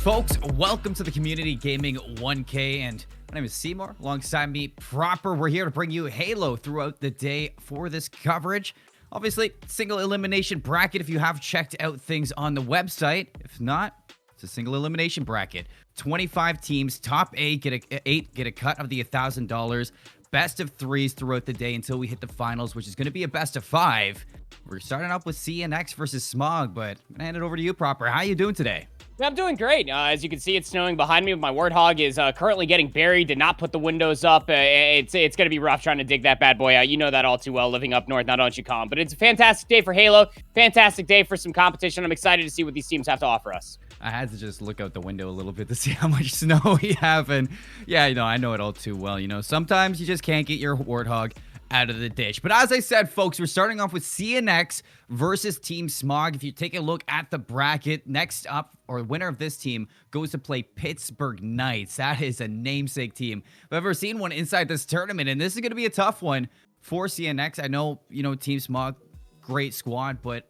folks? Welcome to the Community Gaming 1K, and my name is Seymour. Alongside me, Proper. We're here to bring you Halo throughout the day for this coverage. Obviously, single elimination bracket if you have checked out things on the website. If not, it's a single elimination bracket. 25 teams, top eight get a cut of the $1,000. Best of threes throughout the day until we hit the finals, which is going to be a best of five. We're starting off with CNX versus Smog, but I'm going to hand it over to you, Proper. How you doing today? I'm doing great. As you can see, it's snowing behind me. My Warthog is currently getting buried. Did not put the windows up. It's going to be rough trying to dig that bad boy out. You know that all too well, living up north, now don't you, Colin? But it's a fantastic day for Halo. Fantastic day for some competition. I'm excited to see what these teams have to offer us. I had to just look out the window a little bit to see how much snow we have. And yeah, I know it all too well. Sometimes you just can't get your Warthog out of the dish. But as I said, folks, we're starting off with CNX versus Team Smog. If you take a look at the bracket, next up, or winner of this team, goes to play Pittsburgh Knights. That is a namesake team. I've ever seen one inside this tournament, and this is going to be a tough one for CNX. I know, Team Smog, great squad, but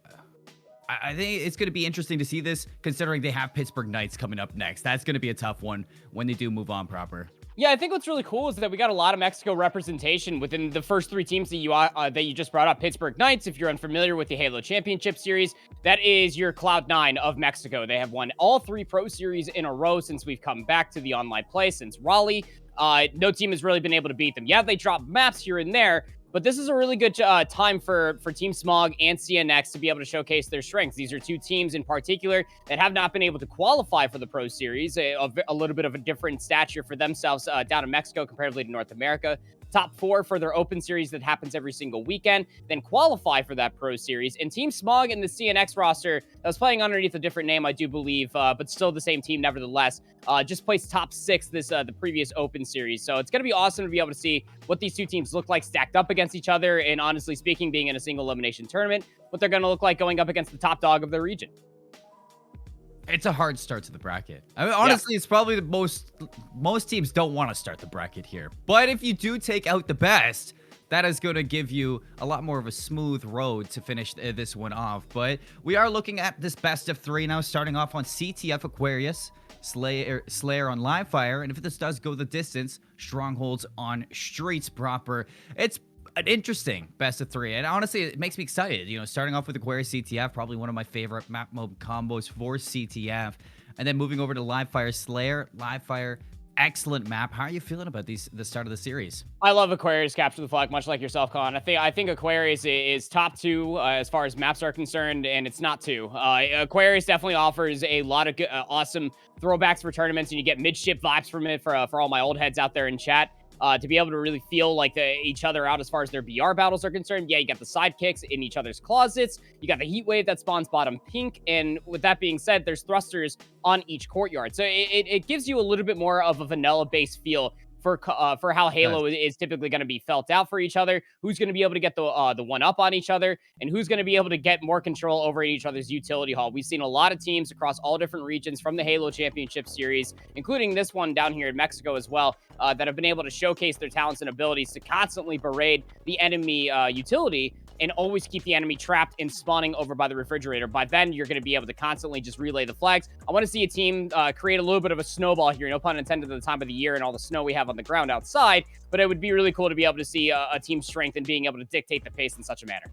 I think it's going to be interesting to see this, considering they have Pittsburgh Knights coming up next. That's going to be a tough one when they do move on, Proper. Yeah, I think what's really cool is that we got a lot of Mexico representation within the first three teams that you just brought up. Pittsburgh Knights, if you're unfamiliar with the Halo Championship Series, that is your Cloud9 of Mexico. They have won all three Pro Series in a row since we've come back to the online play, since Raleigh. No team has really been able to beat them. Yeah, they drop maps here and there, but this is a really good time for Team Smog and CNX to be able to showcase their strengths. These are two teams in particular that have not been able to qualify for the Pro Series, a little bit of a different stature for themselves down in Mexico comparatively to North America. Top four for their open series that happens every single weekend, then qualify for that Pro Series. And Team Smog and the CNX roster that was playing underneath a different name, I do believe, but still the same team nevertheless, just placed top six the previous open series. So it's going to be awesome to be able to see what these two teams look like stacked up against each other, and honestly speaking, being in a single elimination tournament, what they're going to look like going up against the top dog of their region. It's a hard start to the bracket. I mean, honestly, It's probably the most teams don't want to start the bracket here. But if you do take out the best, that is going to give you a lot more of a smooth road to finish this one off. But we are looking at this best of three now, starting off on CTF Aquarius, Slayer on Livefire, and if this does go the distance, Strongholds on Streets Proper. It's an interesting best of three, and honestly, it makes me excited. Starting off with Aquarius CTF, probably one of my favorite map mode combos for CTF, and then moving over to Livefire Slayer. Livefire, excellent map. How are you feeling about the start of the series? I love Aquarius Capture the Flag, much like yourself, Colin. I think Aquarius is top two as far as maps are concerned, and it's not two. Aquarius definitely offers a lot of good, awesome throwbacks for tournaments, and you get midship vibes from it for all my old heads out there in chat. To be able to really feel like each other out as far as their BR battles are concerned. Yeah, you got the sidekicks in each other's closets. You got the heat wave that spawns bottom pink. And with that being said, there's thrusters on each courtyard. So it gives you a little bit more of a vanilla-based feel for how Halo is typically going to be felt out for each other, who's going to be able to get the one up on each other, and who's going to be able to get more control over each other's utility hall. We've seen a lot of teams across all different regions from the Halo Championship Series, including this one down here in Mexico as well, that have been able to showcase their talents and abilities to constantly berate the enemy utility and always keep the enemy trapped and spawning over by the refrigerator. By then, you're going to be able to constantly just relay the flags. I want to see a team create a little bit of a snowball here, no pun intended, at the time of the year and all the snow we have on the ground outside, but it would be really cool to be able to see a team's strength and being able to dictate the pace in such a manner.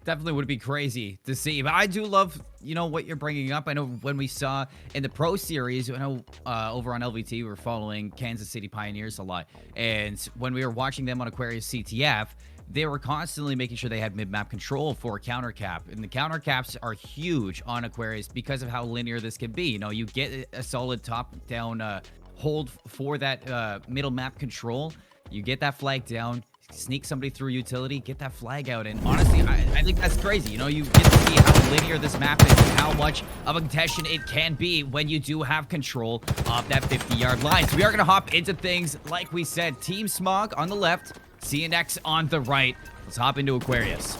Definitely would be crazy to see, but I do love, what you're bringing up. I know when we saw in the Pro Series, over on LVT, we were following Kansas City Pioneers a lot, and when we were watching them on Aquarius CTF, they were constantly making sure they had mid-map control for counter cap, and the counter caps are huge on Aquarius because of how linear this can be. You get a solid top-down hold for that middle map control. You get that flag down, sneak somebody through utility, get that flag out, and honestly, I think that's crazy. You get to see how linear this map is and how much of a contestation it can be when you do have control of that 50-yard line. So we are going to hop into things like we said. Team Smog on the left, CNX on the right. Let's hop into Aquarius.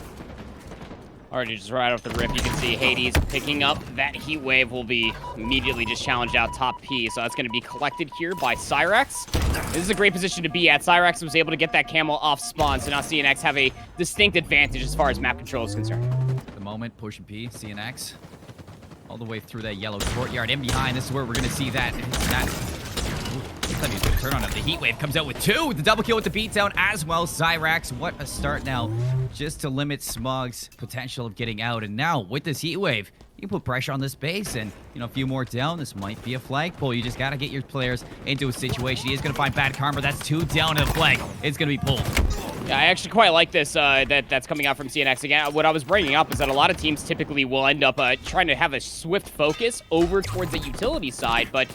Already just right off the rip, you can see Hades picking up that heat wave, will be immediately just challenged out top P. So that's going to be collected here by Cyrax. This is a great position to be at. Cyrax was able to get that camel off spawn, so now CNX have a distinct advantage as far as map control is concerned. The moment, pushing P, CNX. all the way through that yellow courtyard. In behind, this is where we're going to see that. Looks like he's going to turn on it. The heat wave comes out with 2. The double kill with the beatdown as well. Cyrax, what a start now, just to limit Smog's potential of getting out. And now with this heat wave, you can put pressure on this base, and a few more down. This might be a flag pull. You just got to get your players into a situation. He is going to find Bad Karma. That's 2 down to the flag. It's going to be pulled. Yeah, I actually quite like this that's coming out from CNX. Again, what I was bringing up is that a lot of teams typically will end up trying to have a swift focus over towards the utility side, but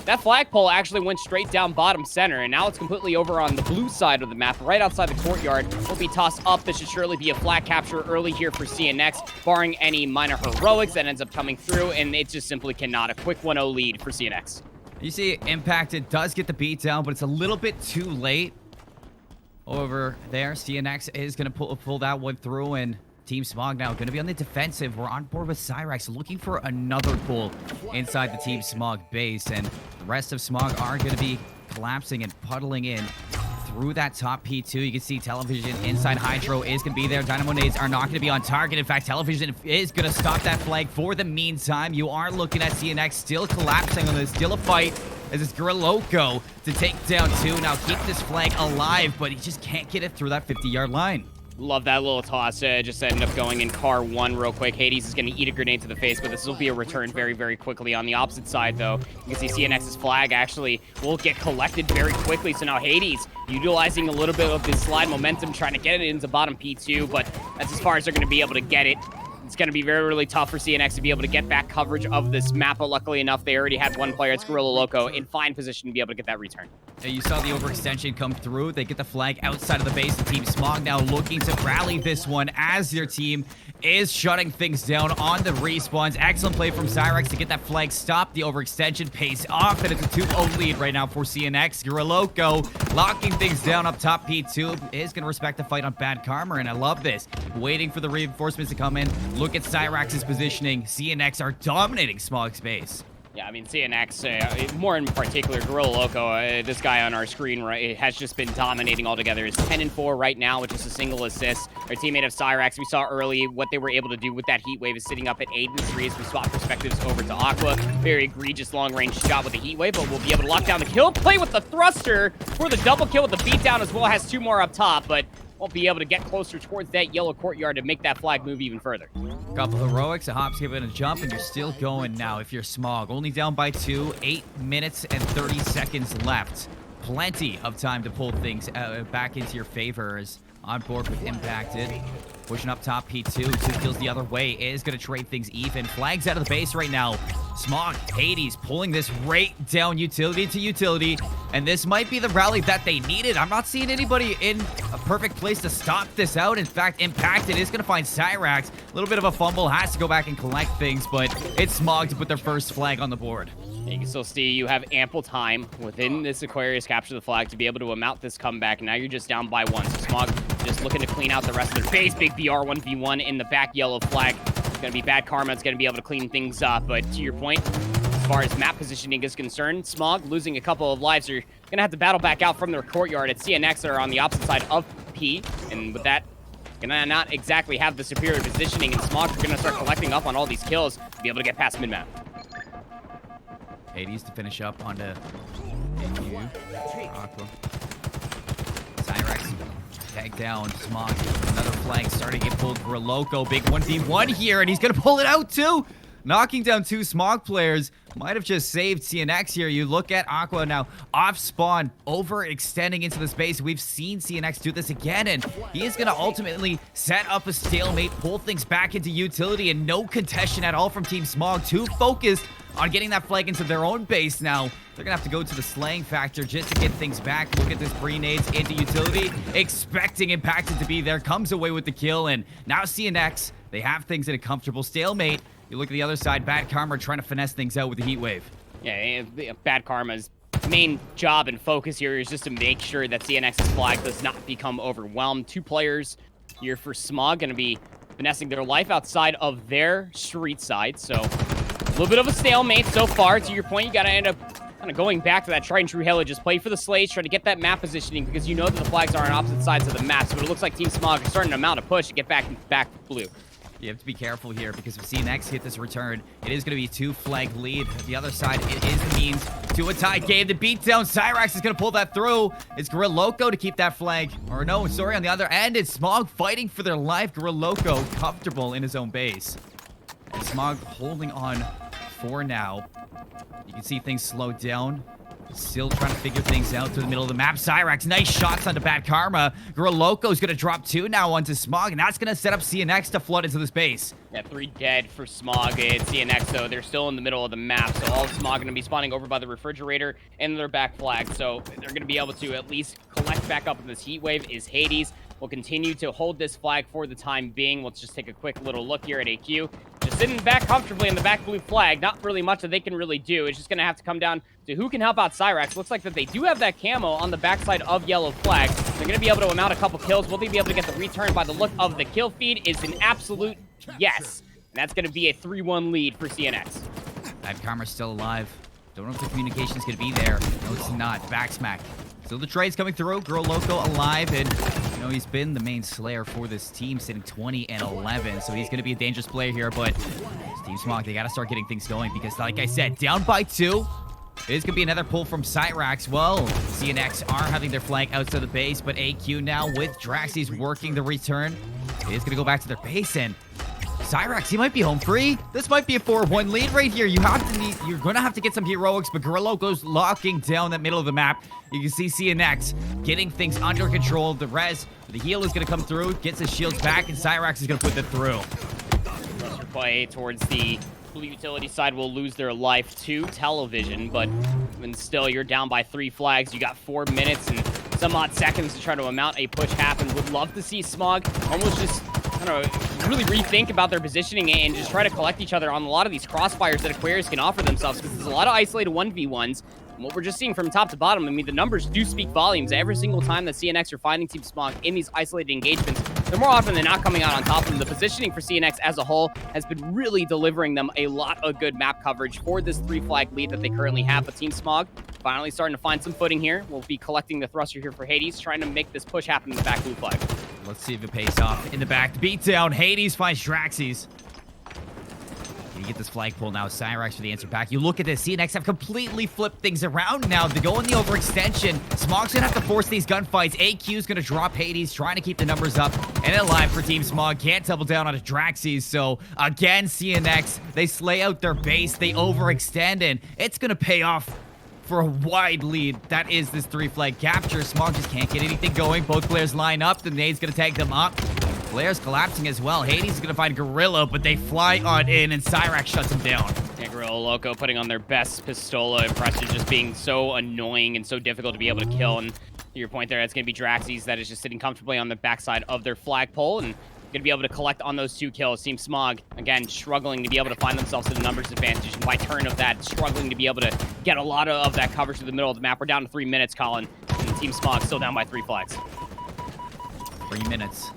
that flagpole actually went straight down bottom center, and now it's completely over on the blue side of the map, right outside the courtyard. Will be tossed up. This should surely be a flag capture early here for CNX, barring any minor heroics that ends up coming through, and it just simply cannot. A quick 1-0 lead for CNX. You see, Impacted does get the beat down, but it's a little bit too late. Over there, CNX is going to pull that one through, and Team Smog now going to be on the defensive. We're on board with Cyrax, looking for another pull inside the Team Smog base, and the rest of Smog are going to be collapsing and puddling in through that top P2. You can see Television inside Hydro is going to be there. Dynamo Nades are not going to be on target. In fact, Television is going to stop that flag for the meantime. You are looking at CNX still collapsing on this, still a fight as it's Gorilla Loco to take down 2. Now keep this flag alive, but he just can't get it through that 50-yard line. Love that little toss. Just ended up going in car 1 real quick. Hades is going to eat a grenade to the face, but this will be a return very, very quickly. On the opposite side, though, you can see CNX's flag actually will get collected very quickly. So now Hades utilizing a little bit of this slide momentum, trying to get it into bottom P2, but that's as far as they're going to be able to get it. It's going to be very, really tough for CNX to be able to get back coverage of this map, but luckily enough, they already had one player, it's Gorilla Loco, in fine position to be able to get that return. You saw the overextension come through. They get the flag outside of the base. The Team Smog now looking to rally this one as their team is shutting things down on the respawns. Excellent play from Cyrax to get that flag stopped. The overextension pays off, and it's a 2-0 lead right now for CNX. Gorilla Loco locking things down up top. P2 is going to respect the fight on Bad Karma, and I love this. Waiting for the reinforcements to come in. Look at Cyrax's positioning. CNX are dominating Smog's base. Yeah, I mean, CNX, more in particular, Gorilla Loco, this guy on our screen right, has just been dominating altogether. He's 10-4 right now with just a single assist. Our teammate of Cyrax, we saw early what they were able to do with that heat wave is sitting up at 8-3 as we swap perspectives over to Aqua. Very egregious long-range shot with the heat wave, but we'll be able to lock down the kill. Play with the thruster for the double kill with the beatdown as well. Has 2 more up top, but won't be able to get closer towards that yellow courtyard to make that flag move even further. Couple heroics, a hop, skip, and a jump, and you're still going now if you're Smog. Only down by 2, 8 minutes and 30 seconds left. Plenty of time to pull things back into your favor as on board with Impacted. Pushing up top, P2. 2 kills the other way is going to trade things even. Flags out of the base right now. Smog, Hades pulling this right down utility to utility. And this might be the rally that they needed. I'm not seeing anybody in a perfect place to stop this out. In fact, Impacted is going to find Cyrax. A little bit of a fumble. Has to go back and collect things. But it's Smog to put their first flag on the board. You can still see you have ample time within this Aquarius capture the flag to be able to amount this comeback. Now you're just down by 1. So Smog just looking to clean out the rest of their base. Big BR 1v1 in the back yellow flag. It's going to be Bad Karma. It's going to be able to clean things up. But to your point, as far as map positioning is concerned, Smog losing a couple of lives are going to have to battle back out from their courtyard. It's CNX that are on the opposite side of P. And with that, gonna not exactly have the superior positioning. And Smog are going to start collecting up on all these kills to be able to get past mid-map. Hades to finish up onto Aqua. Cyrax tag down. Smog. Another flag starting to get pulled for a Loco. Big 1v1 here, and he's going to pull it out too. Knocking down 2 Smog players. Might have just saved CNX here. You look at Aqua now off spawn, overextending into the space. We've seen CNX do this again, and he is going to ultimately set up a stalemate, pull things back into utility, and no contestation at all from Team Smog. Too focused on getting that flag into their own base now. They're going to have to go to the slaying factor just to get things back. Look at this grenades into utility. Expecting Impacted to be there. Comes away with the kill. And now CNX, they have things in a comfortable stalemate. You look at the other side. Bad Karma trying to finesse things out with the heat wave. Yeah, Bad Karma's main job and focus here is just to make sure that CNX's flag does not become overwhelmed. 2 players here for Smog going to be finessing their life outside of their street side. So a little bit of a stalemate so far. To your point, you got to end up kind of going back to that tried and true Hella. Just play for the slates, try to get that map positioning because you know that the flags are on opposite sides of the map. So it looks like Team Smog is starting to mount a push to get back blue. You have to be careful here because if CNX hit this return, it is going to be a 2-flag lead. At the other side, it is the means to a tie game. The beatdown, Cyrax is going to pull that through. It's Gorilla Loco to keep that flag. Or no, sorry, on the other end, it's Smog fighting for their life. Gorilla Loco comfortable in his own base. And Smog holding on for now. You can see things slow down. Still trying to figure things out through the middle of the map. Cyrax, nice shots onto Bad Karma. Gorilla Loco's going to drop 2 now onto Smog, and that's going to set up CNX to flood into this base. Yeah, 3 dead for Smog and CNX, though. They're still in the middle of the map, so all of Smog going to be spawning over by the refrigerator and their back flag, so they're going to be able to at least collect back up in this heat wave. Is Hades will continue to hold this flag for the time being. Let's just take a quick little look here at AQ. Just sitting back comfortably in the back blue flag. Not really much that they can really do. It's just going to have to come down to who can help out Cyrax. Looks like that they do have that camo on the backside of yellow flag. They're going to be able to amount a couple kills. Will they be able to get the return? By the look of the kill feed is an absolute yes. And that's going to be a 3-1 lead for CNX. Bad Karma's still alive. Don't know if the communication's going to be there. No, it's not. Backsmack. So the trade's coming through. Gorilla Loco alive, and you know he's been the main slayer for this team, sitting 20 and 11. So he's going to be a dangerous player here. But Team Smog, they got to start getting things going because, like I said, down by 2. It is going to be another pull from Cyrax. Well, CNX are having their flank outside the base, but AQ now with Draxys working the return. It is going to go back to their base, and Cyrax, he might be home free. This might be a 4-1 lead right here. You're going to have to get some heroics, but Gorilla goes locking down that middle of the map. You can see CNX getting things under control. The heal is going to come through, gets his shields back, and Cyrax is going to put it through. Thruster play towards the blue utility side will lose their life to Television, but even still, you're down by 3 flags. You got 4 minutes and some odd seconds to try to amount a push happen. Would love to see Smog almost just really rethink about their positioning and just try to collect each other on a lot of these crossfires that Aquarius can offer themselves, because there's a lot of isolated 1v1s. And what we're just seeing from top to bottom, I mean, the numbers do speak volumes. Every single time that CNX are finding Team Smog in these isolated engagements, they're more often than not coming out on top of them. The positioning for CNX as a whole has been really delivering them a lot of good map coverage for this 3-flag lead that they currently have. But Team Smog finally starting to find some footing here. We'll be collecting the thruster here for Hades, trying to make this push happen in the back blue flag. Let's see if it pays off. In the back, the beatdown. Hades finds Draxys. Can you get this flagpole now? Cyrax for the answer back. You look at this. CNX have completely flipped things around now. They go in the overextension. Smog's going to have to force these gunfights. AQ's going to drop Hades, trying to keep the numbers up. And alive for Team Smog. Can't double down on a Draxys. So, again, CNX, they slay out their base. They overextend, and it's going to pay off for a wide lead. That is this 3-flag capture. Smog just can't get anything going. Both players line up. The nade's going to tag them up. Players collapsing as well. Hades is going to find Gorilla, but they fly on in, and Cyrax shuts him down. Yeah, Gorilla Loco putting on their best Pistola impression, just being so annoying and so difficult to be able to kill. And to your point there, it's going to be Draxys that is just sitting comfortably on the backside of their flagpole and going to be able to collect on those 2 kills. Team Smog, again, struggling to be able to find themselves in the numbers advantage, and by turn of that, struggling to be able to get a lot of that coverage to the middle of the map. We're down to 3 minutes, Colin, and Team Smog still down by 3 flags. 3 minutes.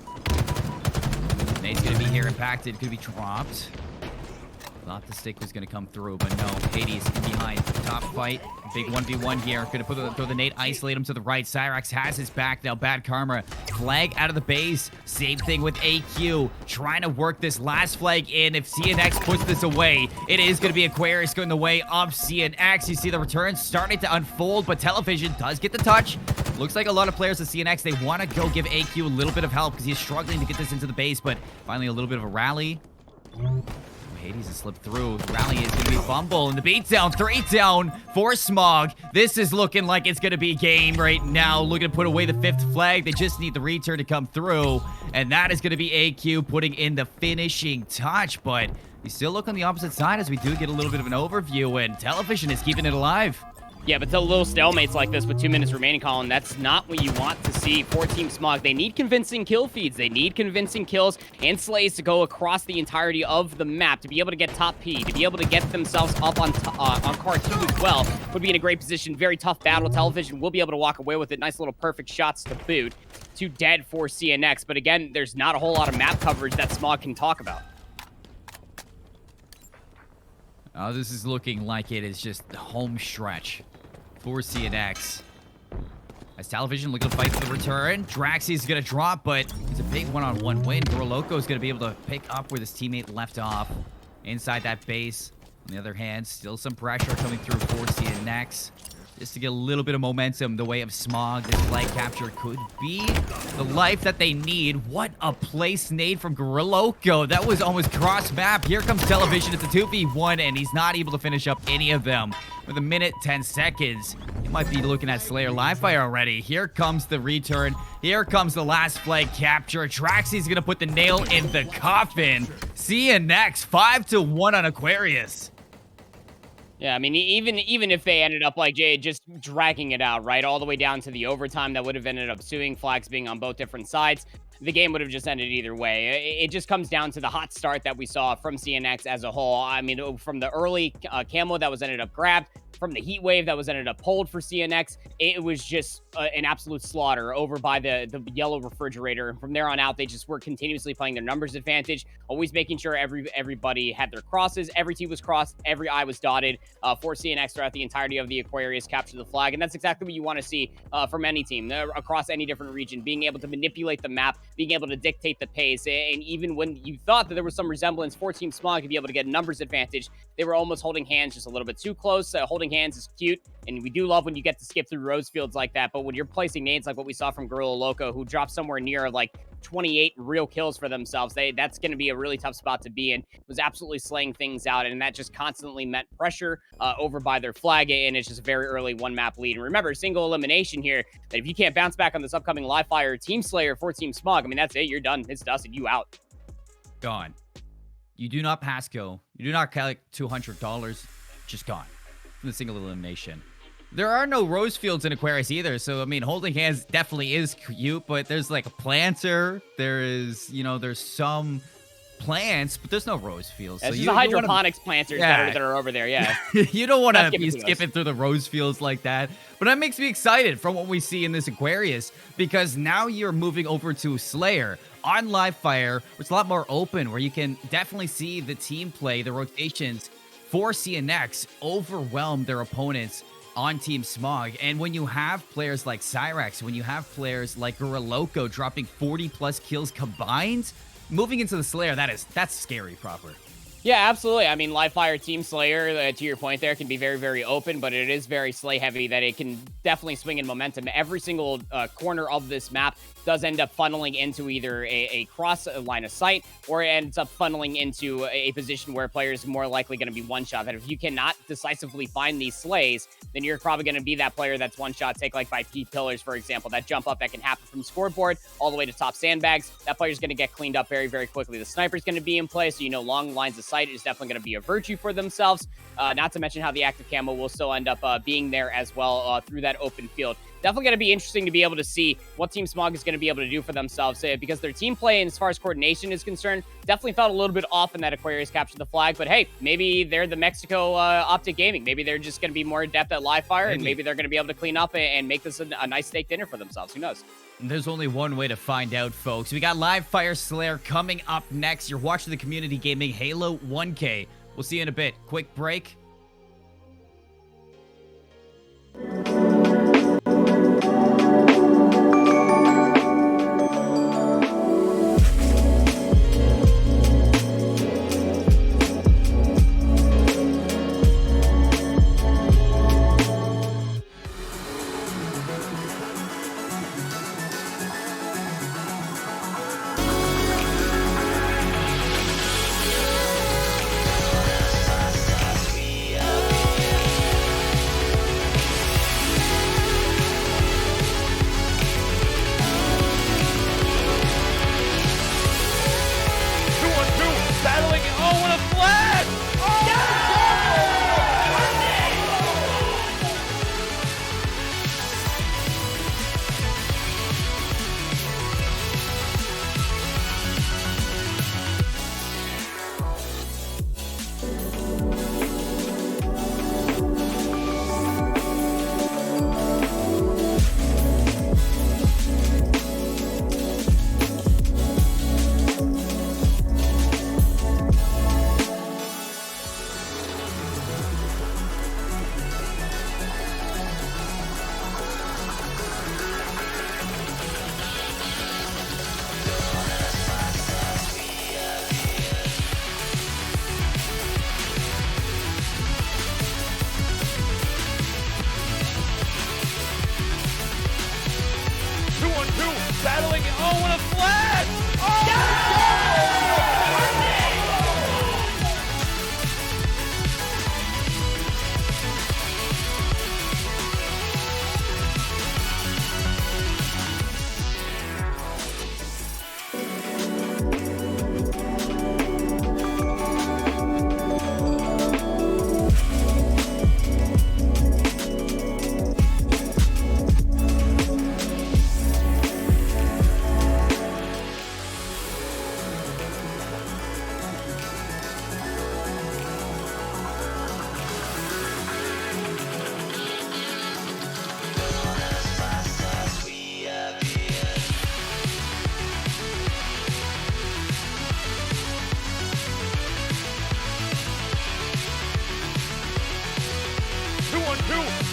Nate's going to be here impacted. Could be dropped. Thought the stick was going to come through, but no. Hades in behind. Top fight. Big 1v1 here. Going to throw the nade, isolate him to the right. Cyrax has his back now. Bad Karma. Flag out of the base. Same thing with AQ. Trying to work this last flag in. If CNX puts this away, it is going to be Aquarius going the way of CNX. You see the return starting to unfold, but Television does get the touch. Looks like a lot of players at CNX, they want to go give AQ a little bit of help because he's struggling to get this into the base, but finally a little bit of a rally. Hades has slipped through. The rally is going to be Bumble, and the beatdown, 3 down for Smog. This is looking like it's going to be game right now. Looking to put away the 5th flag. They just need the return to come through, and that is going to be AQ putting in the finishing touch, but you still look on the opposite side as we do get a little bit of an overview, and Television is keeping it alive. Yeah, but the little stalemates like this with 2 minutes remaining, Colin, that's not what you want to see for Team Smog. They need convincing kill feeds. They need convincing kills and slays to go across the entirety of the map to be able to get top P, to be able to get themselves up on card 2 as well. Would be in a great position. Very tough battle. Television will be able to walk away with it. Nice little perfect shots to boot. 2 dead for CNX. But again, there's not a whole lot of map coverage that Smog can talk about. Oh, this is looking like it is just the home stretch for CNX. As Television looking to fight for the return. Draxy's going to drop, but it's a big one-on-one win. Goroloco is going to be able to pick up where this teammate left off inside that base. On the other hand, still some pressure coming through for CNX. Just to get a little bit of momentum the way of Smog. This flag capture could be the life that they need. What a place nade from Goroloco. That was almost cross map. Here comes Television. It's a 2v1, and he's not able to finish up any of them. With a minute, 10 seconds. You might be looking at Slayer live fire already. Here comes the return. Here comes the last flag capture. Traxy's going to put the nail in the coffin. CNX 5-1 on Aquarius. Yeah, I mean, even if they ended up like Jay just dragging it out, right, all the way down to the overtime, that would have ended up suing, flags being on both different sides. The game would have just ended either way. It just comes down to the hot start that we saw from CNX as a whole. I mean, from the early camo that was ended up grabbed, from the heat wave that was ended up pulled for CNX, it was just an absolute slaughter over by the yellow refrigerator. And from there on out, they just were continuously playing their numbers advantage, always making sure everybody had their crosses, every T was crossed, every I was dotted for CNX throughout the entirety of the Aquarius capture the flag. And that's exactly what you want to see from any team across any different region, being able to manipulate the map, being able to dictate the pace. And even when you thought that there was some resemblance for Team Smog to be able to get a numbers advantage, they were almost holding hands just a little bit too close. Holding hands is cute, and we do love when you get to skip through rose fields like that. But when you're placing nades like what we saw from Goroloco, who dropped somewhere near like 28 real kills for themselves, that's going to be a really tough spot to be in. Was absolutely slaying things out, and that just constantly meant pressure over by their flag, and it's just a very early one-map lead. And remember, single elimination here, that if you can't bounce back on this upcoming live fire Team Slayer for Team Smog, I mean, that's it. You're done. It's dusted. You out. Gone. You do not pass go. You do not collect $200. Just gone from the single elimination. There are no rose fields in Aquarius either, so I mean, holding hands definitely is cute, but there's like a planter. There is, there's some plants, but there's no rose fields. So the hydroponics planters that are over there, yeah. You don't want to be skipping through the rose fields like that, but that makes me excited from what we see in this Aquarius, because now you're moving over to Slayer on live fire, it's a lot more open, where you can definitely see the team play, the rotations for CNX overwhelm their opponents on Team Smog. And when you have players like Cyrax, when you have players like Goroloco dropping 40+ kills combined, moving into the Slayer, that's scary proper. Yeah, absolutely. I mean, live fire Team Slayer, to your point there, can be very, very open, but it is very Slay heavy that it can definitely swing in momentum. Every single corner of this map does end up funneling into either a cross line of sight, or it ends up funneling into a position where players are more likely going to be one-shot. That if you cannot decisively find these slays, then you're probably going to be that player that's one-shot. Take like by P-Pillars, for example, that jump up that can happen from scoreboard all the way to top sandbags. That player's going to get cleaned up very, very quickly. The sniper's going to be in play, so long lines of sight is definitely going to be a virtue for themselves. Not to mention how the active camo will still end up being there as well through that open field. Definitely going to be interesting to be able to see what Team Smog is going to be able to do for themselves, because their team play, and as far as coordination is concerned, definitely felt a little bit off in that Aquarius captured the flag. But hey, maybe they're the Mexico Optic Gaming. Maybe they're just going to be more adept at live fire, and maybe they're going to be able to clean up and make this a nice steak dinner for themselves. Who knows? There's only one way to find out, folks. We got live fire Slayer coming up next. You're watching the Community Gaming Halo 1K. We'll see you in a bit. Quick break. Oh, what a flash! Oh,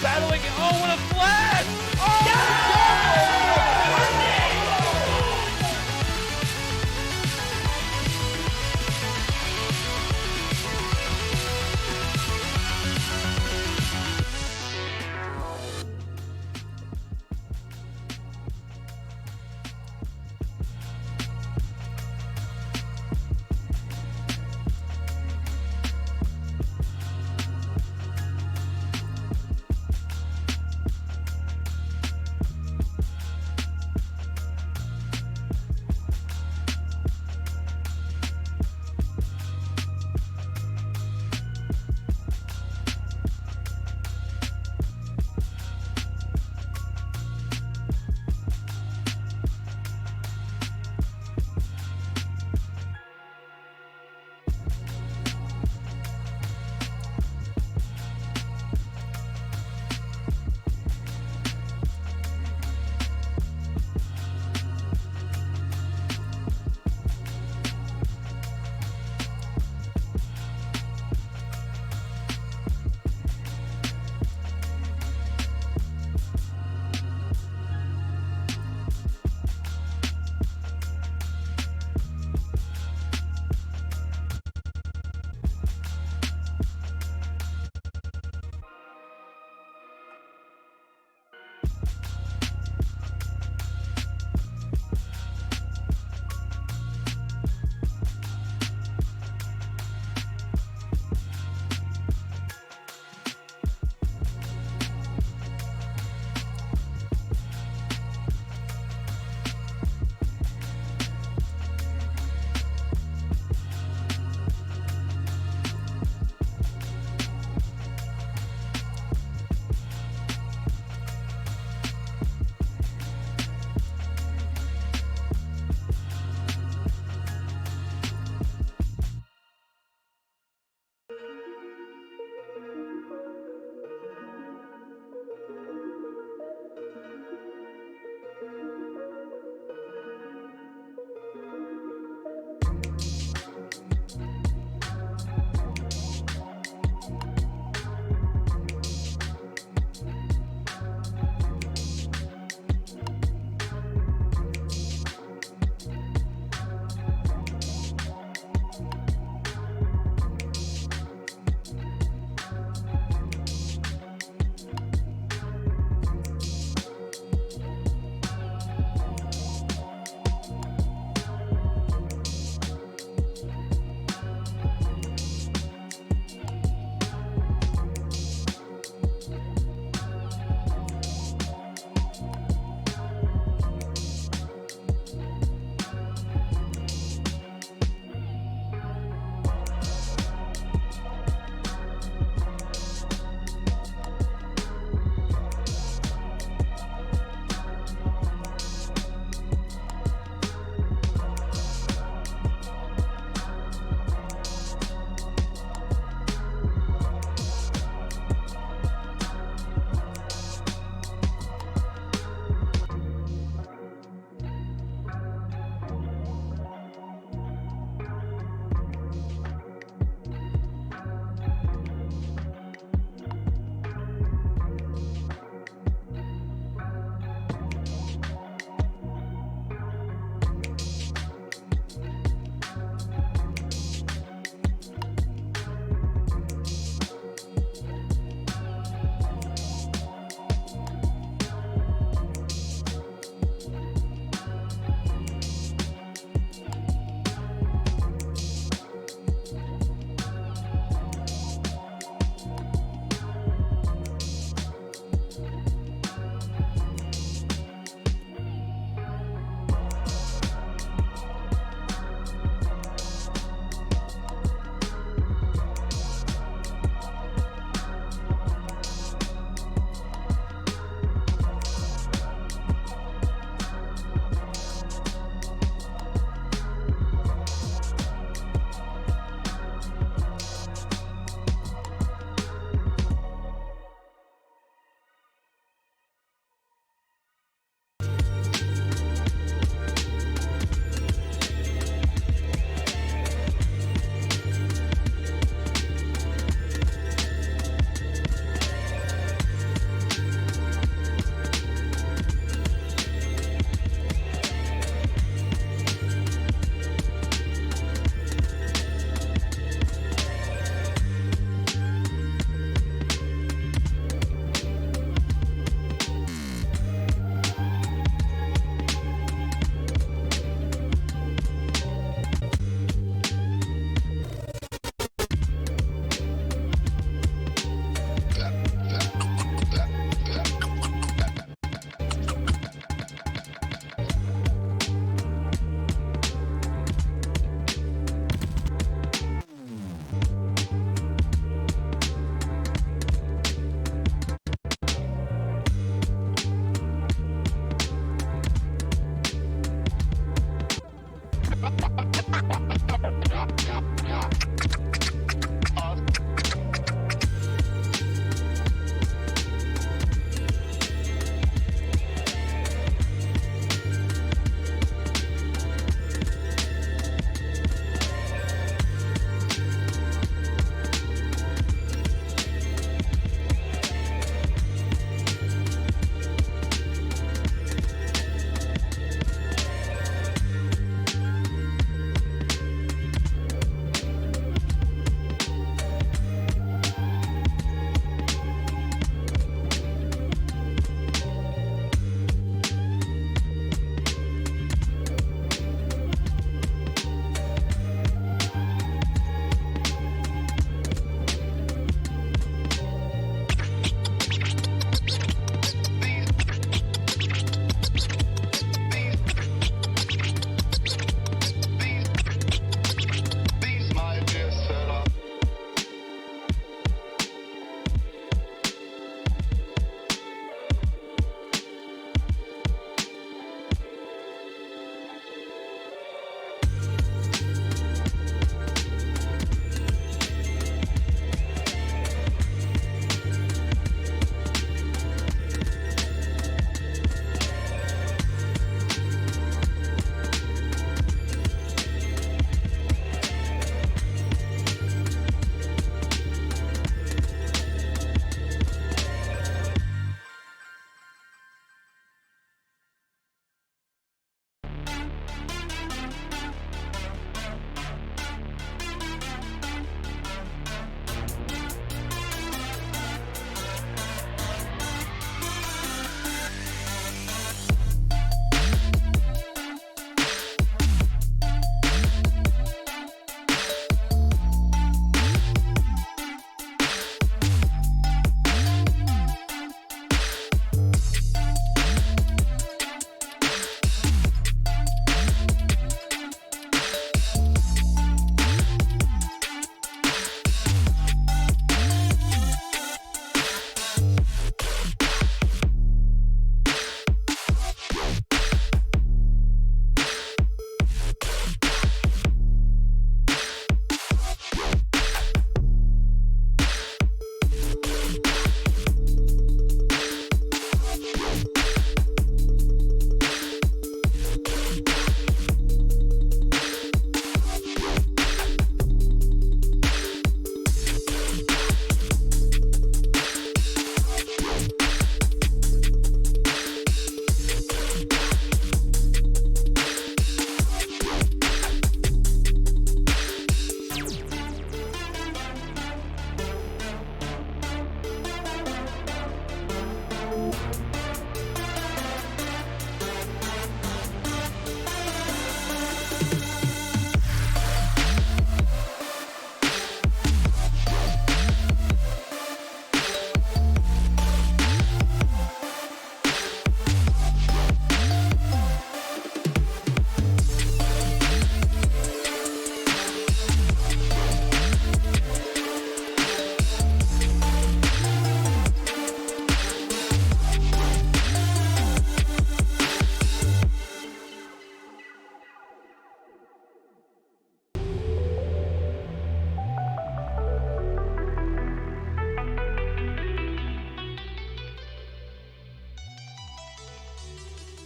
battling. Oh, what a flash! Oh,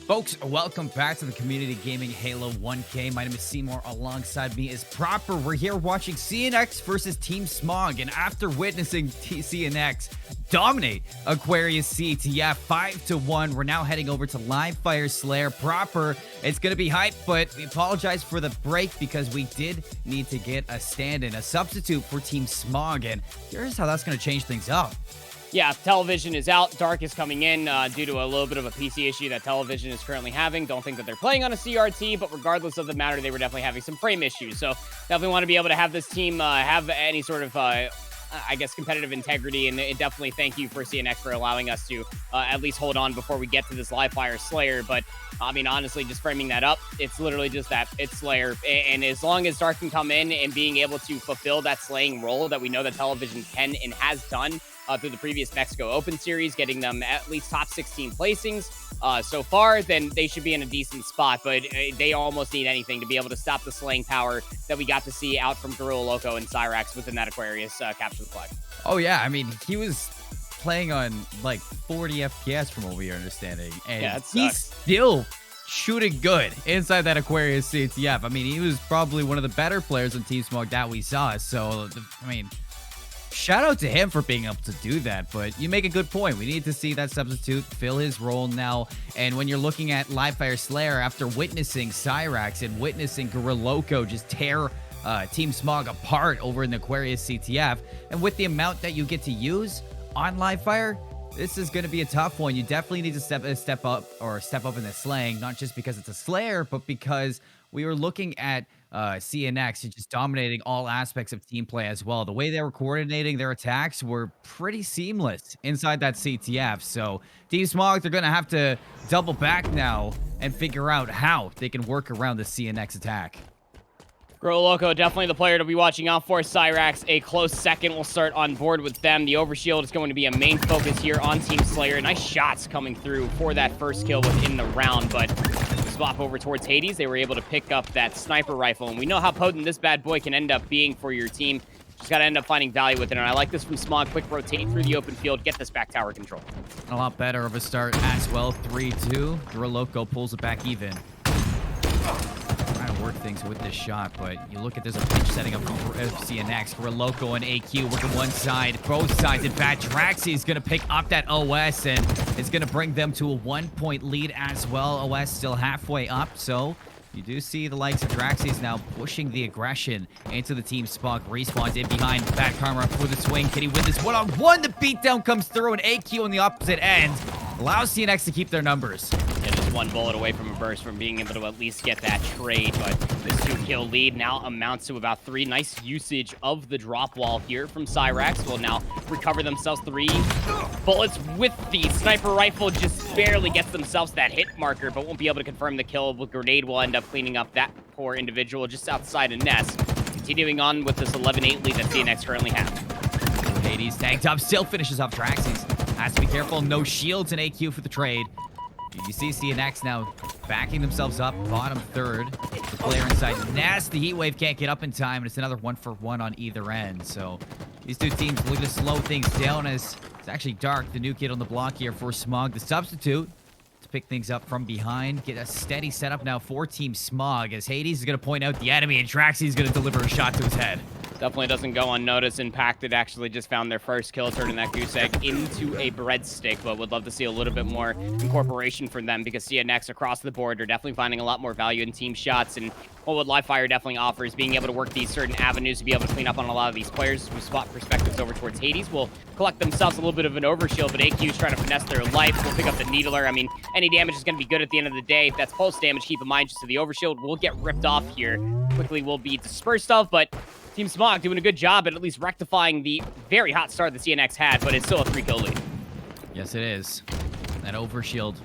Folks, welcome back to the Community Gaming Halo 1K. My name is Seymour. Alongside me is Proper. We're here watching CNX versus Team Smog. And after witnessing CNX dominate Aquarius CTF 5-1, we're now heading over to Live Fire Slayer. Proper, it's going to be hype, but we apologize for the break because we did need to get a stand-in, a substitute for Team Smog. And here's how that's going to change things up. Yeah, Television is out. Dark is coming in due to a little bit of a PC issue that Television is currently having. Don't think that they're playing on a CRT, but regardless of the matter, they were definitely having some frame issues. So definitely want to be able to have this team have any sort of, I guess, competitive integrity. And definitely thank you for CNX for allowing us to at least hold on before we get to this Live Fire Slayer. But I mean, honestly, just framing that up, it's literally just that. It's Slayer. And as long as Dark can come in and being able to fulfill that slaying role that we know that Television can and has done through the previous Mexico Open Series, getting them at least top 16 placings so far, then they should be in a decent spot. But they almost need anything to be able to stop the slaying power that we got to see out from Gorilla Loco and Cyrax within that Aquarius capture the flag. Oh, yeah. I mean, he was playing on like 40 FPS from what we are understanding. And yeah, he's still shooting good inside that Aquarius CTF. I mean, he was probably one of the better players on Team Smog that we saw. So, I mean, shout out to him for being able to do that, but you make a good point. We need to see that substitute fill his role now. And when you're looking at Live Fire Slayer, after witnessing Cyrax and witnessing Gorilla Loco just tear Team Smog apart over in the Aquarius CTF, and with the amount that you get to use on Live Fire, this is going to be a tough one. You definitely need to step up in the slaying, not just because it's a Slayer, but because we were looking at CNX just dominating all aspects of team play as well. The way they were coordinating their attacks were pretty seamless inside that CTF. So Team Smog, they're going to have to double back now and figure out how they can work around the CNX attack. Gorilla Loco, definitely the player to be watching out for. Cyrax, a close second. We'll start on board with them. The Overshield is going to be a main focus here on Team Slayer. Nice shots coming through for that first kill within the round, but swap over towards Hades. They were able to pick up that sniper rifle, and we know how potent this bad boy can end up being for your team. Just got to end up finding value with it, and I like this from Smog. Quick rotate through the open field, get this back tower control. A lot better of a start as well. 3-2. Gorilla Loco pulls it back even. Trying to work things with this shot, but you look at there's a pitch setting up for CNX. Gorilla Loco and AQ working one side, both sides. In fact, Draxi is going to pick up that OS, and it's going to bring them to a 1-point lead as well. OS still halfway up, so you do see the likes of Draxis now pushing the aggression into the Team Smog. Respawns in behind Bad Karma for the swing. Can he win this one-on-one? The beatdown comes through, and AQ on the opposite end allows CNX to keep their numbers. Yeah, just one bullet away from a burst from being able to at least get that trade, but this 2-kill lead now amounts to about 3. Nice usage of the drop wall here from Cyrax. Will now recover themselves 3 bullets with the sniper rifle. Just barely gets themselves that hit marker, but won't be able to confirm the kill. With Grenade will end up cleaning up that poor individual just outside of Nest. Continuing on with this 11-8 lead that CNX currently have. Hades tagged up, still finishes off Draxis. Has to be careful, no shields and AQ for the trade. You see CNX now backing themselves up, bottom third. The player inside Nest, the Heatwave can't get up in time, and it's another 1-for-1 on either end. So these two teams looking to slow things down as it's actually Dark, the new kid on the block here for Smog. The substitute to pick things up from behind. Get a steady setup now for Team Smog as Hades is going to point out the enemy and Draxi is going to deliver a shot to his head. Definitely doesn't go unnoticed. Impacted actually just found their first kill, turning that goose egg into a breadstick, but would love to see a little bit more incorporation from them because CNX across the board are definitely finding a lot more value in team shots. And what Live Fire definitely offers, being able to work these certain avenues to be able to clean up on a lot of these players who swap perspectives over towards Hades will collect themselves a little bit of an overshield, but AQ is trying to finesse their life. We'll pick up the Needler. I mean, any damage is going to be good at the end of the day. If that's pulse damage, keep in mind just so the overshield will get ripped off here. Quickly will be dispersed of, but Team Smog doing a good job at least rectifying the very hot start that CNX had, but it's still a 3-kill lead. Yes, it is. That overshield,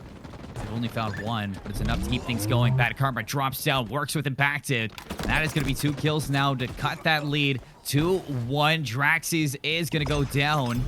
they've only found one, but it's enough to keep things going. Bad Karma drops down, works with Impacted. That is going to be 2 kills now to cut that lead. 2-1. Draxis is going to go down.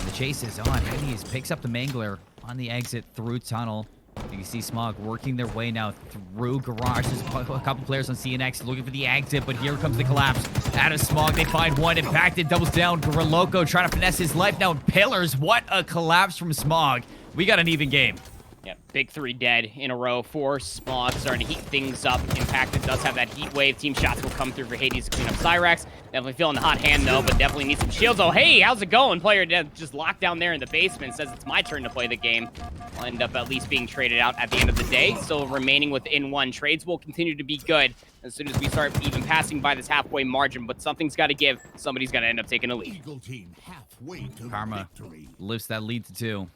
The chase is on. Hades picks up the Mangler on the exit through tunnel. You can see Smog working their way now through garage. There's a couple players on CNX looking for the exit, but here comes the collapse. Out of Smog, they find one. Impacted, doubles down. Gorilla Loco trying to finesse his life now in pillars. What a collapse from Smog. We got an even game. Yep, Big 3 dead in a row for Smog, starting to heat things up. Impacted does have that heat wave. Team shots will come through for Hades to clean up Cyrax. Definitely feeling the hot hand though, but definitely needs some shields. Oh, hey, how's it going? Player just locked down there in the basement. Says it's my turn to play the game. I'll end up at least being traded out at the end of the day. Still remaining within 1. Trades will continue to be good as soon as we start even passing by this halfway margin, but something's got to give. Somebody's got to end up taking a lead. Eagle team halfway to Karma victory. lifts that lead to 2.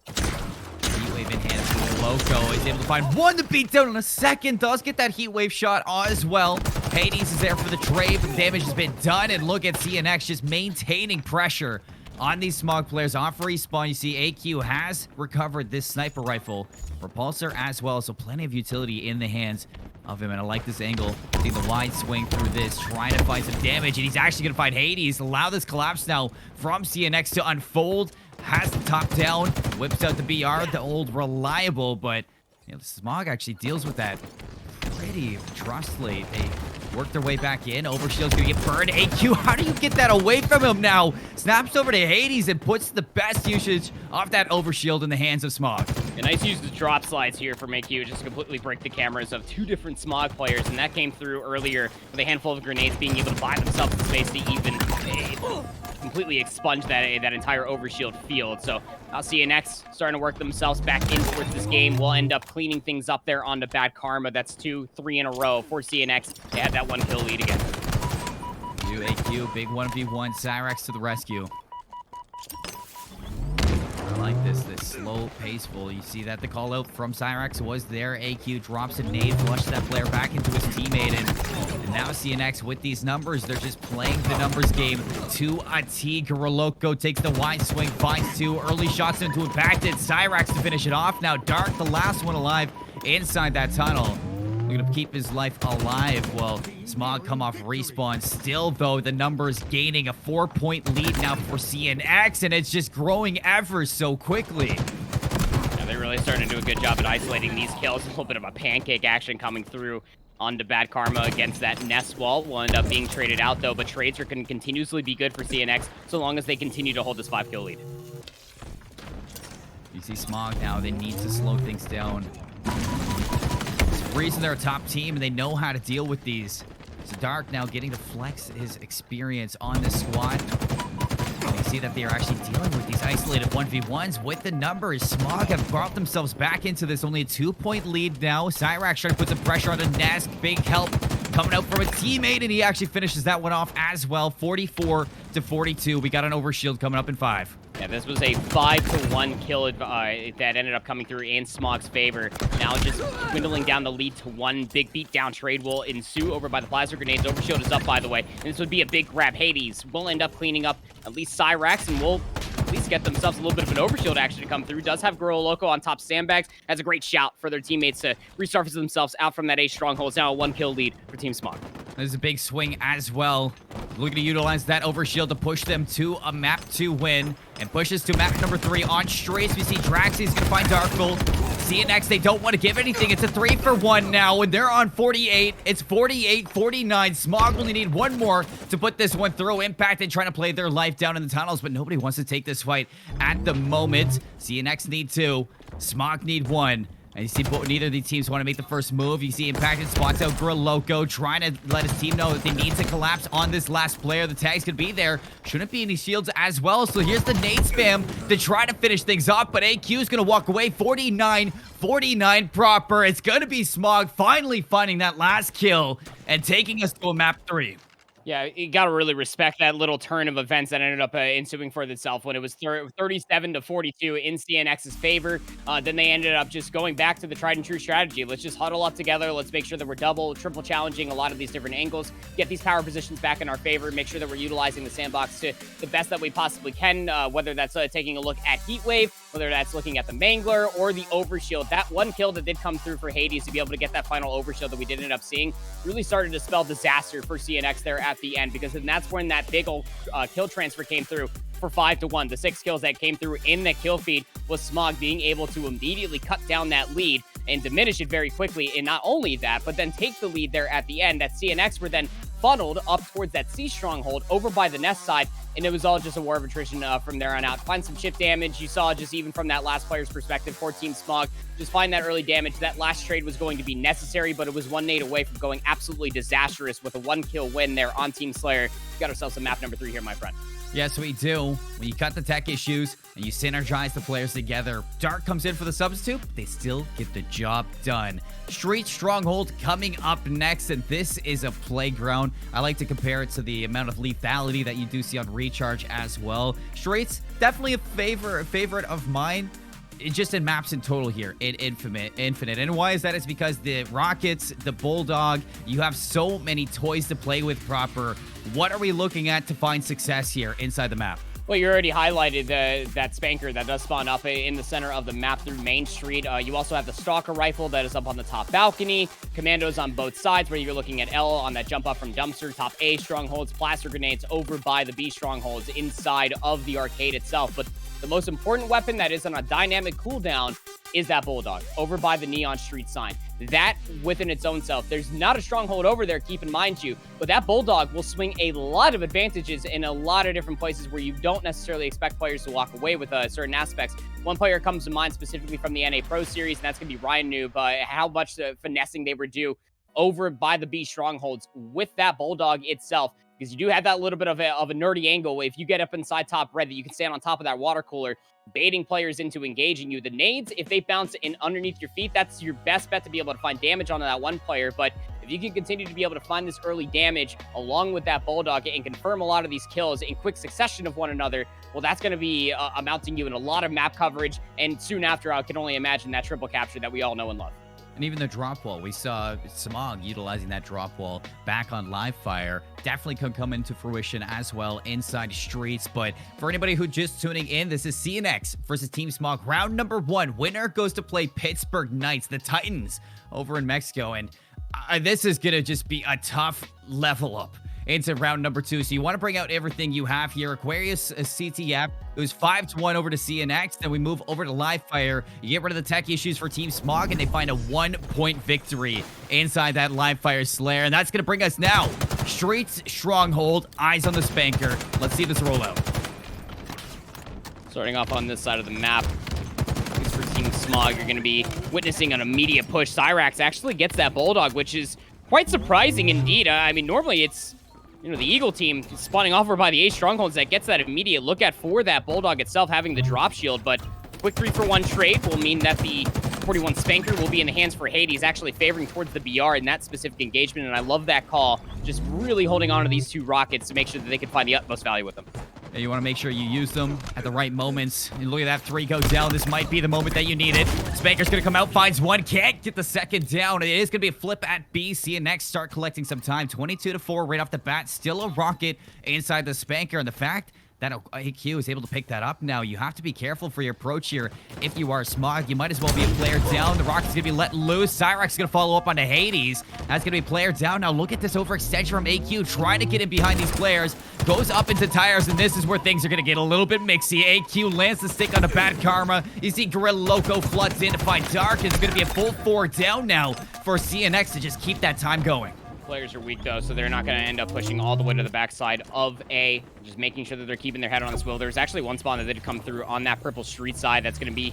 Heat wave in hand for Loco. Is able to find one to beat down in a second. Does get that heat wave shot as well. Hades is there for the trade, but the damage has been done. And look at CNX just maintaining pressure on these Smog players. Off respawn, you see AQ has recovered this sniper rifle. Repulsor as well, so plenty of utility in the hands of him. And I like this angle. See the wide swing through this, trying to find some damage. And he's actually going to find Hades. Allow this collapse now from CNX to unfold. Has the top down, whips out the BR, the old reliable, but you know, the Smog actually deals with that pretty trustfully. They work their way back in. Overshield's gonna get burned. AQ, how do you get that away from him now? Snaps over to Hades and puts the best usage of that overshield in the hands of Smog. A nice use of drop slides here from AQ just to completely break the cameras of 2 different Smog players, and that came through earlier with a handful of grenades being able to buy themselves the space to even completely expunge that entire overshield field. So now CNX starting to work themselves back in towards this game. We'll end up cleaning things up there onto Bad Karma. That's 2, 3 in a row for CNX. They had that 1 kill lead again. AQ, big 1v1, Cyrax to the rescue. I like this slow, paceful. You see that the call out from Cyrax was there. AQ drops a nade, flushes that player back into his teammate, and now CNX with these numbers, they're just playing the numbers game to a T. Goroloco takes the wide swing, finds 2 early shots into impacted. Cyrax to finish it off. Now Dark, the last one alive inside that tunnel. Looking to keep his life alive. Well, Smog come off respawn. Still, though, the numbers gaining a 4-point lead now for CNX, and it's just growing ever so quickly. Yeah, they really starting to do a good job at isolating these kills. A little bit of a pancake action coming through onto Bad Karma against that nest wall. Will end up being traded out, though, but trades are going to continuously be good for CNX so long as they continue to hold this 5-kill lead. You see Smog now. They need to slow things down. Reason they're a top team and they know how to deal with these. So Dark now getting to flex his experience on this squad. And you see that they are actually dealing with these isolated 1v1s with the numbers. Smog have brought themselves back into this. Only a 2-point lead now. Cyrax trying to put some pressure on the Nest. Big help coming out from a teammate, and he actually finishes that one off as well. 44-42. We got an overshield coming up in 5. Yeah, this was a 5-1 kill that ended up coming through in Smog's favor. Now just dwindling down the lead to 1. Big beatdown trade will ensue over by the plasma grenades. Overshield is up, by the way. And this would be a big grab. Hades will end up cleaning up at least Cyrax, and will at least get themselves a little bit of an overshield action to come through. Does have Goroloco on top sandbags. Has a great shout for their teammates to resurface themselves out from that A stronghold. It's now a 1-kill lead for Team Smog. There's a big swing as well. Looking to utilize that overshield to push them to a map 2 win. And pushes to map number 3 on Strays. We see Draxy's gonna find Darkbolt. CNX, they don't want to give anything. It's a 3-for-1 now, and they're on 48. It's 48-49. Smog only need 1 more to put this one through. Impact and trying to play their life down in the tunnels, but nobody wants to take this fight at the moment. CNX need 2. Smog need 1. And you see neither of these teams want to make the first move. You see Impacted spots out Goroloco, trying to let his team know that they need to collapse on this last player. The tag's going to be there. Shouldn't be any shields as well. So here's the nade spam to try to finish things off. But AQ is going to walk away 49-49 proper. It's going to be Smog finally finding that last kill and taking us to a map 3. Yeah, you got to really respect that little turn of events that ended up ensuing for itself when it was 37-42 in CNX's favor. Then they ended up just going back to the tried and true strategy. Let's just huddle up together. Let's make sure that we're double, triple challenging a lot of these different angles, get these power positions back in our favor, make sure that we're utilizing the sandbox to the best that we possibly can, whether that's taking a look at Heatwave, whether that's looking at the Mangler or the Overshield. That 1 kill that did come through for Hades to be able to get that final Overshield that we did end up seeing really started to spell disaster for CNX there at the end, because then that's when that big old kill transfer came through for 5-1. The 6 kills that came through in the kill feed was Smog being able to immediately cut down that lead and diminish it very quickly. And not only that, but then take the lead there at the end, that CNX were then funneled up towards that C stronghold over by the Nest side, and it was all just a war of attrition from there on out. Find some chip damage. You saw just even from that last player's perspective for Team Smog, just find that early damage. That last trade was going to be necessary, but it was one nade away from going absolutely disastrous with a 1-kill win there on Team Slayer. We got ourselves a map number 3 here, my friend. Yes, we do. When you cut the tech issues and you synergize the players together, Dark comes in for the substitute, they still get the job done. Street Stronghold coming up next, and this is a playground. I like to compare it to the amount of lethality that you do see on Recharge as well. Streets, definitely a favorite of mine. Just in maps in total here, in Infinite. And why is that? It's because the Rockets, the Bulldog, you have so many toys to play with proper. What are we looking at to find success here inside the map? Well, you already highlighted that Spanker that does spawn up in the center of the map through Main Street. You also have the Stalker Rifle that is up on the top balcony. Commandos on both sides, where you're looking at L on that jump up from Dumpster. Top A strongholds, plaster grenades over by the B strongholds inside of the arcade itself. But the most important weapon that is on a dynamic cooldown is that Bulldog over by the Neon Street sign. That within its own self, there's not a stronghold over there, keep in mind you, but that Bulldog will swing a lot of advantages in a lot of different places where you don't necessarily expect players to walk away with certain aspects. One player comes to mind specifically from the NA Pro Series, and that's going to be Ryan Noob, how much finessing they would do over by the B strongholds with that Bulldog itself. Because you do have that little bit of a nerdy angle. If you get up inside top red, that you can stand on top of that water cooler, baiting players into engaging you. The nades, if they bounce in underneath your feet, that's your best bet to be able to find damage on that one player. But if you can continue to be able to find this early damage along with that Bulldog and confirm a lot of these kills in quick succession of one another, well, that's going to be amounting you in a lot of map coverage. And soon after, I can only imagine that triple capture that we all know and love. And even the drop wall, we saw Smog utilizing that drop wall back on Live Fire. Definitely could come into fruition as well inside Streets. But for anybody who just tuning in, this is CNX versus Team Smog. Round number 1. Winner goes to play Pittsburgh Knights, the Titans over in Mexico. And this is going to just be a tough level up into round number 2. So you want to bring out everything you have here. Aquarius CTF, it was 5-1 over to CNX. Then we move over to Live Fire. You get rid of the tech issues for Team Smog, and they find a 1-point victory inside that Live Fire Slayer. And that's going to bring us now. Streets Stronghold, eyes on the Spanker. Let's see this roll out. Starting off on this side of the map. For Team Smog, you're going to be witnessing an immediate push. Cyrax actually gets that Bulldog, which is quite surprising indeed. I mean, normally it's, you know, the Eagle team spawning over by the A strongholds that gets that immediate look at for that Bulldog itself having the drop shield, but quick 3-for-1 trade will mean that the 41 Spanker will be in the hands for Hades, actually favoring towards the BR in that specific engagement, and I love that call, just really holding on to these 2 rockets to make sure that they can find the utmost value with them. And you want to make sure you use them at the right moments. And look at that 3 go down. This might be the moment that you need it. Spanker's going to come out, finds one, can't get the second down. It is going to be a flip at B. CNX start collecting some time. 22-4 right off the bat. Still a rocket inside the Spanker. And the fact that AQ is able to pick that up now, you have to be careful for your approach here. If you are Smog, you might as well be a player down. The Rocket's going to be let loose. Cyrax is going to follow up onto Hades. That's going to be player down. Now look at this overextension from AQ, trying to get in behind these players. Goes up into tires, and this is where things are going to get a little bit mixy. AQ lands the stick on a bad karma. You see Gorilla Loco floods in to find Dark. It's going to be a full 4 down now for CNX to just keep that time going. Players are weak though, so they're not going to end up pushing all the way to the backside of A, just making sure that they're keeping their head on the swivel. There's actually one spawn that did come through on that purple street side that's going to be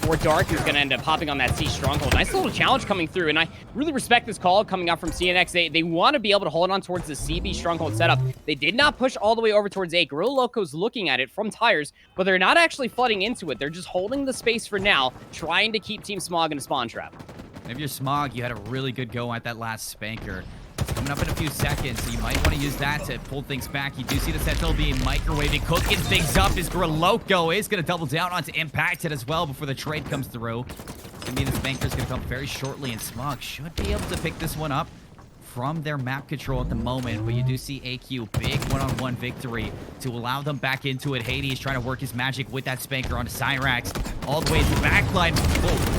for Dark, who's going to end up popping on that C stronghold. Nice little challenge coming through, and I really respect this call coming out from CNX. They want to be able to hold on towards the CB stronghold setup. They did not push all the way over towards A. Gorilla Loco's looking at it from tires, but they're not actually flooding into it. They're just holding the space for now, trying to keep Team Smog in a spawn trap. If you're Smog, you had a really good go at that last Spanker. Coming up in a few seconds, so you might want to use that to pull things back. You do see the Sentinel being microwaving, cooking things up. His Gorilla Loco is going to double down onto Impacted as well before the trade comes through. It's going to be the Spanker's going to come very shortly, and Smog should be able to pick this one up from their map control at the moment, but you do see AQ, big one-on-one victory to allow them back into it. Hades trying to work his magic with that Spanker onto Cyrax, all the way to the backline.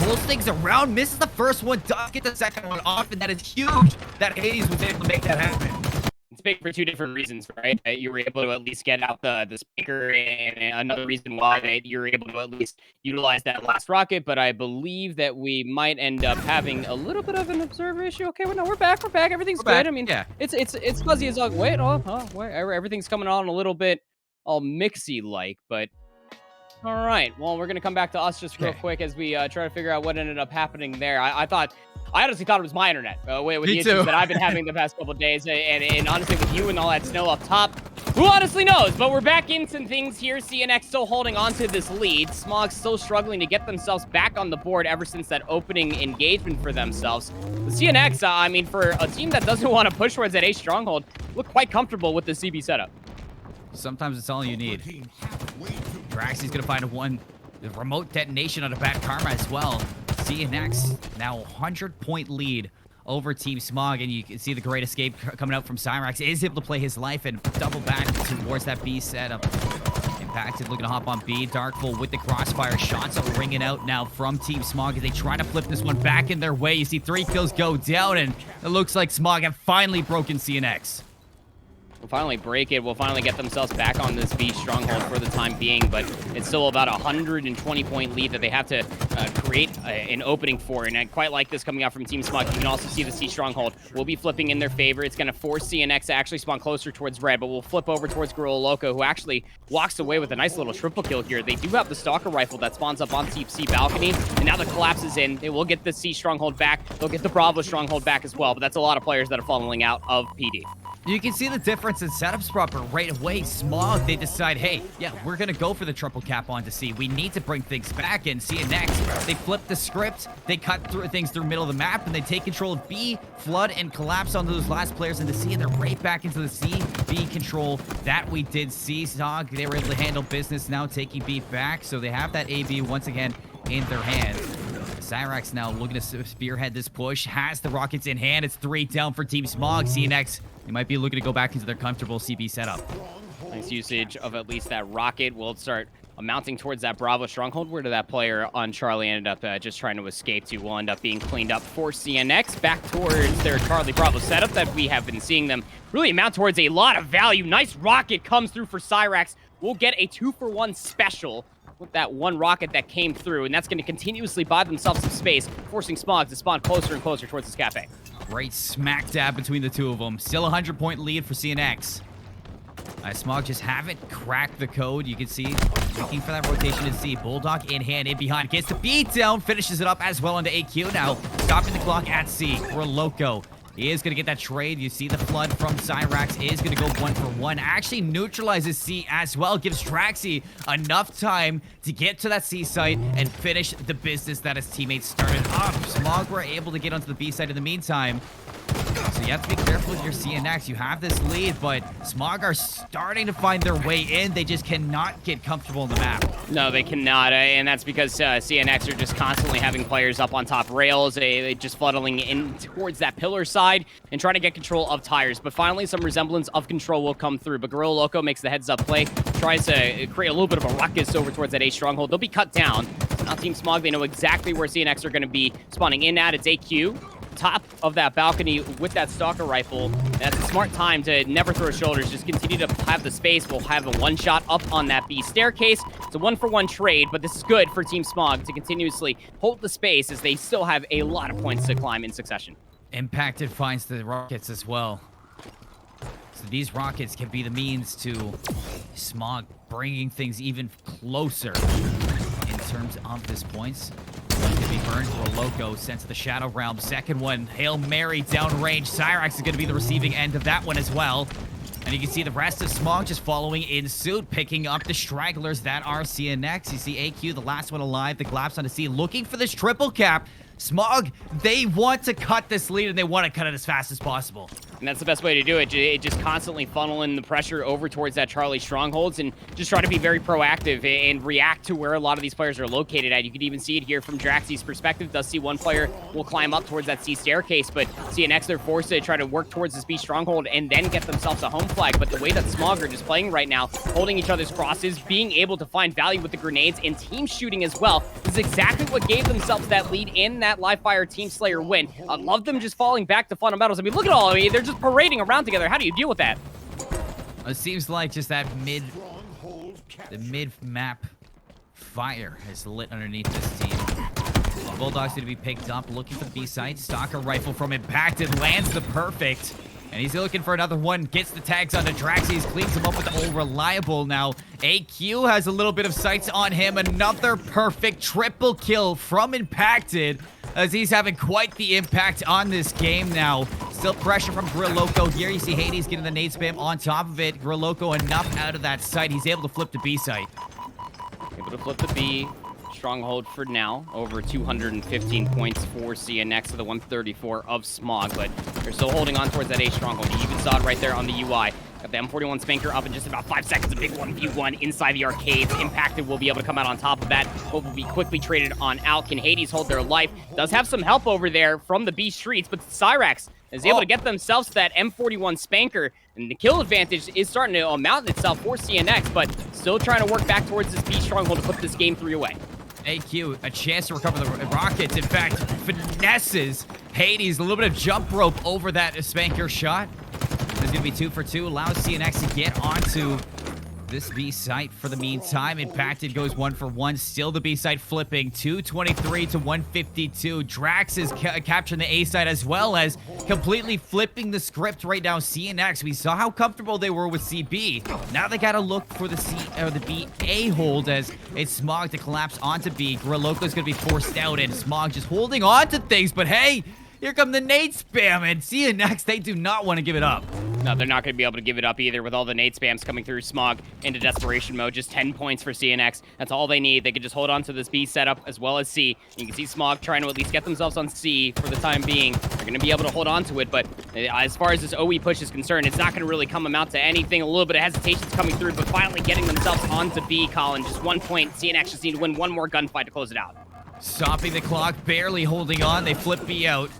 Pulls things around, misses the first one, does get the second one off, and that is huge that Hades was able to make that happen. It's big for two different reasons, right? That you were able to at least get out the speaker, and another reason why that you were able to at least utilize that last rocket. But I believe that we might end up having a little bit of an observer issue. Okay, well, no, we're back. We're back. Everything's We're back. good. I mean, Yeah. it's fuzzy as wait, wait, everything's coming on a little bit all mixy like, but. All right. Well, we're gonna come back to us just real Okay. quick as we try to figure out what ended up happening there. I honestly thought it was my internet with Me the too. issues that I've been having the past couple of days, and honestly, with you and all that snow up top, who honestly knows? But we're back into things here. CNX still holding on to this lead. Smog still struggling to get themselves back on the board ever since that opening engagement for themselves. The CNX, I mean, for a team that doesn't want to push towards that A stronghold, look quite comfortable with the CB setup. Sometimes it's all you need. Team halfway to Draxy's gonna find the remote detonation on a bad karma as well. CNX now 100-point lead over Team Smog, and you can see the great escape coming out from Cyrax. Is able to play his life and double back towards that B setup. Impacted looking to hop on B. Darkful with the crossfire. Shots are ringing out now from Team Smog as they try to flip this one back in their way. You see 3 kills go down, and it looks like Smog have finally broken CNX. We'll finally break it. We'll finally get themselves back on this B stronghold for the time being, but it's still about a 120-point lead that they have to create an opening for, and I quite like this coming out from Team Smog. You can also see the C stronghold will be flipping in their favor. It's going to force CNX to actually spawn closer towards red, but we'll flip over towards Gorilla Loco, who actually walks away with a nice little triple kill here. They do have the Stalker rifle that spawns up on Team C balcony, and now the collapse is in. They will get the C stronghold back. They'll get the Bravo stronghold back as well, but that's a lot of players that are falling out of PD. You can see the difference in setups proper right away. Smog, they decide, hey, yeah, we're going to go for the triple cap onto C. We need to bring things back and CNX. They flip the script. They cut through things through middle of the map, and they take control of B, flood, and collapse on those last players into C, and they're right back into the C, B control that we did see. Smog, they were able to handle business now, taking B back, so they have that AB once again in their hands. Cyrax now looking to spearhead this push, has the rockets in hand. It's 3 down for Team Smog. CNX, they might be looking to go back into their comfortable CB setup. Nice usage of at least that rocket. We'll start mounting towards that Bravo stronghold. Where did that player on Charlie ended up just trying to escape to? Will end up being cleaned up for CNX. Back towards their Charlie Bravo setup that we have been seeing them really amount towards a lot of value. Nice rocket comes through for Cyrax. We'll get a 2-for-1 special with that one rocket that came through, and that's going to continuously buy themselves some space, forcing Smog to spawn closer and closer towards this cafe. Great smack dab between the two of them. Still a 100-point lead for CNX. Smog just haven't cracked the code. You can see, looking for that rotation to C. Bulldog in hand, in behind. Gets the beat down, finishes it up as well into AQ. Now, stopping the clock at C. We're Loco. He is going to get that trade. You see the flood from Cyrax is going to go 1-for-1. Actually neutralizes C as well. Gives Draxy enough time to get to that C site and finish the business that his teammates started up. Smog were able to get onto the B site in the meantime. So you have to be careful with your CNX. You have this lead, but Smog are starting to find their way in. They just cannot get comfortable in the map. No, they cannot, and that's because CNX are just constantly having players up on top rails. They just funneling in towards that pillar side and trying to get control of tires. But finally, some resemblance of control will come through. But Gorilla Loco makes the heads-up play, tries to create a little bit of a ruckus over towards that A stronghold. They'll be cut down. So now Team Smog, they know exactly where CNX are going to be spawning in at. It's AQ. Top of that balcony with that Stalker rifle. That's a smart time to never throw shoulders. Just continue to have the space. We'll have a one-shot up on that B staircase. It's a 1-for-1 trade, but this is good for Team Smog to continuously hold the space as they still have a lot of points to climb in succession. Impacted finds the rockets as well. So these rockets can be the means to Smog bringing things even closer in terms of this points. One can be burned for a Loco, sent to the Shadow Realm. Second one, Hail Mary downrange. Cyrax is going to be the receiving end of that one as well. And you can see the rest of Smog just following in suit, picking up the stragglers that are CNX. You see AQ, the last one alive, the Glaps on the sea, looking for this triple cap. Smog, they want to cut this lead, and they want to cut it as fast as possible. And that's the best way to do it. It just constantly funneling the pressure over towards that Charlie strongholds and just try to be very proactive and react to where a lot of these players are located at. You can even see it here from Draxy's perspective. Does see one player will climb up towards that C staircase, but CNX, they're forced to try to work towards this B stronghold and then get themselves a home flag. But the way that Smog are just playing right now, holding each other's crosses, being able to find value with the grenades and team shooting as well, is exactly what gave themselves that lead in that live fire team slayer win. I love them just falling back to fundamentals. I mean, look at all. I mean, they're just just parading around together. How do you deal with that? It seems like just that Stronghold the mid-map fire has lit underneath this team. Bulldog's going to be picked up, looking for the B-side. Stalker rifle from Impacted lands the perfect. And he's looking for another one. Gets the tags onto Draxes, cleans him up with the old reliable. Now, AQ has a little bit of sights on him. Another perfect triple kill from Impacted, as he's having quite the impact on this game now. Still pressure from Grilloco here. You see Hades getting the nade spam on top of it. Grilloco enough out of that site. He's able to flip the B site. Able to flip the B. Stronghold for now. Over 215 points for CNX to the 134 of Smog, but they're still holding on towards that A Stronghold. You even saw it right there on the UI. Got the M41 Spanker up in just about 5 seconds. A big 1v1 inside the arcades. Impacted will be able to come out on top of that, but will be quickly traded on out. Can Hades hold their life? Does have some help over there from the B streets, but Cyrax is able to get themselves to that M41 Spanker, and the kill advantage is starting to mount itself for CNX, but still trying to work back towards this B Stronghold to put this game 3 away. AQ, a chance to recover the rockets. In fact, finesses Hades, a little bit of jump rope over that Spanker shot. There's going to be 2 for 2. Allows CNX to get onto this B site for the meantime. Impacted goes 1 for 1. Still the B site flipping. 223 to 152. Drax is capturing the A site as well as completely flipping the script right now. CNX, we saw how comfortable they were with CB. Now they got to look for the B A hold as it's Smog to collapse onto B. Grilloco's going to be forced out and Smog just holding on to things. But hey, here come the nade spam, and CNX, they do not want to give it up. No, they're not going to be able to give it up either with all the nade spams coming through. Smog into desperation mode. Just 10 points for CNX. That's all they need. They can just hold on to this B setup as well as C. You can see Smog trying to at least get themselves on C for the time being. They're going to be able to hold on to it, but as far as this OE push is concerned, it's not going to really come amount to anything. A little bit of hesitation's coming through, but finally getting themselves onto B, Colin. Just 1 point. CNX just need to win one more gunfight to close it out. Stopping the clock, barely holding on. They flip B out.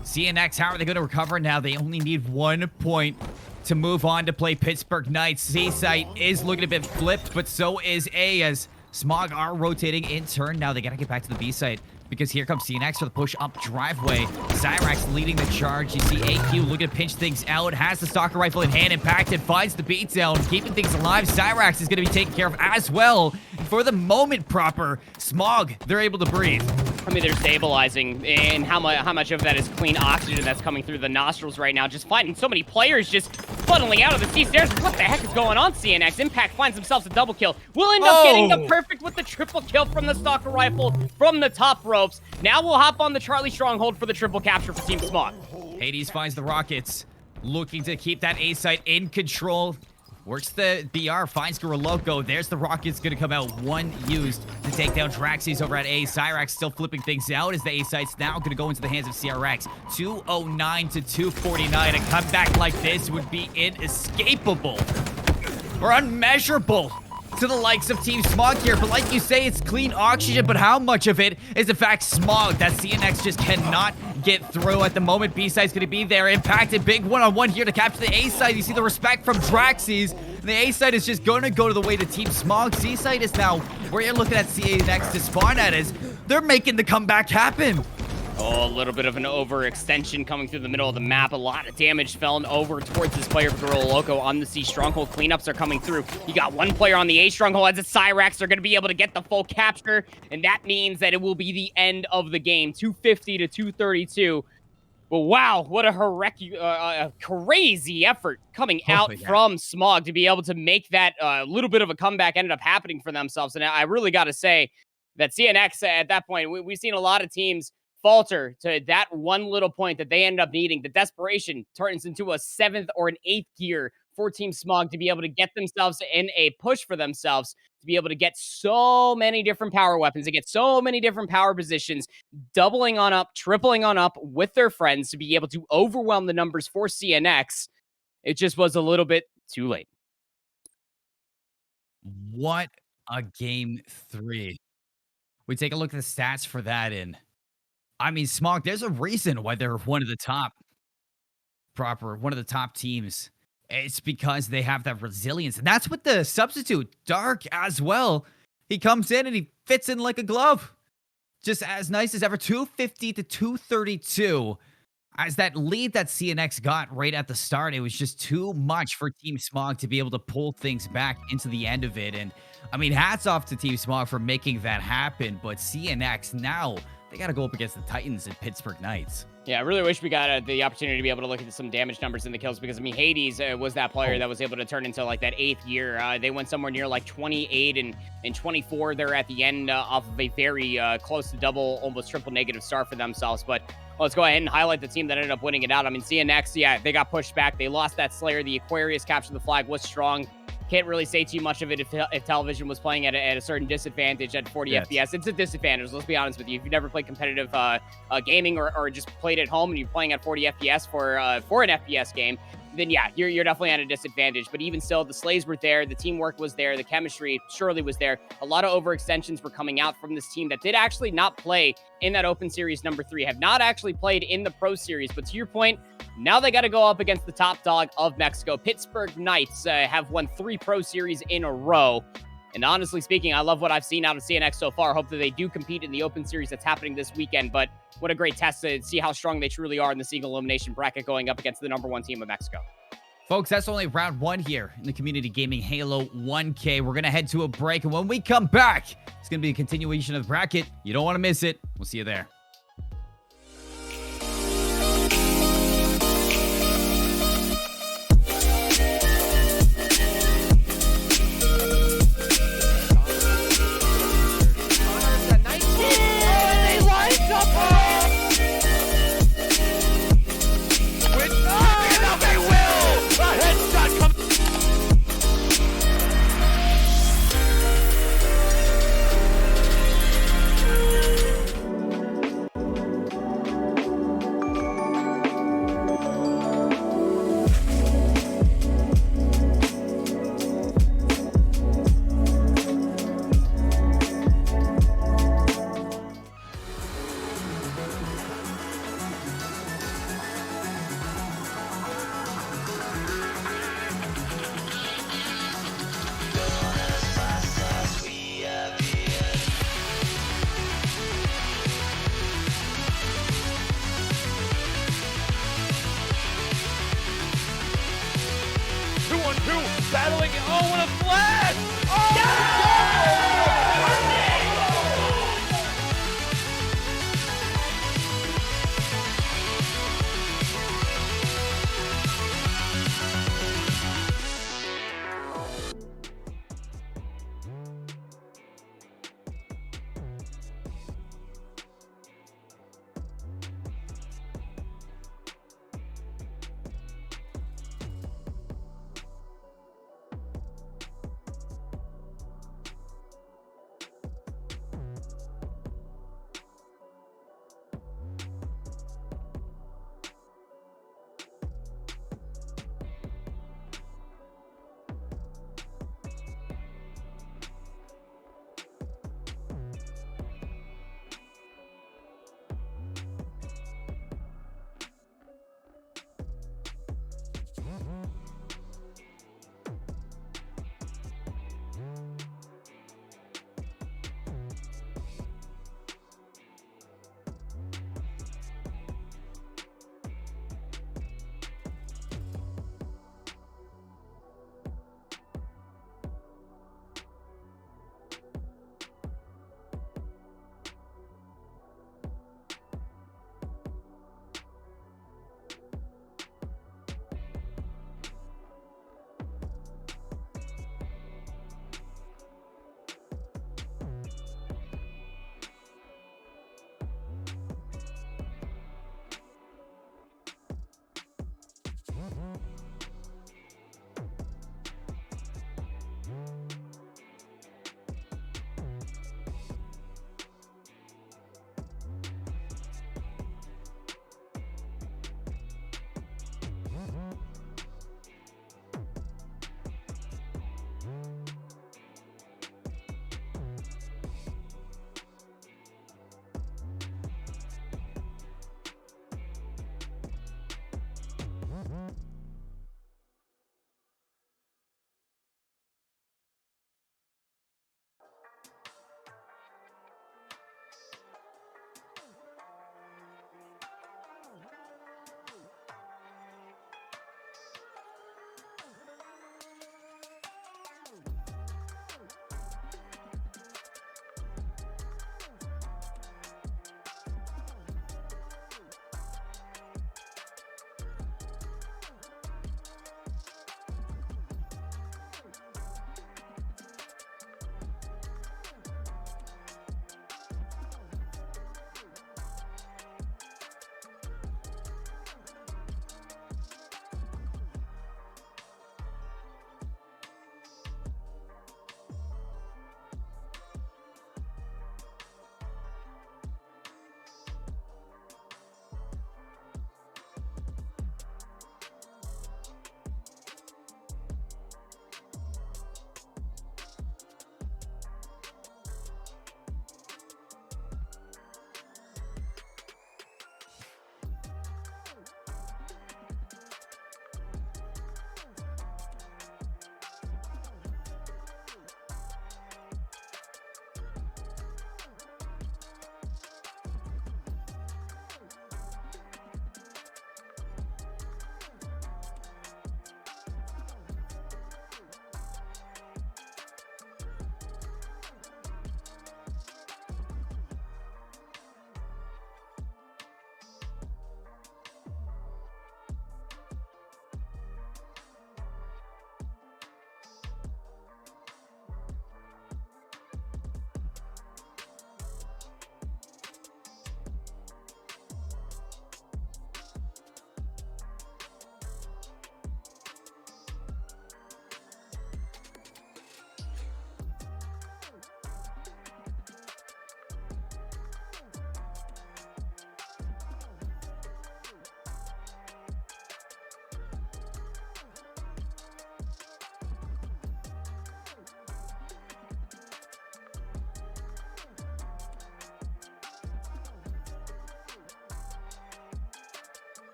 CNX, how are they going to recover now? They only need 1 point to move on to play Pittsburgh Knights. C site is looking a bit flipped, but so is A, as Smog are rotating in turn. Now they got to get back to the B site, because here comes CNX for the push up driveway. Cyrax leading the charge. You see AQ looking to pinch things out. Has the Stalker rifle in hand. Impacted, finds the beatdown, keeping things alive. Cyrax is going to be taken care of as well. For the moment proper, Smog, they're able to breathe. I mean, they're stabilizing, and how much of that is clean oxygen that's coming through the nostrils right now. Just finding so many players just funneling out of the C-stairs. What the heck is going on, CNX? Impact finds himself a double kill. Will end up getting the perfect with the triple kill from the Stalker rifle from the top ropes. Now we'll hop on the Charlie Stronghold for the triple capture for Team Smog. Hades finds the rockets, looking to keep that A site in control. Works the BR, finds Grilloco. There's the rockets going to come out. 1 used to take down Draxes over at A. Cyrax still flipping things out as the A site's now going to go into the hands of CRX. 209 to 249. A comeback like this would be inescapable or unmeasurable to the likes of Team Smog here. But like you say, it's clean oxygen, but how much of it is in fact Smog that CNX just cannot get through at the moment? B-side's gonna be there. Impacted, big one-on-one here to capture the A-side. You see the respect from Draxes. And the A-side is just gonna go to the way to Team Smog. C-side is now where you're looking at CNX to spawn at is they're making the comeback happen. Oh, a little bit of an overextension coming through the middle of the map. A lot of damage fell over towards this player, Grilloco, on the C Stronghold. Cleanups are coming through. You got 1 player on the A Stronghold as a Cyrax. They're going to be able to get the full capture, and that means that it will be the end of the game. 250 to 232. But wow, what a crazy effort coming out from Smog to be able to make that little bit of a comeback ended up happening for themselves. And I really got to say that CNX at that point, we've seen a lot of teams falter to that one little point that they end up needing. The desperation turns into a 7th or an 8th gear for Team Smog to be able to get themselves in a push for themselves, to be able to get so many different power weapons, to get so many different power positions, doubling on up, tripling on up with their friends to be able to overwhelm the numbers for CNX. It just was a little bit too late. What a game 3. We take a look at the stats for that in. I mean, Smog, there's a reason why they're one of the top teams. It's because they have that resilience. And that's what the substitute, Dark, as well. He comes in and he fits in like a glove. Just as nice as ever. 250 to 232. as that lead that CNX got right at the start, it was just too much for Team Smog to be able to pull things back into the end of it. And I mean, hats off to Team Smog for making that happen. But CNX now, they got to go up against the Titans and Pittsburgh Knights. Yeah, I really wish we got the opportunity to be able to look at some damage numbers in the kills because, I mean, Hades was that player that was able to turn into like that 8th year. They went somewhere near like 28 and 24 there at the end off of a very close to double, almost triple negative start for themselves. But let's go ahead and highlight the team that ended up winning it out. I mean, CNX, yeah, they got pushed back. They lost that Slayer. The Aquarius captured the flag, was strong. Can't really say too much of it if television was playing at a certain disadvantage at 40 FPS. It's a disadvantage, let's be honest with you. If you've never played competitive gaming or just played at home and you're playing at 40 FPS for an FPS game, then yeah, you're definitely at a disadvantage. But even still, the slays were there, the teamwork was there, the chemistry surely was there. A lot of overextensions were coming out from this team that did actually not play in that Open Series number 3, have not actually played in the Pro Series. But to your point, now they got to go up against the top dog of Mexico. Pittsburgh Knights have won 3 Pro Series in a row. And honestly speaking, I love what I've seen out of CNX so far. Hope that they do compete in the Open Series that's happening this weekend. But what a great test to see how strong they truly are in the single elimination bracket going up against the number 1 team of Mexico. Folks, that's only round 1 here in the Community Gaming Halo 1K. We're going to head to a break, and when we come back, it's going to be a continuation of the bracket. You don't want to miss it. We'll see you there.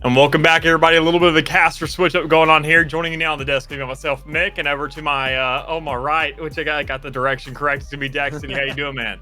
And welcome back, everybody. A little bit of a caster switch up going on here. Joining you now on the desk, we got myself, Mick, and over to my my right, which I got the direction correct. It's gonna be Dexton. How you doing, man?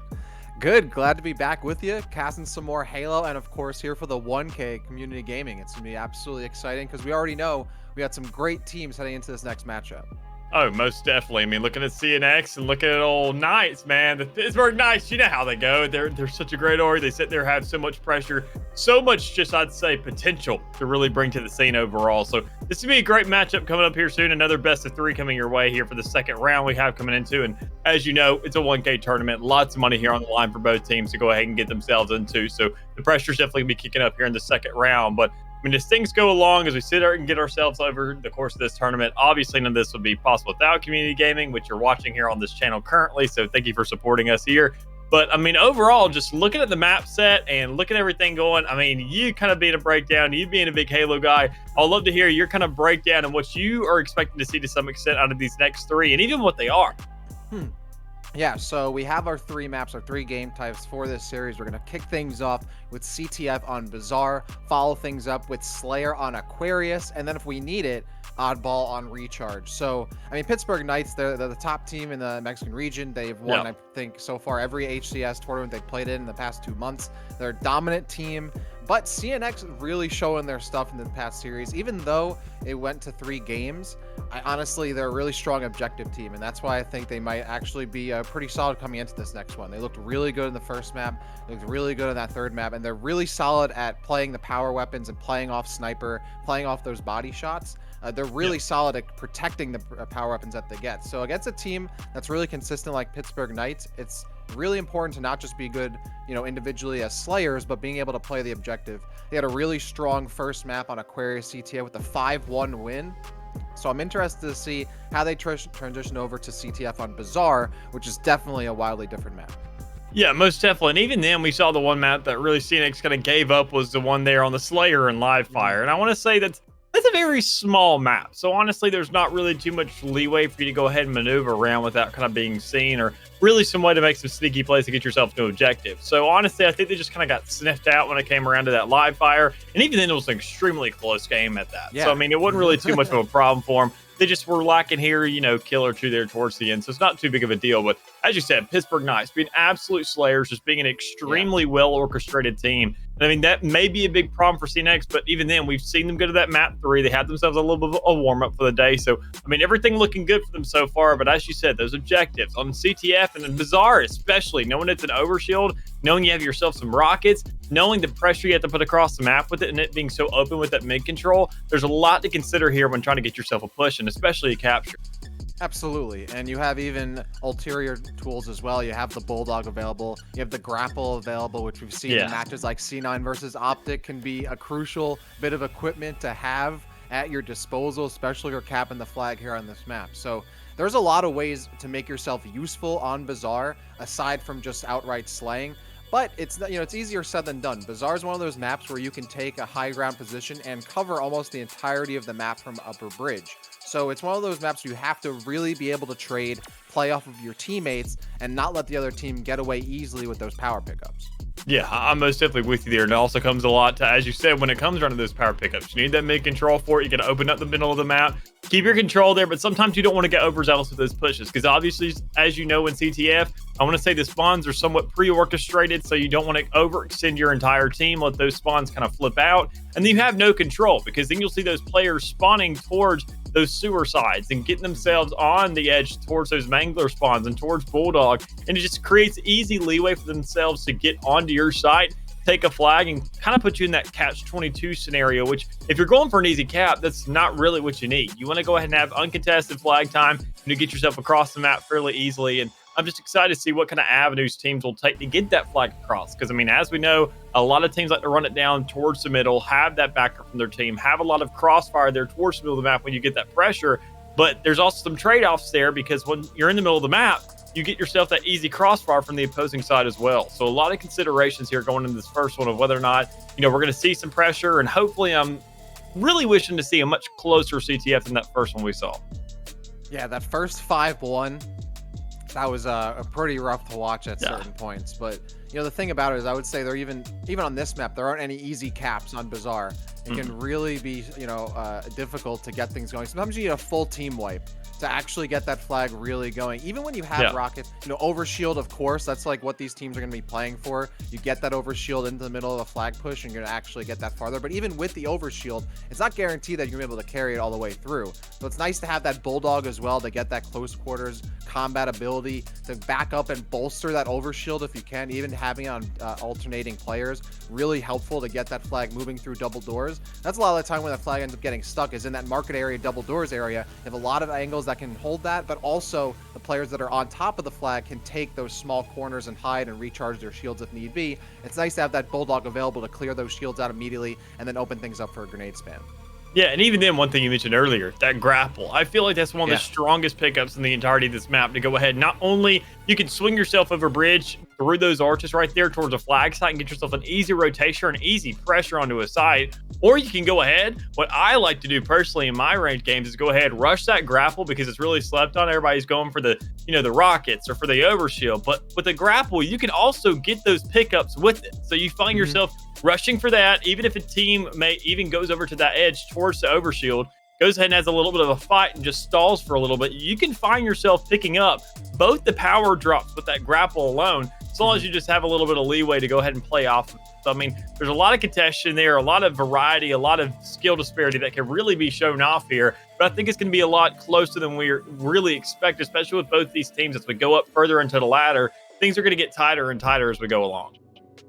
Good. Glad to be back with you, casting some more Halo, and of course here for the 1K community gaming. It's gonna be absolutely exciting because we already know we got some great teams heading into this next matchup. Oh, most definitely. I mean, looking at CNX and looking at old Knights, man. The Pittsburgh Knights, you know how they go. They're such a great org. They sit there, have so much pressure, so much just, I'd say, potential to really bring to the scene overall. So this will be a great matchup coming up here soon. Another best of 3 coming your way here for the second round we have coming into. And as you know, it's a 1K tournament. Lots of money here on the line for both teams to go ahead and get themselves into. So the pressure's definitely going to be kicking up here in the second round. But I mean, as things go along, as we sit there and get ourselves over the course of this tournament, obviously none of this would be possible without community gaming, which you're watching here on this channel currently. So thank you for supporting us here. But I mean, overall, just looking at the map set and looking at everything going, I mean, you kind of being a breakdown, you being a big Halo guy, I'd love to hear your kind of breakdown and what you are expecting to see to some extent out of these next 3 and even what they are. Yeah, so we have our 3 maps, our 3 game types for this series. We're going to kick things off with CTF on Bazaar, follow things up with Slayer on Aquarius, and then if we need it, Oddball on Recharge. So, I mean, Pittsburgh Knights, they're the top team in the Mexican region. They've won, I think, so far every HCS tournament they've played in the past 2 months. They're a dominant team, but CNX really showing their stuff in the past series. Even though it went to 3 games, honestly, they're a really strong objective team, and that's why I think they might actually be pretty solid coming into this next one. They looked really good in the first map, they looked really good in that 3rd map, and they're really solid at playing the power weapons and playing off sniper, playing off those body shots. They're really solid at protecting the power weapons that they get. So against a team that's really consistent like Pittsburgh Knights, it's really important to not just be good, you know, individually as Slayers, but being able to play the objective. They had a really strong first map on Aquarius CTA with a 5-1 win. So I'm interested to see how they transition over to CTF on Bazaar, which is definitely a wildly different map. Yeah, most definitely. And even then, we saw the one map that really CNX kind of gave up was the one there on the Slayer and Live Fire. And I want to say that's a very small map. So honestly, there's not really too much leeway for you to go ahead and maneuver around without kind of being seen, or really some way to make some sneaky plays to get yourself to objective. So honestly, I think they just kind of got sniffed out when it came around to that Live Fire. And even then, it was an extremely close game at that. Yeah. So, I mean, it wasn't really too much of a problem for them. They just were lacking here, you know, kill or 2 there towards the end. So it's not too big of a deal. But as you said, Pittsburgh Knights being absolute slayers, just being an extremely well orchestrated team. And I mean, that may be a big problem for CNX, but even then, we've seen them go to that map 3. They had themselves a little bit of a warm up for the day. So, I mean, everything looking good for them so far. But as you said, those objectives on CTF and then Bazaar, especially knowing it's an overshield, knowing you have yourself some rockets, knowing the pressure you have to put across the map with it, and it being so open with that mid control, there's a lot to consider here when trying to get yourself a push, and especially a capture. Absolutely. And you have even ulterior tools as well. You have the Bulldog available. You have the Grapple available, which we've seen in matches like C9 versus Optic can be a crucial bit of equipment to have at your disposal, especially if you're capping the flag here on this map. So there's a lot of ways to make yourself useful on Bazaar, aside from just outright slaying. But it's, you know, it's easier said than done. Bazaar is one of those maps where you can take a high ground position and cover almost the entirety of the map from Upper Bridge. So it's one of those maps you have to really be able to trade, play off of your teammates, and not let the other team get away easily with those power pickups. Yeah, I'm most definitely with you there. And it also comes a lot to, as you said, when it comes around to those power pickups, you need that mid control for it. You got to open up the middle of the map, keep your control there, but sometimes you don't want to get overzealous with those pushes because obviously, as you know, in CTF, I want to say the spawns are somewhat pre-orchestrated, so you don't want to overextend your entire team, let those spawns kind of flip out, and then you have no control because then you'll see those players spawning towards those sewer sides and getting themselves on the edge towards those Mangler spawns and towards Bulldog, and it just creates easy leeway for themselves to get onto your site, take a flag, and kind of put you in that catch-22 scenario, which if you're going for an easy cap, that's not really what you need. You want to go ahead and have uncontested flag time and get yourself across the map fairly easily. And I'm just excited to see what kind of avenues teams will take to get that flag across. Because, I mean, as we know, a lot of teams like to run it down towards the middle, have that backup from their team, have a lot of crossfire there towards the middle of the map when you get that pressure. But there's also some trade-offs there because when you're in the middle of the map, you get yourself that easy crossfire from the opposing side as well. So a lot of considerations here going into this first one of whether or not, you know, we're going to see some pressure. And hopefully I'm really wishing to see a much closer CTF than that first one we saw. Yeah, that first 5-1, That was pretty rough to watch at certain points. But the thing about it is, I would say they're even on this map, there aren't any easy caps on Bazaar. It can really be difficult to get things going. Sometimes you need a full team wipe to actually get that flag really going. Even when you have rockets, overshield, of course, that's like what these teams are going to be playing for. You get that overshield into the middle of a flag push and you're going to actually get that farther. But even with the overshield, it's not guaranteed that you're going to be able to carry it all the way through. So it's nice to have that Bulldog as well to get that close quarters combat ability to back up and bolster that overshield if you can. Even having it on alternating players, really helpful to get that flag moving through double doors. That's a lot of the time when the flag ends up getting stuck is in that market area, double doors area. You have a lot of angles that can hold that, but also the players that are on top of the flag can take those small corners and hide and recharge their shields if need be. It's nice to have that Bulldog available to clear those shields out immediately and then open things up for a grenade spam. Yeah, and even then, one thing you mentioned earlier, that grapple. I feel like that's one of the strongest pickups in the entirety of this map to go ahead. Not only you can swing yourself over bridge through those arches right there towards a flag site and get yourself an easy rotation or an easy pressure onto a site, or you can go ahead. What I like to do personally in my ranked games is go ahead, rush that grapple because it's really slept on. Everybody's going for the, the rockets or for the overshield. But with the grapple, you can also get those pickups with it. So you find yourself rushing for that, even if a team may even goes over to that edge towards the overshield, goes ahead and has a little bit of a fight and just stalls for a little bit, you can find yourself picking up both the power drops with that grapple alone, as long as you just have a little bit of leeway to go ahead and play off. So, I mean, there's a lot of contention there, a lot of variety, a lot of skill disparity that can really be shown off here. But I think it's going to be a lot closer than we really expect, especially with both these teams as we go up further into the ladder. Things are going to get tighter and tighter as we go along.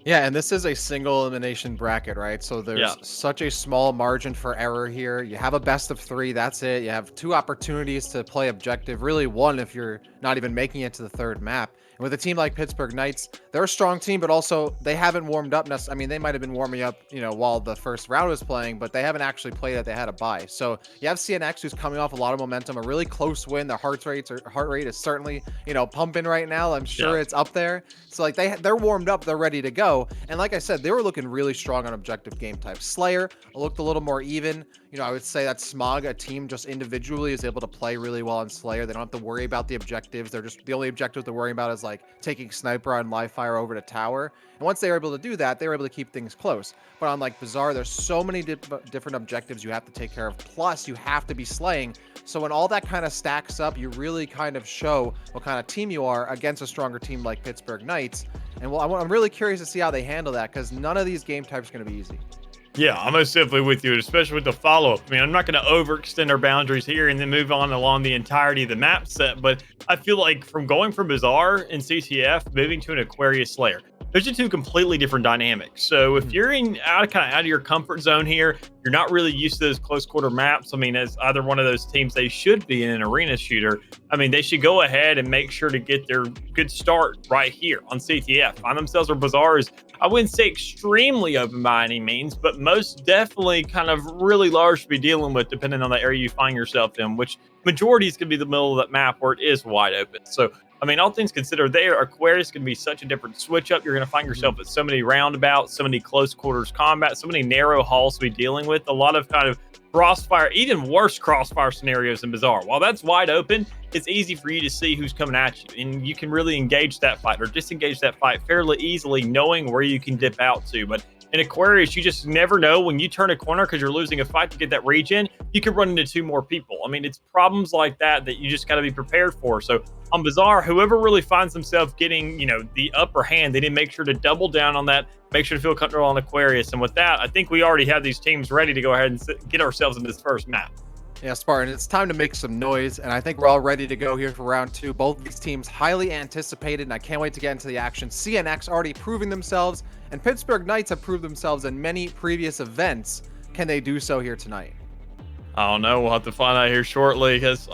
Yeah, and this is a single elimination bracket, right? So there's such a small margin for error here. You have a best of 3, that's it. You have 2 opportunities to play objective, really 1 if you're not even making it to the 3rd map. And with a team like Pittsburgh Knights, they're a strong team, but also they haven't warmed up. I mean, they might have been warming up, while the first round was playing, but they haven't actually played it. They had a bye. So you have CNX, who's coming off a lot of momentum, a really close win. Their heart rate is certainly, pumping right now. I'm sure it's up there. So like they're warmed up, they're ready to go. And like I said, they were looking really strong on objective game type. Slayer looked a little more even. I would say that Smog, a team just individually, is able to play really well on Slayer. They don't have to worry about the objectives. They're just the only objective they're worrying about is like taking Sniper on live fire over to tower. And once they were able to do that, they were able to keep things close. But on like Bazaar, there's so many different objectives you have to take care of. Plus, you have to be slaying. So when all that kind of stacks up, you really kind of show what kind of team you are against a stronger team like Pittsburgh Knights. And well, I'm really curious to see how they handle that because none of these game types are going to be easy. Yeah, I'm most definitely with you, especially with the follow-up. I mean, I'm not going to overextend our boundaries here and then move on along the entirety of the map set, but I feel like from going from Bazaar and CTF, moving to an Aquarius Slayer, those are 2 completely different dynamics. So if you're out of your comfort zone here, you're not really used to those close quarter maps. I mean, as either one of those teams, they should be in an arena shooter. I mean, they should go ahead and make sure to get their good start right here on CTF. Find themselves where Bazaar is, I wouldn't say extremely open by any means, but most definitely kind of really large to be dealing with depending on the area you find yourself in, which majority is going to be the middle of that map where it is wide open. So I mean, all things considered, there, Aquarius can be such a different switch up. You're going to find yourself at so many roundabouts, so many close quarters combat, so many narrow halls to be dealing with, a lot of kind of crossfire, even worse crossfire scenarios in Bazaar. While that's wide open, it's easy for you to see who's coming at you, and you can really engage that fight or disengage that fight fairly easily, knowing where you can dip out to. But in Aquarius, you just never know when you turn a corner because you're losing a fight to get that regen, you could run into 2 more people. I mean, it's problems like that that you just got to be prepared for. So on Bazaar, whoever really finds themselves getting, the upper hand, they need to make sure to double down on that, make sure to feel comfortable on Aquarius. And with that, I think we already have these teams ready to go ahead and get ourselves in this first map. Yeah, Spartan, it's time to make some noise, and I think we're all ready to go here for round 2. Both these teams highly anticipated, and I can't wait to get into the action. CNX already proving themselves, and Pittsburgh Knights have proved themselves in many previous events. Can they do so here tonight? I don't know. We'll have to find out here shortly because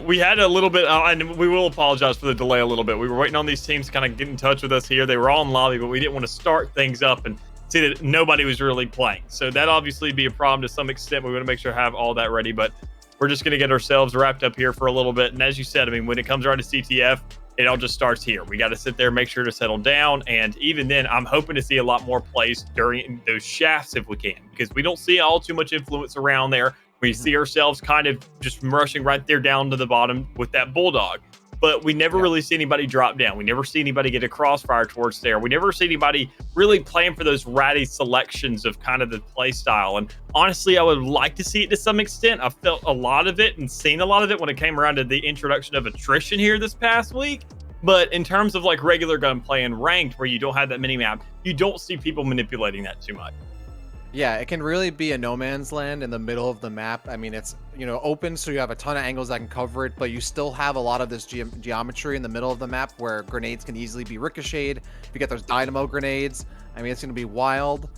we had a little bit, and we will apologize for the delay a little bit. We were waiting on these teams to kind of get in touch with us here. They were all in lobby, but we didn't want to start things up and see that nobody was really playing. So that obviously be a problem to some extent. We want to make sure to have all that ready, but we're just going to get ourselves wrapped up here for a little bit. And as you said, I mean, when it comes around to CTF, it all just starts here. We got to sit there, make sure to settle down. And even then, I'm hoping to see a lot more plays during those shafts if we can, because we don't see all too much influence around there. We see ourselves kind of just rushing right there down to the bottom with that Bulldog. but we never really see anybody drop down. We never see anybody get a crossfire towards there. We never see anybody really playing for those ratty selections of kind of the play style. And honestly, I would like to see it to some extent. I felt a lot of it and seen a lot of it when it came around to the introduction of attrition here this past week. But in terms of like regular gunplay and ranked, where you don't have that mini map, you don't see people manipulating that too much. Yeah, it can really be a no man's land in the middle of the map. I mean, it's, you know, open, so you have a ton of angles that can cover it, but you still have a lot of this geometry in the middle of the map where grenades can easily be ricocheted. If you get those dynamo grenades, I mean, it's going to be wild.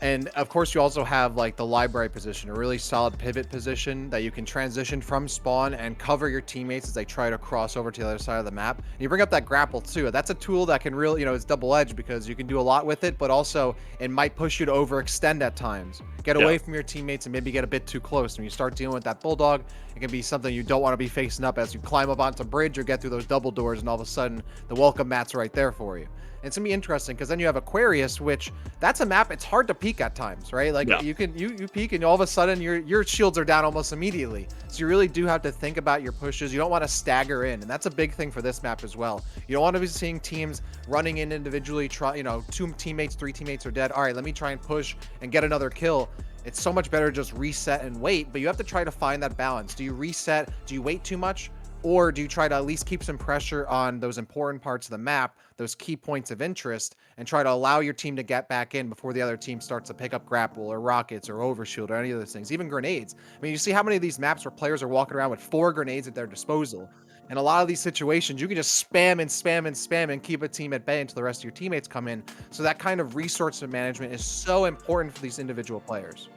And of course, you also have like the library position, a really solid pivot position that you can transition from spawn and cover your teammates as they try to cross over to the other side of the map. And you bring up that grapple too. That's a tool that can really, you know, it's double-edged because you can do a lot with it, but also it might push you to overextend at times. Get away from your teammates and maybe get a bit too close. When you start dealing with that bulldog, it can be something you don't want to be facing up as you climb up onto bridge or get through those double doors, and all of a sudden the welcome mat's right there for you. And it's gonna be interesting because then you have Aquarius, which that's a map it's hard to peek at times, right? Like you peek and all of a sudden your shields are down almost immediately. So you really do have to think about your pushes. You don't want to stagger in, and that's a big thing for this map as well. You don't want to be seeing teams running in individually, try, you know, 2 teammates, 3 teammates are dead. All right, let me try and push and get another kill. It's so much better to just reset and wait, but you have to try to find that balance. Do you reset? Do you wait too much? Or do you try to at least keep some pressure on those important parts of the map, those key points of interest, and try to allow your team to get back in before the other team starts to pick up grapple or rockets or overshield or any of those things, even grenades. I mean, you see how many of these maps where players are walking around with 4 grenades at their disposal. In a lot of these situations, you can just spam and spam and spam and keep a team at bay until the rest of your teammates come in. So that kind of resource management is so important for these individual players.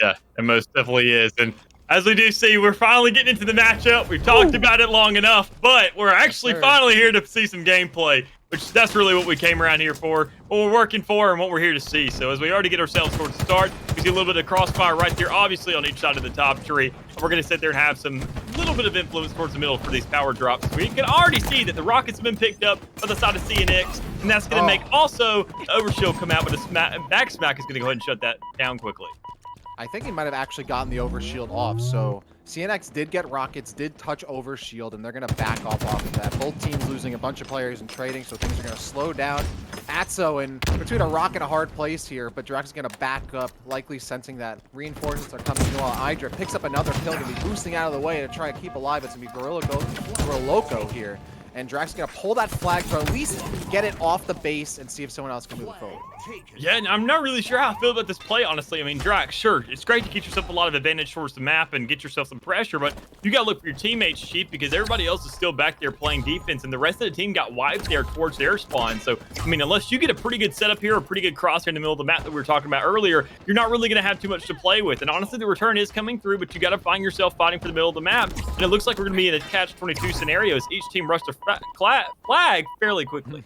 Yeah, it most definitely is. And as we do see, we're finally getting into the matchup. We've talked about it long enough, but we're actually finally here to see some gameplay, which that's really what we came around here for, what we're working for, and what we're here to see. So as we already get ourselves towards the start, we see a little bit of crossfire right there, obviously on each side of the top tree. And we're going to sit there and have some little bit of influence towards the middle for these power drops. We can already see that the rockets have been picked up by the side of CNX, and that's going to make also Overshield come out with a back smack is going to go ahead and shut that down quickly. I think he might have actually gotten the overshield off. So CNX did get rockets, did touch overshield, and they're going to back off of that. Both teams losing a bunch of players and trading, so things are going to slow down. Atso in between a rock and a hard place here, but Drax is going to back up, likely sensing that reinforcements are coming in while Idra picks up another kill, going to be boosting out of the way to try to keep alive. It's going to be Gorilla Loco here. And Drax is going to pull that flag to at least get it off the base and see if someone else can move it forward. Yeah, and I'm not really sure how I feel about this play, honestly. I mean, Drax, sure, it's great to get yourself a lot of advantage towards the map and get yourself some pressure, but you got to look for your teammates, Chief, because everybody else is still back there playing defense, and the rest of the team got wiped there towards their spawn. So, I mean, unless you get a pretty good setup here, a pretty good cross here in the middle of the map that we were talking about earlier, you're not really going to have too much to play with. And honestly, the return is coming through, but you got to find yourself fighting for the middle of the map. And it looks like we're going to be in a catch-22 scenario as each team rushed a flag fairly quickly.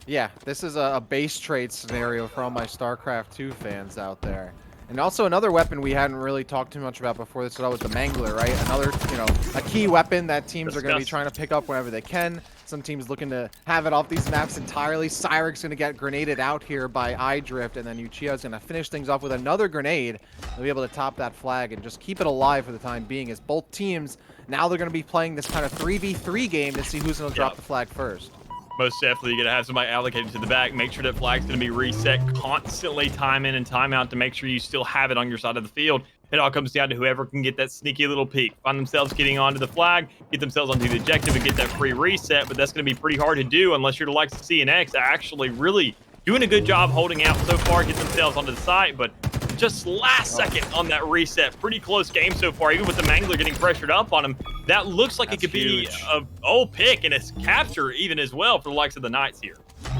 Yeah, this is a base trade scenario for all my StarCraft 2 fans out there. And also another weapon we hadn't really talked too much about before this, so that was the Mangler, right? Another, you know, a key weapon that teams are going to be trying to pick up whenever they can. Some teams looking to have it off these maps entirely. Cyric's going to get grenaded out here by iDrift, and then Uchiha's going to finish things off with another grenade. They'll be able to top that flag and just keep it alive for the time being, as both teams, now they're going to be playing this kind of 3v3 game to see who's going to drop the flag first. Most definitely, you're going to have somebody allocated to the back. Make sure that flag's going to be reset constantly, time in and time out, to make sure you still have it on your side of the field. It all comes down to whoever can get that sneaky little peek, find themselves getting onto the flag, get themselves onto the objective, and get that free reset. But that's going to be pretty hard to do unless you're the likes of CNX, actually really doing a good job holding out so far, get themselves onto the site. But just last second on that reset. Pretty close game so far, even with the Mangler getting pressured up on him. That looks like it could be a pick and a capture even as well for the likes of the Knights here.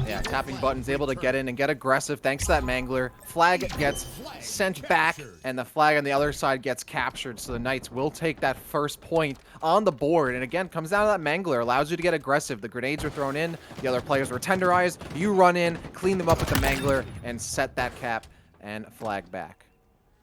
Yeah, tapping buttons, able to get in and get aggressive thanks to that Mangler. Flag gets sent back, and the flag on the other side gets captured, so the Knights will take that first point on the board. And again, comes down to that Mangler, allows you to get aggressive. The grenades are thrown in, the other players were tenderized. You run in, clean them up with the Mangler, and set that cap and flag back.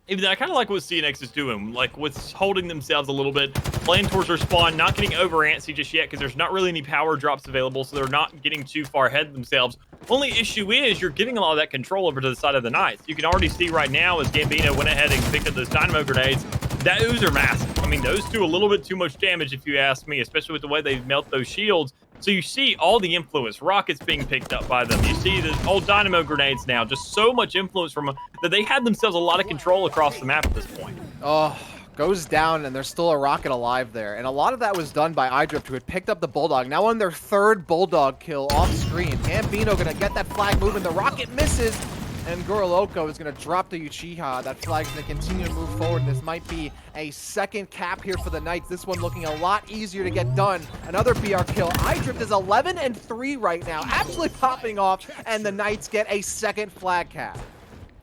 Even though I kind of like what CNX is doing, like with holding themselves a little bit, playing towards their spawn, not getting over antsy just yet because there's not really any power drops available, so they're not getting too far ahead of themselves. Only issue is you're giving a lot of that control over to the side of the Knights. You can already see right now as Gambino went ahead and picked up those dynamo grenades, that Uzer mask I mean, those do a little bit too much damage if you ask me, especially with the way they melt those shields. So you see all the influence, rockets being picked up by them. You see the old dynamo grenades now, just so much influence from them that they had themselves a lot of control across the map at this point. Oh, goes down, and there's still a rocket alive there. And a lot of that was done by iDrift, who had picked up the Bulldog. Now on their third Bulldog kill off screen. Gambino gonna get that flag moving. The rocket misses, and Goroloco is gonna drop the Uchiha. That flag's gonna continue to move forward. This might be a second cap here for the Knights. This one looking a lot easier to get done. Another BR kill. iDrift is 11-3 right now, absolutely popping off, and the Knights get a second flag cap.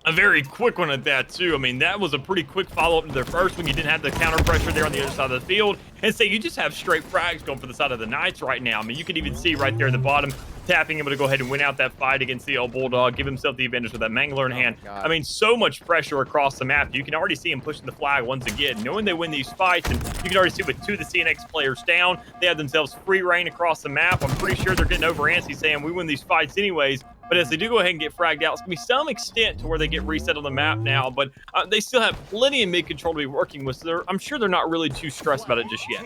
A very quick one at that, too. I mean, that was a pretty quick follow-up to their first one. You didn't have the counter pressure there on the other side of the field. And so you just have straight frags going for the side of the Knights right now. I mean, you can even see right there at the bottom, Tapping able to go ahead and win out that fight against the old Bulldog, give himself the advantage with that Mangler in hand. I mean, so much pressure across the map. You can already see him pushing the flag once again, knowing they win these fights. And you can already see with 2 of the CNX players down, they have themselves free reign across the map. I'm pretty sure they're getting over antsy saying we win these fights anyways. But as they do go ahead and get fragged out, it's going to be some extent to where they get reset on the map now. But they still have plenty of mid-control to be working with. So I'm sure they're not really too stressed about it just yet.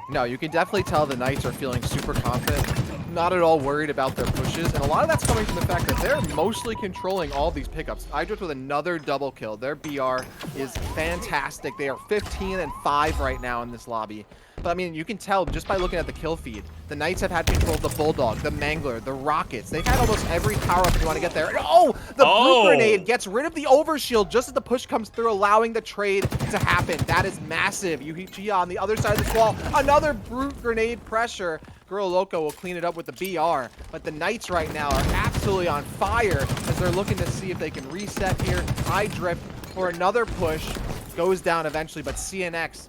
No, you can definitely tell the Knights are feeling super confident, not at all worried about their pushes, and a lot of that's coming from the fact that they're mostly controlling all these pickups. iDrift with another double kill. Their BR is fantastic. They are 15-5 right now in this lobby. But I mean, you can tell just by looking at the kill feed, the Knights have had control of the Bulldog, the Mangler, the Rockets. They've had almost every power up if you want to get there. Oh, the Brute Grenade gets rid of the overshield just as the push comes through, allowing the trade to happen. That is massive. Uchiha on the other side of this wall. Another Brute Grenade pressure. Goroloco will clean it up with the BR, but the Knights right now are absolutely on fire as they're looking to see if they can reset here. iDrift for another push goes down eventually, but CNX,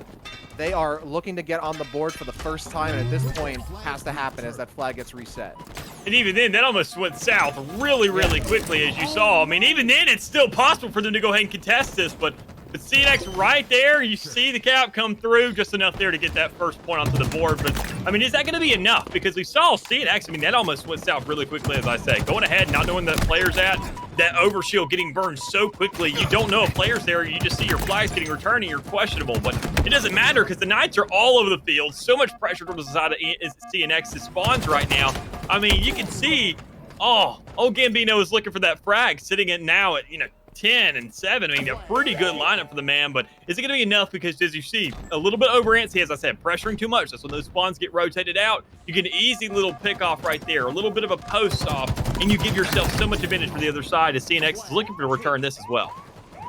they are looking to get on the board for the first time, and at this point has to happen as that flag gets reset. And even then, that almost went south really, really quickly, as you saw. I mean, even then, it's still possible for them to go ahead and contest this, but with CNX right there, you see the cap come through just enough there to get that first point onto the board. But, I mean, is that going to be enough? Because we saw CNX, I mean, that almost went south really quickly, as I say. Going ahead, not knowing that player's at, that overshield getting burned so quickly, you don't know if player's there, you just see your flags getting returned and you're questionable. But it doesn't matter because the Knights are all over the field. So much pressure towards the side of CNX's spawns right now. I mean, you can see, old Gambino is looking for that frag, sitting at now at, 10-7. I mean, a pretty good lineup for the man, but is it going to be enough? Because as you see, a little bit over antsy, as I said, pressuring too much. That's when those spawns get rotated out. You get an easy little pick off right there, a little bit of a post off, and you give yourself so much advantage for the other side as CNX is looking to return this as well.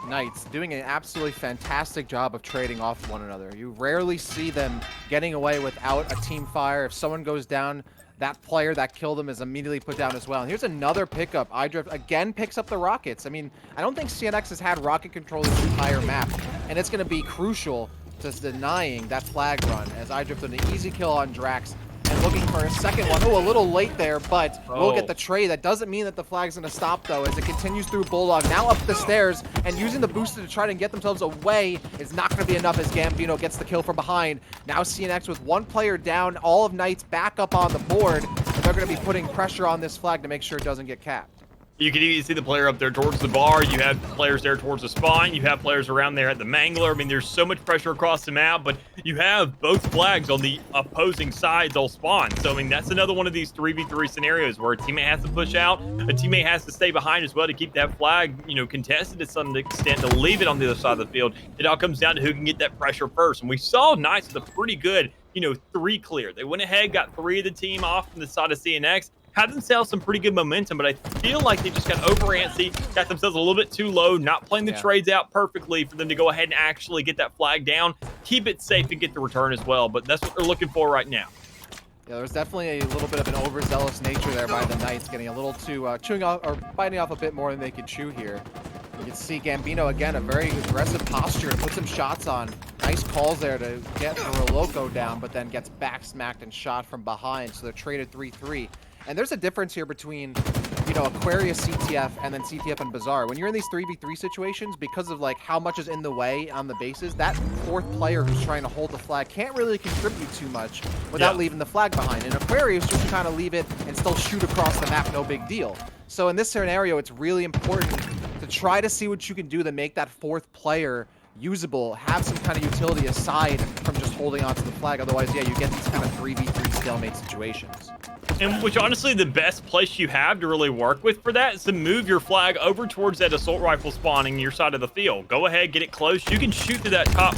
Knights doing an absolutely fantastic job of trading off one another. You rarely see them getting away without a team fire. If someone goes down, that player that killed him is immediately put down as well. And here's another pickup. iDrift again picks up the Rockets. I mean, I don't think CNX has had rocket control this entire map, and it's going to be crucial to denying that flag run as iDrift with an easy kill on Drax and looking for a second one. Oh, a little late there, but we'll get the trade. That doesn't mean that the flag's going to stop, though, as it continues through Bulldog. Now up the stairs, and using the booster to try to get themselves away is not going to be enough as Gambino gets the kill from behind. Now CNX with one player down, all of Knights back up on the board, and they're going to be putting pressure on this flag to make sure it doesn't get capped. You can even see the player up there towards the bar. You have players there towards the spawn. You have players around there at the Mangler. I mean, there's so much pressure across the map, but you have both flags on the opposing sides all spawn. So, I mean, that's another one of these 3v3 scenarios where a teammate has to push out, a teammate has to stay behind as well to keep that flag, contested to some extent, to leave it on the other side of the field. It all comes down to who can get that pressure first. And we saw Knights with a pretty good, 3 clear. They went ahead, got 3 of the team off from the side of CNX. Had themselves some pretty good momentum, but I feel like they just got over antsy, got themselves a little bit too low, not playing the trades out perfectly for them to go ahead and actually get that flag down, keep it safe, and get the return as well. But that's what they're looking for right now. Yeah, there's definitely a little bit of an overzealous nature there by the Knights, getting a little too chewing off or biting off a bit more than they could chew here. You can see Gambino again, a very aggressive posture to put some shots on. Nice calls there to get Goroloco down, but then gets back smacked and shot from behind. So they're traded 3-3. And there's a difference here between, Aquarius CTF and then CTF and Bazaar. When you're in these 3v3 situations, because of how much is in the way on the bases, that fourth player who's trying to hold the flag can't really contribute too much without leaving the flag behind. And Aquarius just kind of leave it and still shoot across the map, no big deal. So in this scenario, it's really important to try to see what you can do to make that fourth player usable, have some kind of utility aside from just holding onto the flag. Otherwise, yeah, you get these kind of 3v3 stalemate situations. And which honestly, the best place you have to really work with for that is to move your flag over towards that assault rifle spawning your side of the field. Go ahead, get it close. You can shoot through that top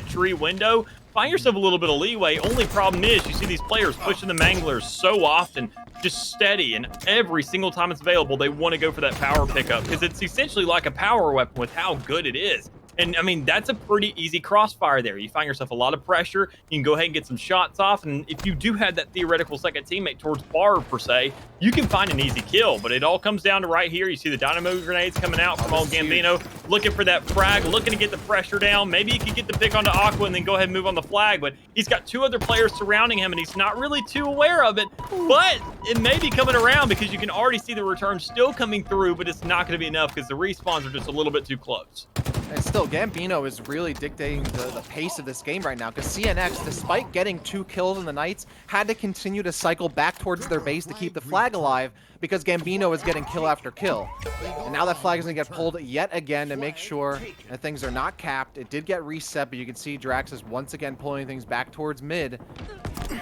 tree window. Find yourself a little bit of leeway. Only problem is you see these players pushing the manglers so often, just steady, and every single time it's available, they want to go for that power pickup because it's essentially like a power weapon with how good it is. And I mean, that's a pretty easy crossfire there. You find yourself a lot of pressure. You can go ahead and get some shots off. And if you do have that theoretical second teammate towards Barb, per se, you can find an easy kill. But it all comes down to right here. You see the dynamo grenades coming out from old Gambino, looking for that frag, looking to get the pressure down. Maybe he could get the pick onto Aqua and then go ahead and move on the flag. But he's got 2 other players surrounding him, and he's not really too aware of it. But it may be coming around because you can already see the return still coming through, but it's not going to be enough because the respawns are just a little bit too close. And still, Gambino is really dictating the pace of this game right now because CNX, despite getting 2 kills in the Knights, had to continue to cycle back towards their base to keep the flag alive because Gambino is getting kill after kill. And now that flag is going to get pulled yet again to make sure that things are not capped. It did get reset, but you can see Drax is once again pulling things back towards mid.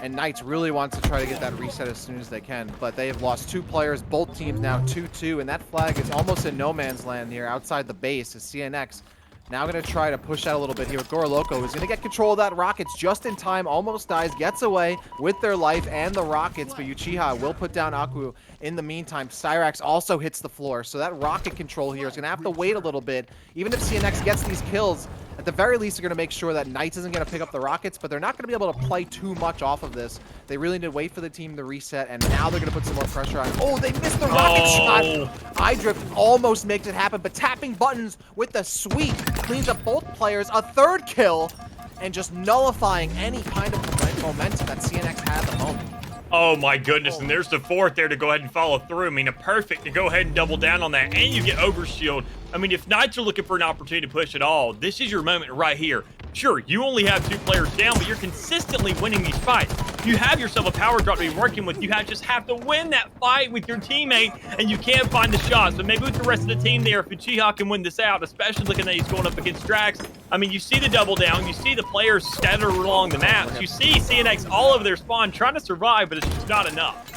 And Knights really wants to try to get that reset as soon as they can, but they have lost 2 players, both teams now 2-2, and that flag is almost in no man's land here outside the base as CNX now going to try to push out a little bit here with Goro Loco, who's going to get control of that Rockets just in time, almost dies, gets away with their life and the Rockets, but Uchiha will put down Aku in the meantime. Cyrax also hits the floor, so that Rocket control here is going to have to wait a little bit. Even if CNX gets these kills, at the very least, they're going to make sure that Knights isn't going to pick up the Rockets, but they're not going to be able to play too much off of this. They really need to wait for the team to reset, and now they're going to put some more pressure on. Oh, they missed the Rocket shot! iDrift almost makes it happen, but tapping buttons with the sweep cleans up both players. A 3rd kill, and just nullifying any kind of momentum that CNX had at the moment. Oh my goodness, and there's the 4th there to go ahead and follow through. I mean, a perfect to go ahead and double down on that, and you get overshield. I mean, if Knights are looking for an opportunity to push it all, this is your moment right here. Sure, you only have 2 players down, but you're consistently winning these fights. You have yourself a power drop to be working with. You just have to win that fight with your teammate, and you can't find the shots. But maybe with the rest of the team there, if Uchiha can win this out, especially looking that he's going up against Drax. I mean, you see the double down. You see the players scattered along the maps. You see CNX all over their spawn trying to survive, but it's just not enough.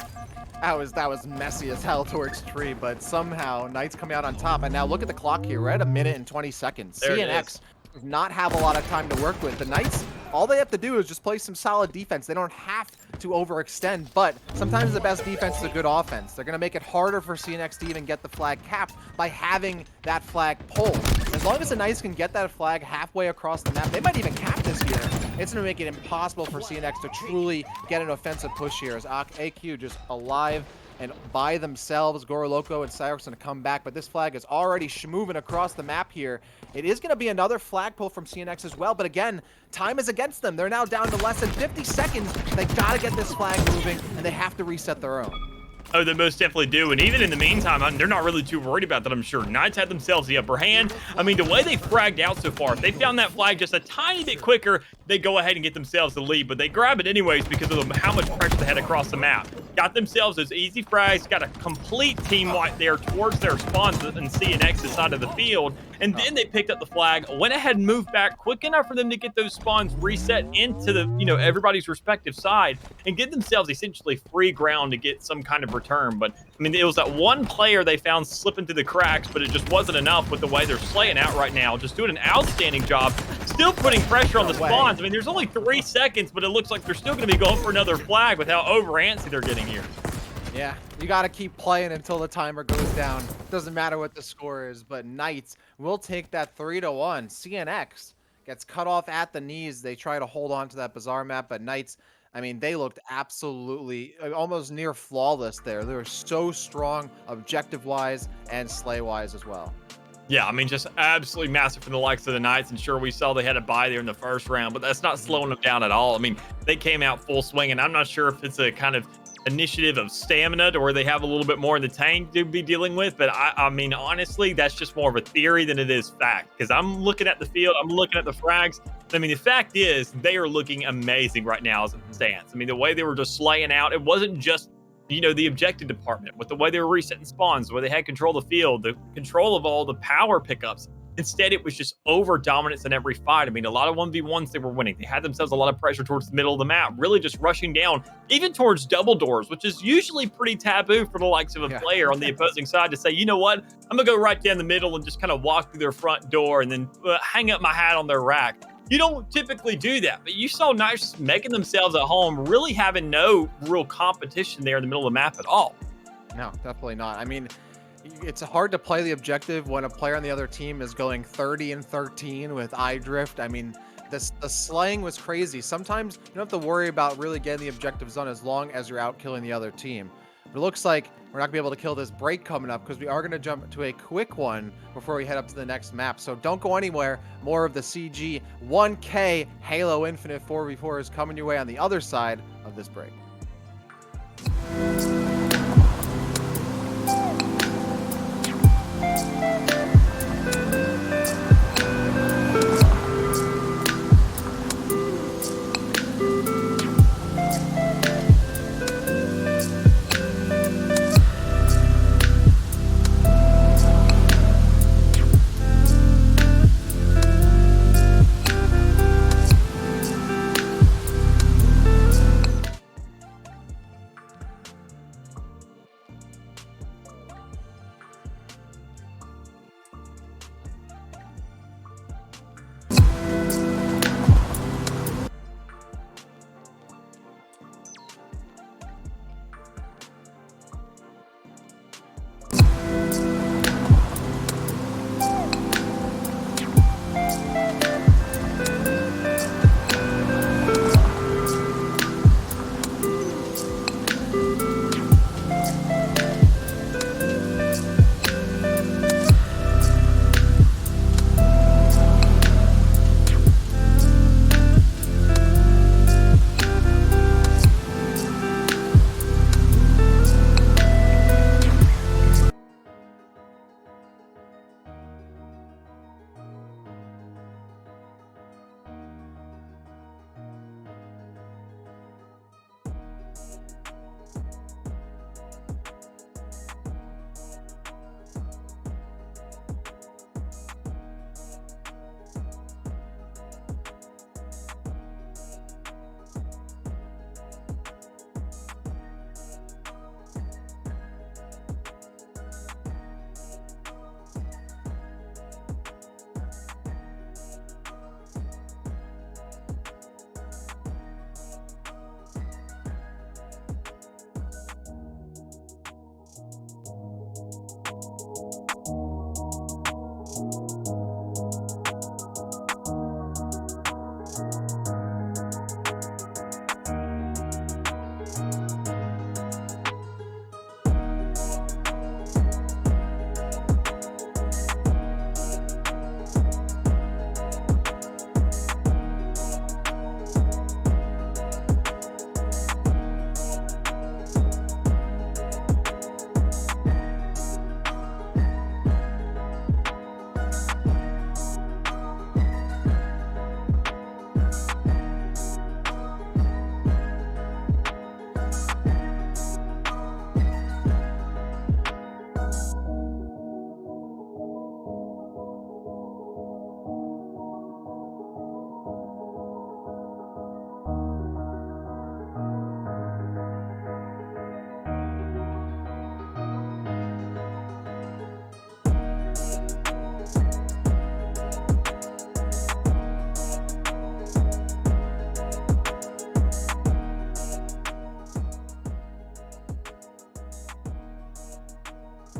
That was messy as hell towards Tree, but somehow Knights coming out on top. And now look at the clock here. We're at 1 minute and 20 seconds. There CNX does not have a lot of time to work with. The Knights, all they have to do is just play some solid defense. They don't have to overextend, but sometimes the best defense is a good offense. They're going to make it harder for CNX to even get the flag capped by having that flag pulled. As long as the Knights can get that flag halfway across the map, they might even cap this here. It's going to make it impossible for CNX to truly get an offensive push here as AQ just alive and by themselves. Goro Loco and Cyrax going to come back, but this flag is already moving across the map here. It is going to be another flag pull from CNX as well, but again, time is against them. They're now down to less than 50 seconds. They got to get this flag moving, and they have to reset their own. Oh, they most definitely do. And even in the meantime, they're not really too worried about that, I'm sure. Knights had themselves the upper hand. I mean, the way they fragged out so far, if they found that flag just a tiny bit quicker, they go ahead and get themselves the lead. But they grab it anyways because of how much pressure they had across the map. Got themselves those easy frags, got a complete team wipe there towards their spawns and CNX's side of the field. And then they picked up the flag, went ahead and moved back quick enough for them to get those spawns reset into the, everybody's respective side and get themselves essentially free ground to get some kind of return. But I mean, it was that one player they found slipping through the cracks, but it just wasn't enough with the way they're slaying out right now. Just doing an outstanding job, still putting pressure on the spawns. I mean, there's only 3 seconds, but it looks like they're still going to be going for another flag with how over antsy they're getting here. Yeah, you got to keep playing until the timer goes down. Doesn't matter what the score is, but Knights will take that 3-1. CNX gets cut off at the knees. They try to hold on to that Bazaar map, but Knights, I mean, they looked absolutely almost near flawless there. They were so strong objective-wise and slay-wise as well. Yeah, I mean, just absolutely massive from the likes of the Knights. And sure, we saw they had a bye there in the first round, but that's not slowing them down at all. I mean, they came out full swing, and I'm not sure if it's a kind of initiative of stamina or they have a little bit more in the tank to be dealing with. But I mean, honestly, that's just more of a theory than it is fact. Because I'm looking at the field, I'm looking at the frags. I mean, the fact is they are looking amazing right now as it stands. I mean, the way they were just slaying out, it wasn't just the objective department with the way they were resetting spawns, the way they had control of the field, the control of all the power pickups. Instead, it was just over dominance in every fight. I mean, a lot of 1v1s they were winning. They had themselves a lot of pressure towards the middle of the map, really just rushing down, even towards double doors, which is usually pretty taboo for the likes of a player on the opposing side to say, you know what, I'm going to go right down the middle and just kind of walk through their front door and then hang up my hat on their rack. You don't typically do that, but you saw Nice making themselves at home, really having no real competition there in the middle of the map at all. No, definitely not. I mean, it's hard to play the objective when a player on the other team is going 30 and 13 with eye drift. I mean, the slaying was crazy. Sometimes you don't have to worry about really getting the objectives done as long as you're out killing the other team. But it looks like we're not gonna be able to kill this break coming up because we are gonna jump to a quick one before we head up to the next map. So don't go anywhere. More of the CG 1K Halo Infinite 4v4 is coming your way on the other side of this break.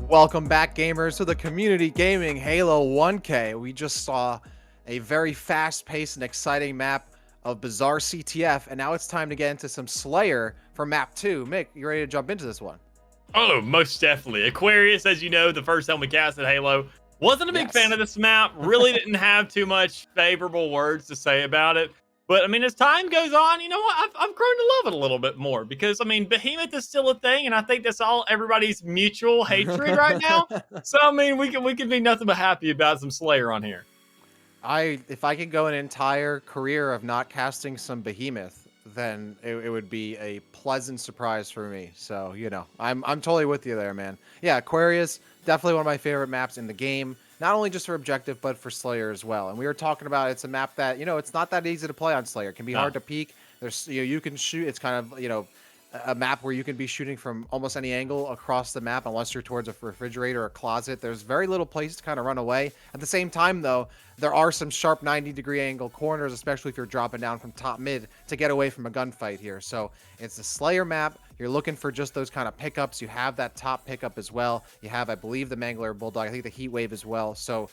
Welcome back, gamers, to the Community Gaming Halo 1K. We just saw a very fast-paced and exciting map of Bazaar CTF, and now it's time to get into some Slayer for map 2. Mick, you ready to jump into this one? Oh, most definitely. Aquarius, as you know, the first time we casted Halo, wasn't a big fan of this map. Really didn't have too much favorable words to say about it. But, I mean, as time goes on, you know what? I've grown to love it a little bit more because, I mean, Behemoth is still a thing, and I think that's all everybody's mutual hatred right now. So, I mean, we can be nothing but happy about some Slayer on here. If I could go an entire career of not casting some Behemoth, then it would be a pleasant surprise for me. So, you know, I'm totally with you there, man. Yeah, Aquarius, definitely one of my favorite maps in the game. not only just for objective, but for Slayer as well. And we were talking about it's a map that, it's not that easy to play on Slayer. It can be hard to peek. There's, you can shoot. It's kind of, a map where you can be shooting from almost any angle across the map, unless you're towards a refrigerator or a closet. There's very little place to kind of run away. At the same time, though, there are some sharp 90-degree angle corners, especially if you're dropping down from top mid to get away from a gunfight here. So it's a Slayer map. You're looking for just those kind of pickups. You have that top pickup as well. You have, I believe, the Mangler Bulldog. I think the Heat Wave as well. So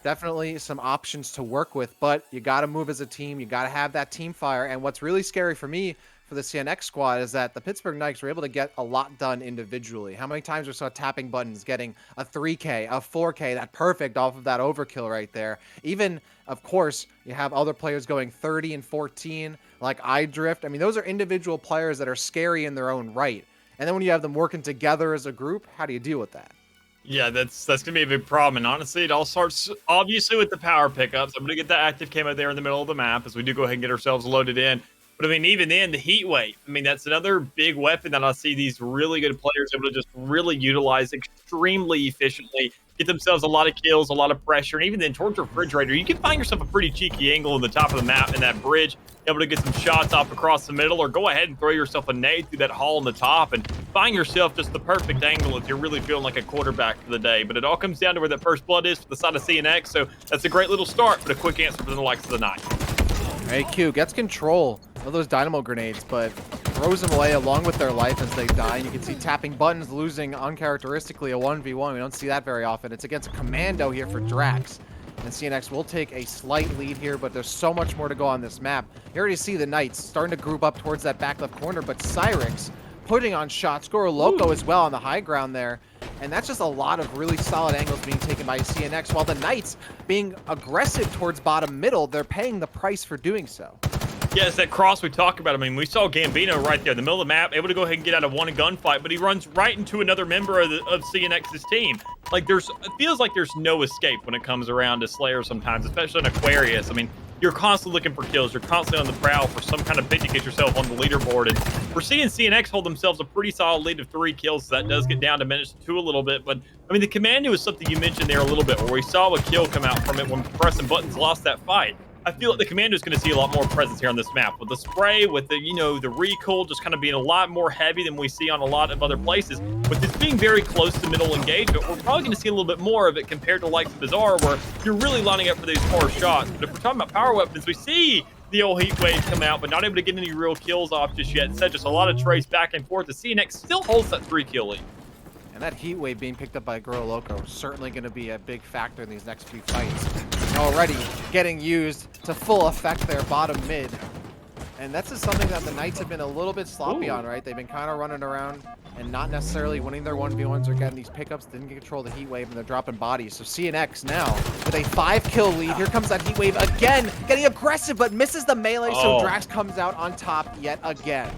definitely some options to work with, but you got to move as a team. You got to have that team fire. And what's really scary for me for the CNX squad is that the Pittsburgh Knights were able to get a lot done individually. How many times we saw Tapping Buttons getting a 3K, a 4K, that perfect off of that overkill right there. Even, of course, you have other players going 30 and 14, like iDrift. I mean, those are individual players that are scary in their own right. And then when you have them working together as a group, how do you deal with that? Yeah, that's gonna be a big problem. And honestly, it all starts obviously with the power pickups. I'm gonna get that active camo there in the middle of the map as we do go ahead and get ourselves loaded in. But I mean, even then, the Heat Wave, I mean, that's another big weapon that I see these really good players able to just really utilize extremely efficiently, get themselves a lot of kills, a lot of pressure, and even then towards Refrigerator, you can find yourself a pretty cheeky angle in the top of the map in that bridge, able to get some shots off across the middle, or go ahead and throw yourself a nade through that hole in the top and find yourself just the perfect angle if you're really feeling like a quarterback for the day. But it all comes down to where that first blood is for the side of CNX, so that's a great little start, but a quick answer for the likes of the Knight. AQ gets control of those dynamo grenades, but throws them away along with their life as they die. And you can see Tapping Buttons losing uncharacteristically a 1v1. We don't see that very often. It's against a commando here for Drax. And CNX will take a slight lead here, but there's so much more to go on this map. You already see the Knights starting to group up towards that back left corner, but Cyrix putting on shots. Goro Loco as well on the high ground there. And that's just a lot of really solid angles being taken by CNX, while the Knights being aggressive towards bottom middle, they're paying the price for doing so. Yeah, it's that cross we talked about. I mean, we saw Gambino right there in the middle of the map, able to go ahead and get out of one gunfight, but he runs right into another member of CNX's team. Like, it feels like there's no escape when it comes around to Slayer sometimes, especially in Aquarius. I mean, you're constantly looking for kills. You're constantly on the prowl for some kind of bit to get yourself on the leaderboard. And we're seeing CNX hold themselves a pretty solid lead of 3 kills. So that does get down to minutes 2 a little bit. But, I mean, the Commando is something you mentioned there a little bit, where we saw a kill come out from it when Pressing Buttons lost that fight. I feel like the Commando is going to see a lot more presence here on this map with the spray, with the, the recoil just kind of being a lot more heavy than we see on a lot of other places. With this being very close to middle engagement, we're probably going to see a little bit more of it compared to likes of Bazaar, where you're really lining up for these hard shots. But if we're talking about power weapons, we see the old Heat Wave come out, but not able to get any real kills off just yet. Instead, just a lot of trace back and forth. The CNX still holds that 3-kill lead. And that Heat Wave being picked up by Goro Loco is certainly going to be a big factor in these next few fights. Already getting used to full effect there bottom mid. And that's just something that the Knights have been a little bit sloppy on, right? They've been kind of running around and not necessarily winning their 1v1s or getting these pickups. Didn't get control of the Heat Wave, and they're dropping bodies. So CNX now with a 5-kill lead. Here comes that Heat Wave again, getting aggressive, but misses the melee. So Drax comes out on top yet again.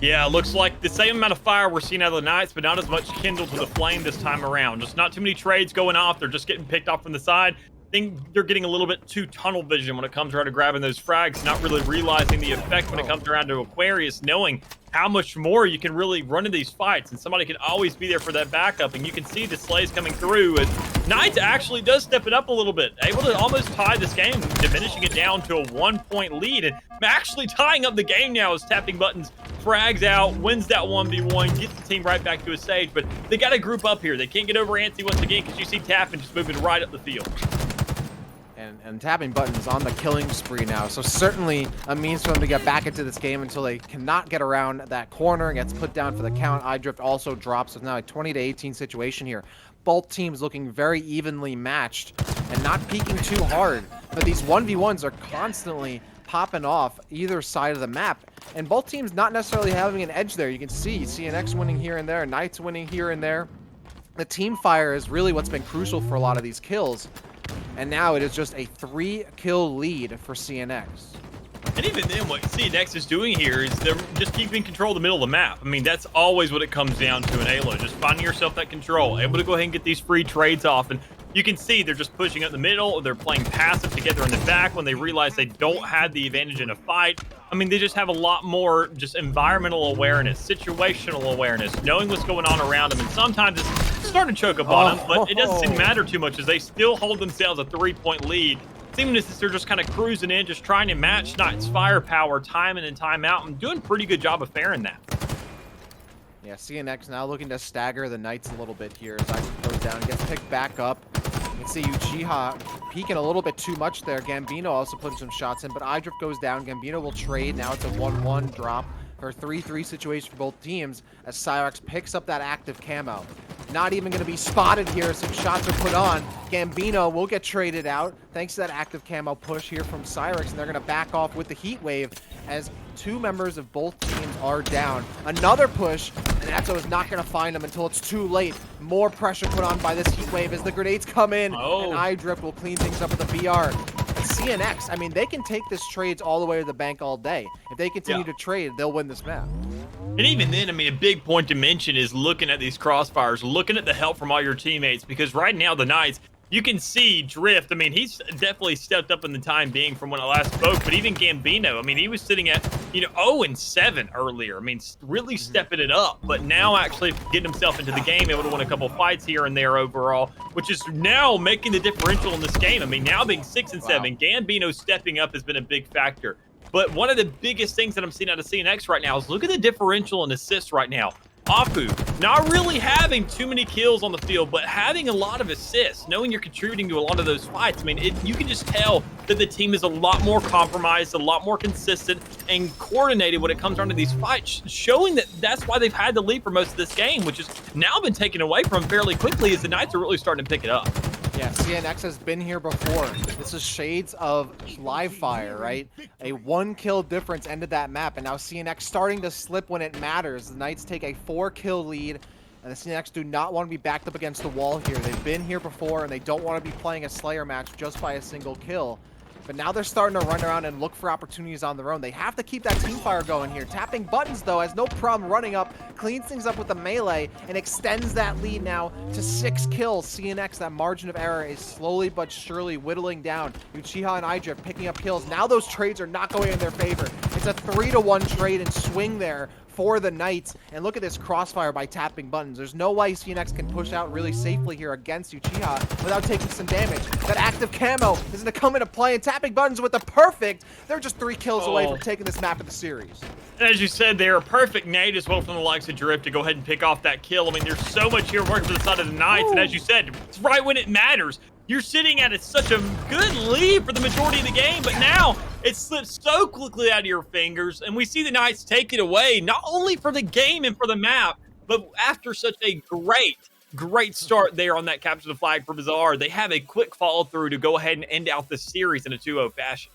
Yeah, it looks like the same amount of fire we're seeing out of the Knights, but not as much kindled to the flame this time around. Just not too many trades going off. They're just getting picked off from the side. I think they're getting a little bit too tunnel vision when it comes around to grabbing those frags, not really realizing the effect when it comes around to Aquarius, knowing how much more you can really run in these fights, and somebody can always be there for that backup. And you can see the Slays coming through, and Knights actually does step it up a little bit, able to almost tie this game, diminishing it down to a 1-point lead, and actually tying up the game now as Tapping Buttons frags out, wins that 1v1, gets the team right back to a stage. But they got to group up here. They can't get over antsy once again, because you see Tapping just moving right up the field. And Tapping Buttons on the killing spree now. So certainly a means for them to get back into this game until they cannot get around that corner and gets put down for the count. iDrift also drops. So now a 20-18 situation here. Both teams looking very evenly matched and not peaking too hard. But these 1v1s are constantly popping off either side of the map. And both teams not necessarily having an edge there. You can see CNX winning here and there, Knights winning here and there. The team fire is really what's been crucial for a lot of these kills. And now it is just a 3-kill lead for CNX. And even then, what CNX is doing here is they're just keeping control of the middle of the map. I mean, that's always what it comes down to in Halo, just finding yourself that control, able to go ahead and get these free trades off. And you can see they're just pushing up the middle, or they're playing passive together in the back when they realize they don't have the advantage in a fight. I mean, they just have a lot more just environmental awareness, situational awareness, knowing what's going on around them. And sometimes it's starting to choke up on them, but it doesn't seem to Oh. matter too much as they still hold themselves a 3-point lead. Seeming as if they're just kind of cruising in, just trying to match Knight's firepower time in and time out, and doing a pretty good job of fairing that. Yeah, CNX now looking to stagger the Knights a little bit here as Isaac goes down and gets picked back up. You can see Uchiha peeking a little bit too much there. Gambino also putting some shots in, but Idrift goes down. Gambino will trade. Now it's a 1-1 drop for a 3-3 situation for both teams as Cyrex picks up that active camo. Not even going to be spotted here. Some shots are put on. Gambino will get traded out thanks to that active camo push here from Cyrex, and they're going to back off with the heat wave as 2 members of both teams are down. Another push, and Atso is not going to find him until it's too late. More pressure put on by this heat wave as the grenades come in, and Idrift will clean things up with the BR. CNX, I mean, they can take this trades all the way to the bank all day. If they continue to trade, they'll win this map. And even then, I mean, a big point to mention is looking at these crossfires, looking at the help from all your teammates, because right now the Knights, you can see Drift. I mean, he's definitely stepped up in the time being from when I last spoke, but even Gambino, I mean, he was sitting at, 0-7 earlier. I mean, really stepping it up, but now actually getting himself into the game, able to win a couple fights here and there overall, which is now making the differential in this game. I mean, now being 6-7, Gambino stepping up has been a big factor. But one of the biggest things that I'm seeing out of CNX right now is look at the differential in assists right now. Apu, not really having too many kills on the field, but having a lot of assists, knowing you're contributing to a lot of those fights. I mean, you can just tell that the team is a lot more compromised, a lot more consistent, and coordinated when it comes down to these fights, showing that that's why they've had the lead for most of this game, which has now been taken away from fairly quickly as the Knights are really starting to pick it up. Yeah, CNX has been here before. This is shades of live fire, right? A 1-kill difference ended that map, and now CNX starting to slip when it matters. The Knights take a 4-kill lead, and the CNX do not want to be backed up against the wall here. They've been here before, and they don't want to be playing a Slayer match just by a single kill. But now they're starting to run around and look for opportunities on their own. They have to keep that team fire going here. Tapping buttons, though, has no problem running up, cleans things up with the melee, and extends that lead now to 6 kills. CNX, that margin of error is slowly but surely whittling down. Uchiha and Idrift picking up kills. Now those trades are not going in their favor. It's a 3-1 trade and swing there for the Knights. And look at this crossfire by tapping buttons. There's no way CNX can push out really safely here against Uchiha without taking some damage. That active camo is going to come into play, and tapping buttons with the perfect. They're just 3 kills away from taking this map of the series. And as you said, they're a perfect nade as well from the likes of Drift to go ahead and pick off that kill. I mean, there's so much here working for the side of the Knights, and as you said, it's right when it matters. You're sitting at such a good lead for the majority of the game, but now it slips so quickly out of your fingers, and we see the Knights take it away, not only for the game and for the map, but after such a great start there on that capture the flag for Bazaar, they have a quick follow through to go ahead and end out this series in a 2-0 fashion.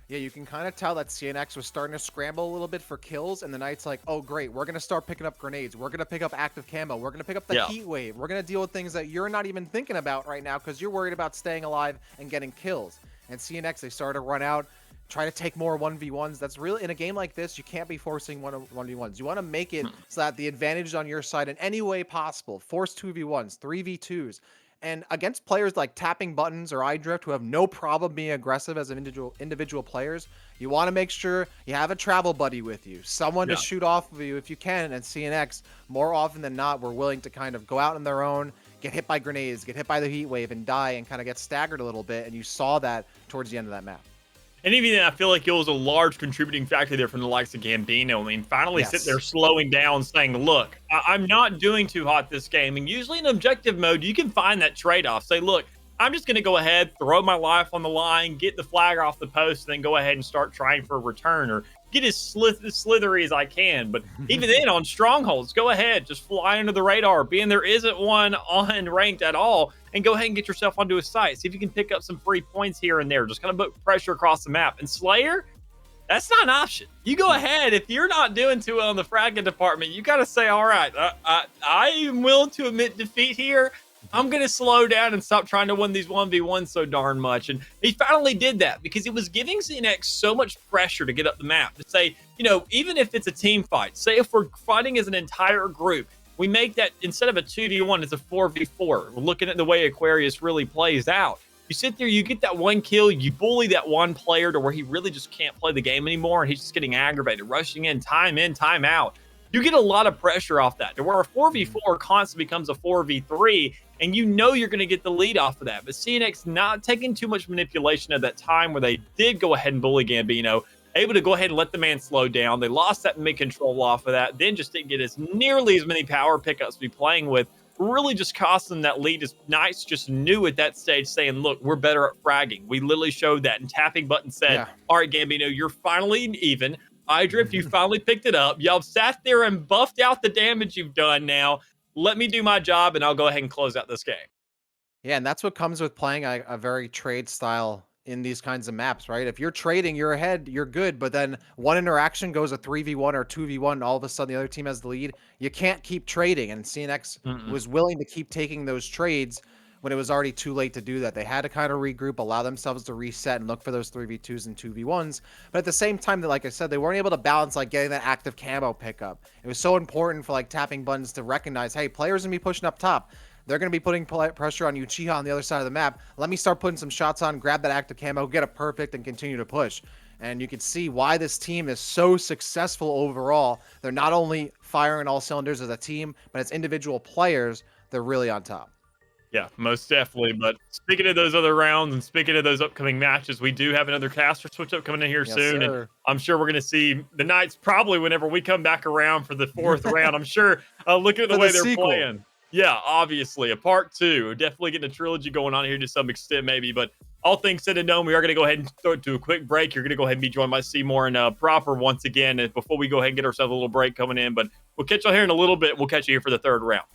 Yeah, you can kind of tell that CNX was starting to scramble a little bit for kills, and the Knights like, oh great, we're going to start picking up grenades, we're going to pick up active camo, we're going to pick up the heat wave, we're going to deal with things that you're not even thinking about right now because you're worried about staying alive and getting kills. And CNX, they started to run out, try to take more 1v1s. That's really, in a game like this, you can't be forcing 1v1s. You want to make it so that the advantage is on your side in any way possible. Force 2v1s, 3v2s. And against players like Tapping Buttons or Idrift, who have no problem being aggressive as individual players, you want to make sure you have a travel buddy with you, someone to shoot off of you if you can. And CNX, more often than not, were willing to kind of go out on their own, get hit by grenades, get hit by the heat wave, and die and kind of get staggered a little bit. And you saw that towards the end of that map. And even then, I feel like it was a large contributing factor there from the likes of Gambino. I mean, finally sit there slowing down, saying, look, I'm not doing too hot this game. And usually in objective mode, you can find that trade-off. Say, look, I'm just going to go ahead, throw my life on the line, get the flag off the post, and then go ahead and start trying for a return or get as slithery as I can. But even then, on strongholds, go ahead, just fly under the radar, being there isn't one on ranked at all, and go ahead and get yourself onto a site. See if you can pick up some free points here and there. Just kind of put pressure across the map. And Slayer, that's not an option. You go ahead. If you're not doing too well in the fragging department, you got to say, all right, I am willing to admit defeat here. I'm going to slow down and stop trying to win these 1v1s so darn much. And he finally did that because it was giving CNX so much pressure to get up the map to say, even if it's a team fight, say if we're fighting as an entire group, we make that instead of a 2v1, it's a 4v4. We're looking at the way Aquarius really plays out. You sit there, you get that 1 kill, you bully that one player to where he really just can't play the game anymore, and he's just getting aggravated, rushing in, time out. you get a lot of pressure off that to where a 4v4 constantly becomes a 4v3, and you know you're going to get the lead off of that. But CNX not taking too much manipulation at that time where they did go ahead and bully Gambino, able to go ahead and let the man slow down. They lost that mid control off of that, then just didn't get nearly as many power pickups to be playing with. Really just cost them that lead. As Knights just knew at that stage, saying, look, we're better at fragging. We literally showed that, and tapping button said, all right, Gambino, you're finally even. iDrift, you finally picked it up. Y'all sat there and buffed out the damage you've done. Now, let me do my job, and I'll go ahead and close out this game. Yeah, and that's what comes with playing a very trade style in these kinds of maps, right? If you're trading, you're ahead, you're good, but then one interaction goes a 3v1 or 2v1, all of a sudden the other team has the lead. You can't keep trading, and CNX was willing to keep taking those trades when it was already too late to do that. They had to kind of regroup, allow themselves to reset and look for those 3v2s and 2v1s. But at the same time, like I said, they weren't able to balance like getting that active camo pickup. It was so important for like tapping buttons to recognize, hey, players gonna be pushing up top. They're going to be putting pressure on Uchiha on the other side of the map. Let me start putting some shots on, grab that active camo, get it perfect, and continue to push. And you can see why this team is so successful overall. They're not only firing all cylinders as a team, but as individual players, they're really on top. Yeah, most definitely. But speaking of those other rounds and speaking of those upcoming matches, we do have another caster switch up coming in here soon. Sir. And I'm sure we're going to see the Knights probably whenever we come back around for the fourth round. I'm sure looking at the way they're playing. Yeah, obviously, a part two. Definitely getting a trilogy going on here to some extent, maybe. But all things said and done, we are going to go ahead and throw it to a quick break. You're going to go ahead and be joined by Seymour and Proper once again. And before we go ahead and get ourselves a little break coming in, but we'll catch you here in a little bit. We'll catch you here for the third round.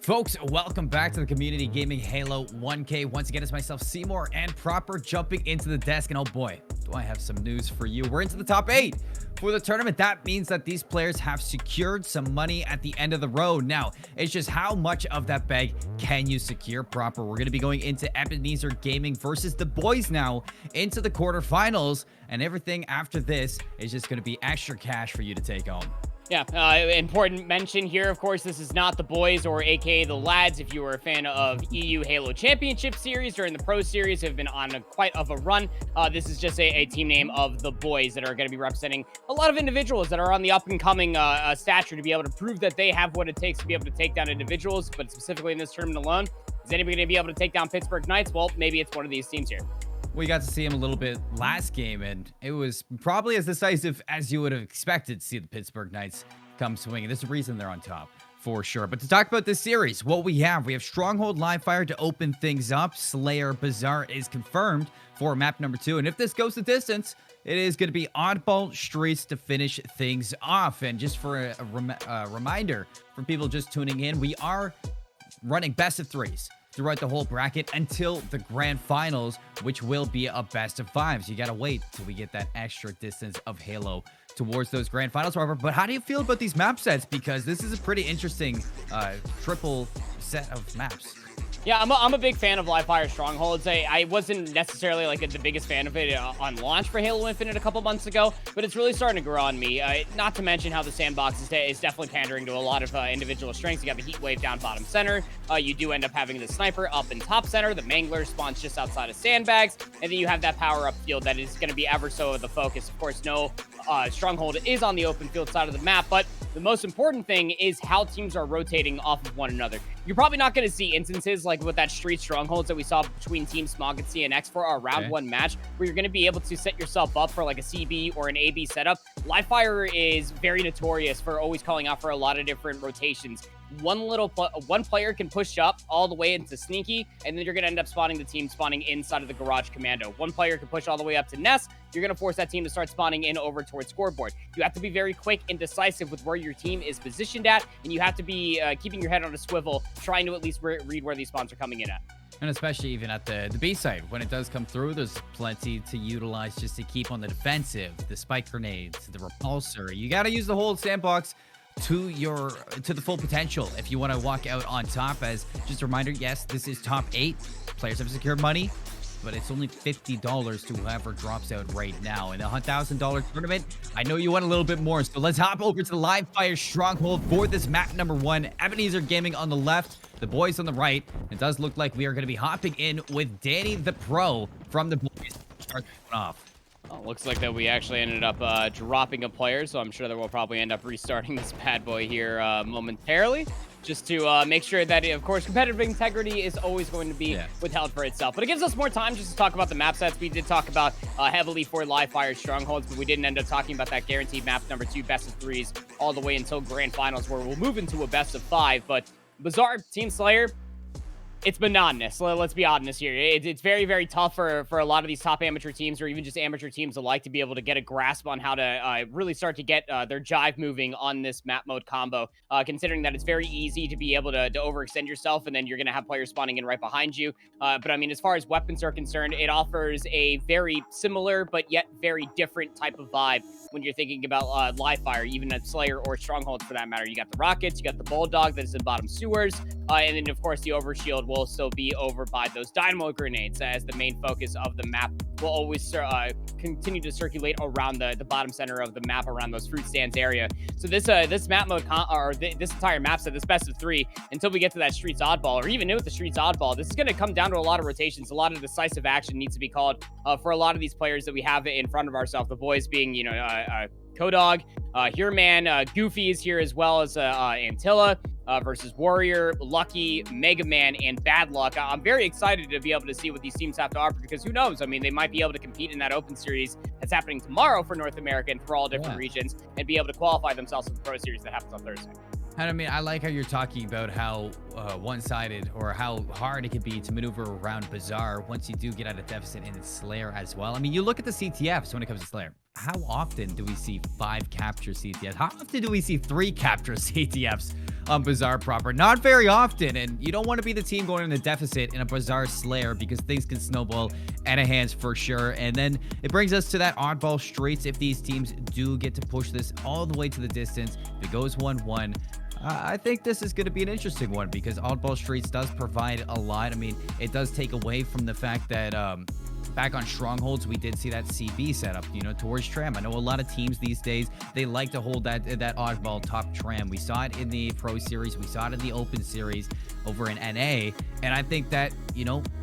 Folks, welcome back to the Community Gaming Halo 1K. Once again, it's myself, Seymour, and Proper jumping into the desk. And oh boy, do I have some news for you. We're into the top 8 for the tournament. That means that these players have secured some money at the end of the road. Now, it's just how much of that bag can you secure, Proper? We're going to be going into Ebenezer Gaming versus the boys now into the quarterfinals. And everything after this is just going to be extra cash for you to take home. Yeah, important mention here, of course, this is not the boys or aka the lads. If you were a fan of EU Halo Championship Series during the Pro Series, have been on quite of a run. This is just a team name of the boys that are going to be representing a lot of individuals that are on the up-and-coming stature to be able to prove that they have what it takes to be able to take down individuals, but specifically in this tournament alone, is anybody going to be able to take down Pittsburgh Knights? Well, maybe it's one of these teams here. We got to see him a little bit last game, and it was probably as decisive as you would have expected to see the Pittsburgh Knights come swinging. There's a reason they're on top, for sure. But to talk about this series, what we have Stronghold Live Fire to open things up. Slayer Bazaar is confirmed for map number 2, and if this goes the distance, it is going to be Oddball Streets to finish things off. And just for a reminder for people just tuning in, we are running best of 3s throughout the whole bracket until the grand finals, which will be a best of 5s. You gotta wait till we get that extra distance of Halo towards those grand finals, Robert. But how do you feel about these map sets? Because this is a pretty interesting triple set of maps. Yeah, I'm a big fan of Live Fire Strongholds. I wasn't necessarily like the biggest fan of it on launch for Halo Infinite a couple months ago, but it's really starting to grow on me. Not to mention how the sandbox is definitely pandering to a lot of individual strengths. You got the Heat Wave down bottom center. You do end up having the Sniper up in top center. The Mangler spawns just outside of sandbags, and then you have that power up field that is going to be ever so the focus. Of course, no Stronghold is on the open field side of the map, but the most important thing is how teams are rotating off of one another. You're probably not going to see instances like with that Street Strongholds that we saw between Team Smog and CNX for our round 1 match, where you're going to be able to set yourself up for like a CB or an AB setup. Live Fire is very notorious for always calling out for a lot of different rotations. One player can push up all the way into Sneaky, and then you're going to end up spawning the team spawning inside of the Garage Commando. One player can push all the way up to Nest. You're going to force that team to start spawning in over towards Scoreboard. You have to be very quick and decisive with where your team is positioned at, and you have to be keeping your head on a swivel, trying to at least read where these spawns are coming in at. And especially even at the B side, when it does come through, there's plenty to utilize just to keep on the defensive. The spike grenades, the repulsor. You got to use the whole sandbox to the full potential if you want to walk out on top. As just a reminder, yes, this is top 8. Players have secured money, but it's only $50 to whoever drops out right now. In a $1,000 tournament, I know you want a little bit more, so let's hop over to the Live Fire Stronghold for this map number 1. Ebenezer Gaming on the left, the boys on the right. It does look like we are going to be hopping in with Danny the Pro from the boys to start off. Well, looks like that we actually ended up dropping a player, so I'm sure that we'll probably end up restarting this bad boy here momentarily, just to make sure that, of course, competitive integrity is always going to be withheld for itself. But it gives us more time just to talk about the map sets. We did talk about heavily for Live Fire Strongholds, but we didn't end up talking about that guaranteed map number 2, best of 3s, all the way until grand finals, where we'll move into a best of 5. But Bazaar, Team Slayer, it's monotonous. Let's be honest here. It's very, very tough for a lot of these top amateur teams, or even just amateur teams alike, to be able to get a grasp on how to really start to get their jive moving on this map mode combo, considering that it's very easy to be able to overextend yourself, and then you're going to have players spawning in right behind you. But I mean, as far as weapons are concerned, it offers a very similar but yet very different type of vibe when you're thinking about Live Fire, even at Slayer or Strongholds for that matter. You got the rockets, you got the Bulldog that is in bottom sewers, and then of course the overshield will still be over by those dynamo grenades, as the main focus of the map will always continue to circulate around the bottom center of the map, around those fruit stands area. So this map mode, this entire map set, this best of 3, until we get to that Streets Oddball, or even with the Streets Oddball, this is going to come down to a lot of rotations. A lot of decisive action needs to be called for a lot of these players that we have in front of ourselves. The boys being, Kodog, Hereman, Goofy is here, as well as Antilla versus Warrior, Lucky, Mega Man, and Bad Luck. I'm very excited to be able to see what these teams have to offer, because who knows? I mean, they might be able to compete in that open series that's happening tomorrow for North America and for all different regions, and be able to qualify themselves for the Pro Series that happens on Thursday. And I mean, I like how you're talking about how one-sided, or how hard it can be to maneuver around Bazaar once you do get out of deficit in Slayer as well. I mean, you look at the CTFs when it comes to Slayer. how often do we see 5 capture CTFs? How often do we see 3 capture CTFs on Bazaar proper? Not very often, and you don't want to be the team going in a deficit in a Bazaar Slayer because things can snowball out of hands for sure. And then it brings us to that oddball streets. If these teams do get to push this all the way to the distance, if it goes 1-1, I think this is going to be an interesting one because Oddball Streets does provide a lot. I mean, it does take away from the fact that back on Strongholds, we did see that CB setup, towards Tram. I know a lot of teams these days, they like to hold that oddball top Tram. We saw it in the Pro Series. We saw it in the Open Series over in NA. And I think that,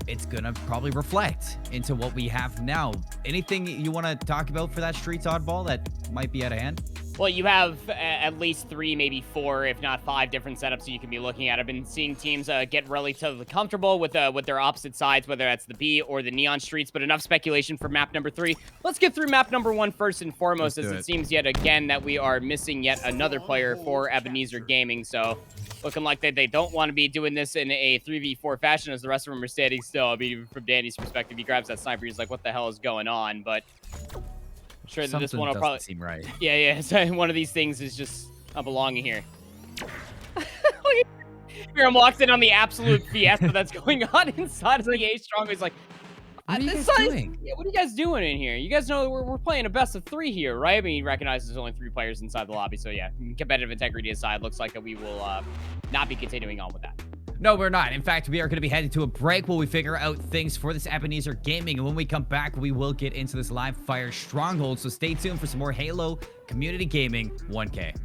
it's going to probably reflect into what we have now. Anything you want to talk about for that Streets oddball that might be out of hand? Well, you have at least 3, maybe 4, if not 5 different setups that you can be looking at. I've been seeing teams get relatively comfortable with their opposite sides, whether that's the B or the Neon Streets, but enough speculation for map number 3. Let's get through map number 1 first and foremost, as it seems yet again that we are missing yet another player for Ebenezer Gaming. So looking like they don't want to be doing this in a 3v4 fashion as the rest of them are standing still. I mean, from Danny's perspective, he grabs that sniper, he's like, what the hell is going on? But sure that this one will probably seem right. Yeah. So one of these things is just not belonging here. Miriam walks in on the absolute fiesta that's going on inside of the A Strong. He's like, what are you guys doing? Yeah, what are you guys doing in here? You guys know we're playing a best of 3 here, right? I mean, he recognizes there's only 3 players inside the lobby. So yeah, competitive integrity aside, looks like that we will not be continuing on with that. No, we're not. In fact, we are going to be heading to a break while we figure out things for this Ebenezer Gaming. And when we come back, we will get into this live fire stronghold. So stay tuned for some more Halo Community Gaming 1K.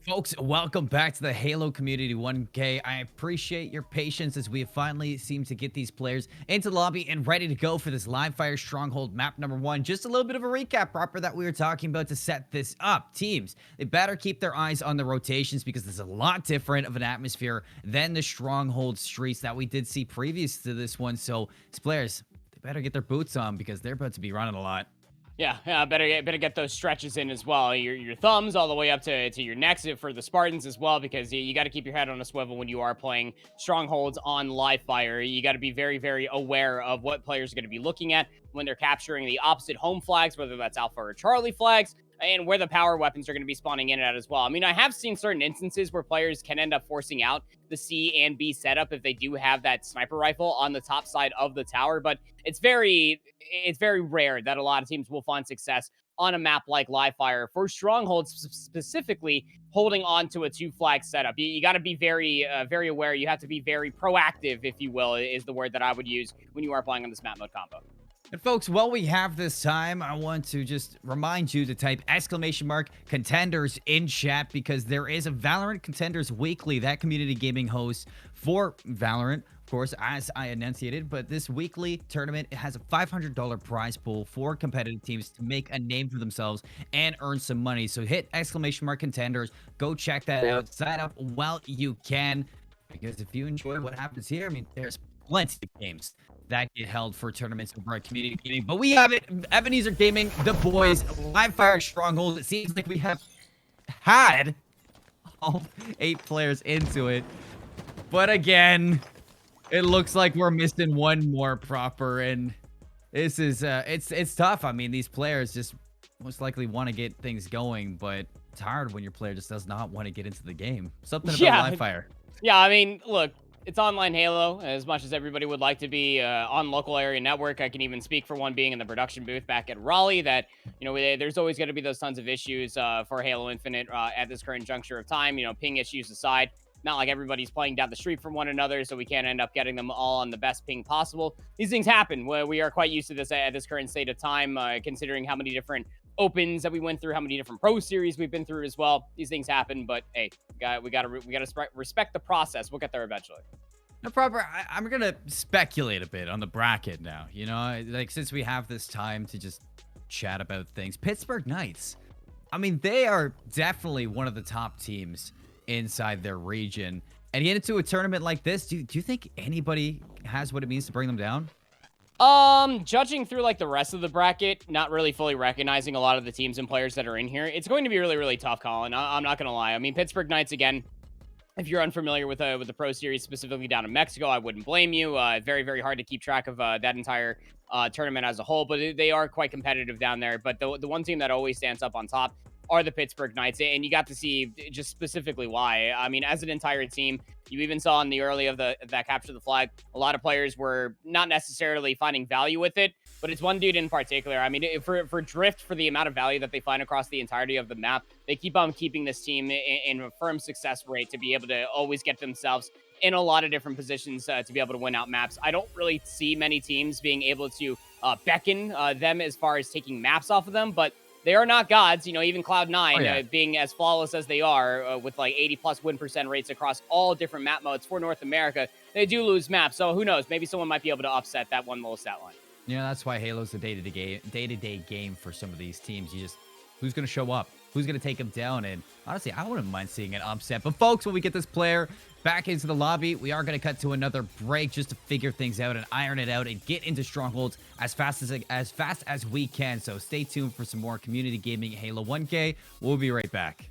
Folks, welcome back to the Halo Community 1K. I appreciate your patience as we have finally seemed to get these players into the lobby and ready to go for this Live Fire Stronghold map number 1. Just a little bit of a recap proper that we were talking about to set this up. Teams, they better keep their eyes on the rotations because there's a lot different of an atmosphere than the Stronghold streets that we did see previous to this one. So these players, they better get their boots on because they're about to be running a lot. Yeah, better get those stretches in as well. Your thumbs all the way up to your necks for the Spartans as well, because you got to keep your head on a swivel when you are playing strongholds on live fire. You got to be very, very aware of what players are going to be looking at when they're capturing the opposite home flags, whether that's Alpha or Charlie flags, and where the power weapons are going to be spawning in and out as well. I mean, I have seen certain instances where players can end up forcing out the C and B setup if they do have that sniper rifle on the top side of the tower, but it's very rare that a lot of teams will find success on a map like Live Fire. For Strongholds specifically, holding on to a 2-flag setup. You got to be very aware. You have to be very proactive, if you will, is the word that I would use when you are playing on this map mode combo. And folks, while we have this time, I want to just remind you to type !contenders in chat because there is a Valorant Contenders Weekly that community gaming hosts for Valorant, of course, as I enunciated. But this weekly tournament, it has a $500 prize pool for competitive teams to make a name for themselves and earn some money. So hit !contenders, go check that out, sign up while you can, because if you enjoy what happens here, I mean, there's plenty of games that get held for tournaments over at Community Gaming. But we have it. Ebenezer Gaming, the boys, Live Fire Stronghold. It seems like we have had all 8 players into it. But again, it looks like we're missing one more proper. And this is, it's tough. I mean, these players just most likely want to get things going, but it's hard when your player just does not want to get into the game. Something about Live Fire. Yeah, I mean, look, it's online Halo, as much as everybody would like to be on local area network. I can even speak for one being in the production booth back at Raleigh that, you know, there's always going to be those tons of issues for Halo Infinite at this current juncture of time. You know, ping issues aside, not like everybody's playing down the street from one another, so we can't end up getting them all on the best ping possible. These things happen. We are quite used to this at this current state of time, considering how many different opens that we went through, how many different pro series we've been through as well. These things happen, but hey, we gotta respect the process. We'll get there eventually. No, proper. I'm gonna speculate a bit on the bracket now. You know, like since we have this time to just chat about things, Pittsburgh Knights. I mean, they are definitely one of the top teams inside their region. And get into a tournament like this, do you think anybody has what it means to bring them down? Judging through like the rest of the bracket, not really fully recognizing a lot of the teams and players that are in here, it's going to be really, really tough, Colin. I'm not gonna lie. I mean, Pittsburgh Knights, again, if you're unfamiliar with the pro series specifically down in Mexico, I wouldn't blame you. Very, very hard to keep track of that entire tournament as a whole, but they are quite competitive down there. But the one team that always stands up on top are the Pittsburgh Knights, and you got to see just specifically why. I mean, as an entire team, you even saw in the early of that capture the flag, a lot of players were not necessarily finding value with it, but it's one dude in particular. I mean, for Drift, for the amount of value that they find across the entirety of the map, they keep on keeping this team in a firm success rate to be able to always get themselves in a lot of different positions to be able to win out maps. I don't really see many teams being able to beckon them as far as taking maps off of them, but they are not gods. You know, even Cloud9 being as flawless as they are with like 80+ win % rates across all different map modes for North America, they do lose maps. So who knows? Maybe someone might be able to upset that one little stat line. Yeah, that's why Halo's the day-to-day game for some of these teams. You just, who's going to show up? Who's going to take them down? And honestly, I wouldn't mind seeing an upset. But folks, when we get this player back into the lobby, we are going to cut to another break just to figure things out and iron it out and get into Strongholds as fast as we can. So stay tuned for some more Community Gaming Halo 1K. We'll be right back.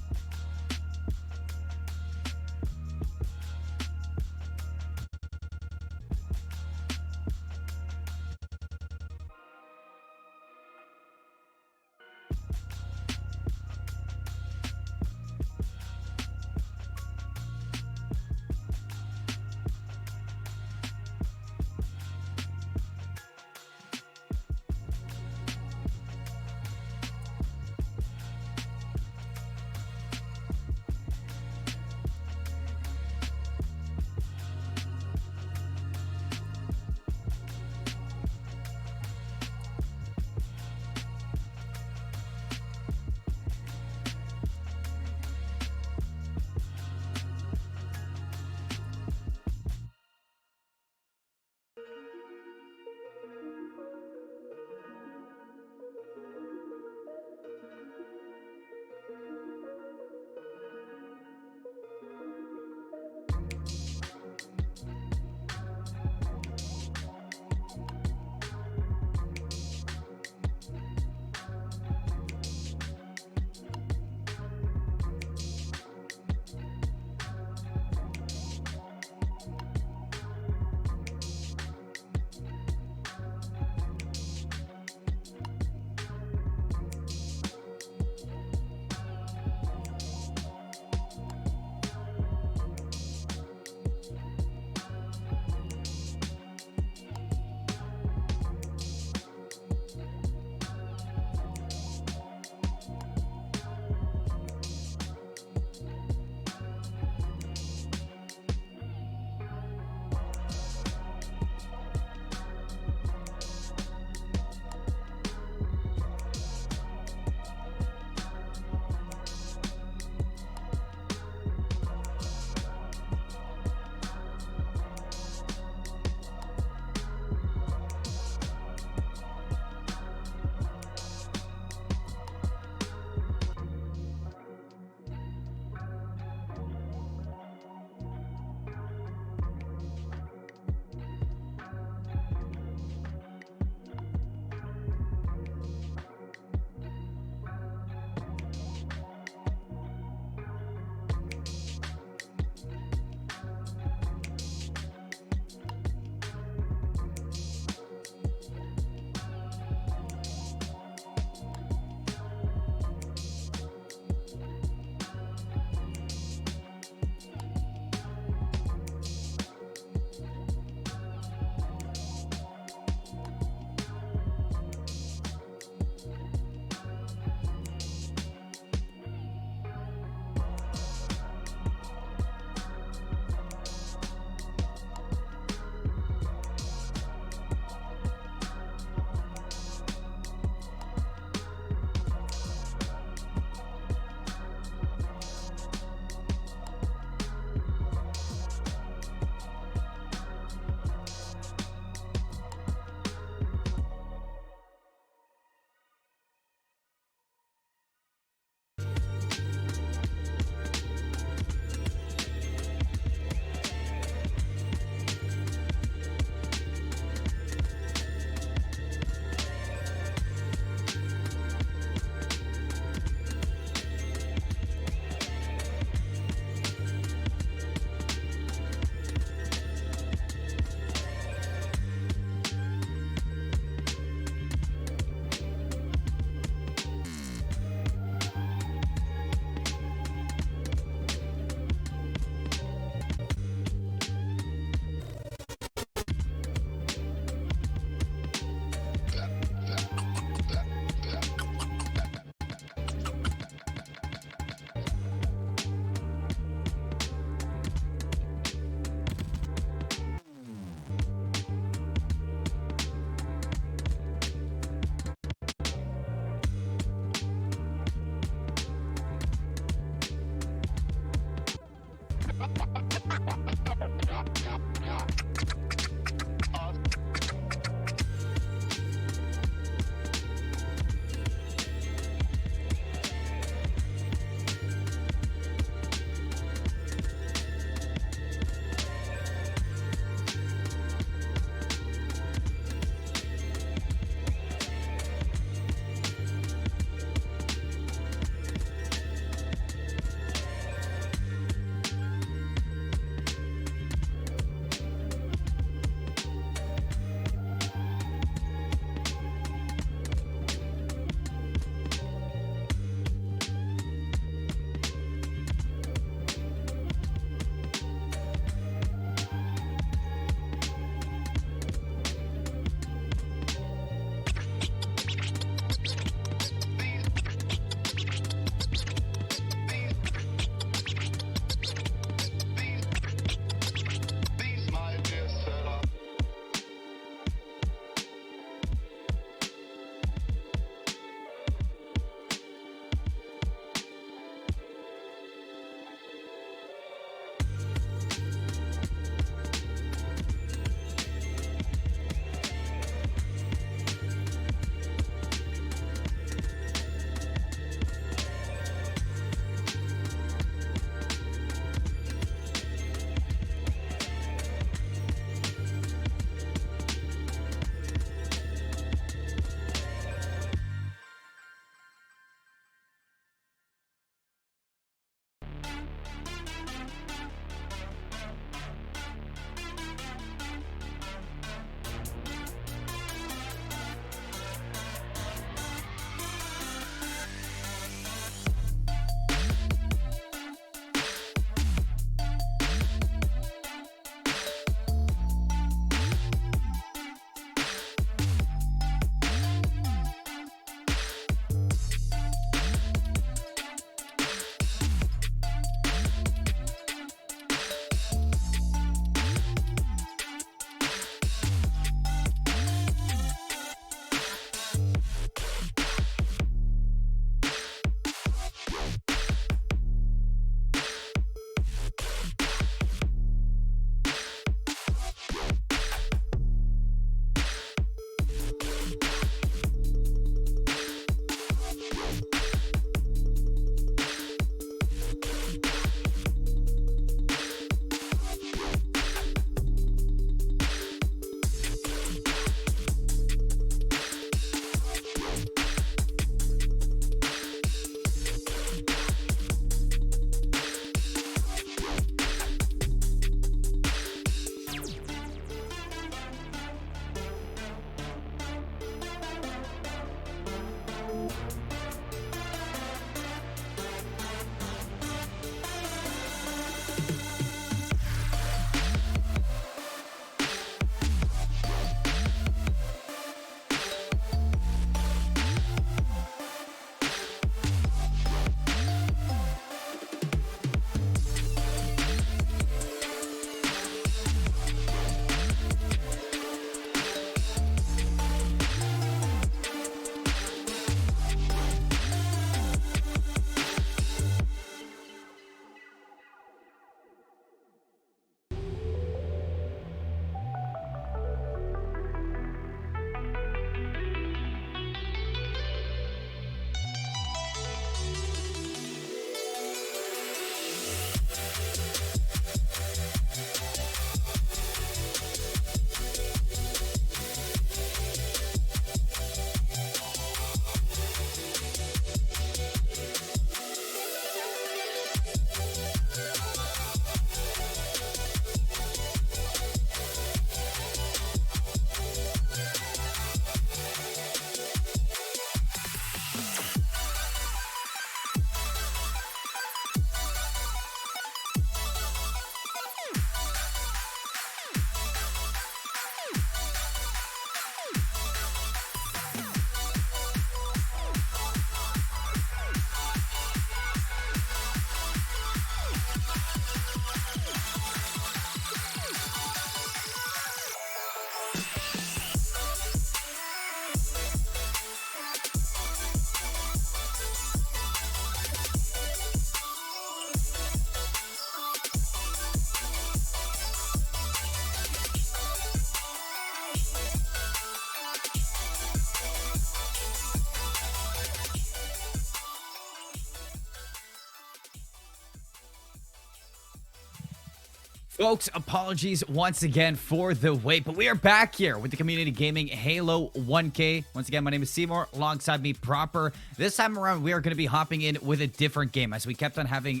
Folks, apologies once again for the wait, but we are back here with the Community Gaming Halo 1K. Once again, my name is Seymour, alongside me Proper. This time around, we are going to be hopping in with a different game, as we kept on having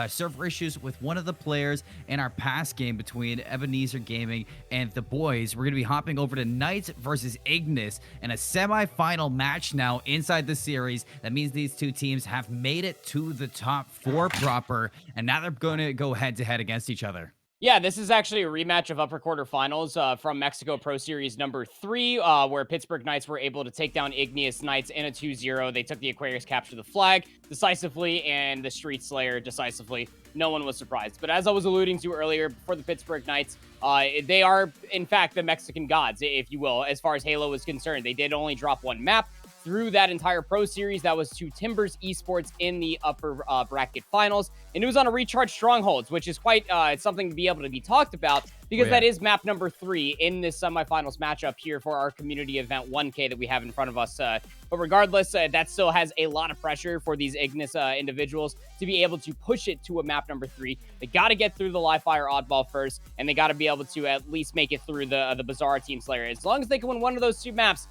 server issues with one of the players in our past game between Ebenezer Gaming and the boys. We're going to be hopping over to Knights versus Ignis in a semi-final match now inside the series. That means these two teams have made it to the top 4 Proper, and now they're going to go head-to-head against each other. Yeah, this is actually a rematch of upper quarterfinals from Mexico Pro Series number 3, where Pittsburgh Knights were able to take down Igneous Knights in a 2-0. They took the Aquarius, capture the flag decisively, and the Street Slayer decisively. No one was surprised. But as I was alluding to earlier, for the Pittsburgh Knights, they are, in fact, the Mexican gods, if you will, as far as Halo is concerned. They did only drop one map through that entire Pro Series. That was to Timbers Esports in the upper bracket finals. And it was on a Recharge Strongholds, which is quite something to be able to be talked about, because that is map number 3 in this semifinals matchup here for our community event 1K that we have in front of us. But regardless, that still has a lot of pressure for these Ignis individuals to be able to push it to a map number 3. They got to get through the live fire oddball first, and they got to be able to at least make it through the Bazaar Team Slayer. As long as they can win one of those 2 maps,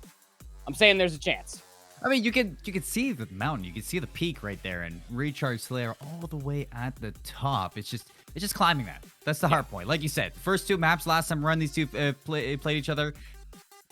I'm saying there's a chance. I mean, you can see the mountain, you can see the peak right there, and Recharge Slayer all the way at the top. It's just climbing that. That's the hard point. Like you said, first 2 maps last time around, these two played each other,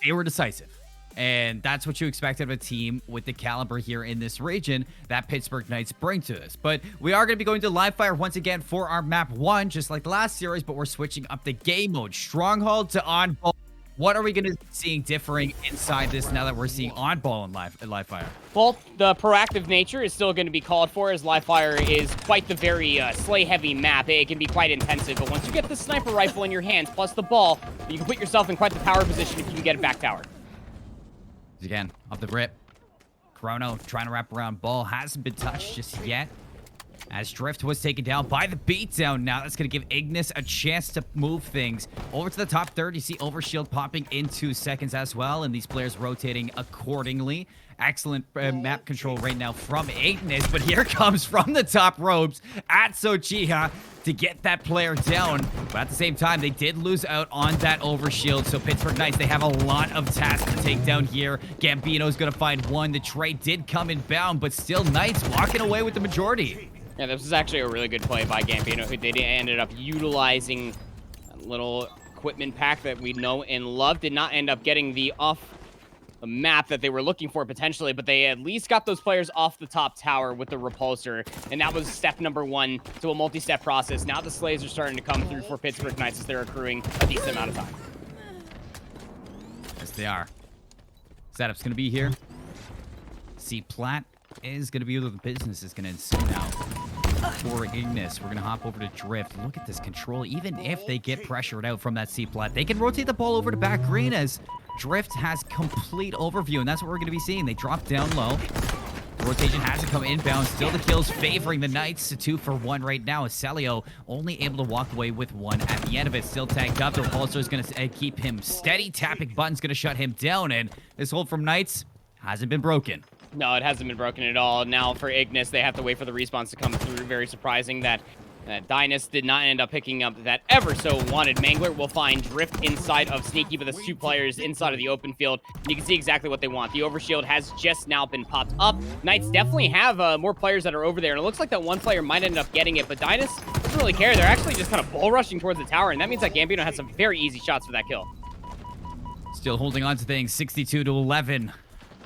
they were decisive. And that's what you expect of a team with the caliber here in this region that Pittsburgh Knights bring to this. But we are going to be going to live fire once again for our map 1, just like the last series, but we're switching up the game mode. Stronghold to on-ball. What are we going to be seeing differing inside this now that we're seeing on-ball in live fire? Well, the proactive nature is still going to be called for, as live fire is quite the very slay-heavy map. It can be quite intensive, but once you get the sniper rifle in your hands, plus the ball, you can put yourself in quite the power position if you can get it back tower. Again, off the rip. Chrono trying to wrap around ball. Hasn't been touched just yet, as Drift was taken down by the beatdown. Now that's going to give Ignis a chance to move things over to the top third. You see Overshield popping in 2 seconds as well, and these players rotating accordingly. Excellent map control right now from Ignis, but here comes from the top ropes Atsuchiha to get that player down. But at the same time, they did lose out on that Overshield, so Pittsburgh Knights, they have a lot of tasks to take down here. Gambino's going to find one. The trade did come inbound, but still Knights walking away with the majority. Yeah, this was actually a really good play by Gambino, who they ended up utilizing a little equipment pack that we know and love. Did not end up getting the map that they were looking for potentially, but they at least got those players off the top tower with the repulsor, and that was step number 1 to a multi-step process. Now the slays are starting to come through for Pittsburgh Knights as they're accruing a decent amount of time. Yes, they are. Setup's going to be here. C Plat is going to be where the business is going to ensue now. For Ignis, we're going to hop over to Drift. Look at this control. Even if they get pressured out from that C-Plat, they can rotate the ball over to back green, as Drift has complete overview, and that's what we're going to be seeing. They drop down low. The rotation has to come inbound. Still the kills favoring the Knights. 2 for 1 right now. Celio only able to walk away with 1 at the end of it. Still tagged up. The repulsor is going to keep him steady. Tapping button's going to shut him down, and this hold from Knights hasn't been broken. No, it hasn't been broken at all. Now for Ignis, they have to wait for the respawns to come through. Very surprising that Dynus did not end up picking up that ever so wanted Mangler. Will find Drift inside of Sneaky, but there's 2 players inside of the open field. And you can see exactly what they want. The Overshield has just now been popped up. Knights definitely have more players that are over there, and it looks like that one player might end up getting it, but Dynus doesn't really care. They're actually just kind of bull rushing towards the tower, and that means that Gambino has some very easy shots for that kill. Still holding on to things, 62-11.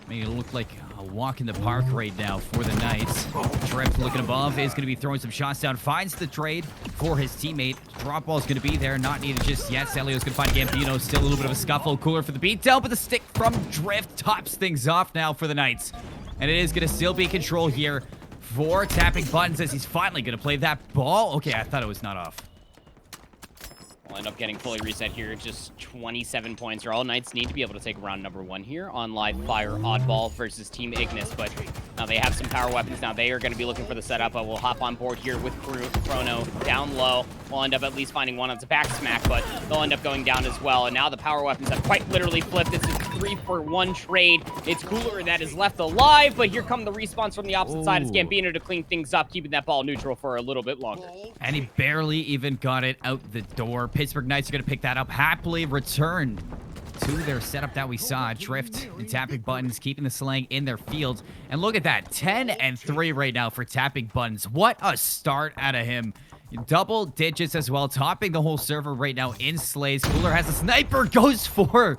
Making it look like a walk in the park right now for the Knights. Drift looking above, is going to be throwing some shots down. Finds the trade for his teammate. Drop ball is going to be there, not needed just yet. Celio's going to find Gambino. Still a little bit of a scuffle. Cooler for the beatdown, but the stick from Drift tops things off now for the Knights. And it is going to still be control here for Tapping Buttons, as he's finally going to play that ball. Okay, I thought it was not off. We'll end up getting fully reset here. Just 27 points. All Knights need to be able to take round number 1 here on live fire oddball versus Team Ignis. But Now they have some power weapons now. They are going to be looking for the setup, but we'll hop on board here with Chrono down low. We'll end up at least finding one on the back smack, but they'll end up going down as well. And now the power weapons have quite literally flipped. It's a 3-for-1 trade. It's Cooler that is left alive, but here come the respawns from the opposite side. It's Gambino to clean things up, keeping that ball neutral for a little bit longer. And he barely even got it out the door. Pittsburgh Knights are going to pick that up, happily return to their setup that we saw. Drift and tapping buttons, keeping the slang in their fields. And look at that, 10-3 right now for tapping buttons. What a start out of him. Double digits as well, topping the whole server right now in Slays. Cooler has a sniper, goes for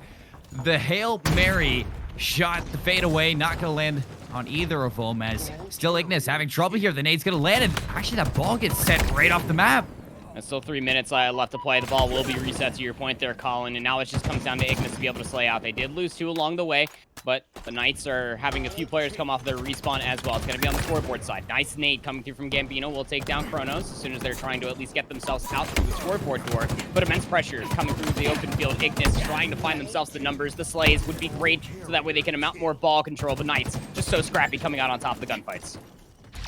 the Hail Mary shot, the fade away, not gonna land on either of them, as still Ignis having trouble here. The nade's gonna land, and actually that ball gets sent right off the map. There's still 3 minutes left to play. The ball will be reset to your point there, Colin, and now it just comes down to Ignis to be able to slay out. They did lose 2 along the way, but the Knights are having a few players come off their respawn as well. It's going to be on the scoreboard side. Nice nade coming through from Gambino. Will take down Chronos as soon as they're trying to at least get themselves out through the scoreboard door. But immense pressure is coming through the open field. Ignis trying to find themselves the numbers. The slays would be great, so that way they can mount more ball control. The Knights just so scrappy coming out on top of the gunfights.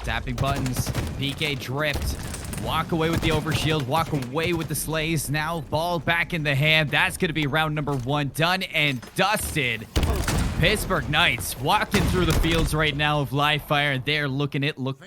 Tapping buttons, PK drift. Walk away with the overshield, walk away with the slays. Now ball back in the hand. That's going to be round number 1 done and dusted. Pittsburgh Knights walking through the fields right now of live fire. They're making it look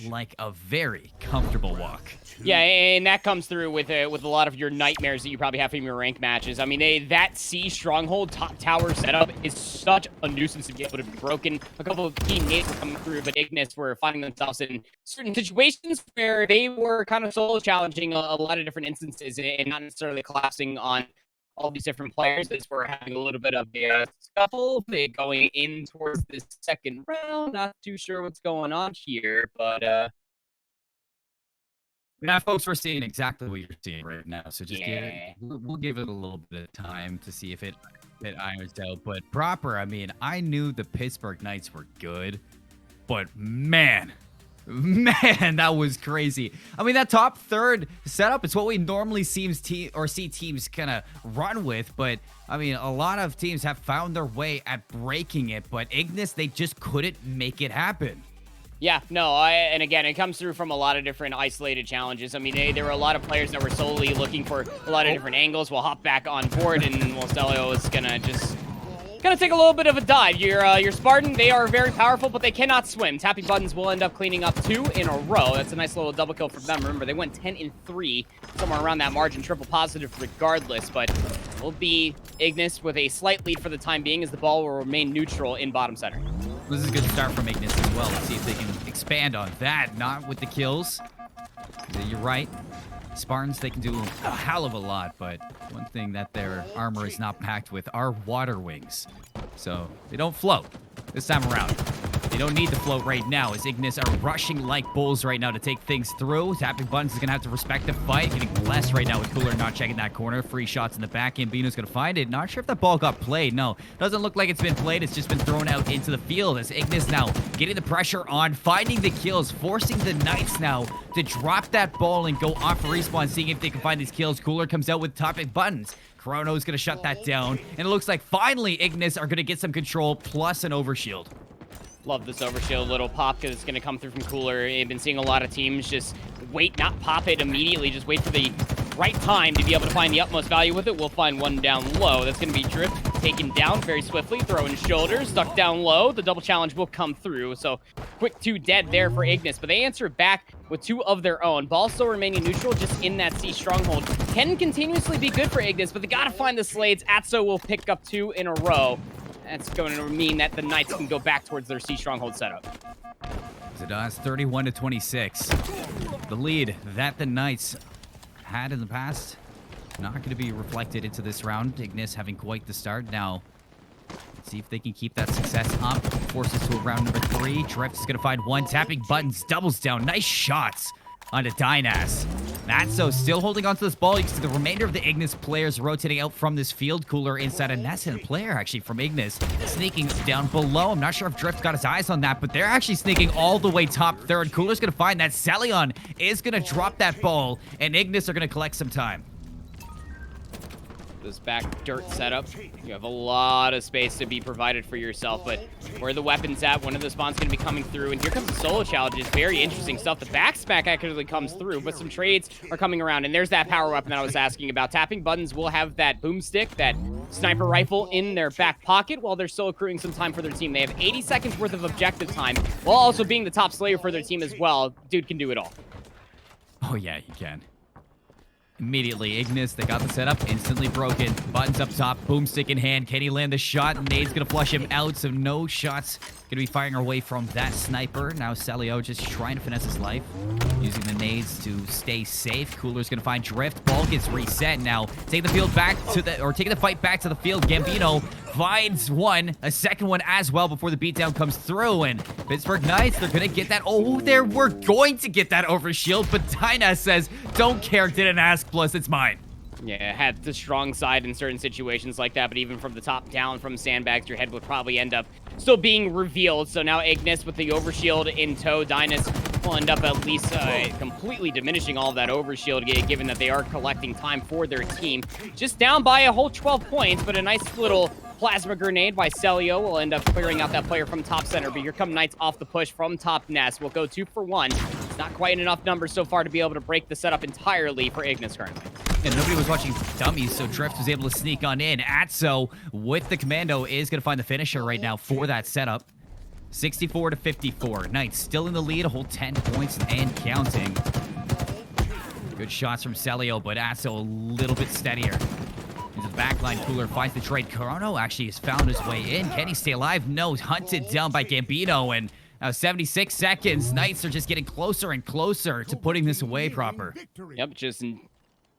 like a very comfortable walk. Yeah, and that comes through with a lot of your nightmares that you probably have from your rank matches. I mean, that C stronghold top tower setup is such a nuisance to be able to be broken. A couple of key nades were coming through, but Ignis were finding themselves in certain situations where they were kind of solo challenging a lot of different instances and not necessarily collapsing on all these different players. As we're having a little bit of a scuffle. They're going in towards this second round. Not too sure what's going on here, but now, folks, we're seeing exactly what you're seeing right now. So just we'll give it a little bit of time to see if it irons out. But proper, I mean, I knew the Pittsburgh Knights were good, but man, that was crazy. I mean, that top third setup is what we normally see teams kind of run with. But I mean, a lot of teams have found their way at breaking it, but Ignis, they just couldn't make it happen. Yeah, no, and again, it comes through from a lot of different isolated challenges. I mean, there were a lot of players that were solely looking for a lot of different angles. We'll hop back on board, and Stelio is gonna take a little bit of a dive. Your Spartan, they are very powerful, but they cannot swim. Tapping buttons will end up cleaning up 2 in a row. That's a nice little double kill for them. Remember, they went 10-3, somewhere around that margin, triple positive regardless, but it will be Ignis with a slight lead for the time being, as the ball will remain neutral in bottom center. This is a good start from Ignis as well. Let's see if they can expand on that. Not with the kills. You're right. Spartans, they can do a hell of a lot, but one thing that their armor is not packed with are water wings. So they don't float this time around. They don't need to float right now, as Ignis are rushing like bulls right now to take things through. Tapping buttons is going to have to respect the fight. Getting blessed right now with Cooler not checking that corner. Free shots in the back end. Bino's going to find it. Not sure if that ball got played. No, doesn't look like it's been played. It's just been thrown out into the field, as Ignis now getting the pressure on, finding the kills, forcing the Knights now to drop that ball and go off respawn, seeing if they can find these kills. Cooler comes out with tapping buttons. Chrono's going to shut that down. And it looks like finally Ignis are going to get some control plus an overshield. Love this overshield little pop, because it's going to come through from Cooler. I've been seeing a lot of teams just wait, not pop it immediately, just wait for the right time to be able to find the utmost value with it. We'll find one down low. That's going to be Drift taken down very swiftly, throwing shoulders, stuck down low. The double challenge will come through. So quick 2 dead there for Ignis, but they answer back with 2 of their own. Ball still remaining neutral just in that C stronghold. Can continuously be good for Ignis, but they got to find the Slades. Atso will pick up 2 in a row. That's going to mean that the Knights can go back towards their C stronghold setup. Zidane 31-26. The lead that the Knights had in the past, not going to be reflected into this round. Ignis having quite the start. Now, let's see if they can keep that success up. Forces to a round number 3. Drift is going to find one. Tapping buttons, doubles down. Nice shots onto Dynas. Natso still holding onto this ball. You can see the remainder of the Ignis players rotating out from this field. Cooler inside a Nessun player actually from Ignis sneaking down below. I'm not sure if Drift got his eyes on that, but they're actually sneaking all the way top third. Cooler's going to find that. Salion is going to drop that ball, and Ignis are going to collect some time. this back dirt setup. You have a lot of space to be provided for yourself, but where the weapon's at, one of the spawns going to be coming through, and here comes the solo challenge. It's very interesting stuff. The back smack actually comes through, but some trades are coming around, and there's that power weapon that I was asking about. Tapping buttons will have that boomstick, that sniper rifle in their back pocket while they're still accruing some time for their team. They have 80 seconds worth of objective time, while also being the top slayer for their team as well. Dude can do it all. Oh, yeah, he can. Immediately, Ignis, they got the setup, instantly broken. Buttons up top, boomstick in hand. Can he land the shot? Nade's gonna flush him out, so no shots. Gonna be firing away from that sniper. Now Celio just trying to finesse his life, using the nades to stay safe. Cooler's gonna find Drift. Ball gets reset now. Take the field back to the, or taking the fight back to the field. Gambino finds one, a second one as well before the beatdown comes through. And Pittsburgh Knights, they're gonna get that. Oh, we're going to get that overshield, but Dyna says, don't care, didn't ask, plus it's mine. Yeah, had the strong side in certain situations like that, but even from the top down from sandbags, your head would probably end up still being revealed. So now Ignis with the overshield in tow. Dynas will end up at least completely diminishing all of that overshield, given that they are collecting time for their team. Just down by a whole 12 points, but a nice little plasma grenade by Celio will end up clearing out that player from top center. But here come Knights off the push from top nest. We'll go 2 for 1. It's not quite enough numbers so far to be able to break the setup entirely for Ignis currently. And nobody was watching dummies, so Drift was able to sneak on in. Atso with the commando is going to find the finisher right now for that setup. 64 to 54. Knights still in the lead, a whole 10 points and counting. Good shots from Celio, but Atso a little bit steadier. Into the backline, Cooler finds the trade. Chrono actually has found his way in. Can he stay alive? No, hunted down by Gambino, and now 76 seconds. Knights are just getting closer and closer to putting this away proper. Yep, just a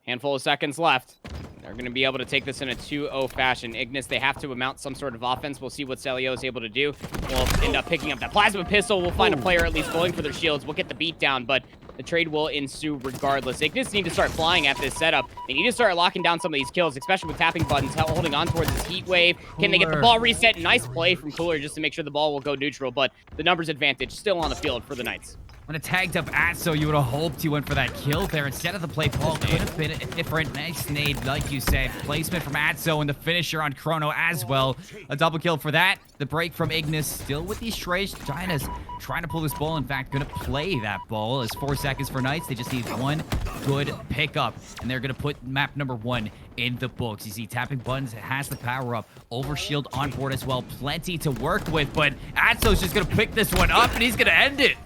handful of seconds left. They're going to be able to take this in a 2-0 fashion. Ignis, they have to mount some sort of offense. We'll see what Celio is able to do. We'll end up picking up that plasma pistol. We'll find a player at least going for their shields. We'll get the beat down, but the trade will ensue regardless. Ignis need to start flying at this setup. They need to start locking down some of these kills, especially with tapping buttons, holding on towards this heat wave. Can they get the ball reset? Nice play from Cooler just to make sure the ball will go neutral, but the numbers advantage still on the field for the Knights. When it tagged up Atso, you would have hoped he went for that kill there. Instead of the play, ball could have been a different. Nice nade, like you said. Placement from Atso and the finisher on Chrono as well. A double kill for that. The break from Ignis still with these trades. China's trying to pull this ball. In fact, going to play that ball. It's 4 seconds for Knights. They just need one good pickup, and they're going to put map number 1 in the books. You see tapping buttons. It has the power up. Overshield on board as well. Plenty to work with, but Atso's just going to pick this one up, and he's going to end it.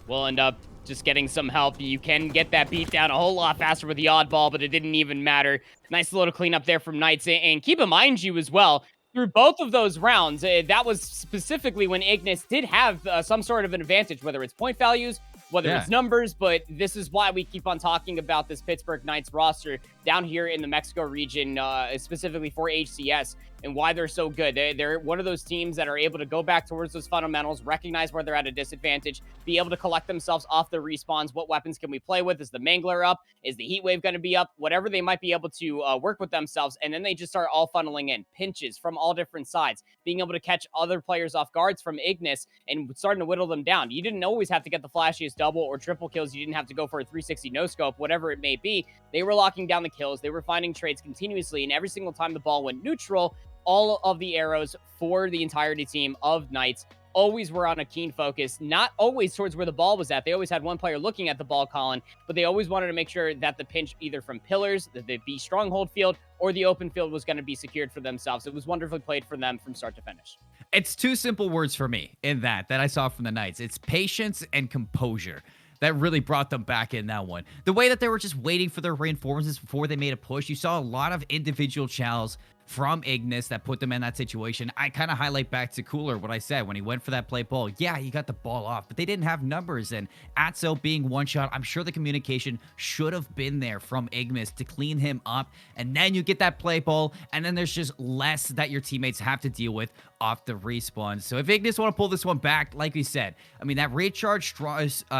We'll end up just getting some help. You can get that beat down a whole lot faster with the oddball, but it didn't even matter. Nice little cleanup there from Knights. And keep in mind, you as well, through both of those rounds, that was specifically when Ignis did have some sort of an advantage, whether it's point values, whether it's numbers, but this is why we keep on talking about this Pittsburgh Knights roster down here in the Mexico region, specifically for HCS, and why they're so good. They're one of those teams that are able to go back towards those fundamentals, recognize where they're at a disadvantage, be able to collect themselves off the respawns. What weapons can we play with? Is the Mangler up? Is the Heat Wave going to be up? Whatever they might be able to work with themselves, and then they just start all funneling in. Pinches from all different sides, being able to catch other players off guards from Ignis and starting to whittle them down. You didn't always have to get the flashiest double or triple kills. You didn't have to go for a 360 no-scope, whatever it may be. They were locking down the kills. They were finding trades continuously, and every single time the ball went neutral, all of the arrows for the entirety team of Knights always were on a keen focus, not always towards where the ball was at. They always had one player looking at the ball, Colin, but they always wanted to make sure that the pinch either from pillars, the B stronghold field, or the open field was going to be secured for themselves. It was wonderfully played for them from start to finish. It's 2 simple words for me in that I saw from the Knights. It's patience and composure that really brought them back in that one. The way that they were just waiting for their reinforcements before they made a push, you saw a lot of individual chows from Ignis that put them in that situation. I kind of highlight back to Cooler what I said when he went for that play ball. Yeah, he got the ball off, but they didn't have numbers. And Atso being one shot, I'm sure the communication should have been there from Ignis to clean him up. And then you get that play ball, and then there's just less that your teammates have to deal with off the respawn. So if Ignis want to pull this one back, like we said, I mean, that recharge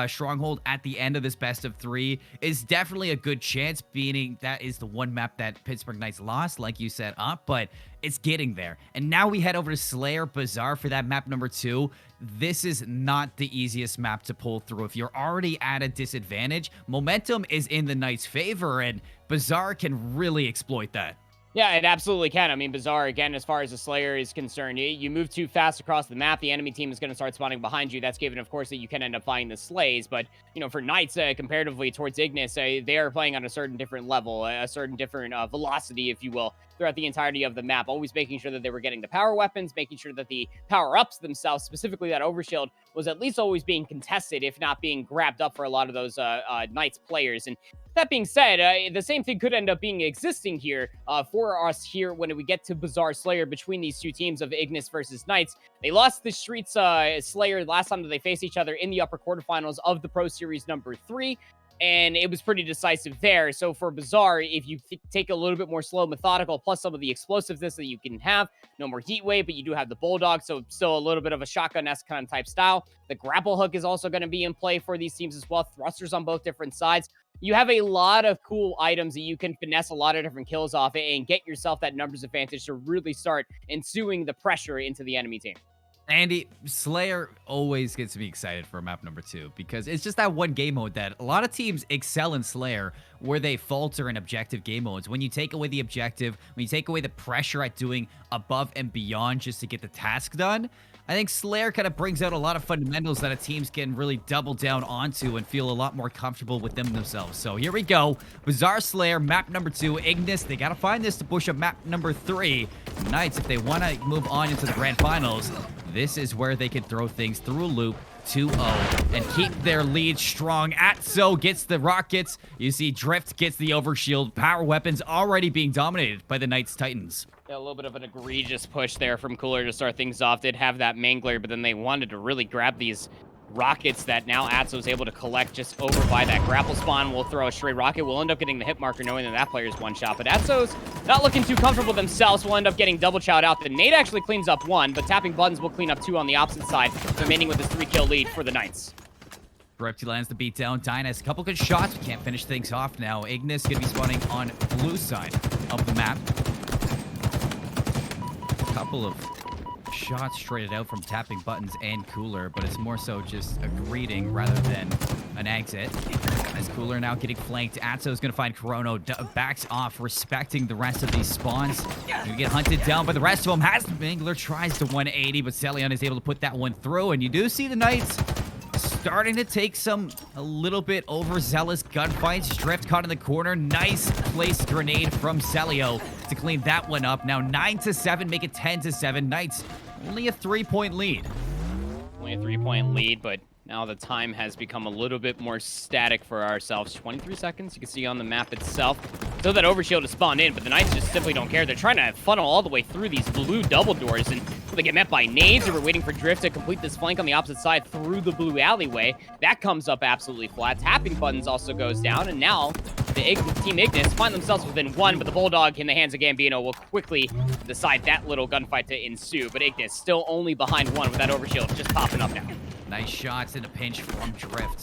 stronghold at the end of this best of 3 is definitely a good chance, meaning that is the one map that Pittsburgh Knights lost, like you said, but it's getting there. And now we head over to Slayer Bazaar for that map number 2. This is not the easiest map to pull through. If you're already at a disadvantage, momentum is in the Knights' favor, and Bazaar can really exploit that. Yeah, it absolutely can. I mean, Bazaar, again, as far as the Slayer is concerned, you move too fast across the map, the enemy team is going to start spawning behind you. That's given, of course, that you can end up finding the Slays. But, you know, for Knights, comparatively towards Ignis, they are playing on a certain different level, a certain different velocity, if you will, throughout the entirety of the map, always making sure that they were getting the power weapons, making sure that the power-ups themselves, specifically that Overshield, was at least always being contested, if not being grabbed up for a lot of those Knights players. And that being said, the same thing could end up being existing here for us here when we get to Bazaar Slayer between these two teams of Ignis versus Knights. They lost the Streets Slayer last time that they faced each other in the upper quarterfinals of the Pro Series number 3. And it was pretty decisive there. So for Bazaar, if you take a little bit more slow, methodical, plus some of the explosiveness that you can have, no more heat wave, but you do have the Bulldog, so still a little bit of a shotgun-esque kind of type style. The grapple hook is also going to be in play for these teams as well. Thrusters on both different sides. You have a lot of cool items that you can finesse a lot of different kills off and get yourself that numbers advantage to really start ensuing the pressure into the enemy team. Andy, Slayer always gets me excited for map number 2 because it's just that one game mode that a lot of teams excel in Slayer where they falter in objective game modes. When you take away the objective, when you take away the pressure at doing above and beyond just to get the task done, I think Slayer kind of brings out a lot of fundamentals that a teams can really double down onto and feel a lot more comfortable with them themselves. So here we go. Bazaar Slayer, map number 2. Ignis, they got to find this to push up map number 3. Knights, if they want to move on into the grand finals, this is where they can throw things through a loop 2-0 and keep their lead strong. Atso gets the rockets. You see Drift gets the overshield. Power weapons already being dominated by the Knights Titans. Yeah, a little bit of an egregious push there from Cooler to start things off. Did have that Mangler, but then they wanted to really grab these rockets that now Atso is able to collect just over by that grapple spawn. We'll throw a stray rocket. We'll end up getting the hit marker knowing that that player's one shot. But Atso's not looking too comfortable themselves. We'll end up getting double chowed out. The nade actually cleans up 1, but tapping buttons will clean up 2 on the opposite side, remaining with this 3-kill lead for the Knights. Drift lands the beatdown. Dynas, a couple good shots. We can't finish things off now. Ignis going to be spawning on blue side of the map. Couple of shots traded out from tapping buttons and Cooler, but it's more so just a greeting rather than an exit. As Cooler now getting flanked, Atso is going to find Chrono, backs off, respecting the rest of these spawns. You get hunted down, but the rest of them has Mangler, tries to 180, but Celion is able to put that one through, and you do see the Knights starting to take some a little bit overzealous gunfights. Drift caught in the corner. Nice placed grenade from Celio to clean that one up. Now 9-7, make it 10-7. Knights only a 3-point lead. Only a 3-point lead, but now the time has become a little bit more static for ourselves. 23 seconds, you can see on the map itself. So that overshield is spawned in, but the Knights just simply don't care. They're trying to funnel all the way through these blue double doors, and they get met by nades, and we're waiting for Drift to complete this flank on the opposite side through the blue alleyway. That comes up absolutely flat. Tapping buttons also goes down, and now the Team Ignis find themselves within 1, but the Bulldog in the hands of Gambino will quickly decide that little gunfight to ensue. But Ignis still only behind 1 with that overshield just popping up now. Nice shots in a pinch from Drift.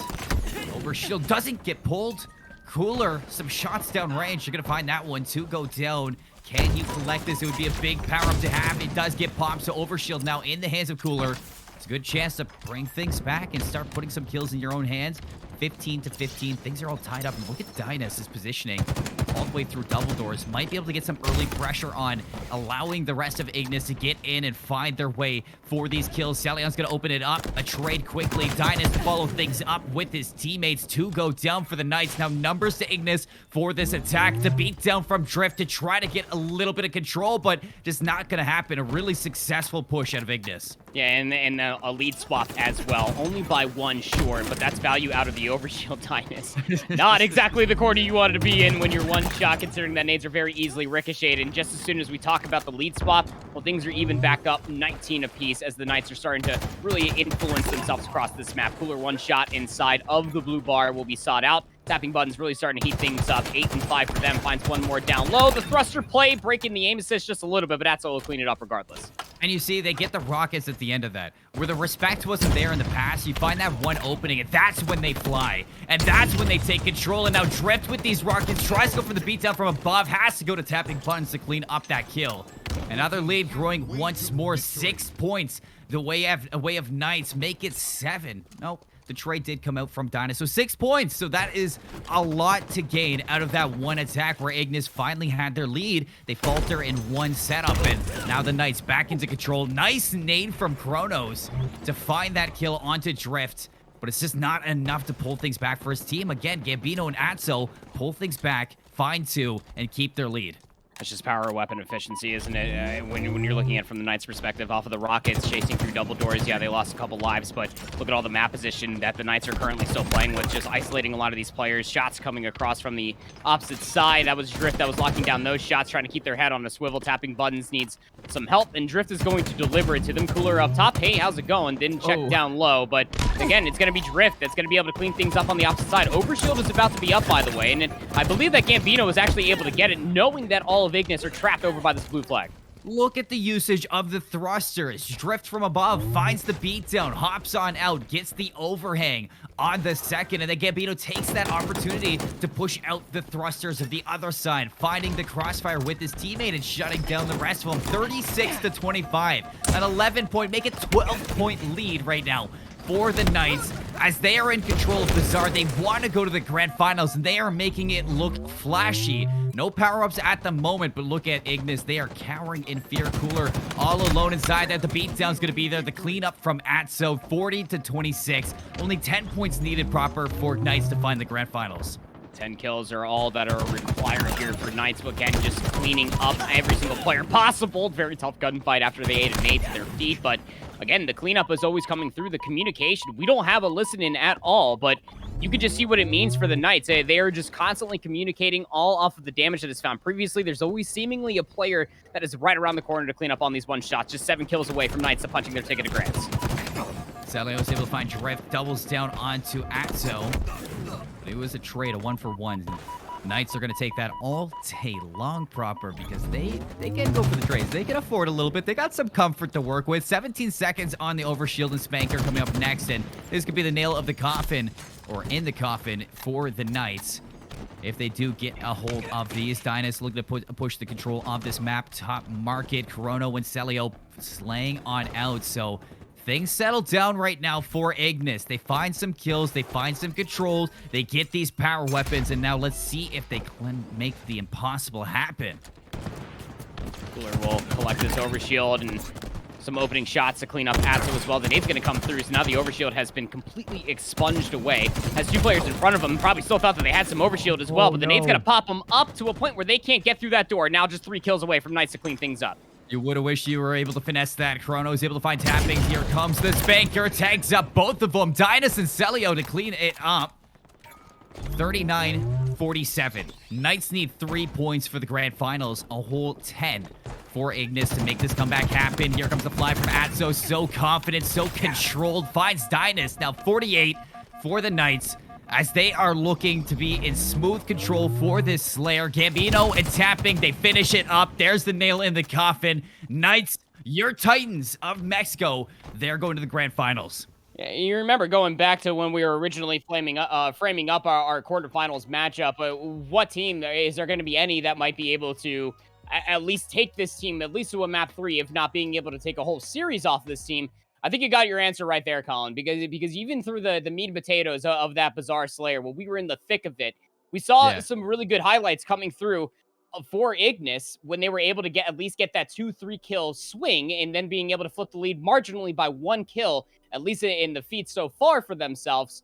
Overshield doesn't get pulled. Cooler, some shots down range. You're going to find that one to go down. Can you collect this? It would be a big power-up to have. It does get popped, so Overshield now in the hands of Cooler. It's a good chance to bring things back and start putting some kills in your own hands. 15-15. Things are all tied up. And look at Dynas' positioning all the way through double doors. Might be able to get some early pressure on, allowing the rest of Ignis to get in and find their way for these kills. Celion's going to open it up. A trade quickly. Dynas to follow things up with his teammates to go down for the Knights. Now numbers to Ignis for this attack. The beat down from Drift to try to get a little bit of control, but just not going to happen. A really successful push out of Ignis. Yeah, and a lead swap as well. Only by 1 short, but that's value out of the overshield. Dynas. Not exactly the corner you wanted to be in when you're 1 shot, considering that nades are very easily ricocheted. And just as soon as we talk about the lead swap, well, things are even back up 19 apiece as the Knights are starting to really influence themselves across this map. Cooler 1 shot inside of the blue bar will be sought out. Tapping buttons really starting to heat things up. 8 and 5 for them. Finds 1 more down low. The thruster play breaking the aim assist just a little bit, but Atso will clean it up regardless. And you see, they get the rockets at the end of that. Where the respect wasn't there in the past, you find that one opening, and that's when they fly. And that's when they take control. And now Drift with these rockets tries to go for the beatdown from above, has to go to tapping buttons to clean up that kill. Another lead growing once more, 6 points. The way of Knights make it 7. Nope. the trade did come out from Dyna. So 6 points. So that is a lot to gain out of that one attack where Ignis finally had their lead. They falter in one setup, and now the Knights back into control. Nice nade from Kronos to find that kill onto Drift, but it's just not enough to pull things back for his team. Again, Gambino and Atso pull things back, find 2, and keep their lead. That's just power weapon efficiency, isn't it? When you're looking at it from the Knights' perspective, off of the Rockets chasing through double doors, yeah, they lost a couple lives, but look at all the map position that the Knights are currently still playing with, just isolating a lot of these players. Shots coming across from the opposite side. That was Drift that was locking down those shots, trying to keep their head on a swivel. Tapping buttons needs some help, and Drift is going to deliver it to them. Cooler up top. Hey, how's it going? Didn't check down low, but again, it's going to be Drift that's going to be able to clean things up on the opposite side. Overshield is about to be up, by the way, and I believe that Gambino was actually able to get it, knowing that all of Ignis are trapped over by this blue flag. Look at the usage of the thrusters. Drift from above, finds the beatdown, hops on out, gets the overhang on the second, and then Gambino takes that opportunity to push out the thrusters of the other side, finding the crossfire with his teammate and shutting down the rest of them. 36-25, an 11-point, make it 12-point lead right now for the Knights as they are in control of Bazaar. They want to go to the grand finals, and they are making it look flashy. No power-ups at the moment, but look at Ignis. They are cowering in fear. Cooler all alone inside there. The beatdown's going to be there. The cleanup from Atso, 40-26. Only 10 points needed proper for Knights to find the grand finals. 10 kills are all that are required here for Knights, but again, just cleaning up every single player possible. Very tough gunfight after they ate an 8 to their feet, but again, the cleanup is always coming through. The communication, we don't have a listen-in at all, but you can just see what it means for the Knights. They are just constantly communicating all off of the damage that is found previously. There's always seemingly a player that is right around the corner to clean up on these one-shots, just 7 kills away from Knights to punching their ticket to grands. Salio was able to find Drift, doubles down onto Atso. But it was a trade, a 1-for-1. Knights are going to take that all day long proper because they can go for the trades. They can afford a little bit. They got some comfort to work with. 17 seconds on the overshield and Spanker coming up next, and this could be the nail of the coffin, or in the coffin, for the Knights. If they do get a hold of these, Dynas looking to push the control of this map. Top market, Corona and Celio slaying on out, so things settle down right now for Ignis. They find some kills, they find some controls, they get these power weapons, and now let's see if they can make the impossible happen. Cooler will collect this overshield and some opening shots to clean up Atso as well. The nade's going to come through, so now the overshield has been completely expunged away. Has 2 players in front of him, probably still thought that they had some overshield as well, but the nade's going to pop them up to a point where they can't get through that door. Now just 3 kills away from Knights to clean things up. You would have wished you were able to finesse that. Chrono's able to find tapping. Here comes the Spanker. Tags up both of them. Dynas and Celio to clean it up. 39-47. Knights need 3 points for the grand finals. A whole 10 for Ignis to make this comeback happen. Here comes the fly from Atso. So confident, so controlled. Finds Dynas. Now 48 for the Knights, as they are looking to be in smooth control for this Slayer. Gambino and tapping, they finish it up. There's the nail in the coffin. Knights, your Titans of Mexico, they're going to the grand finals. Yeah, you remember going back to when we were originally framing up our quarterfinals matchup. What team, is there going to be any that might be able to at least take this team, at least to a map 3, if not being able to take a whole series off this team? I think you got your answer right there, Colin, because even through the meat and potatoes of that Bazaar Slayer, when we were in the thick of it, we saw some really good highlights coming through for Ignis when they were able to at least get that 2-3 kill swing, and then being able to flip the lead marginally by 1 kill, at least in the feat so far for themselves.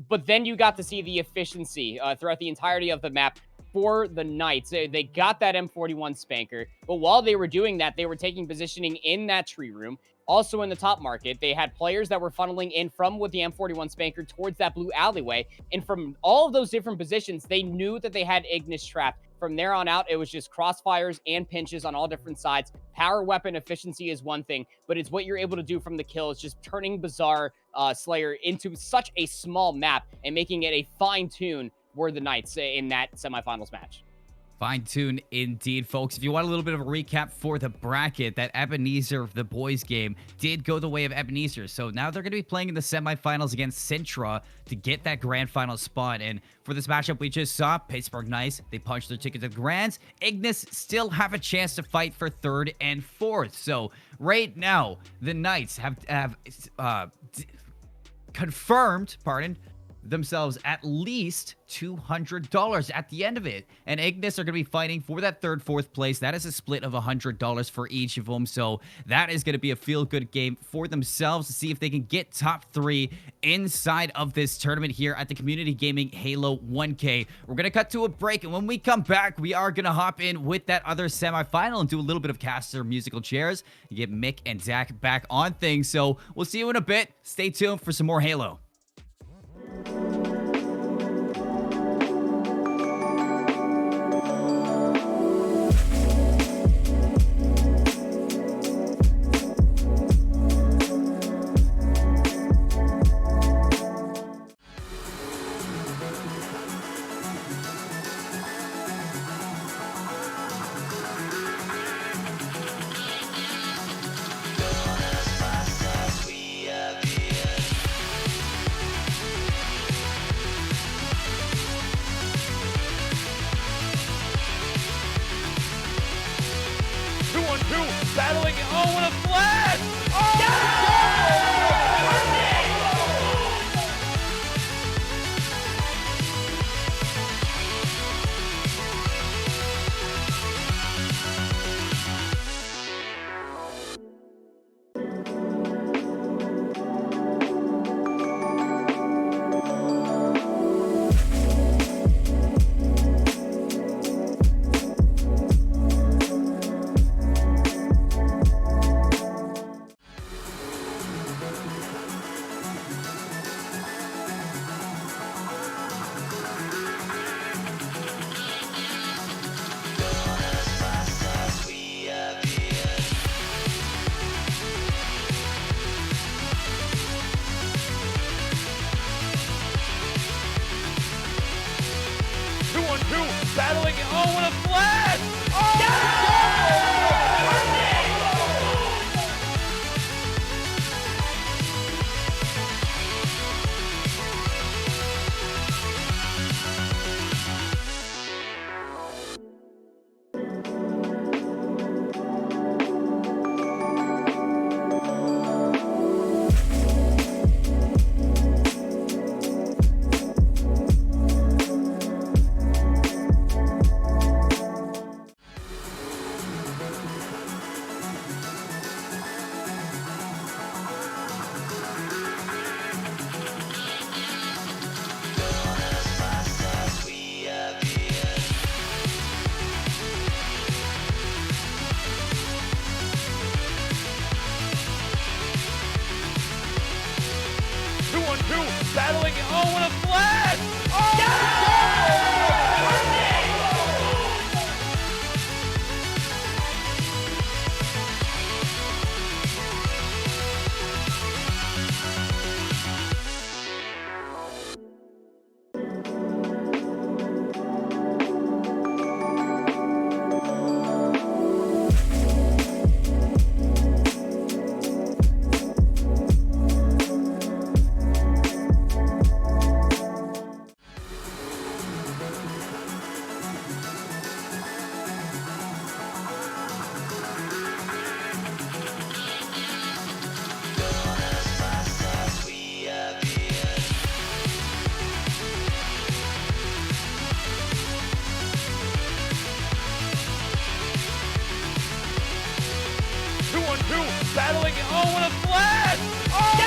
But then you got to see the efficiency throughout the entirety of the map for the Knights. They got that M41 Spanker, but while they were doing that, they were taking positioning in that tree room. Also in the top market, they had players that were funneling in from with the M41 Spanker towards that blue alleyway. And from all of those different positions, they knew that they had Ignis trapped. From there on out, it was just crossfires and pinches on all different sides. Power weapon efficiency is one thing, but it's what you're able to do from the kill. It's just turning Bazaar Slayer into such a small map and making it a fine tune for the Knights in that semifinals match. Fine tune indeed, folks. If you want a little bit of a recap for the bracket, that Ebenezer, the boys game, did go the way of Ebenezer. So now they're going to be playing in the semifinals against Sintra to get that grand final spot. And for this matchup we just saw, Pittsburgh Knights, they punched their ticket to the grands. Ignis still have a chance to fight for 3rd and 4th. So right now, the Knights have confirmed, pardon, themselves at least $200 at the end of it. And Ignis are going to be fighting for that third, fourth place. That is a split of $100 for each of them. So that is going to be a feel-good game for themselves to see if they can get top 3 inside of this tournament here at the Community Gaming Halo 1K. We're going to cut to a break, and when we come back, we are going to hop in with that other semifinal and do a little bit of caster musical chairs and get Mick and Zach back on things. So we'll see you in a bit. Stay tuned for some more Halo. Battling. Oh, what a flash! Oh, battling. Oh, what a flash! Oh, battling. Oh, what a flash! Oh, battling. Oh, what a flash! Oh,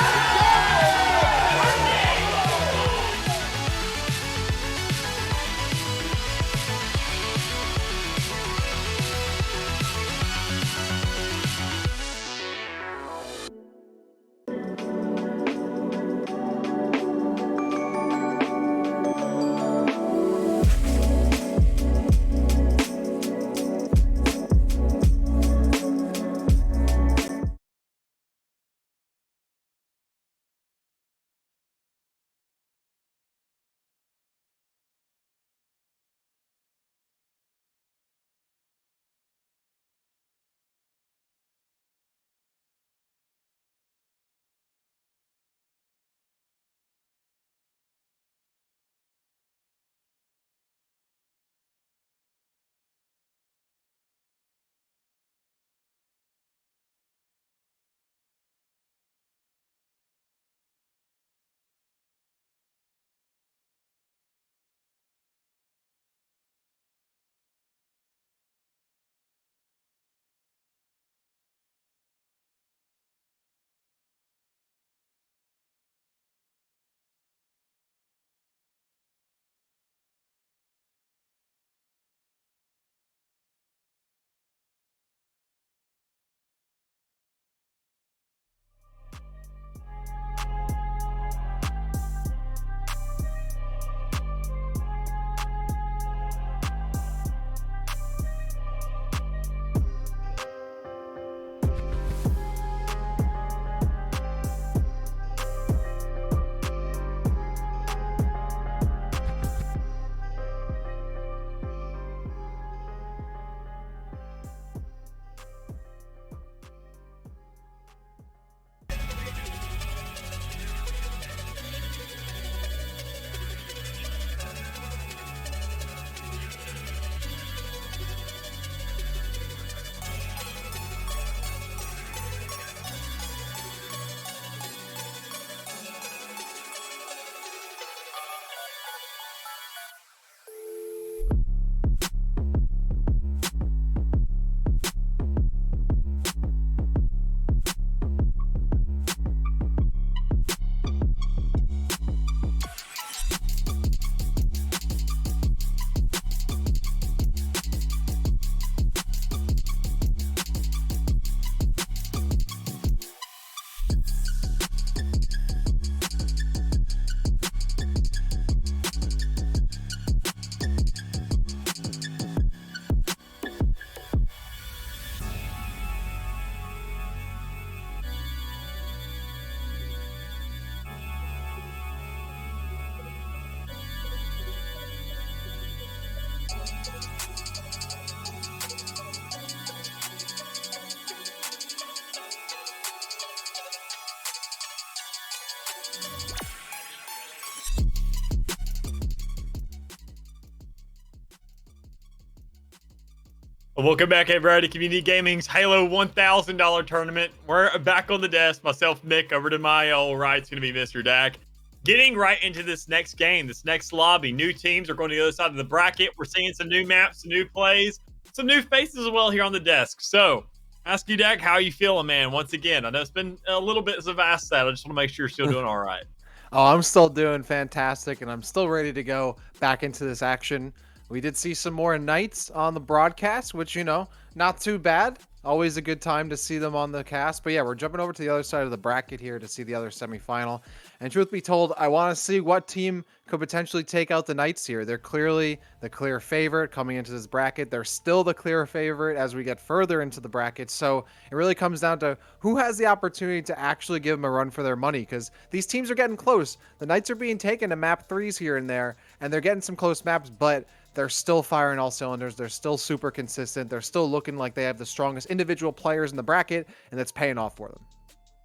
Welcome back, everybody, to Community Gaming's Halo $1,000 tournament. We're back on the desk. Myself, Mick, over to my old right. It's going to be Mr. Dak. Getting right into this next game, this next lobby. New teams are going to the other side of the bracket. We're seeing some new maps, some new plays, some new faces as well here on the desk. So, ask you, Dak, how you feeling, man? Once again, I know it's been a little bit of a vast set. I just want to make sure you're still doing all right. Oh, I'm still doing fantastic, and I'm still ready to go back into this action. We did see some more Knights on the broadcast, which, you know, not too bad. Always a good time to see them on the cast. But yeah, we're jumping over to the other side of the bracket here to see the other semifinal. And truth be told, I want to see what team could potentially take out the Knights here. They're clearly the clear favorite coming into this bracket. They're still the clear favorite as we get further into the bracket. So it really comes down to who has the opportunity to actually give them a run for their money, because these teams are getting close. The Knights are being taken to map 3s here and there, and they're getting some close maps, but they're still firing all cylinders. They're still super consistent. They're still looking like they have the strongest individual players in the bracket, and that's paying off for them.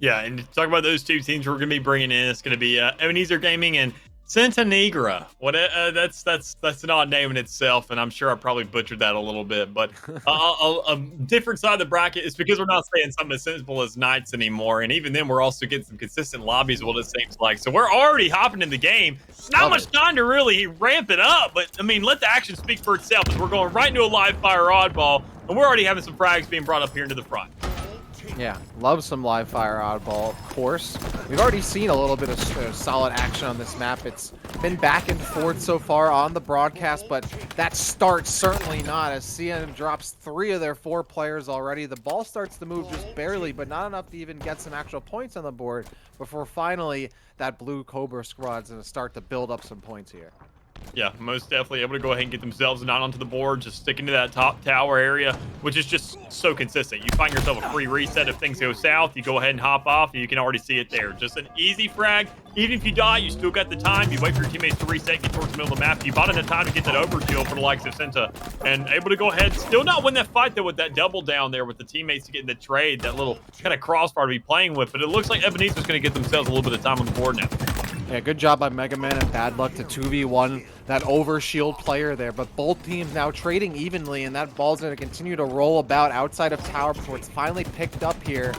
Yeah, and to talk about those two teams we're going to be bringing in, it's going to be Ebenezer Gaming and Santa Negra. What? That's an odd name in itself, and I'm sure I probably butchered that a little bit. But a different side of the bracket is because we're not saying something as simple as Knights anymore, and even then we're also getting some consistent lobbies. What it seems like, so we're already hopping in the game. Not much time to really ramp it up, but I mean, let the action speak for itself. As we're going right into a live fire oddball, and we're already having some frags being brought up here into the front. Yeah, love some live fire oddball, of course. We've already seen a little bit of solid action on this map. It's been back and forth so far on the broadcast, but that start certainly not, as CN drops 3 of their 4 players already. The ball starts to move just barely, but not enough to even get some actual points on the board before finally that blue Cobra squad's going to start to build up some points here. Yeah, most definitely able to go ahead and get themselves not onto the board, just sticking to that top tower area, which is just so consistent. You find yourself a free reset if things go south, you go ahead and hop off, and you can already see it there. Just an easy frag. Even if you die, you still got the time. You wait for your teammates to reset, get towards the middle of the map. You bought enough time to get that overkill for the likes of Senta, and able to go ahead, still not win that fight, though, with that double down there with the teammates to get in the trade, that little kind of crossbar to be playing with. But it looks like Ebenezer's going to get themselves a little bit of time on the board now. Yeah, good job by Mega Man and Bad Luck to 2v1 that overshield player there, but both teams now trading evenly, and that ball's going to continue to roll about outside of tower before it's finally picked up here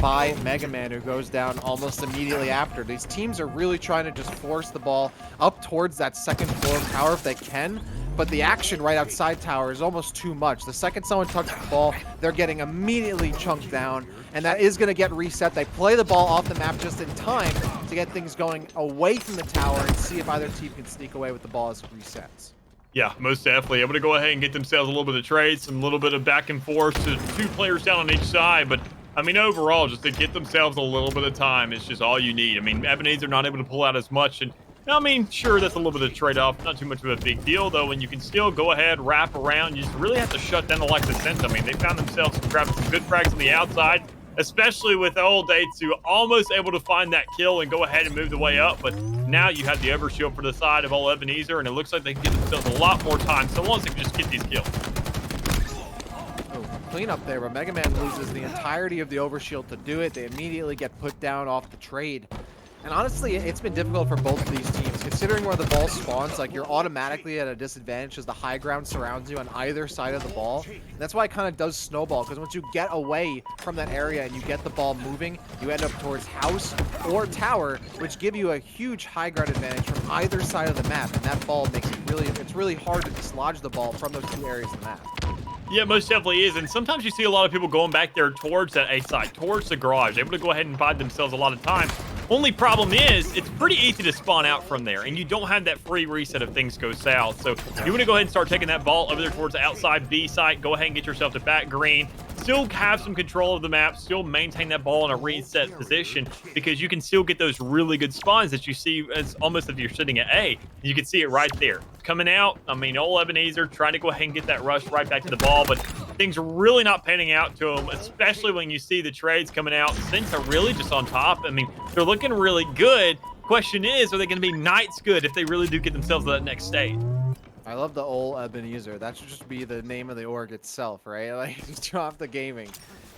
by Mega Man, who goes down almost immediately after. These teams are really trying to just force the ball up towards that second floor of tower if they can, but the action right outside tower is almost too much. The second someone touches the ball, they're getting immediately chunked down, and that is going to get reset. They play the ball off the map just in time to get things going away from the tower and see if either team can sneak away with the ball as it resets. Yeah, most definitely able to go ahead and get themselves a little bit of trade, some little bit of back and forth to 2 players down on each side. But I mean, overall, just to get themselves a little bit of time is just all you need. I mean, Ebenezer not able to pull out as much, and I mean, sure, that's a little bit of trade-off. Not too much of a big deal, though, when you can still go ahead, wrap around. You just really have to shut down the likes of Senta. I mean, they found themselves grabbing some good frags on the outside, especially with old Daitsu almost able to find that kill and go ahead and move the way up. But now you have the overshield for the side of old Ebenezer, and it looks like they can get themselves a lot more time, so long as they can just get these kills. Clean up there, but Mega Man loses the entirety of the overshield to do it. They immediately get put down off the trade. And honestly, it's been difficult for both of these teams, considering where the ball spawns. Like, you're automatically at a disadvantage as the high ground surrounds you on either side of the ball. And that's why it kind of does snowball, because once you get away from that area and you get the ball moving, you end up towards house or tower, which give you a huge high ground advantage from either side of the map. And that ball makes it it's really hard to dislodge the ball from those 2 areas of the map. Yeah, most definitely is. And sometimes you see a lot of people going back there towards that A side, towards the garage, able to go ahead and buy themselves a lot of time. Only problem is, it's pretty easy to spawn out from there, and you don't have that free reset if things go south. So you want to go ahead and start taking that ball over there towards the outside B site. Go ahead and get yourself to back green. Still have some control of the map, still maintain that ball in a reset position, because you can still get those really good spawns that you see as almost if you're sitting at A. You can see it right there. Coming out, I mean, old Ebenezer trying to go ahead and get that rush right back to the ball, but things are really not panning out to him, especially when you see the trades coming out. Things are really just on top. I mean, they're looking really good. Question is, are they going to be Knights good if they really do get themselves to that next stage? I love the old Ebenezer. That should just be the name of the org itself, right? Like, just drop the gaming.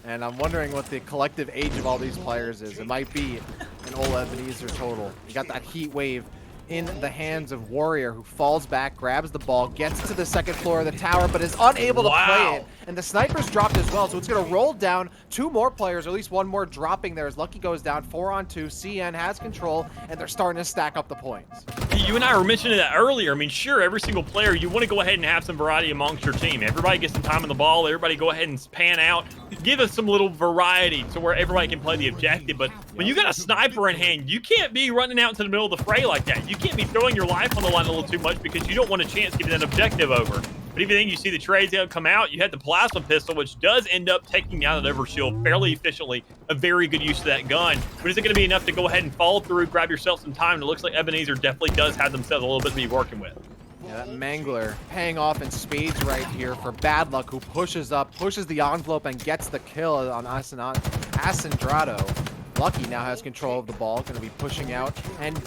And I'm wondering what the collective age of all these players is. It might be an old Ebenezer total. You got that heat wave in the hands of Warrior, who falls back, grabs the ball, gets to the second floor of the tower, but is unable to play it. And the sniper's dropped as well, so it's going to roll down 2 more players, or at least 1 more dropping there as Lucky goes down 4-on-2. CN has control, and they're starting to stack up the points. You and I were mentioning that earlier. I mean, sure, every single player, you want to go ahead and have some variety amongst your team. Everybody gets some time on the ball. Everybody go ahead and pan out. Give us some little variety to where everybody can play the objective. But when you got a sniper in hand, you can't be running out into the middle of the fray like that. You can't be throwing your life on the line a little too much because you don't want a chance to get that objective over. But even then, you see the trades that come out. You had the plasma pistol, which does end up taking down that overshield fairly efficiently. A very good use of that gun. But is it going to be enough to go ahead and follow through, grab yourself some time? And it looks like Ebenezer definitely does have themselves a little bit to be working with. Yeah, that Mangler paying off in spades right here for Bad Luck, who pushes up, pushes the envelope, and gets the kill on Asendrado. Lucky now has control of the ball, going to be pushing out and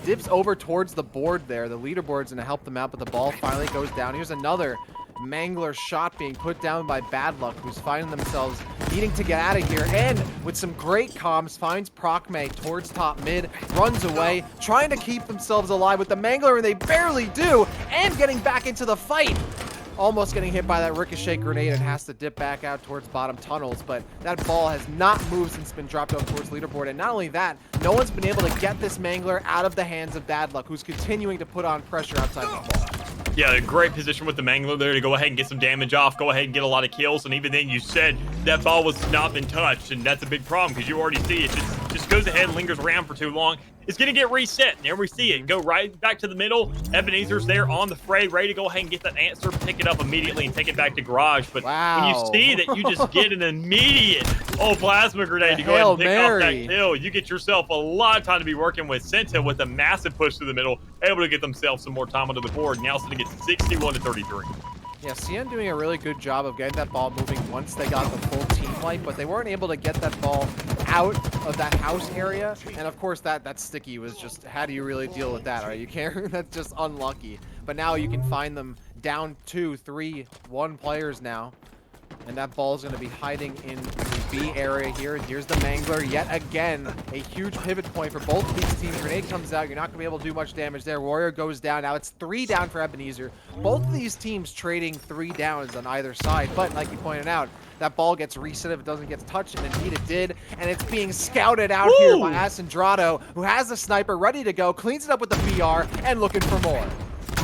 dips over towards the board there. The leaderboard's going to help them out, but the ball finally goes down. Here's another Mangler shot being put down by Bad Luck, who's finding themselves needing to get out of here. And with some great comms, finds Procme towards top mid, runs away, trying to keep themselves alive with the Mangler, and they barely do, and getting back into the fight. Almost getting hit by that ricochet grenade and has to dip back out towards bottom tunnels, but that ball has not moved since it's been dropped out towards leaderboard. And not only that, no one's been able to get this Mangler out of the hands of Bad Luck, who's continuing to put on pressure outside the ball. Yeah, a great position with the Mangler there to go ahead and get some damage off, go ahead and get a lot of kills, and even then you said that ball was not been touched, and that's a big problem because you already see it just goes ahead and lingers around for too long. It's going to get reset, and there we see it. Go right back to the middle. Ebenezer's there on the fray, ready to go ahead and get that answer, pick it up immediately, and take it back to garage. But when you see that you just get an immediate plasma grenade to go ahead and pick off that kill, you get yourself a lot of time to be working with Senta with a massive push to the middle, able to get themselves some more time onto the board. Now sitting at 61-33. Yeah, CN doing a really good job of getting that ball moving once they got the full team wipe, but they weren't able to get that ball out of that house area. And of course, that sticky was just, how do you really deal with that, right? You can't, that's just unlucky. But now you can find them down 2, 3, 1 players now. And that ball's going to be hiding in the B area here. And here's the Mangler yet again. A huge pivot point for both of these teams. Grenade comes out. You're not going to be able to do much damage there. Warrior goes down. Now it's 3 down for Ebenezer. Both of these teams trading 3 downs on either side. But like you pointed out, that ball gets reset if it doesn't get touched, and indeed it did. And it's being scouted out here by Asendrado, who has the sniper ready to go, cleans it up with the BR, and looking for more.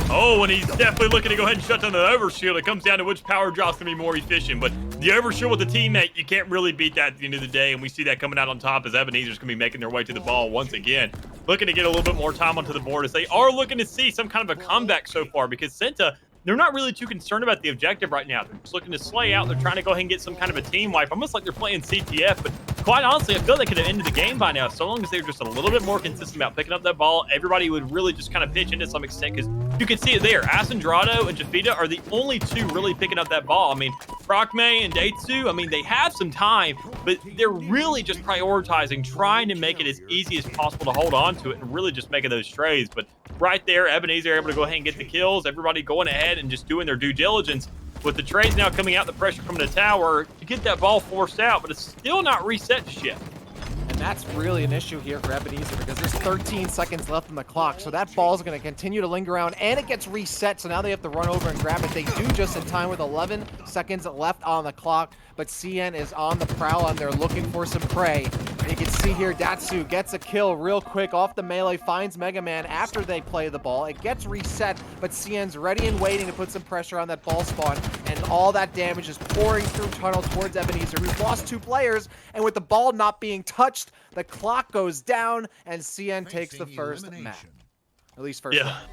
Oh, and he's definitely looking to go ahead and shut down the overshield. It comes down to which power drop's going to be more efficient. But the overshield with the teammate, you can't really beat that at the end of the day. And we see that coming out on top as Ebenezer's going to be making their way to the ball once again. Looking to get a little bit more time onto the board as they are looking to see some kind of a comeback so far, because Senta, they're not really too concerned about the objective right now. They're just looking to slay out. They're trying to go ahead and get some kind of a team wipe, almost like they're playing CTF. But quite honestly, I feel they could have ended the game by now, so long as they were just a little bit more consistent about picking up that ball. Everybody would really just kind of pitch in to some extent, because you can see it there. Asendrado and Jafita are the only 2 really picking up that ball. I mean, Procme and Daitsu, I mean, they have some time, but they're really just prioritizing, trying to make it as easy as possible to hold on to it and really just making those trades. But right there, Ebenezer able to go ahead and get the kills. Everybody going ahead and just doing their due diligence. With the trades now coming out, the pressure from the tower to get that ball forced out, but it's still not reset just yet. And that's really an issue here for Ebenezer, because there's 13 seconds left on the clock. So that ball's going to continue to linger around, and it gets reset. So now they have to run over and grab it. They do just in time with 11 seconds left on the clock. But CN is on the prowl, and they're looking for some prey. And you can see here, Datsu gets a kill real quick off the melee, finds Mega Man after they play the ball. It gets reset, but CN's ready and waiting to put some pressure on that ball spawn. And all that damage is pouring through tunnel towards Ebenezer, who's lost 2 players. And with the ball not being touched, the clock goes down, and CN takes the first map. At least first map.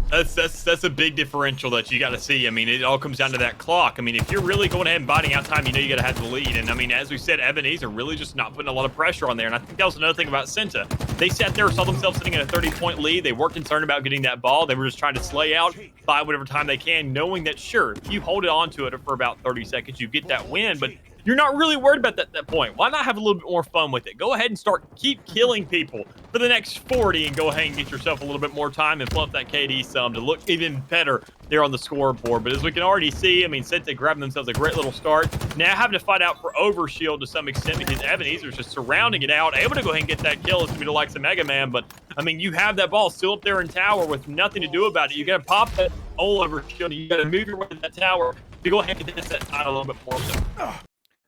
That's a big differential that you got to see. I mean, it all comes down to that clock. I mean, if you're really going ahead and biting out time, you know you got to have the lead. And I mean, as we said, Ebenezer really just not putting a lot of pressure on there. And I think that was another thing about Senta. They sat there, saw themselves sitting at a 30-point lead. They weren't concerned about getting that ball. They were just trying to slay out, buy whatever time they can, knowing that, sure, if you hold it on to it for about 30 seconds, you get that win. But you're not really worried about that at that point. Why not have a little bit more fun with it? Go ahead and keep killing people for the next 40 and go ahead and get yourself a little bit more time and flip that KD some to look even better there on the scoreboard. But as we can already see, I mean, Sente grabbing themselves a great little start. Now having to fight out for overshield to some extent because Ebenezer's just surrounding it out, able to go ahead and get that kill. It's going to be the likes of Mega Man. But, I mean, you have that ball still up there in tower with nothing to do about it. You got to pop that whole overshield. You got to move your way to that tower to go ahead and get that time a little bit more.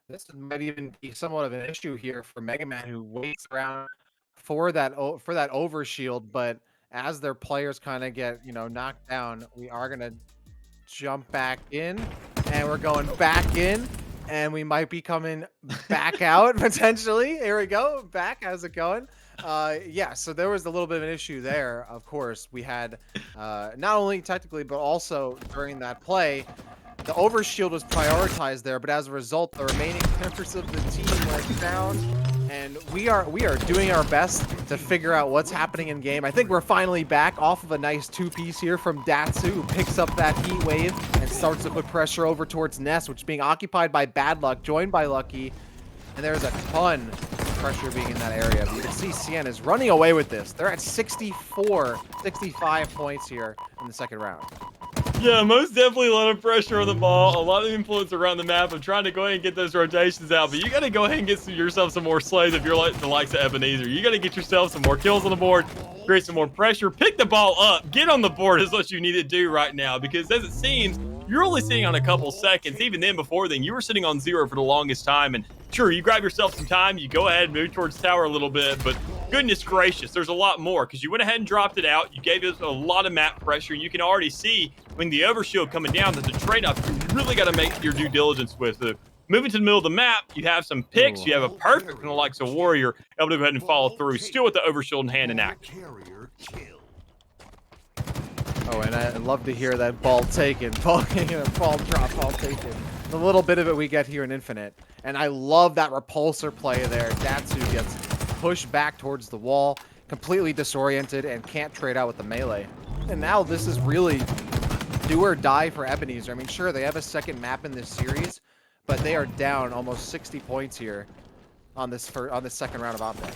This might even be somewhat of an issue here for Mega Man, who waits around for that overshield, but as their players kind of get, knocked down, we are gonna jump back in, and we're going back in, and we might be coming back out potentially. Here we go, back. How's it going? Yeah, so there was a little bit of an issue there. Of course, we had not only technically, but also during that play, the overshield was prioritized there, but as a result, the remaining members of the team went down, and we are doing our best to figure out what's happening in game. I think we're finally back off of a nice 2-piece here from Datsu, who picks up that heat wave and starts to put pressure over towards Nest, which is being occupied by Bad Luck, joined by Lucky, and there's a ton of pressure being in that area. But you can see CN is running away with this. They're at 65 points here in the second round. Yeah, most definitely a lot of pressure on the ball, a lot of influence around the map of trying to go ahead and get those rotations out, but you got to go ahead and get yourself some more slays if you're like the likes of Ebenezer. You got to get yourself some more kills on the board, create some more pressure, pick the ball up, get on the board is what you need to do right now, because as it seems, you're only sitting on a couple seconds. Even then, before then, you were sitting on 0 for the longest time. And sure, you grab yourself some time, you go ahead and move towards tower a little bit, but goodness gracious, there's a lot more because you went ahead and dropped it out. You gave us a lot of map pressure. You can already see when the overshield coming down, there's a trade-off you really got to make your due diligence with. Moving to the middle of the map, you have some picks. You have a perfect from the likes of Warrior, able to go ahead and follow through, still with the overshield in hand and act. Oh, and I love to hear that ball taken, ball drop, ball taken. The little bit of it we get here in Infinite. And I love that repulsor play there. Datsu gets pushed back towards the wall, completely disoriented, and can't trade out with the melee. And now this is really do or die for Ebenezer. I mean, sure, they have a second map in this series, but they are down almost 60 points here on this second round of Optic.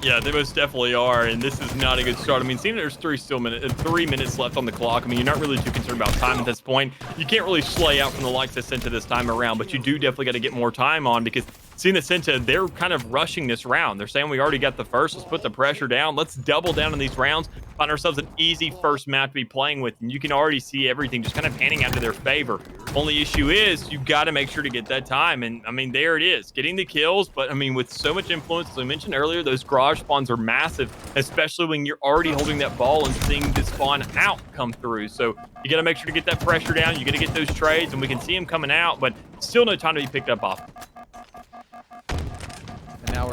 Yeah, they most definitely are, and this is not a good start. I mean, seeing there's 3 minutes left on the clock, I mean, you're not really too concerned about time at this point. You can't really slay out from the likes of Senta this time around, but you do definitely got to get more time on because seeing that Senta, they're kind of rushing this round. They're saying we already got the first, let's put the pressure down. Let's double down on these rounds, find ourselves an easy first map to be playing with, and you can already see everything just kind of panning out to their favor. Only issue is you got to make sure to get that time, and I mean, there it is, getting the kills, but I mean, with so much influence, as I mentioned earlier, those garage spawns are massive, especially when you're already holding that ball and seeing the spawn out come through. So you got to make sure to get that pressure down. You got to get those trades, and we can see them coming out, but still no time to be picked up off. And now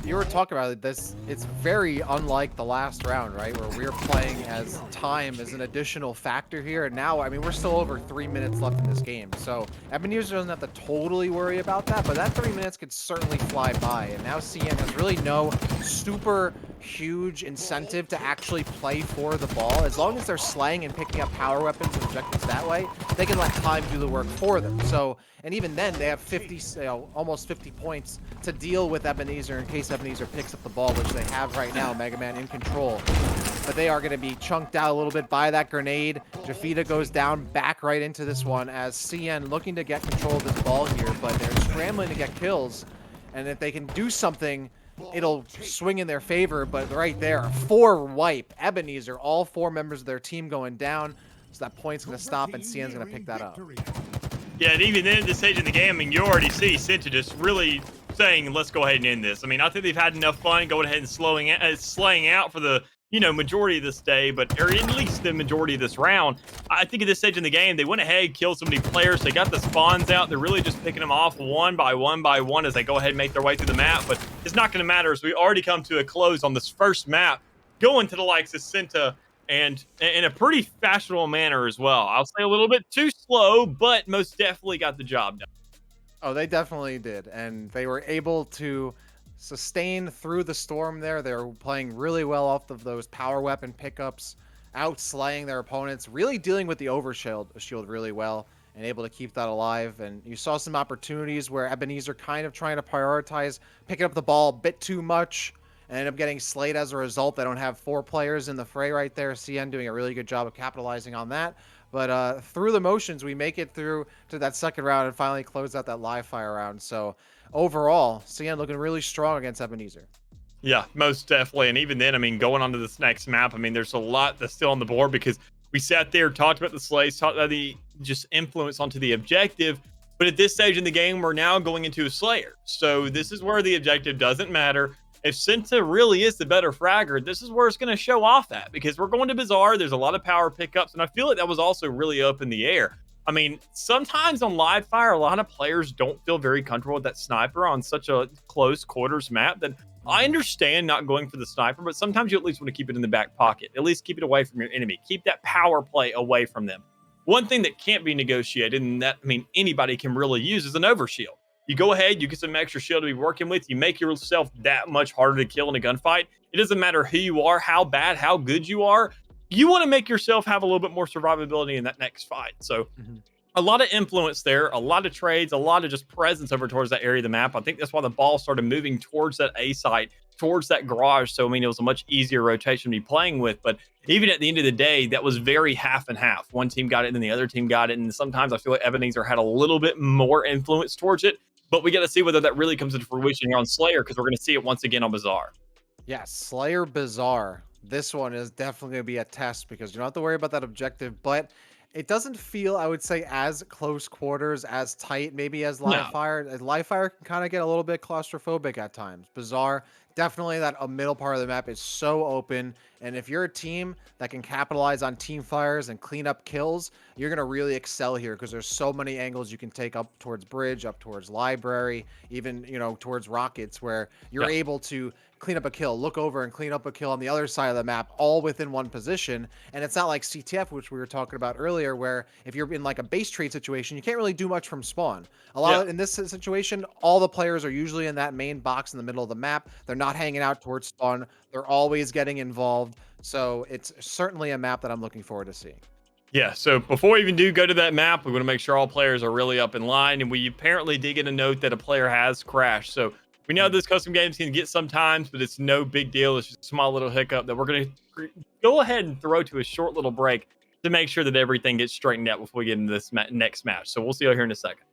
you were talking about this. It's very unlike the last round, right? Where we're playing as time as an additional factor here. And now, I mean, we're still over 3 minutes left in this game. So Ebenezer doesn't have to totally worry about that, but that 3 minutes could certainly fly by. And now CN has really no super huge incentive to actually play for the ball. As long as they're slaying and picking up power weapons and objectives that way, they can let time do the work for them. So, and even then, they have almost 50 points to deal with Ebenezer in case Ebenezer picks up the ball, which they have right now. Mega Man in control. But they are going to be chunked out a little bit by that grenade. Jafita goes down back right into this one as CN looking to get control of this ball here, but they're scrambling to get kills. And if they can do something, it'll swing in their favor. But right there, 4 wipe. Ebenezer, all 4 members of their team going down. So that point's going to stop, and CN's going to pick that up. Yeah, and even then, at this stage in the game, I mean, you already see Senta just really saying, let's go ahead and end this. I mean, I think they've had enough fun going ahead and slaying out for the, majority of this day, or at least the majority of this round. I think at this stage in the game, they went ahead, killed so many players. They got the spawns out. They're really just picking them off one by one as they go ahead and make their way through the map. But it's not going to matter as we already come to a close on this first map, going to the likes of Senta, and in a pretty fashionable manner as well. I'll say a little bit too slow, but most definitely got the job done. Oh, they definitely did. And they were able to sustain through the storm there. They were playing really well off of those power weapon pickups, outslaying their opponents, really dealing with the overshield really well. and able to keep that alive. And you saw some opportunities where Ebenezer kind of trying to prioritize picking up the ball a bit too much and end up getting slayed as a result. They don't have 4 players in the fray right there. CN doing a really good job of capitalizing on that. But through the motions, we make it through to that second round and finally close out that live fire round. So overall, CN looking really strong against Ebenezer. Yeah, most definitely. And even then, I mean, going on to this next map, I mean, there's a lot that's still on the board because we sat there, talked about the slays, talked about the just influence onto the objective. But at this stage in the game, we're now going into a Slayer. So this is where the objective doesn't matter. If Senta really is the better fragger, this is where it's going to show off at, because we're going to Bazaar. There's a lot of power pickups, and I feel like that was also really up in the air. I mean, sometimes on live fire, a lot of players don't feel very comfortable with that sniper on such a close quarters map. That I understand not going for the sniper, but sometimes you at least want to keep it in the back pocket. At least keep it away from your enemy. Keep that power play away from them. One thing that can't be negotiated, and that, I mean, anybody can really use, is an overshield. You go ahead, you get some extra shield to be working with, you make yourself that much harder to kill in a gunfight. It doesn't matter who you are, how bad, how good you are. You want to make yourself have a little bit more survivability in that next fight. So a lot of influence there, a lot of trades, a lot of just presence over towards that area of the map. I think that's why the ball started moving towards that A site, towards that garage. So, I mean, it was a much easier rotation to be playing with. But even at the end of the day, that was very half and half. One team got it and then the other team got it. And sometimes I feel like Ebenezer had a little bit more influence towards it. But we got to see whether that really comes into fruition here on Slayer, because we're going to see it once again on Bazaar. Yeah, Slayer Bazaar. This one is definitely going to be a test because you don't have to worry about that objective, but it doesn't feel, I would say, as close quarters, as tight, maybe as live fire. Live fire can kind of get a little bit claustrophobic at times. Bazaar, definitely that middle part of the map is so open. And if you're a team that can capitalize on team fires and clean up kills, you're going to really excel here because there's so many angles you can take up towards bridge, up towards library, even, you know, towards rockets, where you're able to clean up a kill, look over and clean up a kill on the other side of the map, all within one position. And it's not like CTF, which we were talking about earlier, where if you're in like a base trade situation, you can't really do much from spawn. A lot of, in this situation, all the players are usually in that main box in the middle of the map. They're not hanging out towards spawn. They're always getting involved. So it's certainly a map that I'm looking forward to seeing. Yeah, so before we even do go to that map, we want to make sure all players are really up in line. And we apparently did get a note that a player has crashed. So we know this custom games can get sometimes, but it's no big deal. It's just a small little hiccup that we're going to go ahead and throw to a short little break to make sure that everything gets straightened out before we get into this next match. So we'll see you here in a second.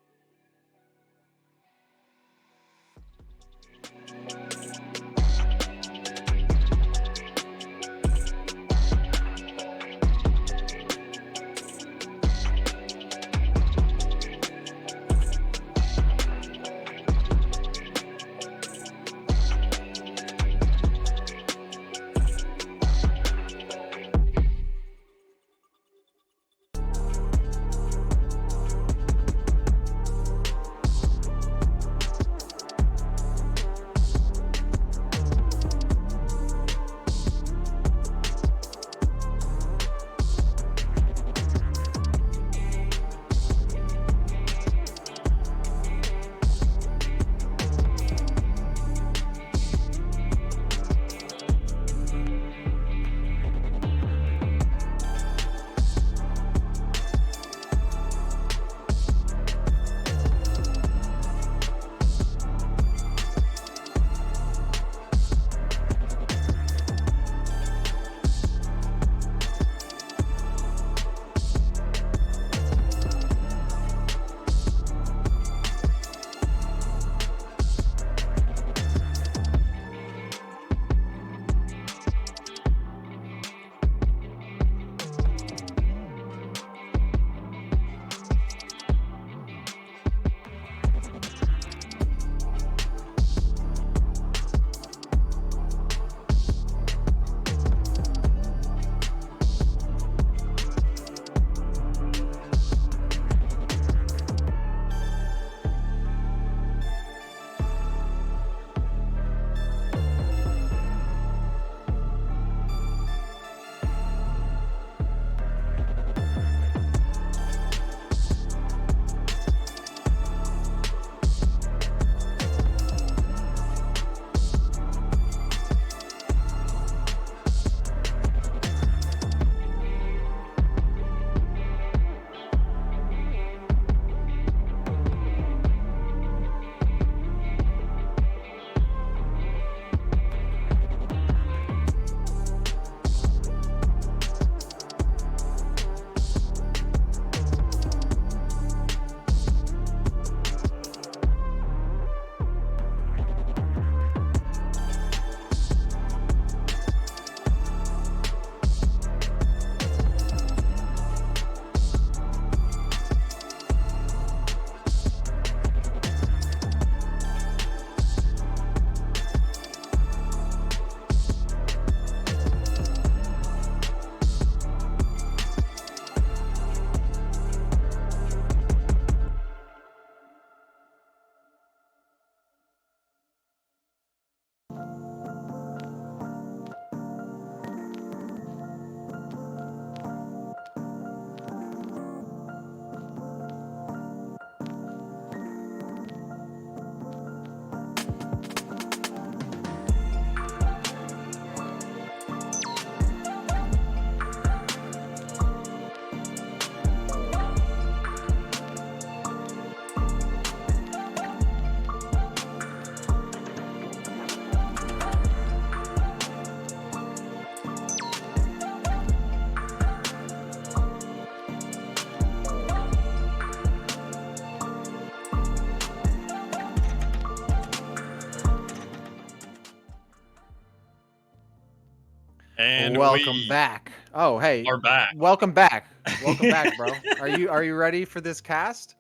And Welcome we back. Oh, hey. are back. Welcome back. Welcome back, bro. Are you ready for this cast?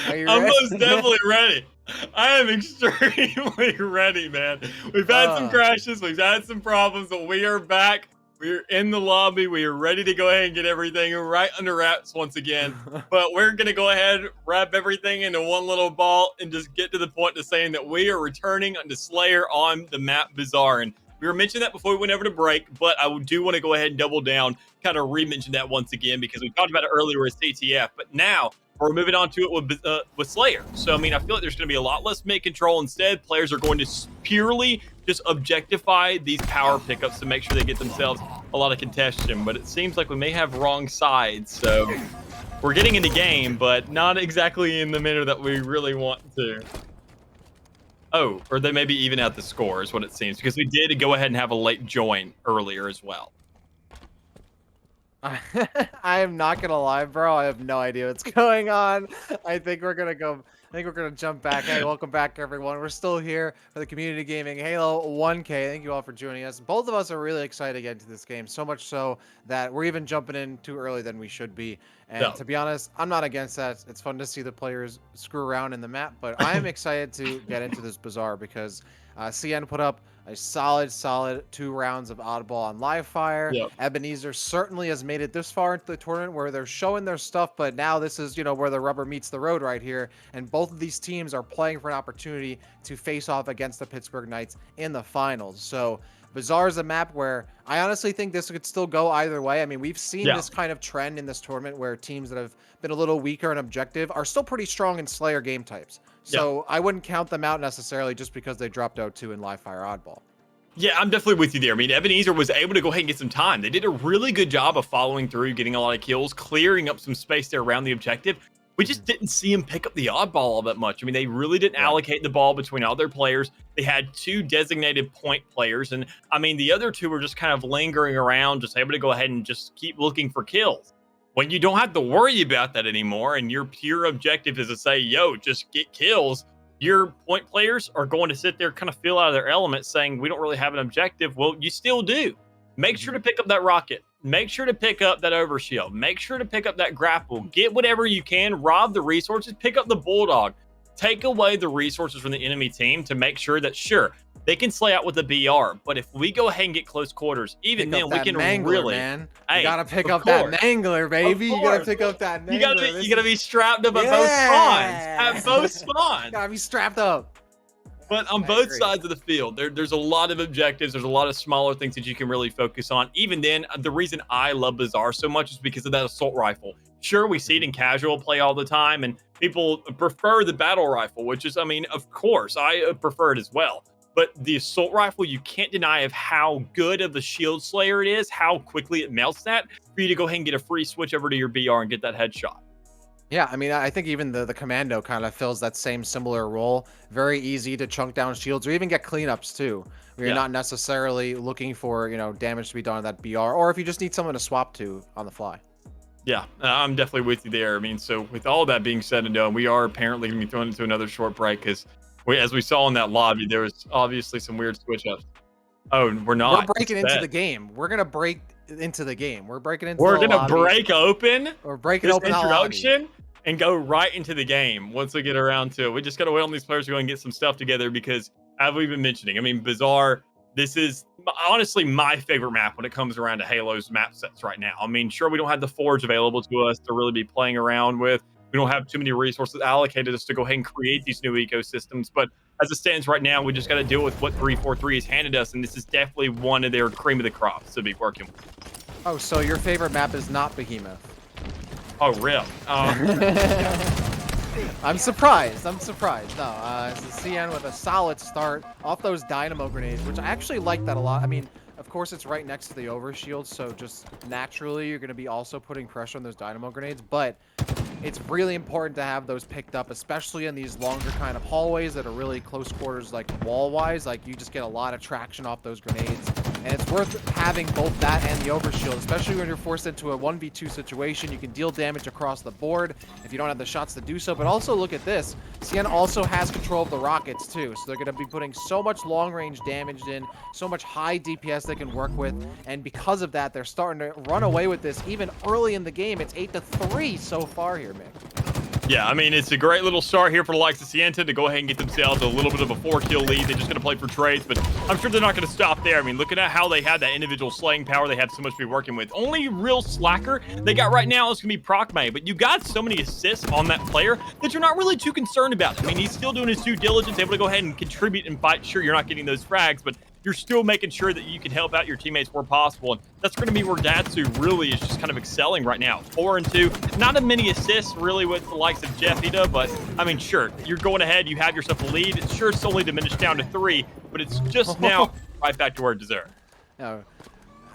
Are you I'm ready? most definitely ready. I am extremely ready, man. We've had some crashes, we've had some problems, but we are back. We're in the lobby. We are ready to go ahead and get everything right under wraps once again. But we're going to go ahead, wrap everything into one little ball, and just get to the point to saying that we are returning onto Slayer on the map Bazaar. And we were mentioning that before we went over to break, but I do want to go ahead and double down, kind of re-mention that once again, because we talked about it earlier with CTF. But now we're moving on to it with Slayer. So, I mean, I feel like there's going to be a lot less mid control. Instead, players are going to purely just objectify these power pickups to make sure they get themselves a lot of contention. But it seems like we may have wrong sides. So we're getting into game, but not exactly in the manner that we really want to. Oh, or they maybe even out the score is what it seems, because we did go ahead and have a late join earlier as well. I am not gonna lie, bro. I have no idea what's going on. I think we're gonna jump back. Hey, welcome back, everyone. We're still here for the Community Gaming Halo 1K. Thank you all for joining us. Both of us are really excited to get into this game, so much so that we're even jumping in too early than we should be. And to be honest, I'm not against that. It's fun to see the players screw around in the map, but I am excited to get into this Bazaar because CN put up a solid 2 rounds of oddball on live fire. Yep. Ebenezer certainly has made it this far into the tournament where they're showing their stuff, but now this is, where the rubber meets the road right here. And both of these teams are playing for an opportunity to face off against the Pittsburgh Knights in the finals. So Bazaar is a map where I honestly think this could still go either way. I mean, we've seen this kind of trend in this tournament where teams that have been a little weaker in objective are still pretty strong in Slayer game types. So I wouldn't count them out necessarily just because they dropped out 2 in live fire oddball. Yeah, I'm definitely with you there. I mean, Ebenezer was able to go ahead and get some time. They did a really good job of following through, getting a lot of kills, clearing up some space there around the objective. We just didn't see him pick up the oddball all that much. I mean, they really didn't allocate the ball between all their players. They had 2 designated point players. And I mean, the other 2 were just kind of lingering around, just able to go ahead and just keep looking for kills. When you don't have to worry about that anymore, and your pure objective is to say, yo, just get kills, your point players are going to sit there, kind of feel out of their element, saying, we don't really have an objective. Well, you still do. Make sure to pick up that rocket. Make sure to pick up that overshield. Make sure to pick up that grapple. Get whatever you can. Rob the resources. Pick up the bulldog. Take away the resources from the enemy team to make sure that, sure, they can slay out with the BR. But if we go ahead and get close quarters, even then we can mangler, really. Man. Hey, you gotta pick up that mangler, baby. You gotta pick up that mangler. You gotta be strapped up at both spawns. At both spawns. Gotta be strapped up. But on both sides of the field, there's a lot of objectives. There's a lot of smaller things that you can really focus on. Even then, the reason I love Bazaar so much is because of that assault rifle. Sure, we see it in casual play all the time, and people prefer the battle rifle, which is, I mean, of course, I prefer it as well. But the assault rifle, you can't deny of how good of a shield slayer it is, how quickly it melts that, for you to go ahead and get a free switch over to your BR and get that headshot. Yeah, I mean, I think even the commando kind of fills that same similar role. Very easy to chunk down shields or even get cleanups too. Where you're not necessarily looking for, damage to be done on that BR, or if you just need someone to swap to on the fly. Yeah, I'm definitely with you there. I mean, so with all that being said and done, we are apparently going to be thrown into another short break because, as we saw in that lobby, there was obviously some weird switch ups. Oh, we're not. We're breaking into the game. We're gonna break into the game. We're breaking into. We're gonna break open. We're breaking open the introduction and go right into the game once we get around to it. We just gotta wait on these players to go and get some stuff together because, as we've been mentioning, I mean, Bazaar. This is honestly my favorite map when it comes around to Halo's map sets right now. I mean, sure, we don't have the Forge available to us to really be playing around with. We don't have too many resources allocated us to go ahead and create these new ecosystems. But as it stands right now, we just got to deal with what 343 has handed us. And this is definitely one of their cream of the crops to be working with. Oh, so your favorite map is not Behemoth? Oh, real? I'm surprised. No, it's the CN with a solid start off those dynamo grenades, which I actually like that a lot. I mean, of course, it's right next to the overshield, so just naturally, you're going to be also putting pressure on those dynamo grenades. But it's really important to have those picked up, especially in these longer kind of hallways that are really close quarters, like wall-wise. Like, you just get a lot of traction off those grenades. And it's worth having both that and the overshield, especially when you're forced into a 1v2 situation. You can deal damage across the board if you don't have the shots to do so. But also look at this. CN also has control of the rockets too. So they're going to be putting so much long-range damage in, so much high DPS they can work with. And because of that, they're starting to run away with this even early in the game. It's 8-3 so far here, Mick. Yeah, I mean, it's a great little start here for the likes of Sienta to go ahead and get themselves a little bit of a 4-kill lead. They're just going to play for trades, but I'm sure they're not going to stop there. I mean, looking at how they had that individual slaying power, they have so much to be working with. Only real slacker they got right now is going to be Procmay, but you got so many assists on that player that you're not really too concerned about. I mean, he's still doing his due diligence, able to go ahead and contribute and fight. Sure, you're not getting those frags, but you're still making sure that you can help out your teammates where possible. And that's going to be where Datsu really is just kind of excelling right now. 4-2. Not as many assists really with the likes of Jeffita, but I mean, sure, you're going ahead. You have yourself a lead. It's sure it's only diminished down to 3, but it's just now right back to where it deserves. Now,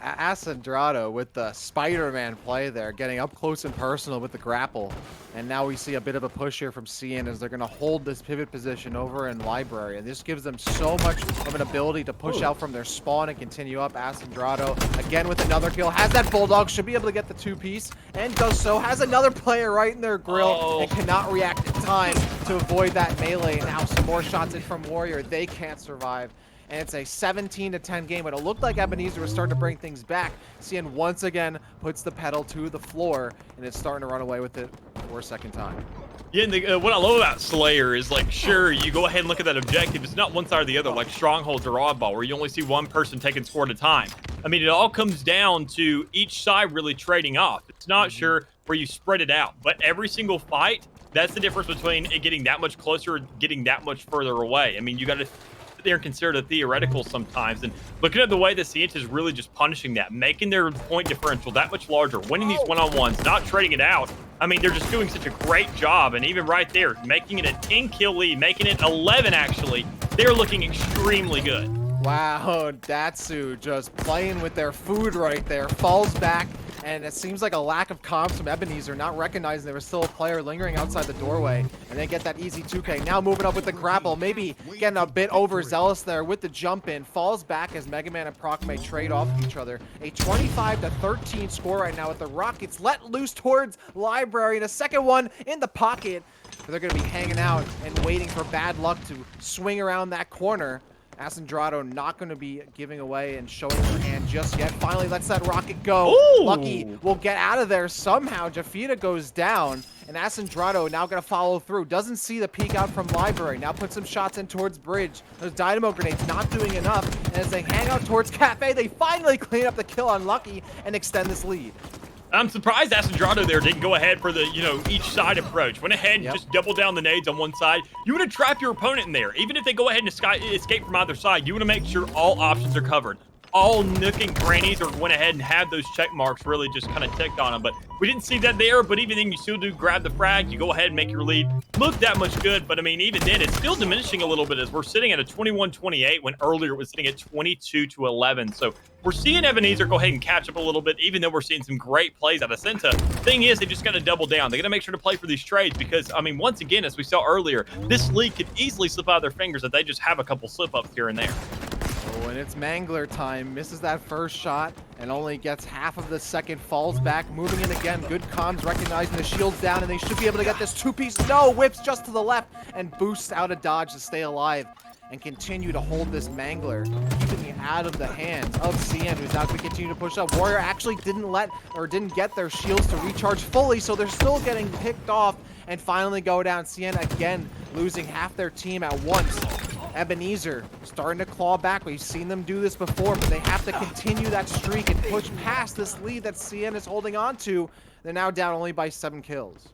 Acendrado with the Spider-Man play there, getting up close and personal with the grapple. And now we see a bit of a push here from CN as they're going to hold this pivot position over in Library. And this gives them so much of an ability to push out from their spawn and continue up. Acendrado, again with another kill, has that Bulldog, should be able to get the 2-piece, and does so. Has another player right in their grill and cannot react in time to avoid that melee. Now some more shots in from Warrior. They can't survive. And it's a 17-10 game, but it looked like Ebenezer was starting to bring things back. CN once again puts the pedal to the floor, and it's starting to run away with it for a second time. Yeah, and what I love about Slayer is, like, sure, you go ahead and look at that objective. It's not one side or the other, like Strongholds or Oddball, where you only see one person taking score at a time. I mean, it all comes down to each side really trading off. It's not sure where you spread it out, but every single fight, that's the difference between it getting that much closer or getting that much further away. I mean, you got to there and consider the theoretical sometimes, and looking at the way that Sienta is really just punishing that, making their point differential that much larger, winning these one-on-ones, not trading it out. I mean, they're just doing such a great job, and even right there, making it a 10-kill lead, making it 11 actually, they're looking extremely good. Wow, Datsu just playing with their food right there, falls back, and it seems like a lack of comms from Ebenezer, not recognizing there was still a player lingering outside the doorway, and they get that easy 2K. Now moving up with the grapple, maybe getting a bit overzealous there with the jump in, falls back as Mega Man and Procmay trade off each other. A 25-13 score right now with the Rockets let loose towards Library, and a second one in the pocket. They're going to be hanging out and waiting for bad luck to swing around that corner. Acendrado not going to be giving away and showing her hand just yet. Finally lets that rocket go. Ooh. Lucky will get out of there somehow. Jafita goes down, and Acendrado now going to follow through. Doesn't see the peek out from Library. Now puts some shots in towards Bridge. Those Dynamo Grenades not doing enough. And as they hang out towards Cafe, they finally clean up the kill on Lucky and extend this lead. I'm surprised Acendrado there didn't go ahead for the, each side approach. Went ahead and just doubled down the nades on one side. You want to trap your opponent in there. Even if they go ahead and escape from either side, you want to make sure all options are covered. All nook and crannies or went ahead and had those check marks really just kind of ticked on them. But we didn't see that there, but even then you still do grab the frag. You go ahead and make your lead look that much good. But I mean, even then, it's still diminishing a little bit as we're sitting at a 21-28 when earlier it was sitting at 22-11. So we're seeing Ebenezer go ahead and catch up a little bit, even though we're seeing some great plays out of Senta. Thing is, they just got to double down. They got to make sure to play for these trades because, I mean, once again, as we saw earlier, this league could easily slip out of their fingers if they just have a couple slip-ups here and there. Oh, and it's Mangler time. Misses that first shot and only gets half of the second. Falls back, moving in again. Good comms, recognizing the shield's down, and they should be able to get this 2-piece. No, whips just to the left and boosts out of dodge to stay alive and continue to hold this Mangler, keeping it out of the hands of CN, who's now going to continue to push up. Warrior actually didn't get their shields to recharge fully, so they're still getting picked off and finally go down. CN again losing half their team at once. Ebenezer starting to claw back. We've seen them do this before, but they have to continue that streak and push past this lead that CN is holding on to. They're now down only by 7 kills.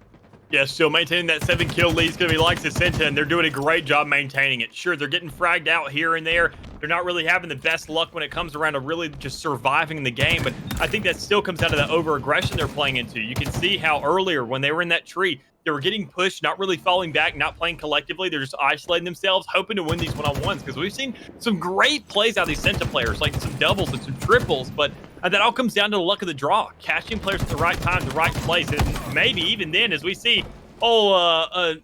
Yeah, still maintaining that 7-kill lead is going to be like Senta, and they're doing a great job maintaining it. Sure, they're getting fragged out here and there. They're not really having the best luck when it comes around to really just surviving the game, but I think that still comes out of the over-aggression they're playing into. You can see how earlier when they were in that tree, they were getting pushed, not really falling back, not playing collectively. They're just isolating themselves, hoping to win these one-on-ones because we've seen some great plays out of these Senta players, like some doubles and some triples, but that all comes down to the luck of the draw, catching players at the right time, the right place, and maybe even then, as we see,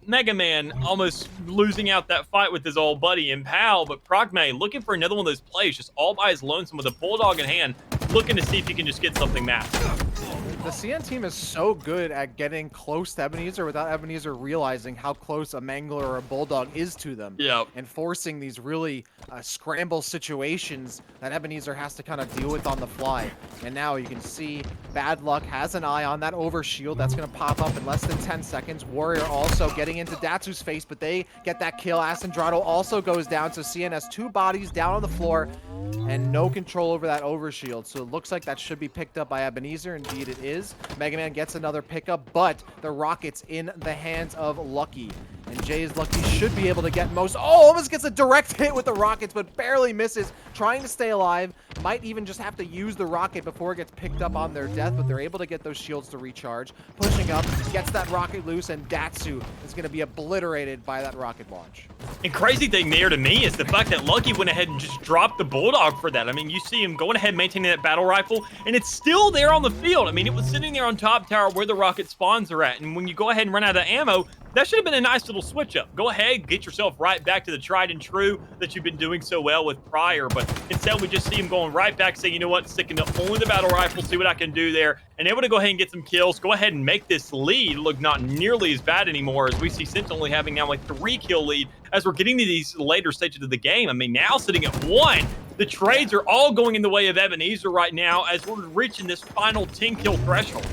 Mega Man almost losing out that fight with his old buddy and pal, but Progme looking for another one of those plays, just all by his lonesome with a bulldog in hand, looking to see if he can just get something massive. The CN team is so good at getting close to Ebenezer without Ebenezer realizing how close a Mangler or a Bulldog is to them. Yep. And forcing these really scramble situations that Ebenezer has to kind of deal with on the fly. And now you can see Bad Luck has an eye on that overshield. That's going to pop up in less than 10 seconds. Warrior also getting into Datsu's face, but they get that kill. Asandrado also goes down, so CN has 2 bodies down on the floor and no control over that overshield. So it looks like that should be picked up by Ebenezer. Indeed it is. Mega Man gets another pickup, but the rocket's in the hands of Lucky. And Jay's Lucky should be able to get most. Oh, almost gets a direct hit with the rockets, but barely misses. Trying to stay alive. Might even just have to use the rocket before it gets picked up on their death, but they're able to get those shields to recharge. Pushing up, gets that rocket loose, and Datsu is going to be obliterated by that rocket launch. And crazy thing there to me is the fact that Lucky went ahead and just dropped the Bulldog for that. I mean, you see him going ahead maintaining that battle rifle, and it's still there on the field. I mean, it was sitting there on top tower where the rocket spawns are at, and when you go ahead and run out of ammo, that should have been a nice little switch up. Go ahead, get yourself right back to the tried and true that you've been doing so well with prior, but instead we just see him going right back saying, you know what, sticking to only the battle rifle, see what I can do there, and able to go ahead and get some kills, go ahead and make this lead look not nearly as bad anymore, as we see Sentinel only having now like 3 kill lead as we're getting to these later stages of the game. I mean, now sitting at 1, the trades are all going in the way of Ebenezer right now as we're reaching this final 10 kill threshold.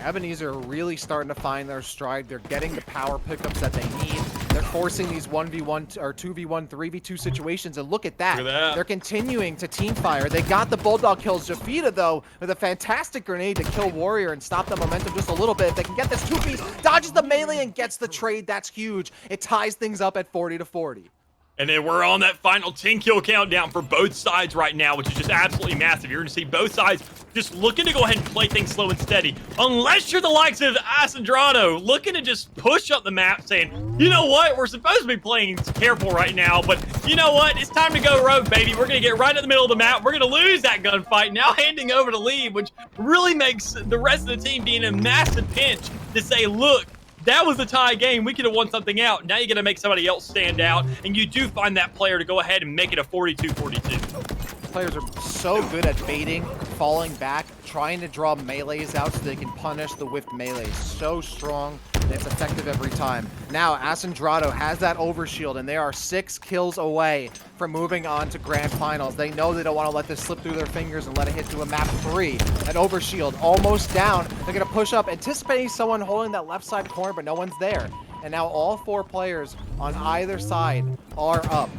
Ebenezer are really starting to find their stride. They're getting the power pickups that they need. They're forcing these 1v1 or 2v1, 3v2 situations, and look at that. Look at that. They're continuing to team fire. They got the Bulldog kills. Jafita, though, with a fantastic grenade to kill Warrior and stop the momentum just a little bit. If they can get this 2-piece, dodges the melee and gets the trade, that's huge. It ties things up at 40-40. And then we're on that final 10 kill countdown for both sides right now, which is just absolutely massive. You're going to see both sides just looking to go ahead and play things slow and steady. Unless you're the likes of Asandrado, looking to just push up the map saying, you know what, we're supposed to be playing careful right now, but you know what, it's time to go rogue, baby. We're going to get right in the middle of the map. We're going to lose that gunfight, now handing over the lead, which really makes the rest of the team be in a massive pinch to say, look, that was a tie game. We could have won something out. Now you're going to make somebody else stand out, and you do find that player to go ahead and make it a 42-42. Players are so good at baiting, falling back, trying to draw melees out so they can punish the whiffed melees. So strong, and it's effective every time. Now, Asandrado has that overshield, and they are 6 kills away from moving on to grand finals. They know they don't want to let this slip through their fingers and let it hit to a map 3. That overshield almost down. They're going to push up, anticipating someone holding that left side corner, but no one's there. And now all 4 players on either side are up.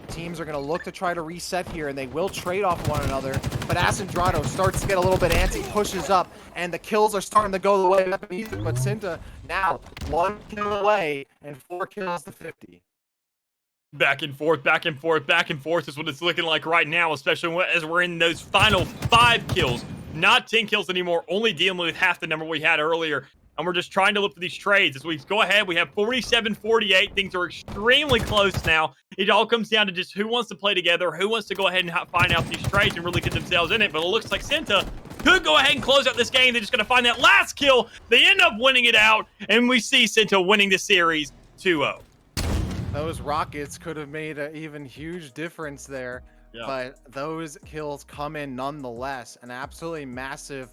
Teams are going to look to try to reset here, and they will trade off one another. But Asandrado starts to get a little bit antsy, pushes up, and the kills are starting to go the way of Ebenezer. But Cinta now 1 kill away and 4 kills to 50. Back and forth, back and forth, back and forth is what it's looking like right now, especially as we're in those final 5 kills. Not 10 kills anymore, only dealing with half the number we had earlier. And we're just trying to look for these trades. As we go ahead, we have 47-48. Things are extremely close now. It all comes down to just who wants to play together, who wants to go ahead and find out these trades and really get themselves in it. But it looks like Cinta could go ahead and close out this game. They're just going to find that last kill. They end up winning it out, and we see Cinta winning the series 2-0. Those rockets could have made an even huge difference there. Yeah. But those kills come in nonetheless. An absolutely massive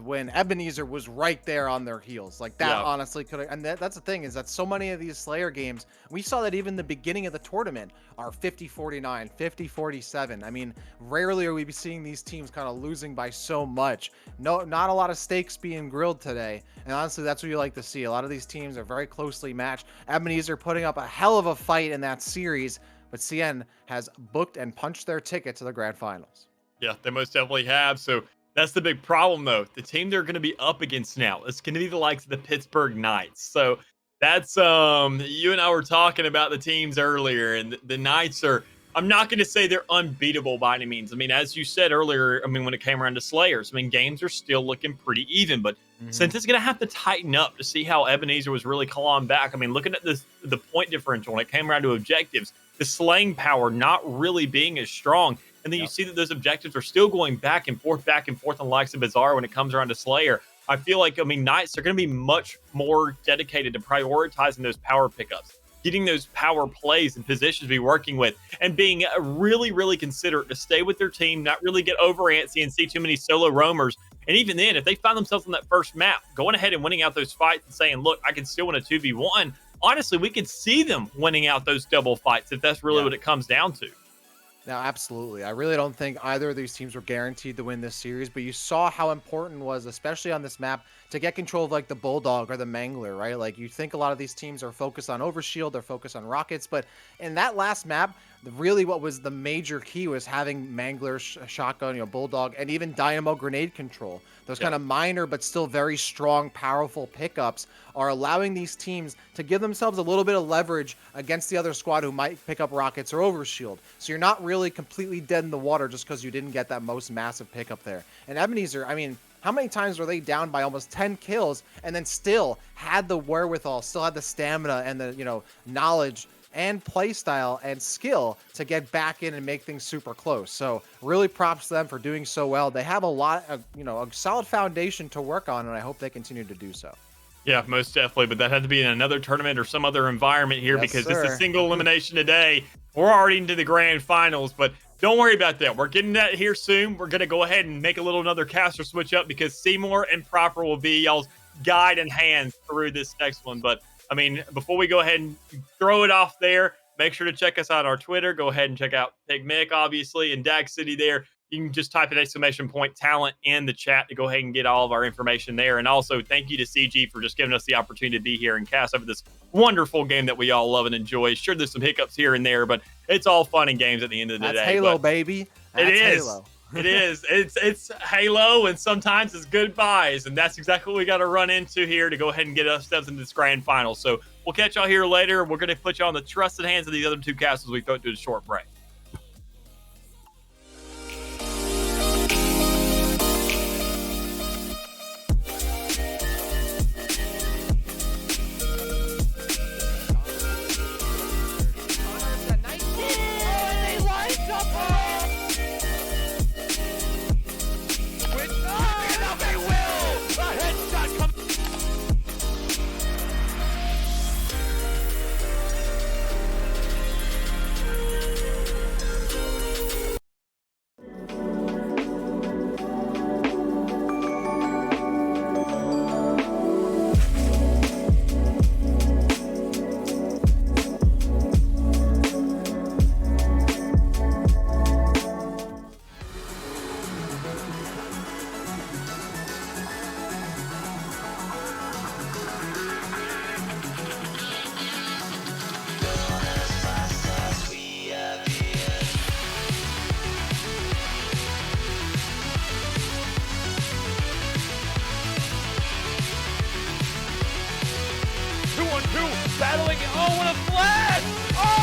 win. Ebenezer was right there on their heels. Like that, Yeah. honestly could have. And that's the thing, is that so many of these Slayer games, we saw that even the beginning of the tournament are 50-49, 50-47. I mean, rarely are we seeing these teams kind of losing by so much. No, not a lot of stakes being grilled today. And honestly, that's what you like to see. A lot of these teams are very closely matched. Ebenezer putting up a hell of a fight in that series. But CN has booked and punched their ticket to the grand finals. Yeah, they most definitely have. So that's the big problem, though. The team they're going to be up against now is going to be the likes of the Pittsburgh Knights. So that's you and I were talking about the teams earlier, and the Knights are. I'm not going to say they're unbeatable by any means. I mean, as you said earlier, I mean, when it came around to Slayers, I mean, games are still looking pretty even. But since it's going to have to tighten up to see how Ebenezer was really clawing back. I mean, looking at the point differential when it came around to objectives, the slaying power not really being as strong. And then you see that those objectives are still going back and forth on the likes of Bizarre when it comes around to Slayer. I feel like, I mean, Knights are going to be much more dedicated to prioritizing those power pickups, getting those power plays and positions to be working with, and being really, really considerate to stay with their team, not really get over antsy and see too many solo roamers. And even then, if they find themselves on that first map, going ahead and winning out those fights and saying, look, I can still win a 2v1, honestly, we could see them winning out those double fights if that's really what it comes down to. No, absolutely. I really don't think either of these teams were guaranteed to win this series, but you saw how important it was, especially on this map, to get control of like the Bulldog or the Mangler, right? Like you think a lot of these teams are focused on Overshield, they're focused on rockets, but in that last map, really what was the major key was having Mangler, shotgun, Bulldog, and even Dynamo grenade control. Those kind of minor but still very strong, powerful pickups are allowing these teams to give themselves a little bit of leverage against the other squad who might pick up rockets or Overshield. So you're not really completely dead in the water just because you didn't get that most massive pickup there. And Ebenezer, I mean, how many times were they down by almost 10 kills and then still had the wherewithal, still had the stamina and the, knowledge and play style and skill to get back in and make things super close. So really props to them for doing so well. They have a lot of, a solid foundation to work on, and I hope they continue to do so. Yeah, most definitely. But that had to be in another tournament or some other environment here, because it's a single elimination today. We're already into the grand finals, but don't worry about that. We're getting that here soon. We're going to go ahead and make another caster switch up, because Seymour and Proper will be y'all's guide and hand through this next one. But I mean, before we go ahead and throw it off there, make sure to check us out on our Twitter. Go ahead and check out Big Mick, obviously, and Dag City there. You can just type an ! Talent in the chat to go ahead and get all of our information there. And also, thank you to CG for just giving us the opportunity to be here and cast over this wonderful game that we all love and enjoy. Sure, there's some hiccups here and there, but it's all fun and games at the end of the day. That's Halo, baby. That's it is. Halo. It is. It's Halo, and sometimes it's goodbyes, and that's exactly what we got to run into here to go ahead and get ourselves into this grand final. So we'll catch y'all here later. We're going to put you on the trusted hands of these other two castles we throw through the short break. Battling. Oh, what a flash! Oh,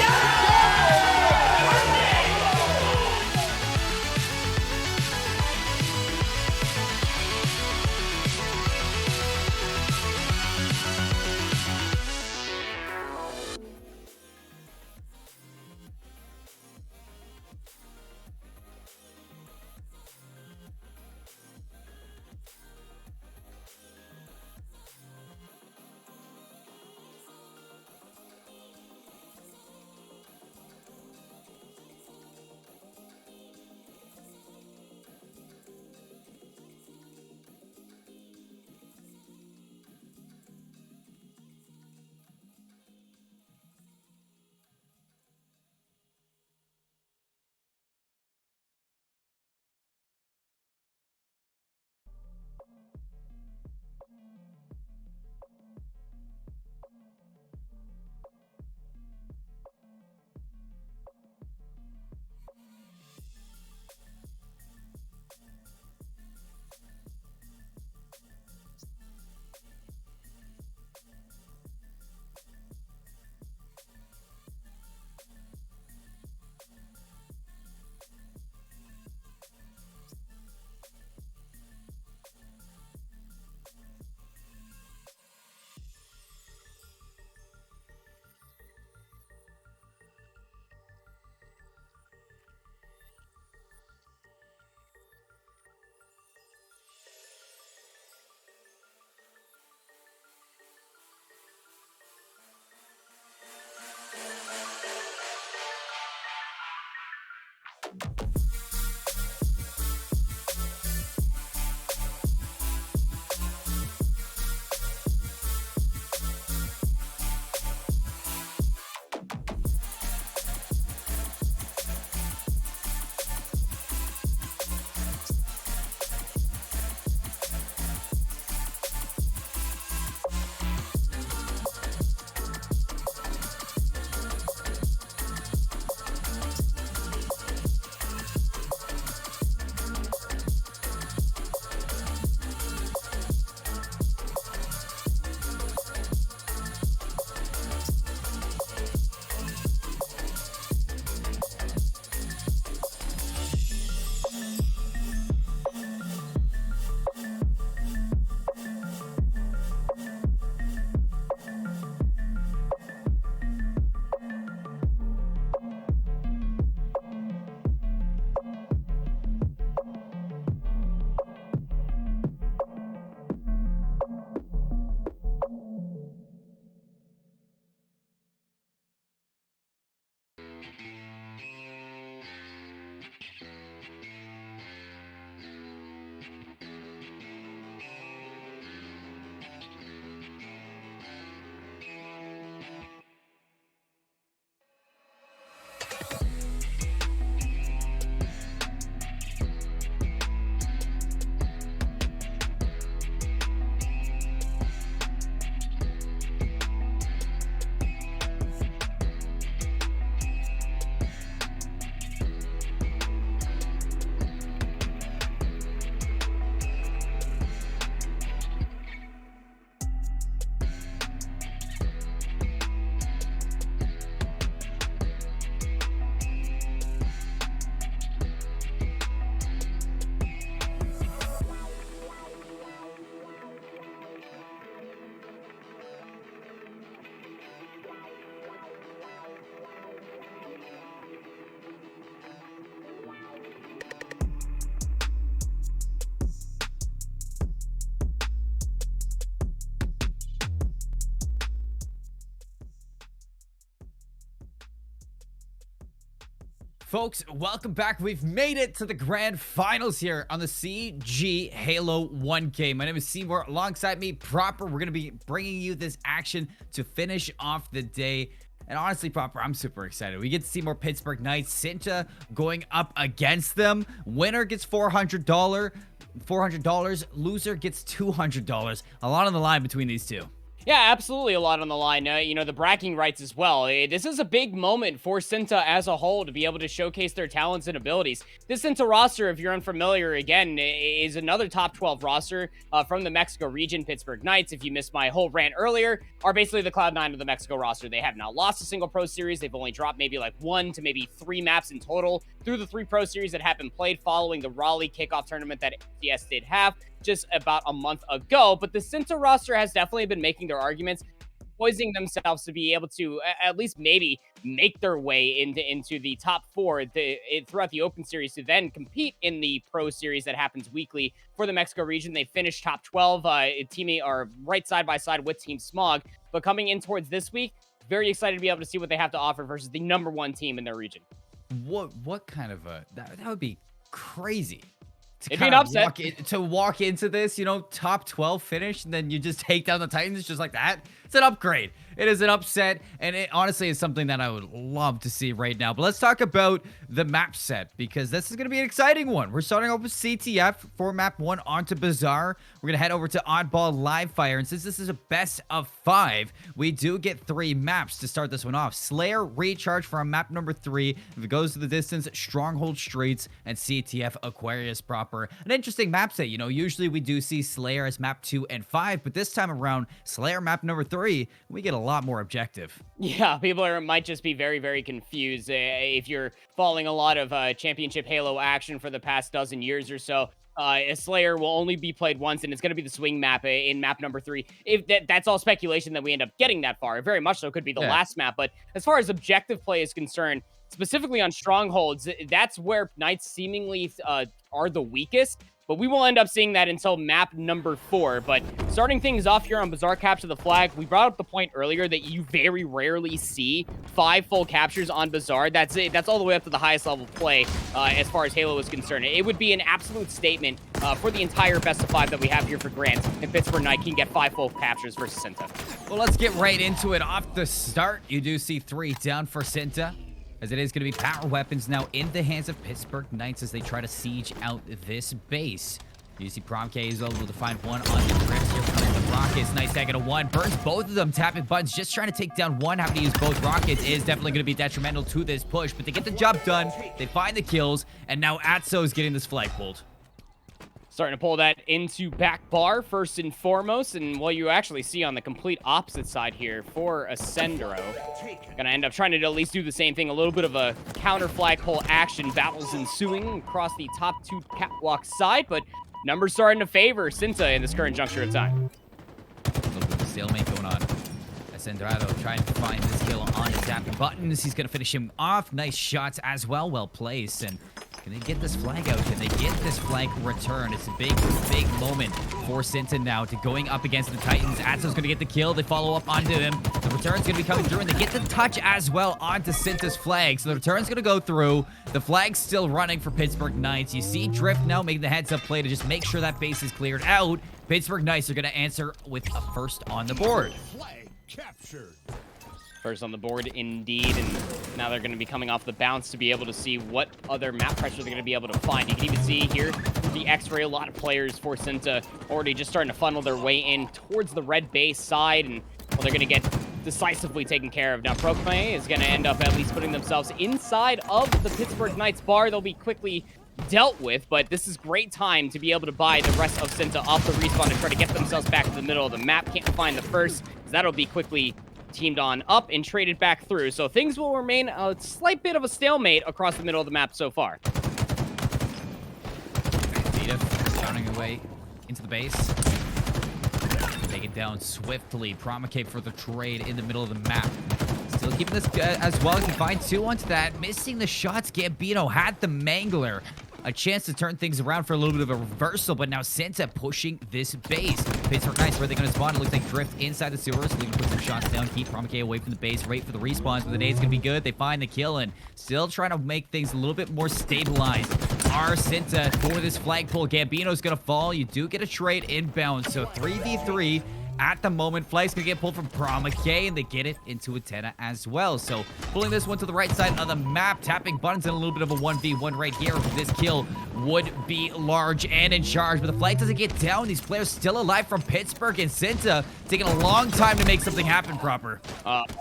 Folks, welcome back. We've made it to the grand finals here on the CG Halo 1K. My name is Seymour. Alongside me, Proper. We're going to be bringing you this action to finish off the day. And honestly, Proper, I'm super excited. We get to see more Pittsburgh Knights. Cinta going up against them. Winner gets $400. Loser gets $200. A lot on the line between these two. Yeah, absolutely a lot on the line. You know, the bragging rights as well. This is a big moment for Cinta as a whole to be able to showcase their talents and abilities. This Cinta roster, if you're unfamiliar, again, is another top 12 roster from the Mexico region. Pittsburgh Knights, if you missed my whole rant earlier, are basically the Cloud9 of the Mexico roster. They have not lost a single Pro Series. They've only dropped maybe like 1 to maybe 3 maps in total through the 3 Pro Series that have been played following the Raleigh kickoff tournament that MTS did have just about a month ago. But the Cinta roster has definitely been making their arguments, poising themselves to be able to at least maybe make their way into the top 4 throughout the Open Series to then compete in the Pro Series that happens weekly for the Mexico region. They finished top 12, teaming are right side by side with Team Smog. But coming in towards this week, very excited to be able to see what they have to offer versus the #1 team in their region. What kind of a that would be crazy. It'd be an upset. To walk into this, you know, top 12 finish, and then you just take down the Titans just like that. It's an upgrade. It is an upset, and it honestly is something that I would love to see right now. But let's talk about the map set, because this is going to be an exciting one. We're starting off with CTF for map 1 onto Bazaar. We're going to head over to Oddball Live Fire, and since this is a best of 5, we do get 3 maps to start this one off. Slayer Recharge for map number 3. If it goes to the distance, Stronghold Streets, and CTF Aquarius proper. An interesting map set. You know, usually we do see Slayer as map 2 and 5, but this time around, Slayer map number 3, we get a lot more objective. Yeah, people might just be very, very confused. If you're following a lot of Championship Halo action for the past dozen years or so, a Slayer will only be played once, and it's going to be the swing map in map number 3. If that's all speculation that we end up getting that far. It very much so could be the last map. But as far as objective play is concerned, specifically on Strongholds, that's where Knights seemingly are the weakest. But we will end up seeing that until map number 4. But starting things off here on Bazaar Capture the Flag, we brought up the point earlier that you very rarely see 5 full captures on Bazaar. That's it. That's all the way up to the highest level play as far as Halo is concerned. It would be an absolute statement for the entire best of 5 that we have here for Grants if Pittsburgh Knight can get 5 full captures versus Cinta. Well, let's get right into it. Off the start, you do see 3 down for Cinta, as it is going to be power weapons now in the hands of Pittsburgh Knights as they try to siege out this base. You see Promk is able to find one on the grips here from the Rockets. Nice tag at a 1. Burns both of them, tapping buttons, just trying to take down one. Having to use both Rockets is definitely going to be detrimental to this push, but they get the job done. They find the kills, and now Atso is getting this flag pulled. Starting to pull that into back bar first and foremost, and what you actually see on the complete opposite side here for Ascendero. Gonna end up trying to at least do the same thing, a little bit of a counter flagpole action, battles ensuing across the top 2 catwalk side, but numbers starting to favor Cinta in this current juncture of time. A little bit of a stalemate going on. Ascendero trying to find this kill on the tapping buttons. He's gonna finish him off. Nice shots as well, well placed, and can they get this flag out? Can they get this flag return? It's a big, big moment for Cinta now to going up against the Titans. Atso's going to get the kill. They follow up onto him. The return's going to be coming through, and they get the touch as well onto Cinta's flag. So the return's going to go through. The flag's still running for Pittsburgh Knights. You see Drift now making the heads-up play to just make sure that base is cleared out. Pittsburgh Knights are going to answer with a first on the board. Flag captured. First on the board, indeed, and now they're going to be coming off the bounce to be able to see what other map pressure they're going to be able to find. You can even see here the X-ray, a lot of players for Cinta already just starting to funnel their way in towards the red base side, and well, they're going to get decisively taken care of. Now, Prokme is going to end up at least putting themselves inside of the Pittsburgh Knights bar. They'll be quickly dealt with, but this is great time to be able to buy the rest of Cinta off the respawn and try to get themselves back to the middle of the map. Can't find the first, because that'll be quickly teamed on up and traded back through. So things will remain a slight bit of a stalemate across the middle of the map so far. Zeta pounding away into the base. Take it down swiftly. Promocate for the trade in the middle of the map. Still keeping this as well. Can find 2 onto that. Missing the shots. Gambino had the Mangler. a chance to turn things around for a little bit of a reversal, but now Senta pushing this base. Pittsburgh Knights, where they're going to spawn. It looks like Drift inside the sewers. They can put some shots down, keep Promise away from the base, wait for the respawns, but the nade's going to be good. They find the kill, and still trying to make things a little bit more stabilized. Are Senta for this flagpole. Gambino's going to fall. You do get a trade inbound, so 3v3. At the moment, Flag's gonna get pulled from Promake, and they get it into Atena as well. So pulling this one to the right side of the map, tapping buttons in a little bit of a 1v1 right here. This kill would be large and in charge, but the Flag doesn't get down. These players still alive from Pittsburgh, and Senta taking a long time to make something happen proper.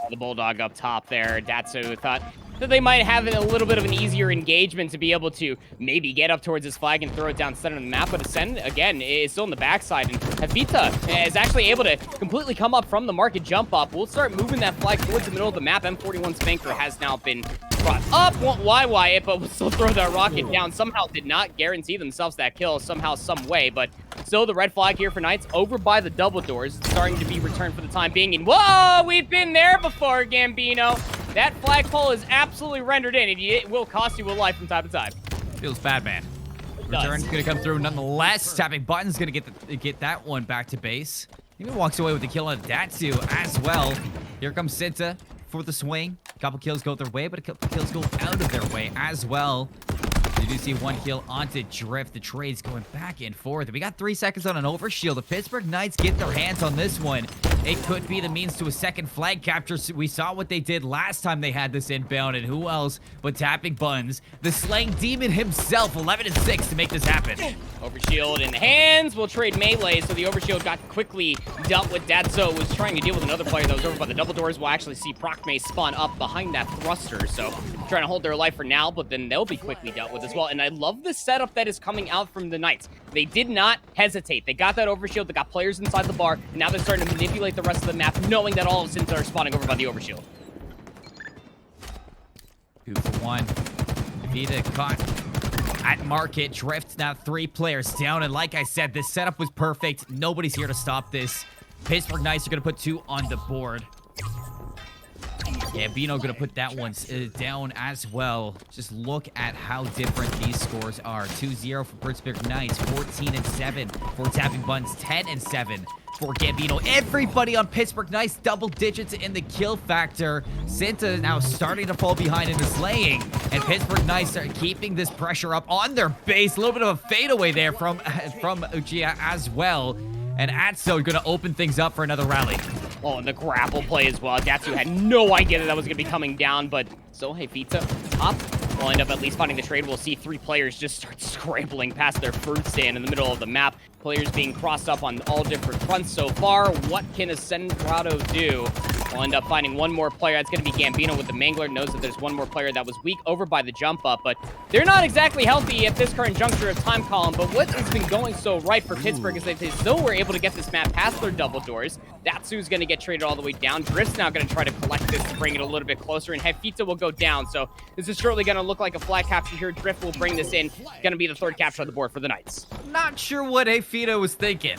The Bulldog up top there. Datsu thought that they might have a little bit of an easier engagement to be able to maybe get up towards this flag and throw it down center of the map, but Ascend, again, is still in the backside, and Havita is actually able to completely come up from the market jump up. We'll start moving that flag towards the middle of the map. M41 Spanker has now been brought up. Why Wyatt, but will still throw that rocket down. Somehow did not guarantee themselves that kill somehow, some way, but still the red flag here for Knights over by the double doors. It's starting to be returned for the time being, and whoa, we've been there before, Gambino. That flagpole is absolutely rendered in, and it will cost you a life from time to time. Feels bad, man. Return's gonna come through nonetheless. Tapping buttons gonna get that one back to base. Even walks away with the kill on Datsu as well. Here comes Senta for the swing. A couple kills go their way, but a couple kills go out of their way as well. You do see one kill onto Drift. The trade's going back and forth. We got 3 seconds on an overshield. The Pittsburgh Knights get their hands on this one. It could be the means to a second flag capture. We saw what they did last time they had this inbound, and who else but tapping buttons. The Slaying Demon himself, 11-6 to make this happen. Overshield in the hands. We'll trade melee, so the overshield got quickly dealt with. Datso was trying to deal with another player that was over by the double doors. We'll actually see Procmay spawn up behind that thruster, so trying to hold their life for now, but then they'll be quickly dealt with as well. And I love the setup that is coming out from the Knights. They did not hesitate. They got that overshield. They got players inside the bar, and now they're starting to manipulate the rest of the map, knowing that all of Senta are spawning over by the overshield. 2 for 1. Vita caught at market. Drift now 3 players down, and like I said, this setup was perfect. Nobody's here to stop this. Pittsburgh Knights are going to put 2 on the board. Gambino going to put that one down as well. Just look at how different these scores are. 2-0 for Pittsburgh Knights, 14-7 for Tapping Buttons, 10-7 for Gambino. Everybody on Pittsburgh Knights double digits in the kill factor. Senta now starting to fall behind in the slaying, and Pittsburgh Knights are keeping this pressure up on their base. A little bit of a fadeaway there from Uchiha as well. And Atso going to open things up for another rally. Oh, and the grapple play as well. Datsu had no idea that was going to be coming down, but so, hey, Pizza, up. We'll end up at least finding the trade. We'll see 3 players just start scrambling past their fruit stand in the middle of the map. Players being crossed up on all different fronts so far. What can Ascendrado do? We'll end up finding one more player. That's going to be Gambino with the Mangler. Knows that there's one more player that was weak over by the jump up, but they're not exactly healthy at this current juncture of time column. But what has been going so right for Pittsburgh is that they still were able to get this map past their double doors. Datsu's going to get traded all the way down. Drift's now going to try to collect this to bring it a little bit closer, and Hefita will go down. So this is surely going to look like a flag capture here. Drift will bring this in. Going to be the 3rd capture on the board for the Knights. Not sure what Hefita was thinking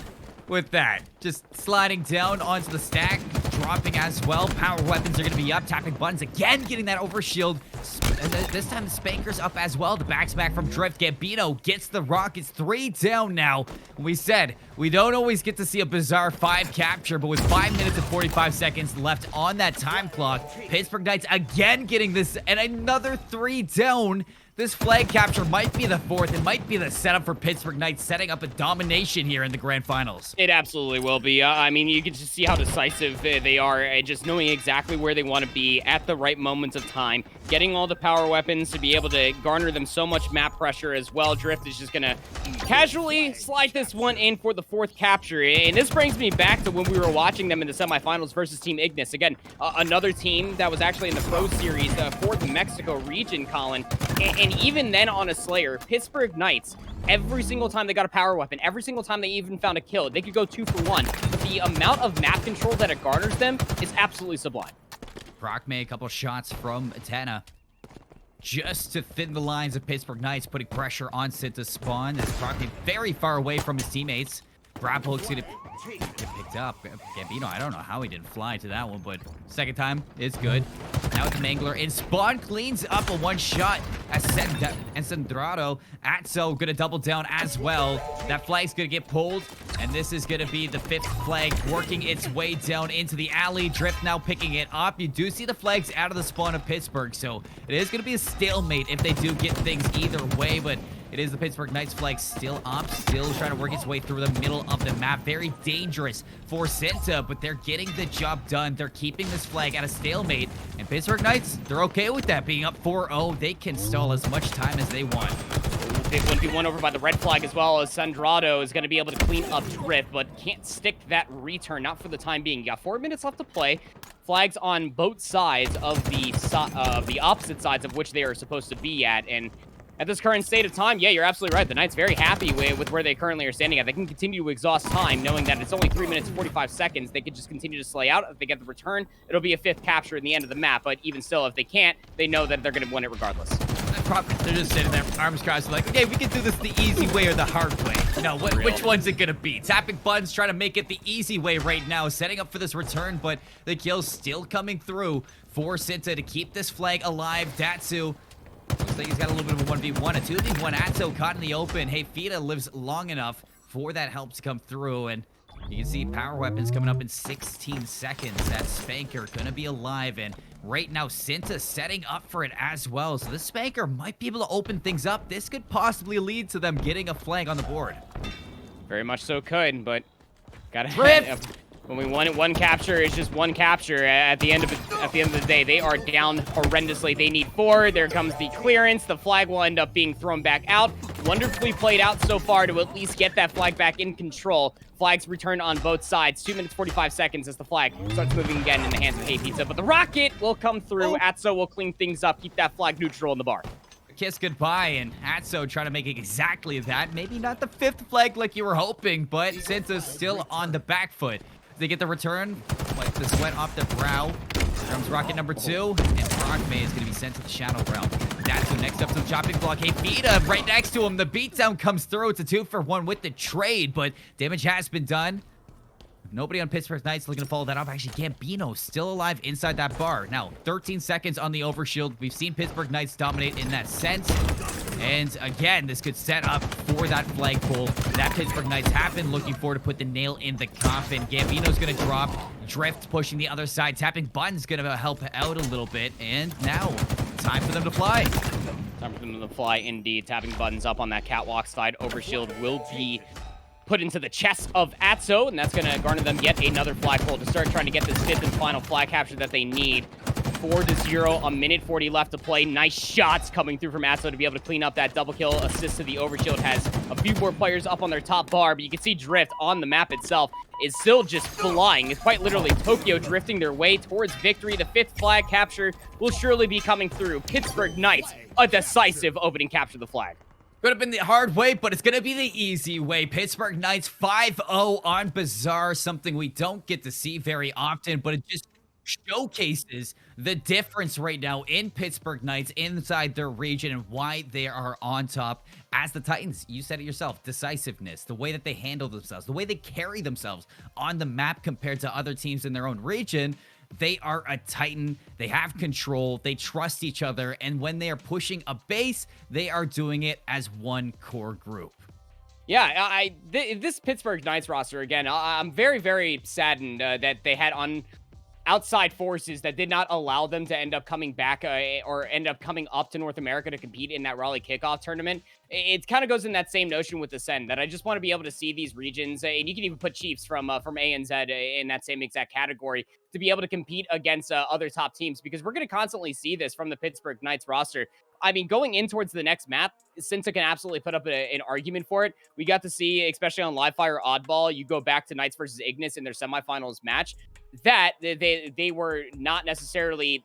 with that. Just sliding down onto the stack, dropping as well. Power weapons are going to be up. Tapping buttons again, getting that overshield. And this time the Spanker's up as well. The backsmack from Drift. Gambino gets the rockets. 3 down now. We said we don't always get to see a bizarre 5 capture, but with 5 minutes and 45 seconds left on that time clock, Pittsburgh Knights again getting this and another 3 down. This flag capture might be the 4th. It might be the setup for Pittsburgh Knights setting up a domination here in the grand finals. It absolutely will be. I mean, you can just see how decisive they are, just knowing exactly where they want to be at the right moments of time, getting all the power weapons to be able to garner them so much map pressure as well. Drift is just going to casually slide this one in for the 4th capture. And this brings me back to when we were watching them in the semifinals versus Team Ignis. Again, another team that was actually in the Pro Series for the Mexico region, Colin. And even then on a Slayer, Pittsburgh Knights, every single time they got a power weapon, every single time they even found a kill, they could go 2 for 1. But the amount of map control that it garners them is absolutely sublime. Brock made a couple shots from Atena just to thin the lines of Pittsburgh Knights, putting pressure on Senta's spawn. As Brock very far away from his teammates. Grab hook's gonna get picked up. Gambino, I don't know how he didn't fly to that one, but second time is good. Now it's Mangler, and Spawn cleans up a one-shot as Sandrado. Atso gonna double down as well. That flag's gonna get pulled, and this is gonna be the 5th flag working its way down into the alley. Drift now picking it up. You do see the flags out of the spawn of Pittsburgh, so it is gonna be a stalemate if they do get things either way, but it is the Pittsburgh Knights flag still up, still trying to work its way through the middle of the map. Very dangerous for Cinta, but they're getting the job done. They're keeping this flag at a stalemate, and Pittsburgh Knights, they're okay with that. Being up 4-0, they can stall as much time as they want. Big one be won over by the red flag, as well as Sandrado is going to be able to clean up Drift, but can't stick that return, not for the time being. You got 4 minutes left to play. Flags on both sides of the opposite sides of which they are supposed to be at, and at this current state of time, yeah, you're absolutely right. The Knights very happy with where they currently are standing at. They can continue to exhaust time, knowing that it's only 3 minutes and 45 seconds. They could just continue to slay out. If they get the return, it'll be a 5th capture in the end of the map. But even still, if they can't, they know that they're going to win it regardless. They're just sitting there, arms crossed, like, okay, we can do this the easy way or the hard way. You know, which one's it gonna be? Tapping buttons, trying to make it the easy way right now, setting up for this return, but the kill's still coming through for Cinta to keep this flag alive. Datsu looks like he's got a little bit of a 1v1, a 2v1. Atso caught in the open. Hey, Fida lives long enough for that help to come through, and you can see power weapons coming up in 16 seconds. That Spanker gonna be alive, and right now Cinta setting up for it as well. So this Spanker might be able to open things up. This could possibly lead to them getting a flag on the board. Very much so could, but gotta Drift! When we won it, one capture is just one capture. At the end of the day, they are down horrendously. They need 4. There comes the clearance. The flag will end up being thrown back out. Wonderfully played out so far to at least get that flag back in control. Flags returned on both sides. 2 minutes 45 seconds as the flag starts moving again in the hands of Hey Pizza. But the rocket will come through. Atso will clean things up, keep that flag neutral in the bar. Kiss goodbye, and Atso trying to make exactly that. Maybe not the 5th flag like you were hoping, but Cinta's still on the back foot. They get the return, wipe the sweat off their brow. Comes rocket number 2, and Frogmay is going to be sent to the Shadow Realm. Datsu next up to the chopping block. Hey, Vita right next to him. The beatdown comes through. It's a 2-for-1 with the trade, but damage has been done. Nobody on Pittsburgh Knights looking to follow that up. Actually, Gambino still alive inside that bar. Now, 13 seconds on the overshield. We've seen Pittsburgh Knights dominate in that sense. And again, this could set up for that flagpole that Pittsburgh Knights have been looking for to put the nail in the coffin. Gambino's going to drop. Drift pushing the other side. Tapping Button's going to help out a little bit. And now, time for them to fly. Time for them to fly indeed. Tapping Buttons up on that catwalk side. Overshield will be put into the chest of Atso, and that's going to garner them yet another flagpole to start trying to get this 5th and final flag capture that they need. 4-0, a minute 40 left to play. Nice shots coming through from Atso to be able to clean up that double kill. Assist to the overshield has a few more players up on their top bar, but you can see Drift on the map itself is still just flying. It's quite literally Tokyo drifting their way towards victory. The 5th flag capture will surely be coming through. Pittsburgh Knights, a decisive opening capture of the flag. Could have been the hard way, but it's going to be the easy way. Pittsburgh Knights 5-0 on Bazaar, something we don't get to see very often, but it just showcases the difference right now in Pittsburgh Knights inside their region and why they are on top. As the Titans, you said it yourself, decisiveness, the way that they handle themselves, the way they carry themselves on the map compared to other teams in their own region. They are a Titan. They have control. They trust each other. And when they are pushing a base, they are doing it as one core group. Yeah, this Pittsburgh Knights roster, again, I'm very, very saddened that they had outside forces that did not allow them to end up coming back or end up coming up to North America to compete in that Raleigh kickoff tournament. It kind of goes in that same notion with Ascend, that I just want to be able to see these regions, and you can even put Chiefs from ANZ in that same exact category, to be able to compete against other top teams, because we're going to constantly see this from the Pittsburgh Knights roster. I mean, going in towards the next map, Cinta can absolutely put up an argument for it. We got to see, especially on Livefire Oddball, you go back to Knights versus Ignis in their semifinals match, that they were not necessarily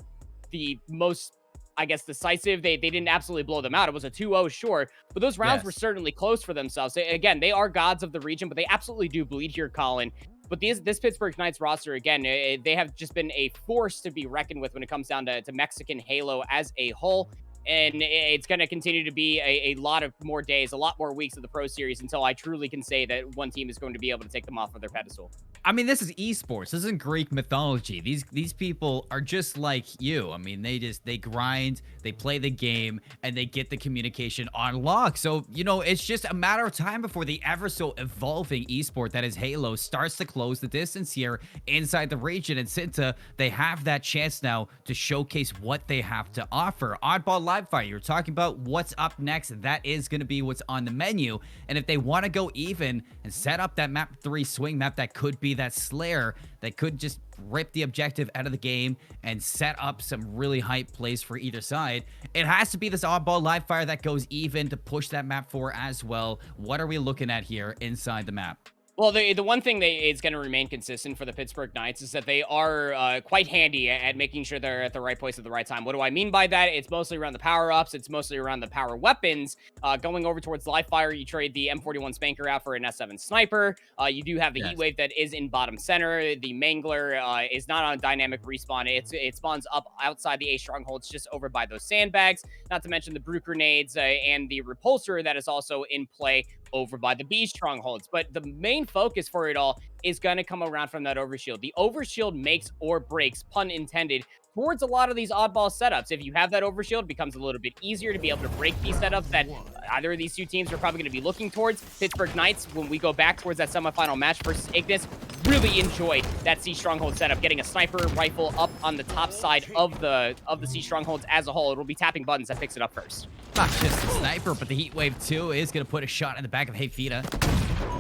the most, I guess, decisive. They didn't absolutely blow them out. It was a 2-0, sure, but those rounds were certainly close for themselves. Again, they are gods of the region, but they absolutely do bleed here, Colin. But this Pittsburgh Knights roster, again, they have just been a force to be reckoned with when it comes down to Mexican Halo as a whole. And it's going to continue to be a lot of more days, a lot more weeks of the Pro Series until I truly can say that one team is going to be able to take them off of their pedestal. I mean, this is esports. This isn't Greek mythology. These people are just like you. I mean, they grind, they play the game, and they get the communication on lock. So, you know, it's just a matter of time before the ever so evolving esport that is Halo starts to close the distance here inside the region. And Cinta, they have that chance now to showcase what they have to offer. Oddball Livefire, you're talking about what's up next. That is going to be what's on the menu. And if they want to go even and set up that map 3 swing map that could be that Slayer that could just rip the objective out of the game and set up some really hype plays for either side, it has to be this oddball live fire that goes even to push that map 4 as well. What are we looking at here inside the map? Well, the one thing that is going to remain consistent for the Pittsburgh Knights is that they are quite handy at making sure they're at the right place at the right time. What do I mean by that? It's mostly around the power-ups. It's mostly around the power weapons. Going over towards live fire, you trade the M41 Spanker out for an S7 Sniper. You do have the Heat Wave that is in bottom center. The Mangler is not on dynamic respawn. It spawns up outside the A strongholds just over by those sandbags. Not to mention the Brute Grenades and the Repulsor that is also in play over by the B strongholds. But the main focus for it all is going to come around from that overshield. The overshield makes or breaks, pun intended, towards a lot of these oddball setups. If you have that overshield, it becomes a little bit easier to be able to break these setups that either of these two teams are probably going to be looking towards. Pittsburgh Knights, when we go back towards that semifinal match versus Ignis, really enjoyed that C Stronghold setup, getting a sniper rifle up on the top side of the C Strongholds as a whole. It'll be tapping buttons that picks it up first. Not just the sniper, but the Heat Wave 2 is going to put a shot in the back of Hayfida.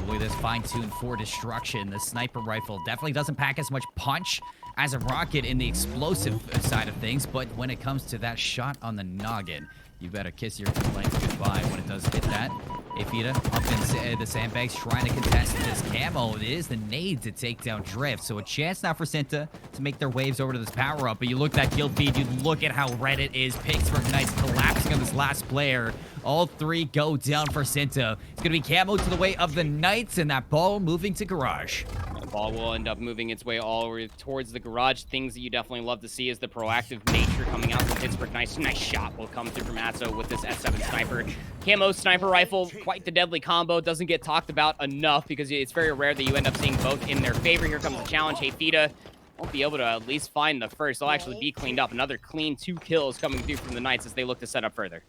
Look at this fine-tuned for destruction. The sniper rifle definitely doesn't pack as much punch as a rocket in the explosive side of things, but when it comes to that shot on the noggin, you better kiss your life goodbye when it does hit that. Hayfida up in the sandbags trying to contest this camo. It is the nade to take down Drift, so a chance now for Cinta to make their waves over to this power-up, but you look at that kill feed, you look at how red it is. Pittsburgh Knights collapsing on this last player. All 3 go down for Cinta. It's going to be camo to the way of the Knights, and that ball moving to Garage. The ball will end up moving its way all over towards the Garage. Things that you definitely love to see is the proactive nature coming out from Pittsburgh Knights. Nice shot will come through from Atso with this S7 Sniper. Camo Sniper Rifle, quite the deadly combo. Doesn't get talked about enough because it's very rare that you end up seeing both in their favor. Here comes the challenge. Hayfida won't be able to at least find the first. They'll actually be cleaned up. Another clean 2 kills coming through from the Knights as they look to set up further.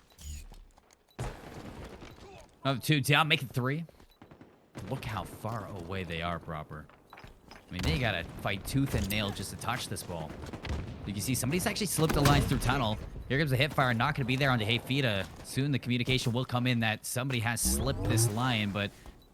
Another 2 down, make it 3. Look how far away they are proper. I mean, they gotta fight tooth and nail just to touch this ball. You can see somebody's actually slipped the lines through tunnel. Here comes the hip fire, not gonna be there onto Hayfida. Soon the communication will come in that somebody has slipped this line, but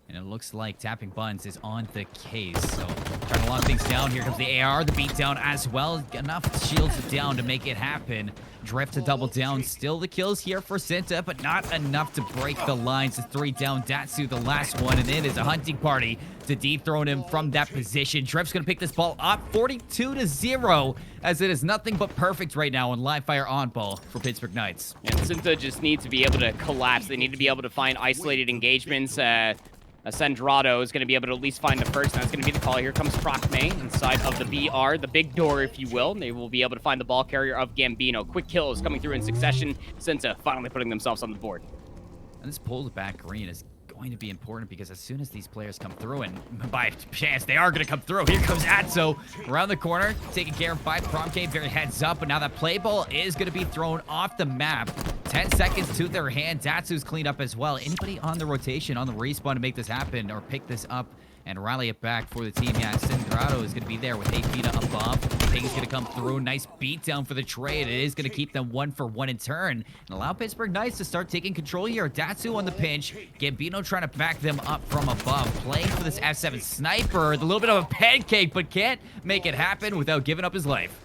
and it looks like tapping buttons is on the case. So trying to lock things down. Here comes the AR, the beat down as well. Enough shields down to make it happen. Drift to double down. Still the kills here for Cinta, but not enough to break the lines. It's 3 down. Datsu the last one, and it is a hunting party to dethrone him from that position. Drift's gonna pick this ball up 42-0, as it is nothing but perfect right now on live fire on ball for Pittsburgh Knights. And Cinta just need to be able to collapse. They need to be able to find isolated engagements. Sendrado is going to be able to at least find the first. That's going to be the call. Here comes Procme inside of the BR, the big door, if you will. They will be able to find the ball carrier of Gambino. Quick kills coming through in succession. Cinta finally putting themselves on the board. And this pulled back green is going to be important because as soon as these players come through, and by chance they are going to come through, here comes Atso around the corner, taking care of by Promke, very heads up, but now that play ball is going to be thrown off the map. 10 seconds to their hand. Datsu's cleaned up as well. Anybody on the rotation, on the respawn to make this happen or pick this up and rally it back for the team? Yeah, Sendrado is going to be there with Hayfida above. Ping's going to come through. Nice beatdown for the trade. It is going to keep them 1-for-1 in turn and allow Pittsburgh Knights to start taking control here. Datsu on the pinch. Gambino trying to back them up from above. Playing for this F7 sniper. A little bit of a pancake, but can't make it happen without giving up his life.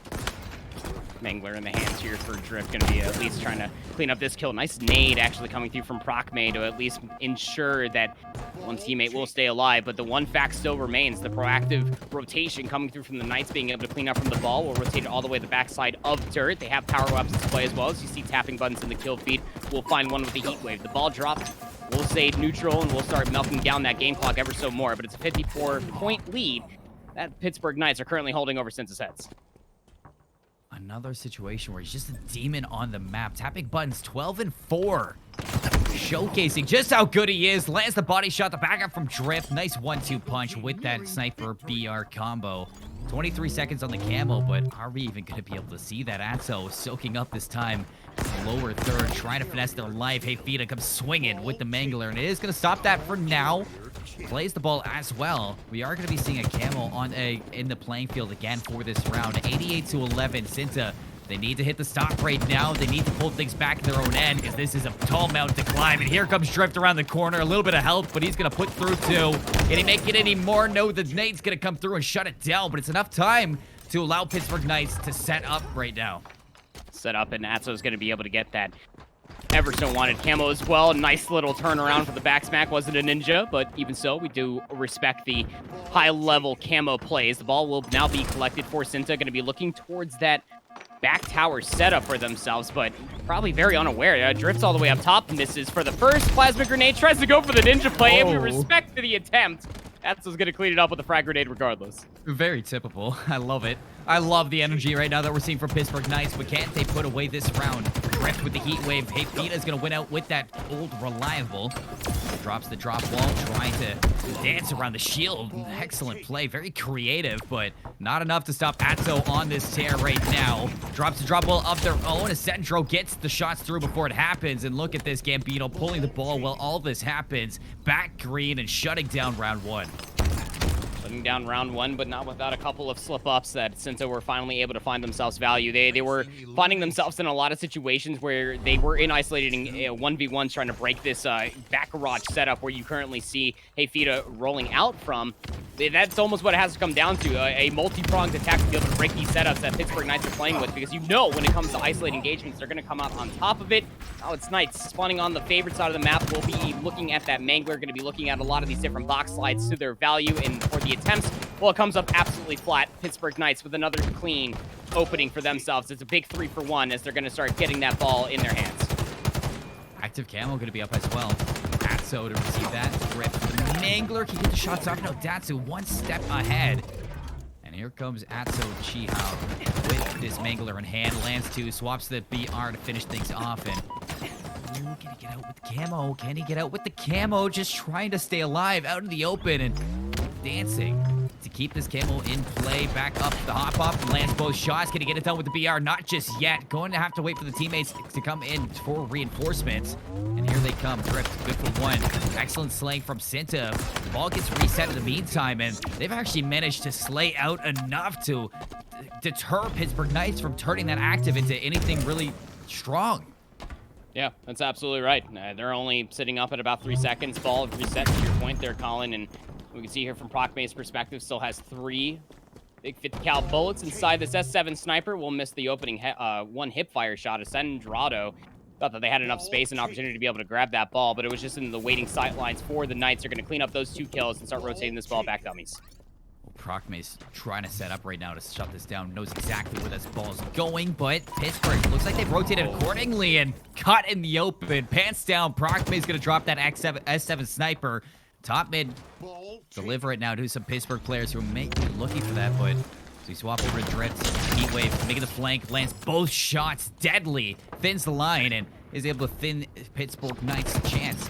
Mangler in the hands here for Drift, going to be at least trying to clean up this kill. Nice nade actually coming through from Procme to at least ensure that one teammate will stay alive, but the one fact still remains. The proactive rotation coming through from the Knights being able to clean up from the ball will rotate it all the way to the backside of Dirt. They have power weapons to play as well, as you see tapping buttons in the kill feed. We'll find one with the Heat Wave. The ball drop will stay neutral, and we'll start melting down that game clock ever so more, but it's a 54-point lead that Pittsburgh Knights are currently holding over Cinta's heads. I another situation where he's just a demon on the map. Tapping buttons 12 and 4. Showcasing just how good he is. Lands the body shot, the backup from Drift. Nice 1-2 punch with that sniper BR combo. 23 seconds on the camo, but are we even going to be able to see that? Atso soaking up this time. Lower third, trying to finesse their life. Hey, Fita comes swinging with the Mangler, and it is going to stop that for now. Plays the ball as well. We are going to be seeing a camo in the playing field again for this round. 88-11, Cinta. They need to hit the stop right now. They need to pull things back in their own end because this is a tall mountain to climb. And here comes Drift around the corner. A little bit of help, but he's going to put through too. Can he make it any more? No, the nade's going to come through and shut it down, but it's enough time to allow Pittsburgh Knights to set up right now. Set up, and Atso's going to be able to get that ever so wanted camo as well. Nice little turnaround for the back smack. Wasn't a ninja, but even so, we do respect the high-level camo plays. The ball will now be collected for Cinta. Going to be looking towards that back tower setup for themselves, but probably very unaware. Drifts all the way up top, misses for the first. Plasma grenade tries to go for the ninja play, and we respect the attempt. Atso's going to clean it up with a frag grenade regardless. Very typical. I love it. I love the energy right now that we're seeing from Pittsburgh Knights, but can't they put away this round? Drift with the heat wave. Hey, Vita's going to win out with that old reliable. Drops the drop wall, trying to dance around the shield. Excellent play. Very creative, but not enough to stop Atso on this tear right now. Drops the drop wall of their own. Ascendro gets the shots through before it happens, and look at this Gambino pulling the ball while all this happens. Back green and shutting down round one. Shutting down round one, but not without a couple of slip-ups that Cinta were finally able to find themselves value. They were finding themselves in a lot of situations where they were in isolating 1v1s trying to break this back garage setup where you currently see Hey Fita rolling out from. That's almost what it has to come down to, a multi-pronged attack to be able to break these setups that Pittsburgh Knights are playing with, because you know when it comes to isolated engagements, they're going to come out on top of it. Now it's Knights spawning on the favorite side of the map. We'll be looking at that Mangler, going to be looking at a lot of these different box slides to their value, and for the attempts, well, it comes up absolutely flat. Pittsburgh Knights with another clean opening for themselves. It's a big 3-for-1 as they're going to start getting that ball in their hands. Active camo going to be up as well. Atso to receive that. Drift. The Mangler can get the shots off. No, Datsu one step ahead. And here comes Atso Chihao with this Mangler in hand. Lands two, swaps the BR to finish things off. And ooh, can he get out with the camo? Can he get out with the camo? Just trying to stay alive out in the open and dancing to keep this camo in play. Back up the hop up, lands both shots. Can he get it done with the BR? Not just yet. Going to have to wait for the teammates to come in for reinforcements. And here they come. Drift, good for one. Excellent slaying from Cinta. The ball gets reset in the meantime, and they've actually managed to slay out enough to deter Pittsburgh Knights from turning that active into anything really strong. Yeah, that's absolutely right. They're only sitting up at about 3 seconds. Ball reset to your point there, Colin, and we can see here from Procmace's perspective, still has 3 big 50 cal bullets inside. This S7 sniper will miss the opening one hip fire shot. Ascendrado thought that they had enough space and opportunity to be able to grab that ball, but it was just in the waiting sightlines for the Knights. They're going to clean up those 2 kills and start rotating this ball back dummies. Procmace trying to set up right now to shut this down. Knows exactly where this ball is going, but Pittsburgh looks like they've rotated accordingly and cut in the open. Pants down. Procmace going to drop that S7 sniper. Top mid, deliver it now to some Pittsburgh players who may be looking for that, but we swap over to Drift. Heat wave, making the flank, lands both shots deadly, thins the line, and is able to thin Pittsburgh Knights' chance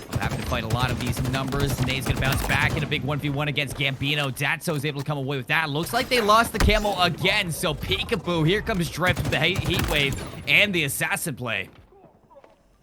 of having to fight a lot of these numbers. Nade's gonna bounce back in a big 1v1 against Gambino. Datso is able to come away with that. Looks like they lost the camo again, so peekaboo. Here comes Drift with the heat wave and the assassin play.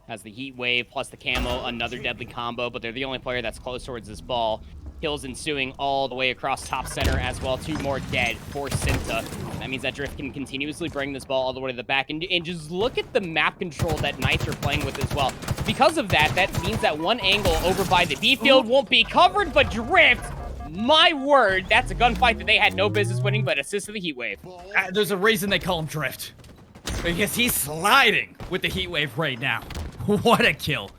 Has the heat wave plus the camo, another deadly combo, but they're the only player that's close towards this ball. Kills ensuing all the way across top center as well. 2 more dead for Cinta. That means that Drift can continuously bring this ball all the way to the back. And just look at the map control that Knights are playing with as well. Because of that, that means that one angle over by the B field won't be covered, but Drift, my word, that's a gunfight that they had no business winning, but assist to the heat wave. There's a reason they call him Drift. Because he's sliding with the heat wave right now. What a kill.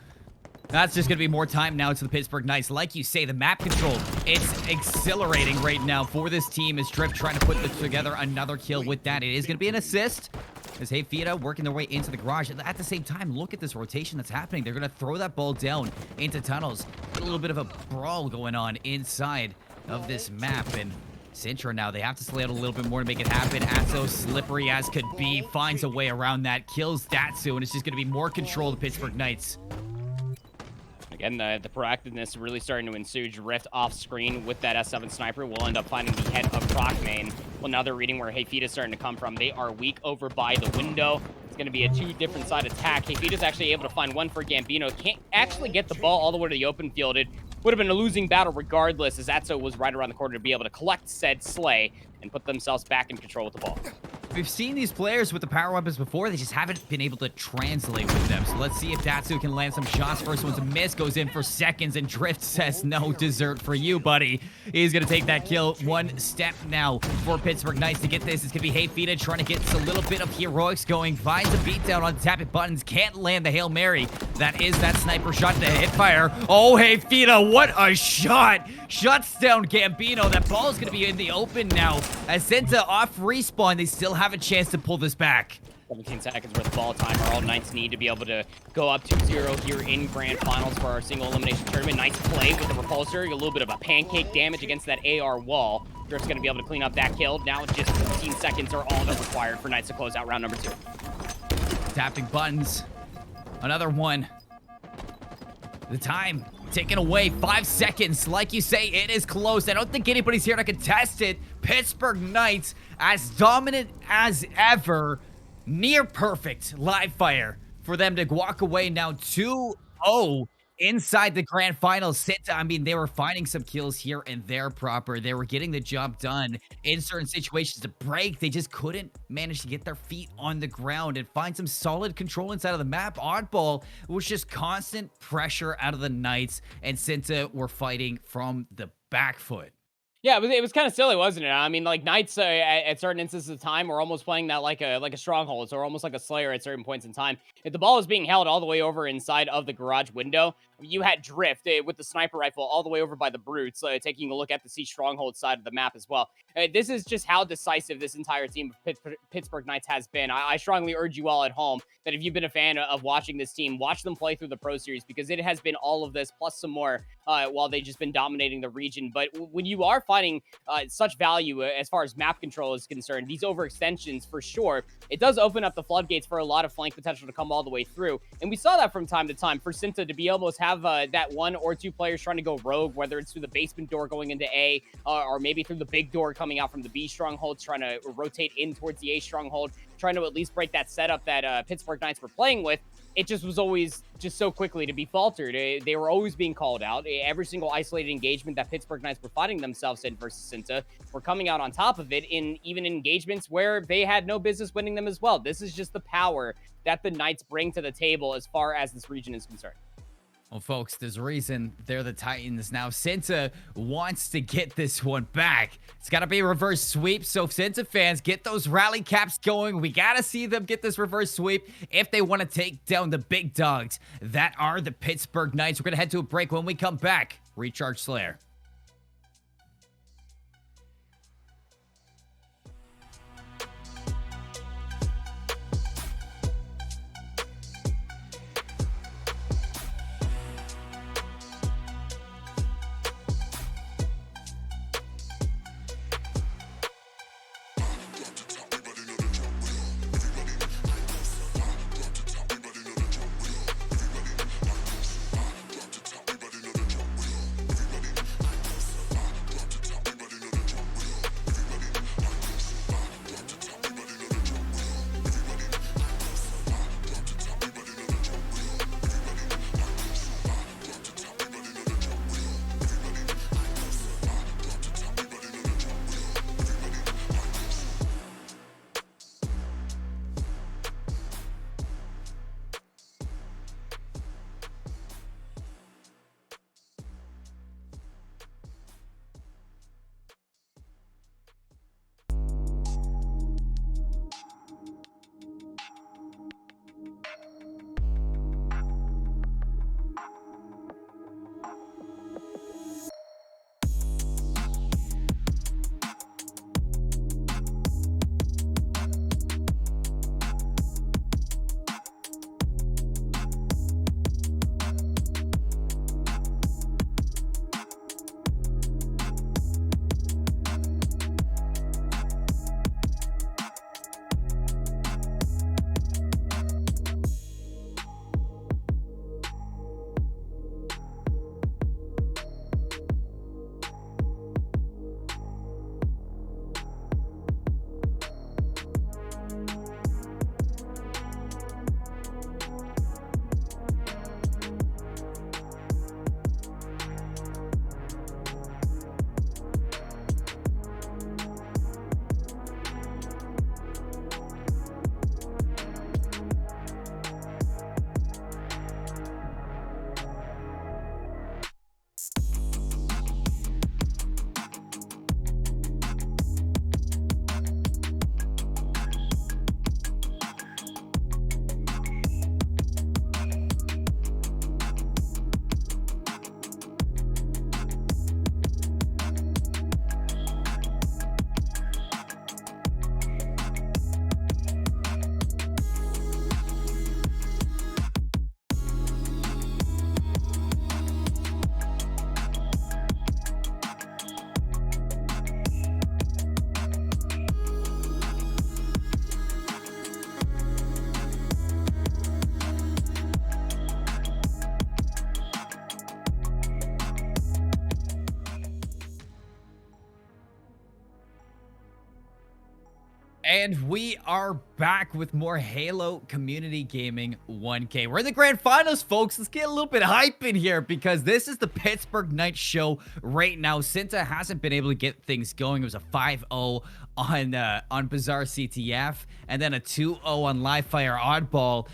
That's just going to be more time now to the Pittsburgh Knights. Like you say, the map control, it's accelerating right now for this team as Drift trying to put together another kill with that. It is going to be an assist as Hey Fita working their way into the garage. At the same time, look at this rotation that's happening. They're going to throw that ball down into tunnels. A little bit of a brawl going on inside of this map, and Sintra now, they have to slay out a little bit more to make it happen. Atso, slippery as could be, finds a way around that, kills Datsu, and it's just going to be more control of the Pittsburgh Knights. Again, the proactiveness really starting to ensue. Drift off screen with that S7 sniper will end up finding the head of Procmain. Well, now they're reading where Hayfita's starting to come from. They are weak over by the window. It's going to be a 2 different side attack. Hayfita's actually able to find one for Gambino. Can't actually get the ball all the way to the open field. It would have been a losing battle regardless, as Atso was right around the corner to be able to collect said slay and put themselves back in control with the ball. We've seen these players with the power weapons before. They just haven't been able to translate with them. So let's see if Datsu can land some shots. First one's a miss, goes in for seconds, and Drift says, no dessert for you, buddy. He's going to take that kill. One step now for Pittsburgh Knights to get this. It's going to be Hayfita trying to get a little bit of heroics going. Finds a beatdown on tapping buttons. Can't land the Hail Mary. That is that sniper shot to hit fire. Oh, Hayfita, what a shot. Shuts down Gambino. That ball is going to be in the open now. As Senta off respawn, they still have a chance to pull this back. 17 seconds worth of ball time. All Knights need to be able to go up 2-0 here in Grand Finals for our single elimination tournament. Nice play with the repulsor. A little bit of a pancake damage against that AR wall. Drift's going to be able to clean up that kill. Now just 15 seconds are all that required for Knights to close out round number 2. Tapping buttons. Another one. The time taken away. 5 seconds. Like you say, it is close. I don't think anybody's here to contest it. Pittsburgh Knights, as dominant as ever. Near perfect live fire for them to walk away now 2-0 inside the grand finals. Senta, I mean, they were finding some kills here and there proper. They were getting the job done in certain situations to break. They just couldn't manage to get their feet on the ground and find some solid control inside of the map. Oddball was just constant pressure out of the Knights, and Senta were fighting from the back foot. Yeah, it was kind of silly, wasn't it? I mean, like Knights at certain instances of time were almost playing that like a stronghold, so almost like a Slayer at certain points in time. If the ball was being held all the way over inside of the garage window, you had Drift with the sniper rifle all the way over by the Brutes, taking a look at the Siege Stronghold side of the map as well. This is just how decisive this entire team of Pittsburgh Knights has been. I strongly urge you all at home that if you've been a fan of watching this team, watch them play through the Pro Series, because it has been all of this plus some more while they've just been dominating the region. But when you are finding such value as far as map control is concerned, these overextensions for sure, it does open up the floodgates for a lot of flank potential to come all the way through. And we saw that from time to time for Senta to be almost have that 1 or 2 players trying to go rogue, whether it's through the basement door going into A or maybe through the big door coming out from the B strongholds, trying to rotate in towards the A stronghold, trying to at least break that setup that Pittsburgh Knights were playing with. It just was always just so quickly to be faltered. They were always being called out. Every single isolated engagement that Pittsburgh Knights were finding themselves in versus Senta were coming out on top of it in even engagements where they had no business winning them as well. This is just the power that the Knights bring to the table as far as this region is concerned. Well, folks, there's a reason they're the Titans now. Senta wants to get this one back. It's got to be a reverse sweep. So, Senta fans, get those rally caps going. We got to see them get this reverse sweep if they want to take down the big dogs that are the Pittsburgh Knights. We're going to head to a break. When we come back, Recharge Slayer. And we are back with more Halo Community Gaming 1K. We're in the grand finals, folks. Let's get a little bit of hype in here because this is the Pittsburgh Night Show right now. Cinta hasn't been able to get things going. It was a 5-0 on Bizarre CTF and then a 2-0 on Livefire Oddball.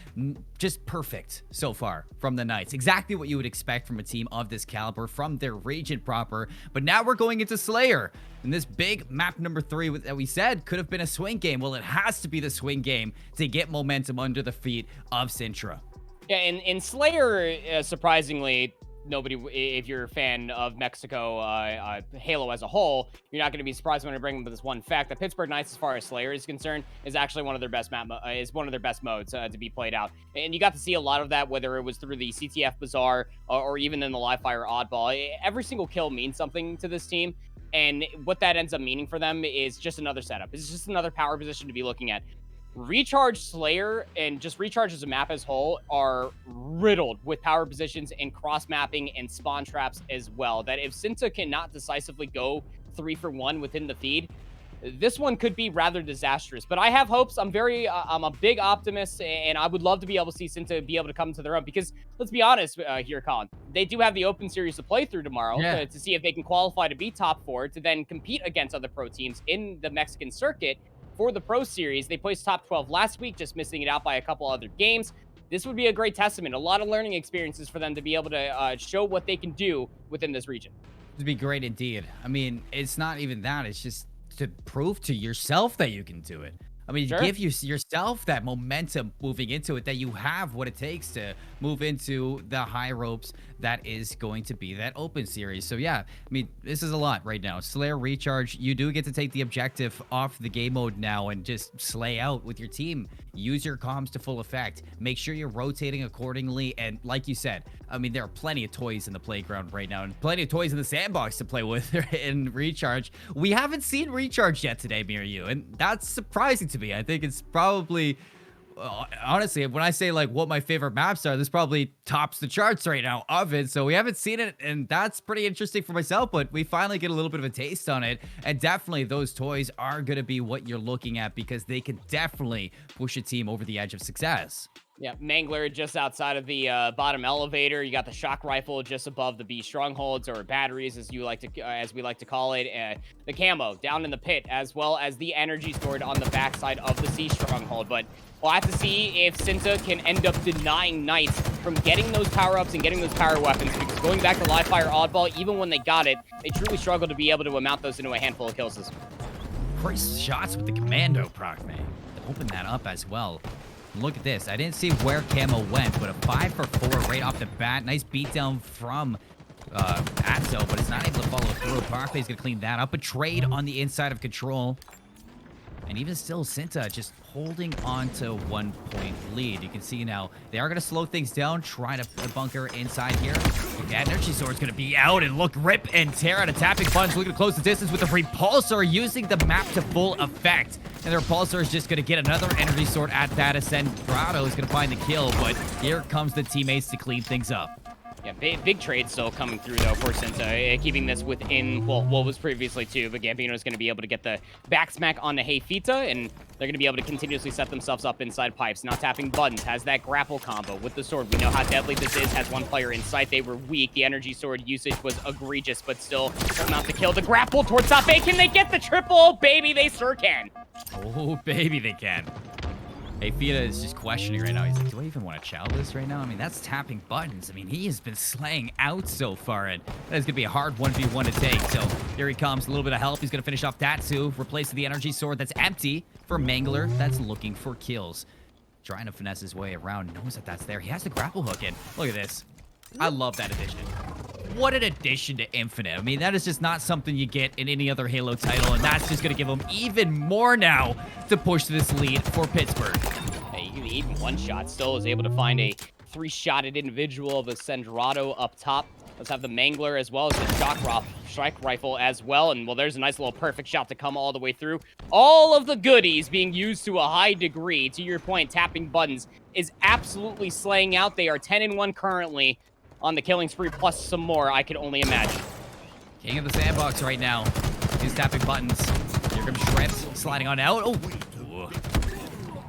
Just perfect so far from the Knights. Exactly what you would expect from a team of this caliber from their region proper. But now we're going into Slayer. And this big map number 3 that we said could have been a swing game. Well, it has to be the swing game to get momentum under the feet of Sintra. Yeah, in Slayer, surprisingly, nobody, if you're a fan of Mexico Halo as a whole, you're not going to be surprised when I bring up this one fact that Pittsburgh Knights, as far as Slayer is concerned, is actually one of their best modes to be played out. And you got to see a lot of that, whether it was through the CTF Bazaar or even in the Livefire Oddball. Every single kill means something to this team. And what that ends up meaning for them is just another setup. It's just another power position to be looking at. Recharge Slayer and just Recharge as a map as whole are riddled with power positions and cross mapping and spawn traps as well. That if Cinta cannot decisively go 3 for 1 within the feed, this one could be rather disastrous. But I have hopes. I'm a big optimist, and I would love to be able to see Cinta be able to come to their own because let's be honest here, Colin. They do have the Open Series to play through tomorrow to see if they can qualify to be top 4 to then compete against other pro teams in the Mexican circuit for the Pro Series. They placed top 12 last week, just missing it out by a couple other games. This would be a great testament. A lot of learning experiences for them to be able to show what they can do within this region. It'd be great indeed. I mean, it's not even that. It's just to prove to yourself that you can do it. I mean, give yourself that momentum moving into it, that you have what it takes to move into the high ropes that is going to be that Open Series. So yeah, I mean, this is a lot right now. Slayer Recharge, you do get to take the objective off the game mode now and just slay out with your team. Use your comms to full effect. Make sure you're rotating accordingly. And like you said, I mean, there are plenty of toys in the playground right now and plenty of toys in the sandbox to play with in Recharge. We haven't seen Recharge yet today, Miryu, and that's surprising to me. I think it's probably, honestly, when I say like what my favorite maps are, this probably tops the charts right now of it. So we haven't seen it, and that's pretty interesting for myself, but we finally get a little bit of a taste on it. And definitely those toys are going to be what you're looking at because they can definitely push a team over the edge of success. Yeah, Mangler just outside of the bottom elevator. You got the shock rifle just above the B strongholds, or batteries, as we like to call it. The camo down in the pit, as well as the energy stored on the backside of the C stronghold. But we'll have to see if Cinta can end up denying Knights from getting those power-ups and getting those power weapons, because going back to Livefire Oddball, even when they got it, they truly struggled to be able to amount those into a handful of kills. Great shots with the commando proc, man. To open that up as well. Look at this. I didn't see where camo went, but a 5 for 4 right off the bat. Nice beatdown from Atzo, but it's not able to follow through. Parfait is going to clean that up. A trade on the inside of Control. And even still, Cinta just holding on to 1 point lead. You can see now they are going to slow things down, try to bunker inside here. That energy sword is going to be out, and look, Rip and tear out a tapping punch, looking to close the distance with the repulsor, using the map to full effect. And the repulsor is just going to get another energy sword at that ascent. Grotto is going to find the kill, but here comes the teammates to clean things up. Yeah, big trade still coming through, though, for Cinta, keeping this within, well, what was previously 2, but Gambino is going to be able to get the back smack on the Hayfita, and they're going to be able to continuously set themselves up inside pipes. Now tapping buttons, has that grapple combo with the sword. We know how deadly this is, has one player in sight. They were weak. The energy sword usage was egregious, but still not to kill. The grapple towards top 8. Can they get the triple? Oh, baby, they sure can. Oh, baby, they can. Hey, Fita is just questioning right now. He's like, do I even want to chow this right now? I mean, that's tapping buttons. I mean, he has been slaying out so far, and that is going to be a hard 1v1 to take. So here he comes, a little bit of help. He's going to finish off Tatsu, replacing the energy sword that's empty for Mangler. That's looking for kills. Trying to finesse his way around. Knows that that's there. He has the grapple hook in. Look at this. I love that addition. What an addition to Infinite. I mean, that is just not something you get in any other Halo title, and that's just going to give him even more now to push this lead for Pittsburgh. Hey, even one shot still is able to find a 3-shotted individual of a Sendrado up top. Let's have the Mangler as well as the strike rifle as well. And, well, there's a nice little perfect shot to come all the way through. All of the goodies being used to a high degree. To your point, tapping buttons is absolutely slaying out. They are 10-1 currently on the killing spree, plus some more, I can only imagine. King of the sandbox right now. He's tapping buttons. Here comes Shrimps sliding on out. Oh, Ooh.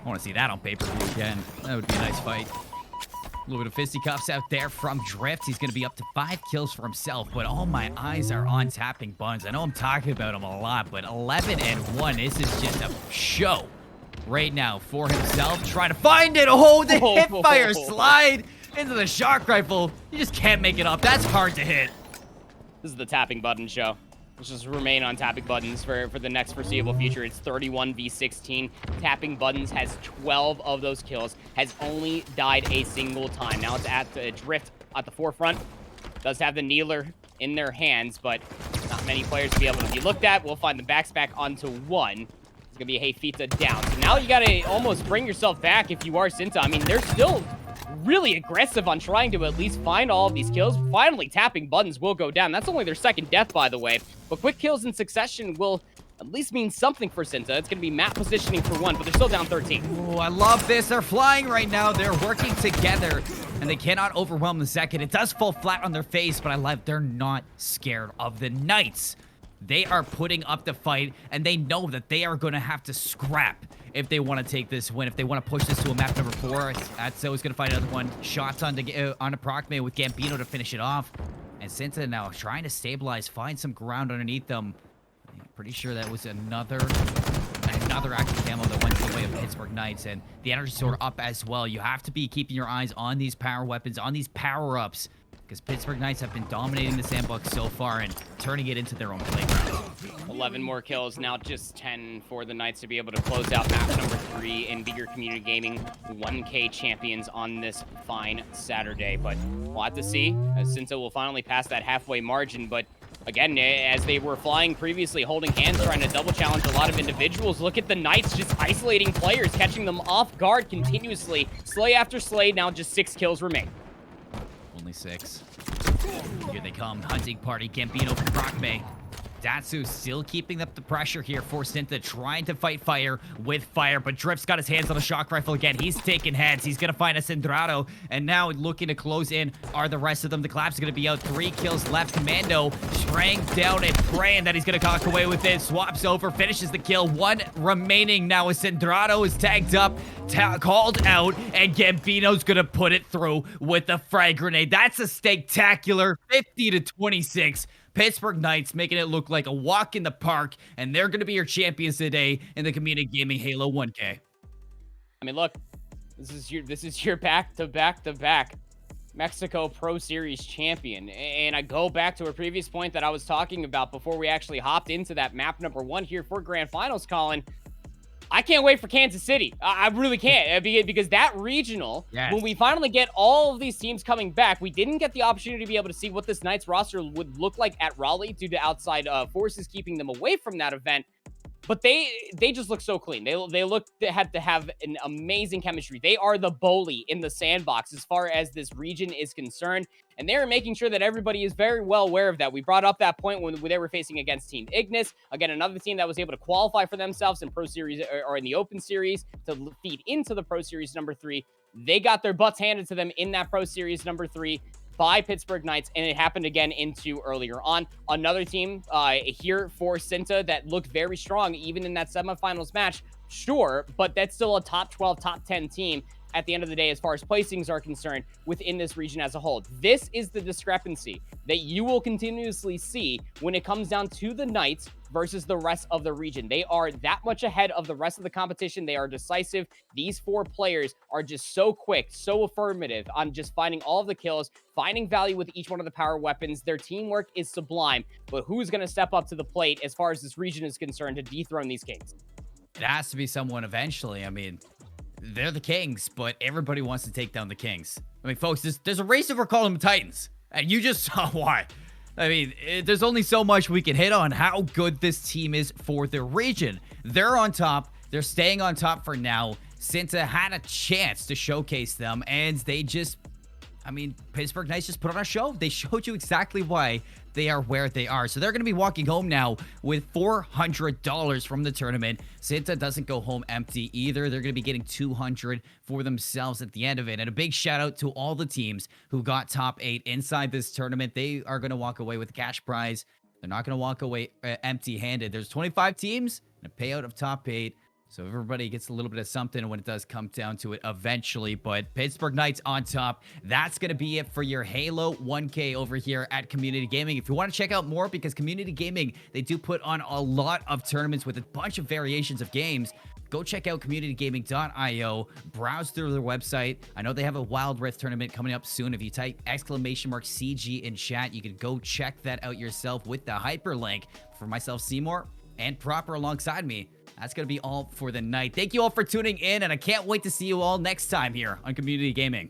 I want to see that on pay-per-view again. That would be a nice fight. A little bit of fisticuffs out there from Drift. He's going to be up to 5 kills for himself, but all my eyes are on Tapping Buns. I know I'm talking about him a lot, but 11-1. This is just a show right now for himself. Trying to find it. Oh, the hip fire slide into the shock rifle. You just can't make it up. That's hard to hit. This is the Tapping Button show. Let's just remain on Tapping Buttons for the next foreseeable future. It's 31 v 16. Tapping Buttons has 12 of those kills, has only died a single time. Now it's at the Drift at the forefront. Does have the Kneeler in their hands, but not many players to be able to be looked at. We'll find the backs back onto 1. It's gonna be a Heyfita down. So now you gotta almost bring yourself back if you are Cinta. I mean, they're still really aggressive on trying to at least find all of these kills. Finally, Tapping Buttons will go down. That's only their second death, by the way. But quick kills in succession will at least mean something for Cinta. It's going to be map positioning for 1, but they're still down 13. Oh, I love this. They're flying right now. They're working together, and they cannot overwhelm the second. It does fall flat on their face, but I love they're not scared of the Knights. They are putting up the fight, and they know that they are going to have to scrap if they want to take this win. If they want to push this to a map number 4, Atso is going to find another one. Shots on a Procme with Gambino to finish it off. And Cinta now trying to stabilize, find some ground underneath them. I'm pretty sure that was another active camo that went the way of Pittsburgh Knights. And the energy sword up as well. You have to be keeping your eyes on these power weapons, on these power-ups, because Pittsburgh Knights have been dominating the sandbox so far and turning it into their own playground. 11 more kills, now just 10 for the Knights to be able to close out map number 3 and be your Community Gaming 1K champions on this fine Saturday. But we'll have to see, as Cinta will finally pass that halfway margin. But again, as they were flying previously, holding hands, trying to double challenge a lot of individuals. Look at the Knights just isolating players, catching them off guard continuously. Slay after slay, now just 6 kills remain. Only 6. Here they come. Hunting party. Gambino from Procme. Datsu still keeping up the pressure here for Cinta, trying to fight fire with fire, but Drift's got his hands on a shock rifle again. He's taking heads. He's going to find a Centrado, and now looking to close in are the rest of them. The collapse is going to be out. 3 kills left. Commando spraying down and praying that he's going to cock away with it. Swaps over, finishes the kill. 1 remaining now as Centrado is tagged up, called out, and Gambino's going to put it through with the frag grenade. That's a spectacular 50-26. Pittsburgh Knights making it look like a walk in the park, and they're going to be your champions today in the Community Gaming Halo 1K. I mean, look, this is your back-to-back Mexico Pro Series champion. And I go back to a previous point that I was talking about before we actually hopped into that map number 1 here for Grand Finals, Colin. I can't wait for Kansas City. I really can't, because that regional, yes, when we finally get all of these teams coming back, we didn't get the opportunity to be able to see what this Knights roster would look like at Raleigh due to outside forces keeping them away from that event. But they just look so clean. They had to have an amazing chemistry. They are the bully in the sandbox as far as this region is concerned. And they're making sure that everybody is very well aware of that. We brought up that point when they were facing against Team Ignis. Again, another team that was able to qualify for themselves in Pro Series or in the Open Series to feed into the Pro Series number 3. They got their butts handed to them in that Pro Series number 3 by Pittsburgh Knights, and it happened again into earlier on. Another team here for Cinta that looked very strong even in that semifinals match, sure, but that's still a top 12, top 10 team at the end of the day as far as placings are concerned within this region as a whole. This is the discrepancy that you will continuously see when it comes down to the Knights versus the rest of the region. They are that much ahead of the rest of the competition. They are decisive. These 4 players are just so quick, so affirmative on just finding all of the kills, finding value with each one of the power weapons. Their teamwork is sublime, but who's going to step up to the plate as far as this region is concerned to dethrone these kings? It has to be someone eventually. I mean, they're the Kings, but everybody wants to take down the Kings. I mean, folks, there's a reason we're calling them Titans, and you just saw why. I mean, there's only so much we can hit on how good this team is for the region. They're on top. They're staying on top for now. Cinta had a chance to showcase them, and they just, I mean, Pittsburgh Knights just put on a show. They showed you exactly why they are where they are. So they're going to be walking home now with $400 from the tournament. Cinta doesn't go home empty either. They're going to be getting $200 for themselves at the end of it. And a big shout out to all the teams who got top 8 inside this tournament. They are going to walk away with a cash prize. They're not going to walk away empty-handed. There's 25 teams and a payout of top 8. So everybody gets a little bit of something when it does come down to it eventually. But Pittsburgh Knights on top. That's going to be it for your Halo 1K over here at Community Gaming. If you want to check out more, because Community Gaming, they do put on a lot of tournaments with a bunch of variations of games. Go check out communitygaming.io. Browse through their website. I know they have a Wild Rift tournament coming up soon. If you type !CG in chat, you can go check that out yourself with the hyperlink. For myself, Seymour, and Proper alongside me, that's going to be all for the night. Thank you all for tuning in, and I can't wait to see you all next time here on Community Gaming.